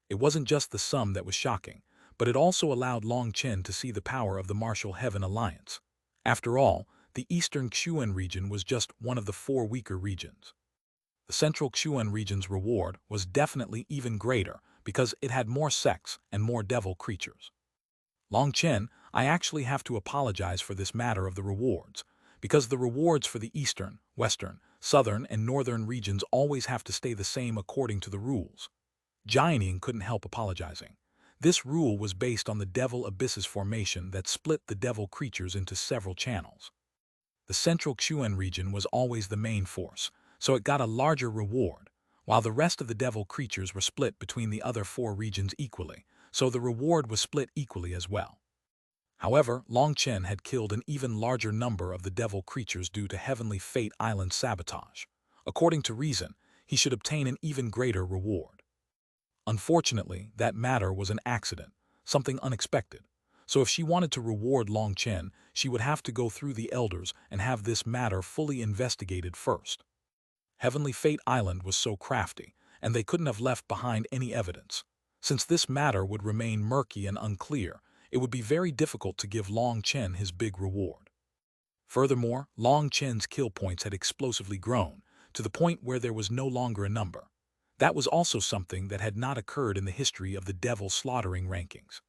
It wasn't just the sum that was shocking, but it also allowed Long Chen to see the power of the Martial Heaven Alliance. After all, the Eastern Xuan region was just one of the 4 weaker regions. The Central Xuan region's reward was definitely even greater because it had more sects and more devil creatures. Long Chen, I actually have to apologize for this matter of the rewards, because the rewards for the Eastern, Western, Southern, and Northern regions always have to stay the same according to the rules. Jade couldn't help apologizing. This rule was based on the Devil Abyss's formation that split the devil creatures into several channels. The Central Xuan region was always the main force, so it got a larger reward, while the rest of the devil creatures were split between the other 4 regions equally, so the reward was split equally as well. However, Long Chen had killed an even larger number of the devil creatures due to Heavenly Fate Island's sabotage. According to reason, he should obtain an even greater reward. Unfortunately, that matter was an accident, something unexpected. So if she wanted to reward Long Chen, she would have to go through the elders and have this matter fully investigated first. Heavenly Fate Island was so crafty, and they couldn't have left behind any evidence. Since this matter would remain murky and unclear, it would be very difficult to give Long Chen his big reward. Furthermore, Long Chen's kill points had explosively grown, to the point where there was no longer a number. That was also something that had not occurred in the history of the devil slaughtering rankings.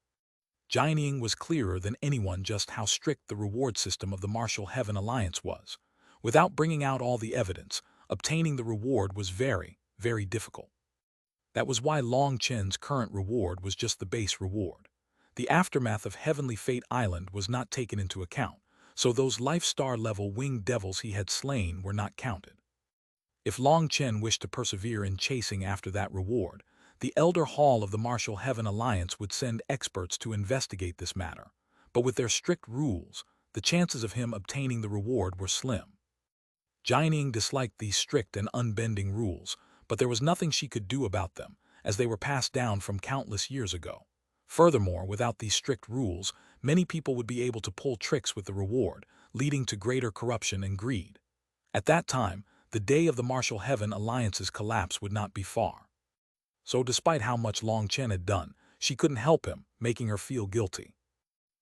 Jade was clearer than anyone just how strict the reward system of the Martial Heaven Alliance was. Without bringing out all the evidence, obtaining the reward was very, very difficult. That was why Long Chen's current reward was just the base reward. The aftermath of Heavenly Fate Island was not taken into account, so those Life Star level winged devils he had slain were not counted. If Long Chen wished to persevere in chasing after that reward, the Elder Hall of the Martial Heaven Alliance would send experts to investigate this matter, but with their strict rules, the chances of him obtaining the reward were slim. Jade disliked these strict and unbending rules, but there was nothing she could do about them, as they were passed down from countless years ago. Furthermore, without these strict rules, many people would be able to pull tricks with the reward, leading to greater corruption and greed. At that time, the day of the Martial Heaven Alliance's collapse would not be far. So despite how much Long Chen had done, she couldn't help him, making her feel guilty.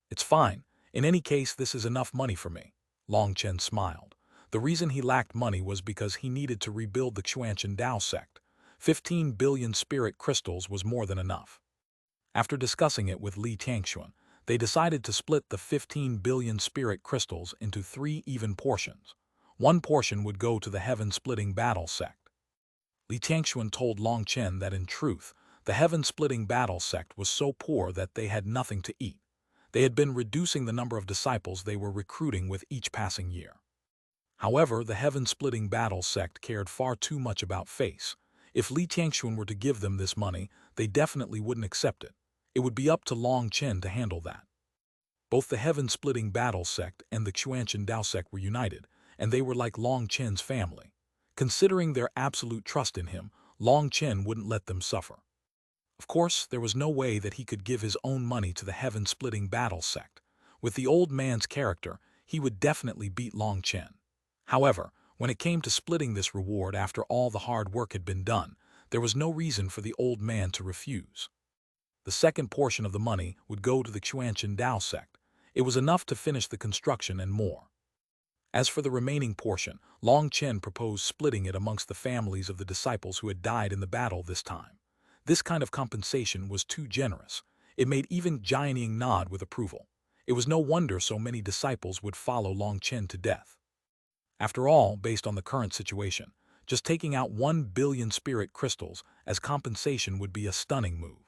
"It's fine. In any case, this is enough money for me," Long Chen smiled. The reason he lacked money was because he needed to rebuild the Xuanhuan Dao sect. 15 billion spirit crystals was more than enough. After discussing it with Li Tianxuan, they decided to split the 15 billion spirit crystals into 3 even portions. One portion would go to the heaven-splitting battle sect. Li Tianxuan told Long Chen that in truth, the heaven-splitting battle sect was so poor that they had nothing to eat. They had been reducing the number of disciples they were recruiting with each passing year. However, the heaven-splitting battle sect cared far too much about face. If Li Tianxuan were to give them this money, they definitely wouldn't accept it. It would be up to Long Chen to handle that. Both the heaven-splitting battle sect and the Xuanhuan Dao sect were united, and they were like Long Chen's family. Considering their absolute trust in him, Long Chen wouldn't let them suffer. Of course, there was no way that he could give his own money to the heaven-splitting battle sect. With the old man's character, he would definitely beat Long Chen. However, when it came to splitting this reward after all the hard work had been done, there was no reason for the old man to refuse. The second portion of the money would go to the Xuanhuan Dao sect. It was enough to finish the construction and more. As for the remaining portion, Long Chen proposed splitting it amongst the families of the disciples who had died in the battle this time. This kind of compensation was too generous. It made even Jade nod with approval. It was no wonder so many disciples would follow Long Chen to death. After all, based on the current situation, just taking out 1 billion spirit crystals as compensation would be a stunning move.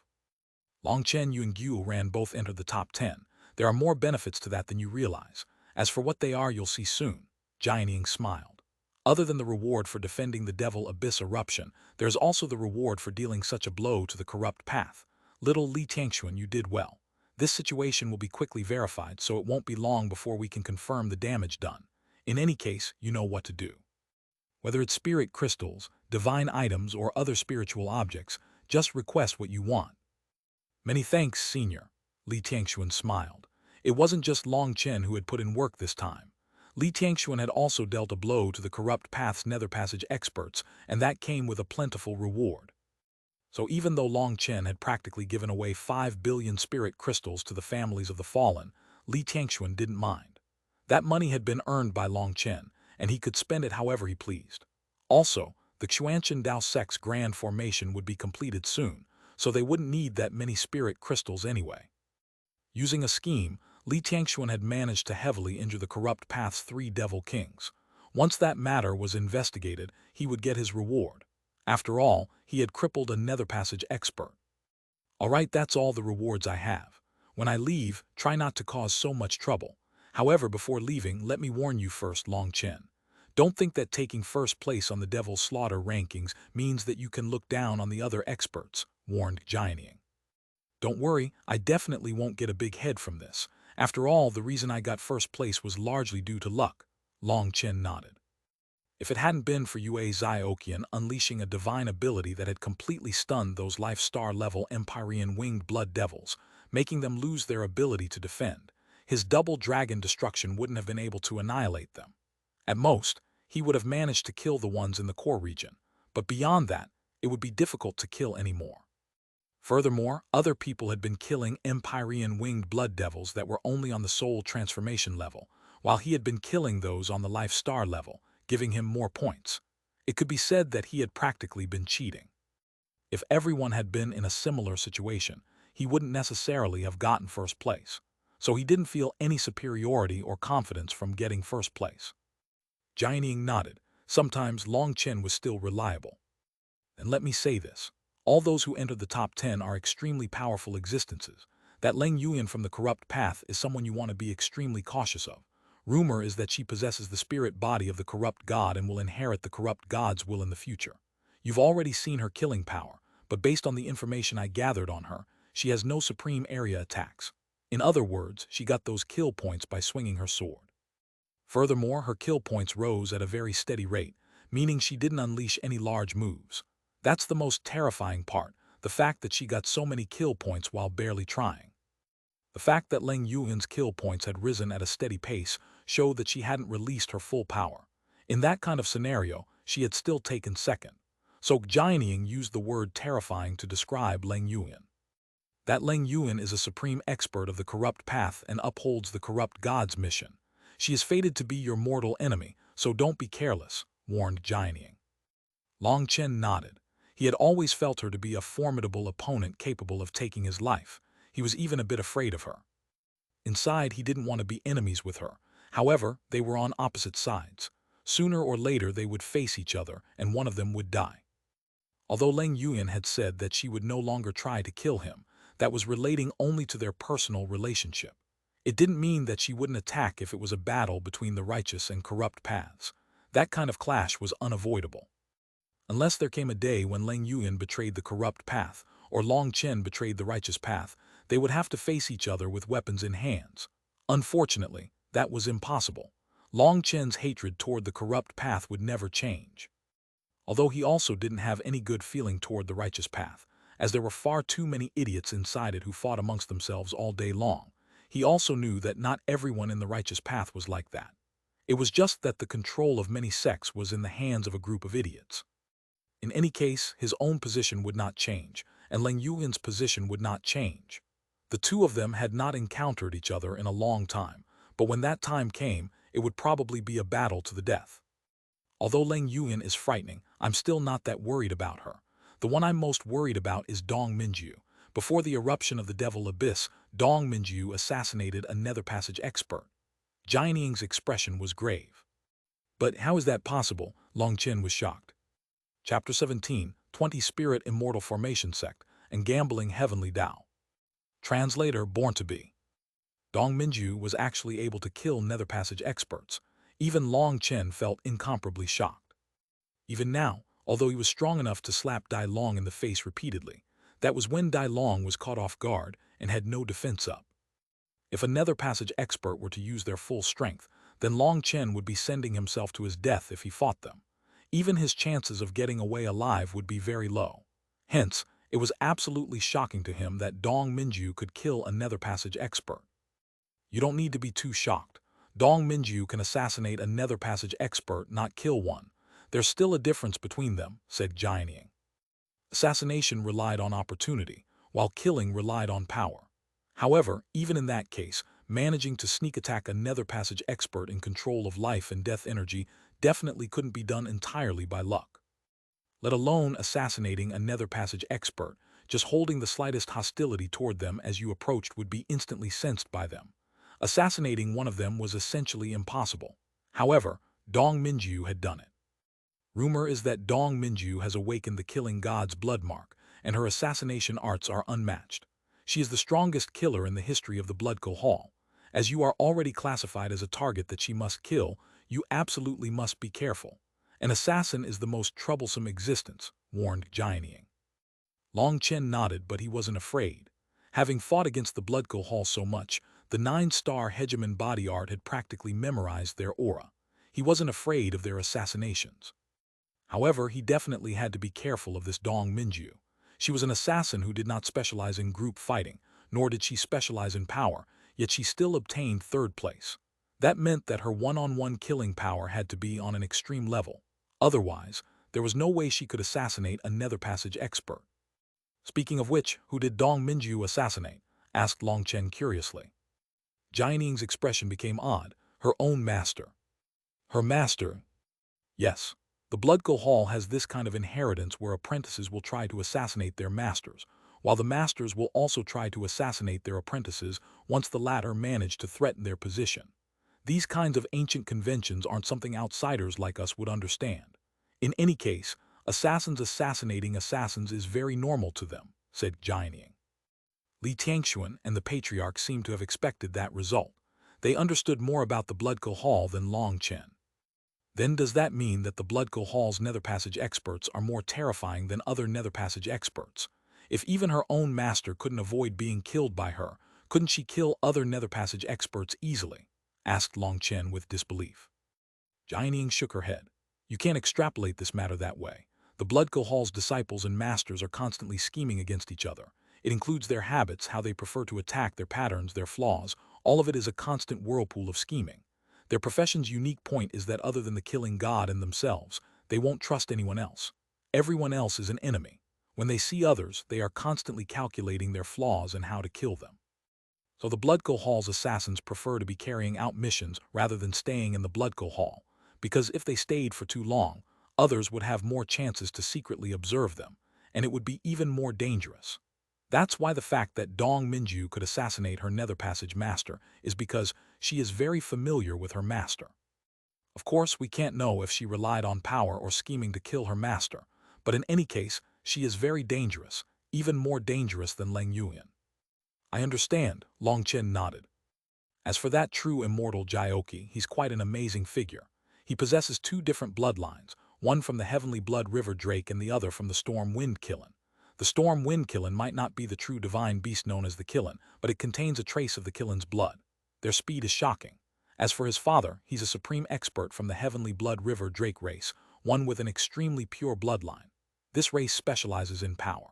Long Chen and Yu Ran both entered the top 10. There are more benefits to that than you realize. As for what they are, you'll see soon. Jade smiled. Other than the reward for defending the Devil Abyss eruption, there's also the reward for dealing such a blow to the corrupt path. Little Li Tianxuan, you did well. This situation will be quickly verified, so it won't be long before we can confirm the damage done. In any case, you know what to do. Whether it's spirit crystals, divine items, or other spiritual objects, just request what you want. Many thanks, Senior. Li Tianxuan smiled. It wasn't just Long Chen who had put in work this time. Li Tianxuan had also dealt a blow to the corrupt path's nether passage experts, and that came with a plentiful reward. So even though Long Chen had practically given away 5 billion spirit crystals to the families of the fallen, Li Tianxuan didn't mind. That money had been earned by Long Chen, and he could spend it however he pleased. Also, the Xuanhuan Dao sect's grand formation would be completed soon, so they wouldn't need that many spirit crystals anyway. Using a scheme, Li Tianxuan had managed to heavily injure the corrupt path's 3 devil kings. Once that matter was investigated, he would get his reward. After all, he had crippled a nether passage expert. Alright, that's all the rewards I have. When I leave, try not to cause so much trouble. However, before leaving, let me warn you first, Long Chen. Don't think that taking first place on the Devil's Slaughter rankings means that you can look down on the other experts, warned Jade. Don't worry, I definitely won't get a big head from this. After all, the reason I got first place was largely due to luck. Long Chen nodded. If it hadn't been for Yue Zioqian unleashing a divine ability that had completely stunned those life star-level Empyrean winged blood devils, making them lose their ability to defend, his double dragon destruction wouldn't have been able to annihilate them. At most, he would have managed to kill the ones in the core region, but beyond that, it would be difficult to kill any more. Furthermore, other people had been killing Empyrean winged blood devils that were only on the soul transformation level, while he had been killing those on the life star level, giving him more points. It could be said that he had practically been cheating. If everyone had been in a similar situation, he wouldn't necessarily have gotten first place, so he didn't feel any superiority or confidence from getting first place. Jade nodded. Sometimes Long Chen was still reliable. And let me say this. All those who enter the top 10 are extremely powerful existences. That Leng Yuan from the corrupt path is someone you want to be extremely cautious of. Rumor is that she possesses the spirit body of the corrupt god and will inherit the corrupt god's will in the future. You've already seen her killing power, but based on the information I gathered on her, she has no supreme area attacks. In other words, she got those kill points by swinging her sword. Furthermore, her kill points rose at a very steady rate, meaning she didn't unleash any large moves. That's the most terrifying part, the fact that she got so many kill points while barely trying. The fact that Leng Yuan's kill points had risen at a steady pace showed that she hadn't released her full power. In that kind of scenario, she had still taken second. So Jianying used the word terrifying to describe Leng Yuan. That Leng Yuan is a supreme expert of the corrupt path and upholds the corrupt god's mission. She is fated to be your mortal enemy, so don't be careless, warned Jianying. Long Chen nodded. He had always felt her to be a formidable opponent capable of taking his life. He was even a bit afraid of her. Inside, he didn't want to be enemies with her. However, they were on opposite sides. Sooner or later, they would face each other, and one of them would die. Although Leng Yuan had said that she would no longer try to kill him, that was relating only to their personal relationship. It didn't mean that she wouldn't attack if it was a battle between the righteous and corrupt paths. That kind of clash was unavoidable. Unless there came a day when Leng Yuan betrayed the corrupt path, or Long Chen betrayed the righteous path, they would have to face each other with weapons in hands. Unfortunately, that was impossible. Long Chen's hatred toward the corrupt path would never change. Although he also didn't have any good feeling toward the righteous path, as there were far too many idiots inside it who fought amongst themselves all day long, he also knew that not everyone in the righteous path was like that. It was just that the control of many sects was in the hands of a group of idiots. In any case, his own position would not change, and Leng Yuan's position would not change. The two of them had not encountered each other in a long time, but when that time came, it would probably be a battle to the death. Although Leng Yuan is frightening, I'm still not that worried about her. The one I'm most worried about is Dong Minju. Before the eruption of the Devil Abyss, Dong Minju assassinated a Nether Passage expert. Jianying's expression was grave. But how is that possible? Long Chen was shocked. Chapter 17, 20 Spirit Immortal Formation Sect, and Gambling Heavenly Tao. Translator Born to Be. Dong Minju was actually able to kill Nether Passage experts. Even Long Chen felt incomparably shocked. Even now, although he was strong enough to slap Dai Long in the face repeatedly, that was when Dai Long was caught off guard and had no defense up. If a Nether Passage expert were to use their full strength, then Long Chen would be sending himself to his death if he fought them. Even his chances of getting away alive would be very low. Hence, it was absolutely shocking to him that Dong Minju could kill a Nether Passage expert. You don't need to be too shocked. Dong Minju can assassinate a Nether Passage expert, not kill one. There's still a difference between them, said Jianying. Assassination relied on opportunity, while killing relied on power. However, even in that case, managing to sneak attack a nether passage expert in control of life and death energy definitely couldn't be done entirely by luck. Let alone assassinating a nether passage expert, just holding the slightest hostility toward them as you approached would be instantly sensed by them. Assassinating one of them was essentially impossible. However, Dong Minju had done it. Rumor is that Dong Minju has awakened the killing god's blood mark, and her assassination arts are unmatched. She is the strongest killer in the history of the Bloodco Hall. As you are already classified as a target that she must kill, you absolutely must be careful. An assassin is the most troublesome existence, warned Jianying. Long Chen nodded, but he wasn't afraid. Having fought against the Bloodco Hall so much, the 9-star Hegemon body art had practically memorized their aura. He wasn't afraid of their assassinations. However, he definitely had to be careful of this Dong Minju. She was an assassin who did not specialize in group fighting, nor did she specialize in power, yet she still obtained third place. That meant that her one-on-one killing power had to be on an extreme level. Otherwise, there was no way she could assassinate a nether passage expert. Speaking of which, who did Dong Minju assassinate? Asked Long Chen curiously. Jianing's expression became odd. Her own master. Her master? Yes. The Bloodco Hall has this kind of inheritance where apprentices will try to assassinate their masters, while the masters will also try to assassinate their apprentices once the latter manage to threaten their position. These kinds of ancient conventions aren't something outsiders like us would understand. In any case, assassins assassinating assassins is very normal to them, said Jianying. Li Tiangxuan and the Patriarch seemed to have expected that result. They understood more about the Bloodco Hall than Long Chen. Then does that mean that the Bloodco Hall's nether passage experts are more terrifying than other nether passage experts? If even her own master couldn't avoid being killed by her, couldn't she kill other nether passage experts easily? Asked Long Chen with disbelief. Jianying shook her head. You can't extrapolate this matter that way. The Bloodco Hall's disciples and masters are constantly scheming against each other. It includes their habits, how they prefer to attack, their patterns, their flaws. All of it is a constant whirlpool of scheming. Their profession's unique point is that other than the killing god and themselves, they won't trust anyone else. Everyone else is an enemy. When they see others, they are constantly calculating their flaws and how to kill them. So the Bloodco Hall's assassins prefer to be carrying out missions rather than staying in the Bloodco Hall, because if they stayed for too long, others would have more chances to secretly observe them, and it would be even more dangerous. That's why the fact that Dong Minju could assassinate her nether passage master is because she is very familiar with her master. Of course, we can't know if she relied on power or scheming to kill her master, but in any case, she is very dangerous, even more dangerous than Leng Yuan. I understand, Long Chen nodded. As for that true immortal Jioki, he's quite an amazing figure. He possesses 2 different bloodlines, one from the heavenly blood river drake and the other from the storm wind Killen. The storm wind Killen might not be the true divine beast known as the Killen, but it contains a trace of the Killen's blood. Their speed is shocking. As for his father, he's a supreme expert from the heavenly blood river drake race, one with an extremely pure bloodline. This race specializes in power.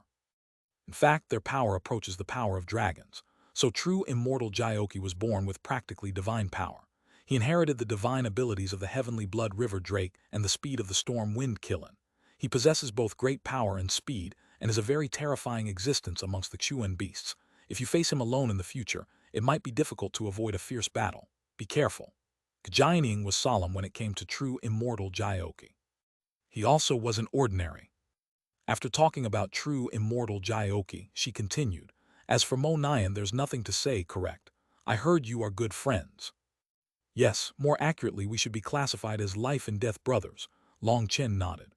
In fact, their power approaches the power of dragons. So true immortal Jioki was born with practically divine power. He inherited the divine abilities of the heavenly blood river drake and the speed of the storm wind Killen. He possesses both great power and speed, and is a very terrifying existence amongst the Xuan beasts. If you face him alone in the future, it might be difficult to avoid a fierce battle. Be careful. Jianying was solemn when it came to true immortal Jioki. He also wasn't ordinary. After talking about true immortal Jioki, she continued, As for Mo Nian, there's nothing to say, correct? I heard you are good friends. Yes, more accurately, we should be classified as life and death brothers. Long Chen nodded.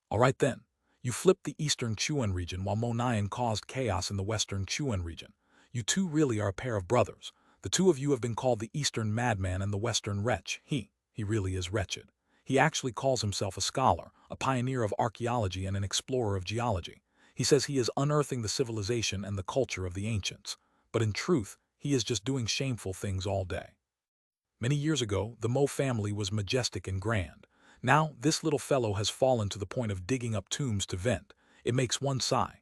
All right then. You flipped the eastern Xuan region while Mo Nian caused chaos in the western Xuan region. You two really are a pair of brothers. The two of you have been called the eastern madman and the western wretch. He really is wretched. He actually calls himself a scholar, a pioneer of archaeology and an explorer of geology. He says he is unearthing the civilization and the culture of the ancients. But in truth, he is just doing shameful things all day. Many years ago, the Mo family was majestic and grand. Now, this little fellow has fallen to the point of digging up tombs to vent. It makes one sigh.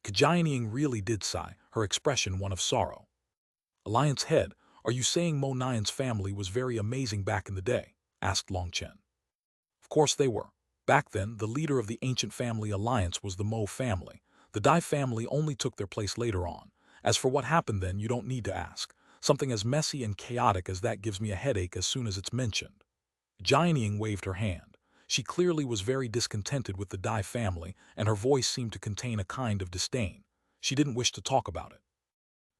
Jianying really did sigh, her expression one of sorrow. Alliance head, are you saying Mo Nian's family was very amazing back in the day? Asked Long Chen. Of course they were. Back then, the leader of the ancient family alliance was the Mo family. The Dai family only took their place later on. As for what happened then, you don't need to ask. Something as messy and chaotic as that gives me a headache as soon as it's mentioned. Jianying waved her hand. She clearly was very discontented with the Dai family, and her voice seemed to contain a kind of disdain. She didn't wish to talk about it.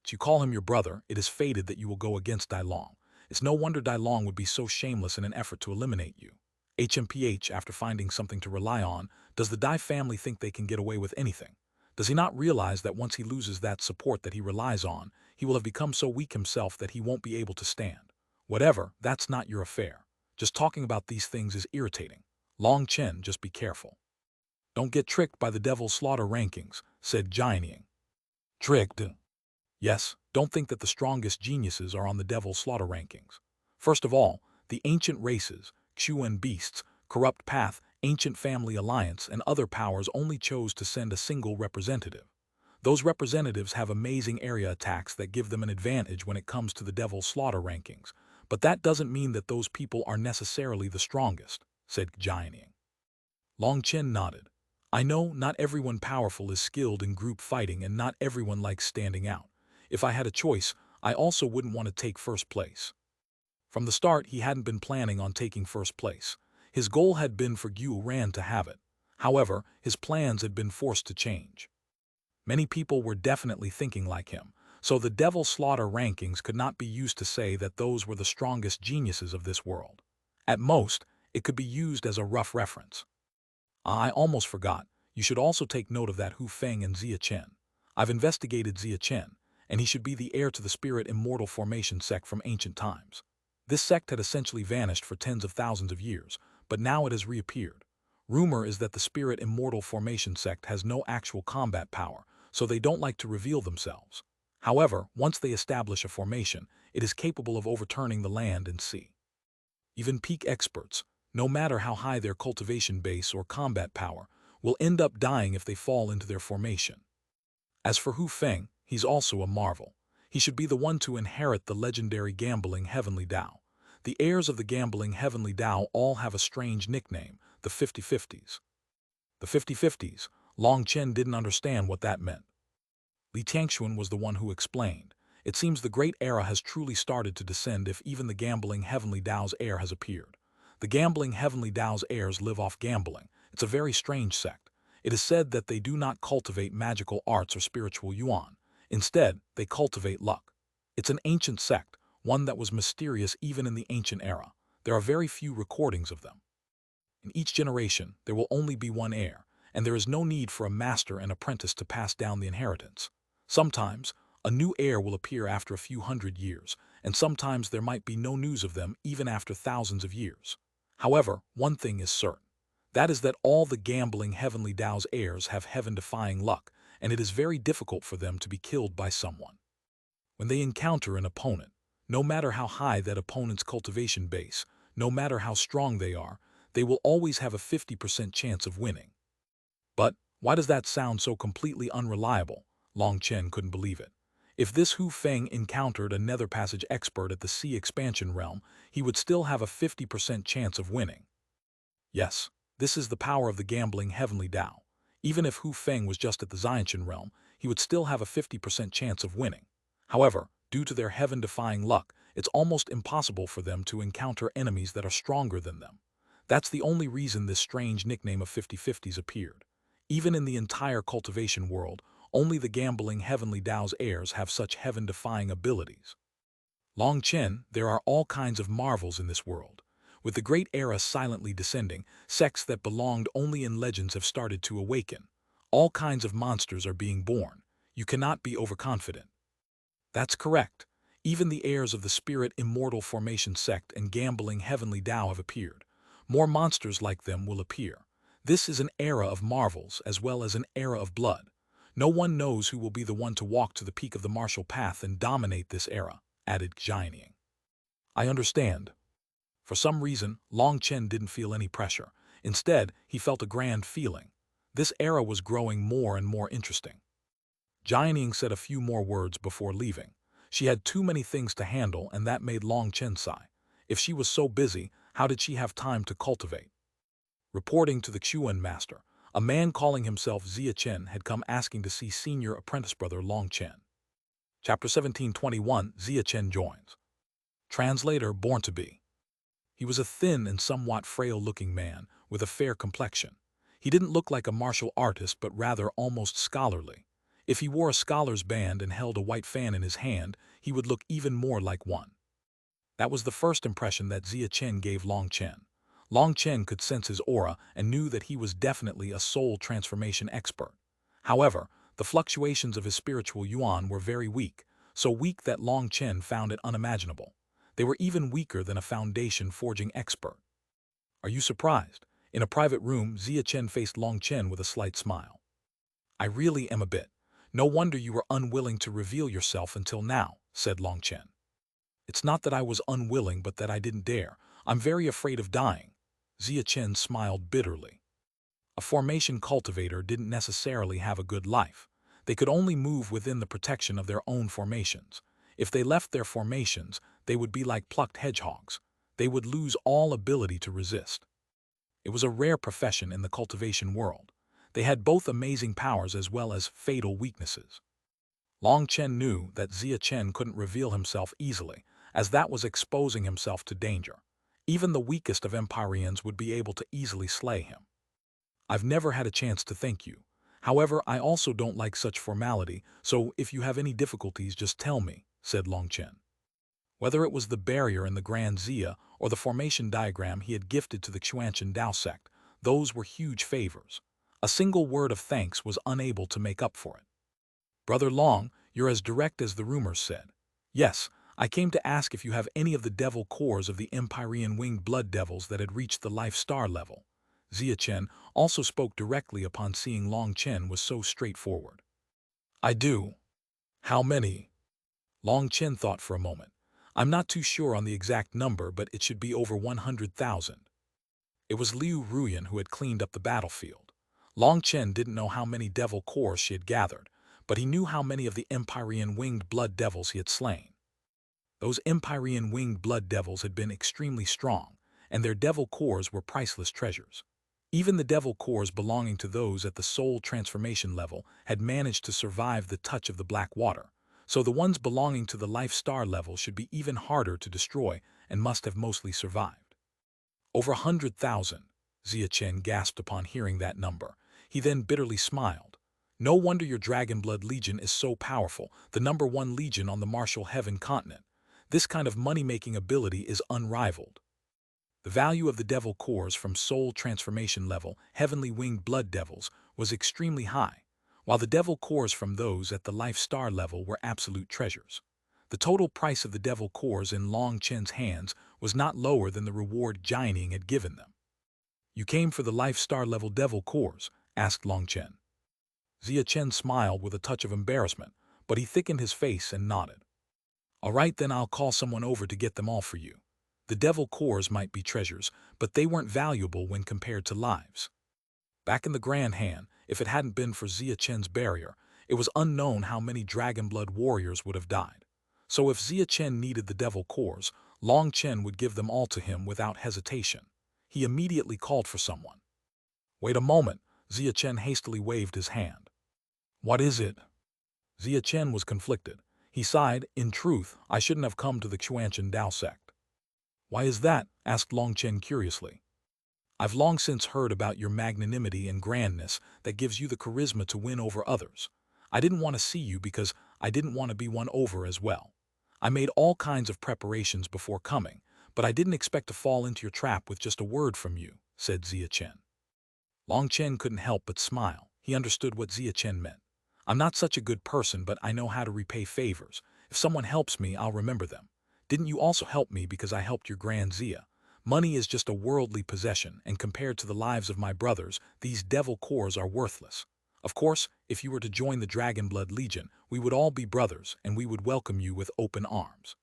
You call him your brother, it is fated that you will go against Dai Long. It's no wonder Dai Long would be so shameless in an effort to eliminate you. HMPH, after finding something to rely on, does the Dai family think they can get away with anything? Does he not realize that once he loses that support that he relies on, he will have become so weak himself that he won't be able to stand? Whatever, that's not your affair. Just talking about these things is irritating. Long Chen, just be careful. Don't get tricked by the devil's slaughter rankings, said Jianying. Tricked? Yes, don't think that the strongest geniuses are on the devil's slaughter rankings. First of all, the ancient races, Xuanhuan beasts, corrupt path, ancient family alliance, and other powers only chose to send a single representative. Those representatives have amazing area attacks that give them an advantage when it comes to the devil's slaughter rankings, but that doesn't mean that those people are necessarily the strongest, said Jianying. Long Chen nodded. I know not everyone powerful is skilled in group fighting and not everyone likes standing out. If I had a choice, I also wouldn't want to take first place. From the start, he hadn't been planning on taking first place. His goal had been for Xuanhuan to have it. However, his plans had been forced to change. Many people were definitely thinking like him, so the Devil Slaughter rankings could not be used to say that those were the strongest geniuses of this world. At most, it could be used as a rough reference. I almost forgot, you should also take note of that Hu Feng and Zia Chen. I've investigated Zia Chen, and he should be the heir to the Spirit Immortal Formation sect from ancient times. This sect had essentially vanished for tens of thousands of years, but now it has reappeared. Rumor is that the Spirit Immortal Formation sect has no actual combat power, so they don't like to reveal themselves. However, once they establish a formation, it is capable of overturning the land and sea. Even peak experts, no matter how high their cultivation base or combat power, will end up dying if they fall into their formation. As for Hu Feng, he's also a marvel. He should be the one to inherit the legendary gambling Heavenly Tao. The heirs of the gambling Heavenly Tao all have a strange nickname, the 50-50s. The 50-50s, Long Chen didn't understand what that meant. Li Tianxuan was the one who explained. It seems the great era has truly started to descend if even the gambling Heavenly Tao's heir has appeared. The gambling Heavenly Tao's heirs live off gambling. It's a very strange sect. It is said that they do not cultivate magical arts or spiritual yuan. Instead, they cultivate luck. It's an ancient sect, one that was mysterious even in the ancient era. There are very few recordings of them. In each generation, there will only be one heir, and there is no need for a master and apprentice to pass down the inheritance. Sometimes, a new heir will appear after a few hundred years, and sometimes there might be no news of them even after thousands of years. However, one thing is certain. That is that all the gambling Heavenly Tao's heirs have heaven-defying luck, and it is very difficult for them to be killed by someone. When they encounter an opponent, no matter how high that opponent's cultivation base, no matter how strong they are, they will always have a 50% chance of winning. But why does that sound so completely unreliable? Long Chen couldn't believe it. If this Hu Feng encountered a nether passage expert at the sea expansion realm, he would still have a 50% chance of winning. Yes, this is the power of the gambling Heavenly Tao. Even if Hu Feng was just at the Xiantian realm, he would still have a 50% chance of winning. However, due to their heaven-defying luck, it's almost impossible for them to encounter enemies that are stronger than them. That's the only reason this strange nickname of 50-50s appeared. Even in the entire cultivation world, only the gambling Heavenly Tao's heirs have such heaven-defying abilities. Long Chen, there are all kinds of marvels in this world. With the great era silently descending, sects that belonged only in legends have started to awaken. All kinds of monsters are being born. You cannot be overconfident. That's correct. Even the heirs of the Spirit Immortal Formation sect and gambling Heavenly Tao have appeared. More monsters like them will appear. This is an era of marvels as well as an era of blood. No one knows who will be the one to walk to the peak of the martial path and dominate this era, added Jianying. I understand. For some reason, Long Chen didn't feel any pressure. Instead, he felt a grand feeling. This era was growing more and more interesting. Jianying said a few more words before leaving. She had too many things to handle, and that made Long Chen sigh. If she was so busy, how did she have time to cultivate? Reporting to the Xuanhuan master, a man calling himself Chen had come asking to see senior apprentice brother Long Chen. Chapter 1721 Chen joins. Translator born to be. He was a thin and somewhat frail-looking man with a fair complexion. He didn't look like a martial artist but rather almost scholarly. If he wore a scholar's band and held a white fan in his hand, he would look even more like one. That was the first impression that Chen gave Long Chen. Long Chen could sense his aura and knew that he was definitely a soul transformation expert. However, the fluctuations of his spiritual yuan were very weak, so weak that Long Chen found it unimaginable. They were even weaker than a foundation forging expert. Are you surprised? In a private room, Chen faced Long Chen with a slight smile. I really am a bit. No wonder you were unwilling to reveal yourself until now, said Long Chen. It's not that I was unwilling but that I didn't dare. I'm very afraid of dying. Chen smiled bitterly. A formation cultivator didn't necessarily have a good life. They could only move within the protection of their own formations. If they left their formations, they would be like plucked hedgehogs. They would lose all ability to resist. It was a rare profession in the cultivation world. They had both amazing powers as well as fatal weaknesses. Long Chen knew that Chen couldn't reveal himself easily, as that was exposing himself to danger. Even the weakest of Empyreans would be able to easily slay him. I've never had a chance to thank you. However, I also don't like such formality, so if you have any difficulties just tell me, said Long Chen. Whether it was the barrier in the Grand Zia or the formation diagram he had gifted to the Xuanhuan Dao sect, those were huge favors. A single word of thanks was unable to make up for it. Brother Long, you're as direct as the rumors said. Yes, I came to ask if you have any of the devil cores of the Empyrean winged blood devils that had reached the life star level. Chen also spoke directly upon seeing Long Chen was so straightforward. I do. How many? Long Chen thought for a moment. I'm not too sure on the exact number, but it should be over 100,000. It was Liu Ruyan who had cleaned up the battlefield. Long Chen didn't know how many devil cores she had gathered, but he knew how many of the Empyrean winged blood devils he had slain. Those Empyrean winged blood devils had been extremely strong, and their devil cores were priceless treasures. Even the devil cores belonging to those at the soul transformation level had managed to survive the touch of the black water, so the ones belonging to the life star level should be even harder to destroy and must have mostly survived. Over 100,000, Chen gasped upon hearing that number. He then bitterly smiled. No wonder your Dragonblood Legion is so powerful, the #1 legion on the martial heaven continent. This kind of money-making ability is unrivaled. The value of the devil cores from soul transformation level, heavenly winged blood devils, was extremely high, while the devil cores from those at the life star level were absolute treasures. The total price of the devil cores in Long Chen's hands was not lower than the reward Jianing had given them. You came for the life star level devil cores? Asked Long Chen. Chen smiled with a touch of embarrassment, but he thickened his face and nodded. All right, then I'll call someone over to get them all for you. The devil cores might be treasures, but they weren't valuable when compared to lives. Back in the Grand Han, if it hadn't been for Chen's barrier, it was unknown how many Dragonblood warriors would have died. So if Chen needed the devil cores, Long Chen would give them all to him without hesitation. He immediately called for someone. Wait a moment, Chen hastily waved his hand. What is it? Chen was conflicted. He sighed, in truth, I shouldn't have come to the Xuanhuan Dao sect. Why is that? Asked Long Chen curiously. I've long since heard about your magnanimity and grandness that gives you the charisma to win over others. I didn't want to see you because I didn't want to be won over as well. I made all kinds of preparations before coming, but I didn't expect to fall into your trap with just a word from you, said Chen. Long Chen couldn't help but smile. He understood what Chen meant. I'm not such a good person, but I know how to repay favors. If someone helps me, I'll remember them. Didn't you also help me because I helped your Grand Zia? Money is just a worldly possession, and compared to the lives of my brothers, these devil cores are worthless. Of course, if you were to join the Dragonblood Legion, we would all be brothers, and we would welcome you with open arms.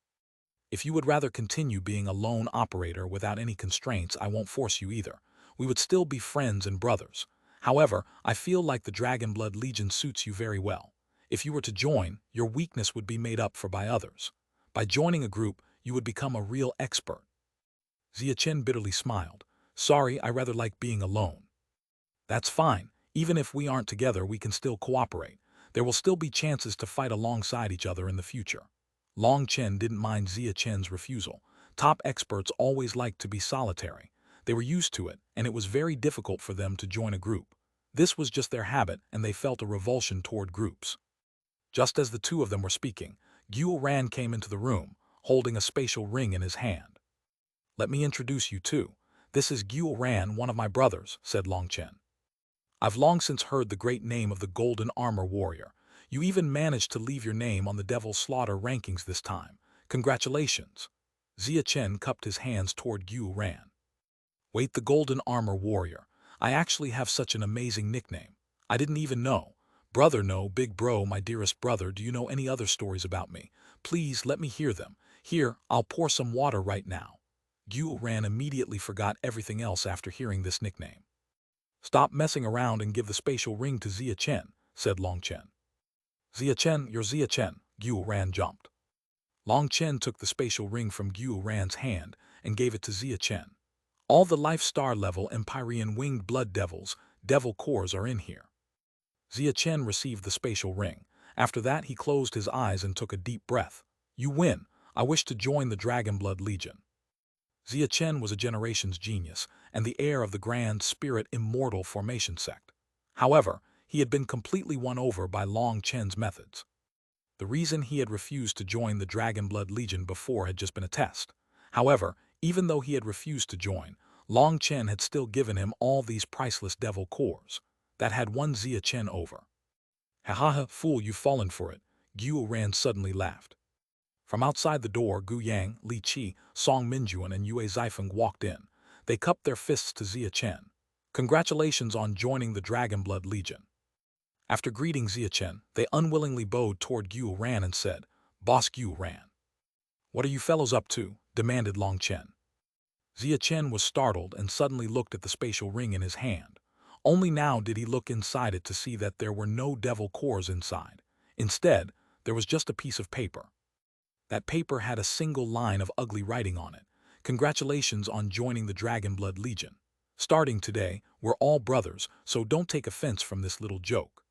If you would rather continue being a lone operator without any constraints, I won't force you either. We would still be friends and brothers. However, I feel like the Dragonblood Legion suits you very well. If you were to join, your weakness would be made up for by others. By joining a group, you would become a real expert. Chen bitterly smiled. Sorry, I rather like being alone. That's fine. Even if we aren't together, we can still cooperate. There will still be chances to fight alongside each other in the future. Long Chen didn't mind Zia Chen's refusal. Top experts always liked to be solitary. They were used to it, and it was very difficult for them to join a group. This was just their habit, and they felt a revulsion toward groups. Just as the two of them were speaking, Xuanhuan came into the room, holding a spatial ring in his hand. "Let me introduce you too. This is Xuanhuan, one of my brothers," said Long Chen. "I've long since heard the great name of the Golden Armor Warrior. You even managed to leave your name on the Devil Slaughter rankings this time. Congratulations." Zia Chen cupped his hands toward Xuanhuan. "Wait, the Golden Armor Warrior. I actually have such an amazing nickname. I didn't even know. Brother, no, big bro, my dearest brother, do you know any other stories about me? Please let me hear them. Here, I'll pour some water right now." Xuanhuan immediately forgot everything else after hearing this nickname. "Stop messing around and give the spatial ring to Zia Chen," said Long Chen. "Zia Chen, you're Zia Chen," Xuanhuan jumped. Long Chen took the spatial ring from Xuanhuan's hand and gave it to Zia Chen. "All the life star level Empyrean winged blood devils, devil cores are in here." Zia Chen received the spatial ring. After that, he closed his eyes and took a deep breath. "You win. I wish to join the Dragonblood Legion." Zia Chen was a generation's genius and the heir of the Grand Spirit Immortal Formation sect. However, he had been completely won over by Long Chen's methods. The reason he had refused to join the Dragonblood Legion before had just been a test. However, even though he had refused to join, Long Chen had still given him all these priceless devil cores. That had won Zia Chen over. "Ha ha ha, fool, you've fallen for it," Xuanhuan suddenly laughed. From outside the door, Gu Yang, Li Qi, Song Minjuan, and Yue Zifeng walked in. They cupped their fists to Zia Chen. "Congratulations on joining the Dragonblood Legion." After greeting Zia Chen, they unwillingly bowed toward Xuanhuan and said, "Boss Xuanhuan." "What are you fellows up to?" demanded Long Chen. Zia Chen was startled and suddenly looked at the spatial ring in his hand. Only now did he look inside it to see that there were no devil cores inside. Instead, there was just a piece of paper. That paper had a single line of ugly writing on it. "Congratulations on joining the Dragonblood Legion. Starting today, we're all brothers, so don't take offense from this little joke."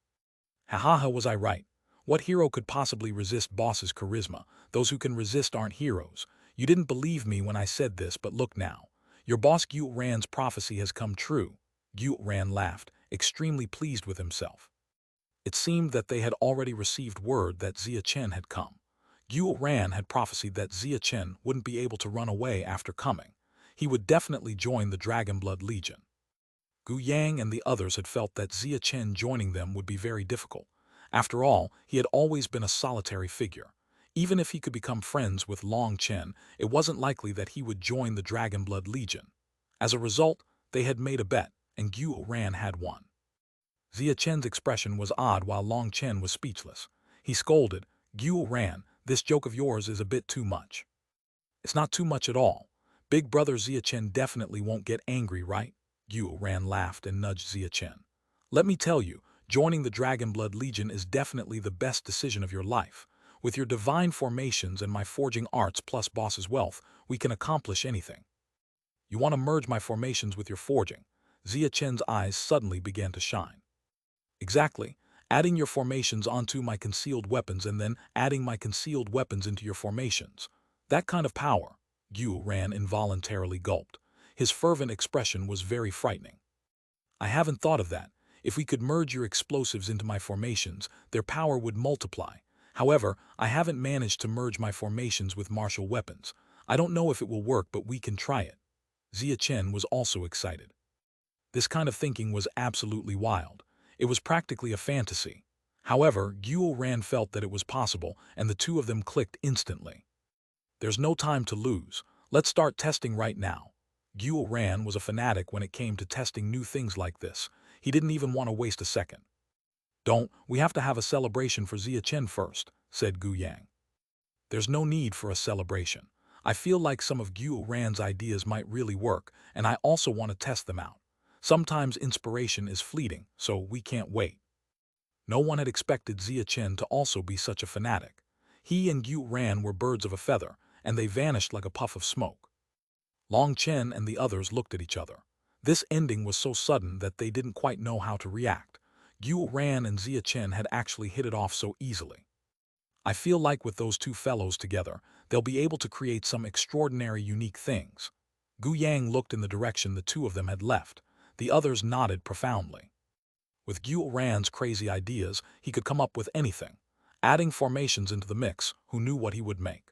Ha ha ha, was I right? What hero could possibly resist boss's charisma? Those who can resist aren't heroes. You didn't believe me when I said this, but look now. Your boss Xuanhuan's prophecy has come true. Xuanhuan laughed, extremely pleased with himself. It seemed that they had already received word that Zia Chen had come. Xuanhuan had prophesied that Zia Chen wouldn't be able to run away after coming. He would definitely join the Dragonblood Legion. Gu Yang and the others had felt that Zia Chen joining them would be very difficult. After all, he had always been a solitary figure. Even if he could become friends with Long Chen, it wasn't likely that he would join the Dragonblood Legion. As a result, they had made a bet, and Xuanhuan had won. Zia Chen's expression was odd while Long Chen was speechless. He scolded, "Xuanhuan, this joke of yours is a bit too much." "It's not too much at all. Big brother Zia Chen definitely won't get angry, right?" Xuanhuan laughed and nudged Zia Chen. "Let me tell you, joining the Dragonblood Legion is definitely the best decision of your life. With your divine formations and my forging arts plus boss's wealth, we can accomplish anything." "You want to merge my formations with your forging?" Zia Chen's eyes suddenly began to shine. "Exactly. Adding your formations onto my concealed weapons and then adding my concealed weapons into your formations. That kind of power." Xuanhuan involuntarily gulped. His fervent expression was very frightening. "I haven't thought of that. If we could merge your explosives into my formations, their power would multiply. However, I haven't managed to merge my formations with martial weapons. I don't know if it will work, but we can try it." Zia Chen was also excited. This kind of thinking was absolutely wild. It was practically a fantasy. However, Xuanhuan felt that it was possible, and the two of them clicked instantly. "There's no time to lose. Let's start testing right now." Xuanhuan was a fanatic when it came to testing new things like this. He didn't even want to waste a second. We have to have a celebration for Zia Chen first," said Gu Yang. "There's no need for a celebration. I feel like some of Xuanhuan's ideas might really work, and I also want to test them out. Sometimes inspiration is fleeting, so we can't wait." No one had expected Zia Chen to also be such a fanatic. He and Xuanhuan were birds of a feather, and they vanished like a puff of smoke. Long Chen and the others looked at each other. This ending was so sudden that they didn't quite know how to react. Xuanhuan and Zia Chen had actually hit it off so easily. I feel like with those two fellows together, they'll be able to create some extraordinary unique things. Gu Yang looked in the direction the two of them had left. The others nodded profoundly. With Xuanhuan's crazy ideas, he could come up with anything. Adding formations into the mix, who knew what he would make?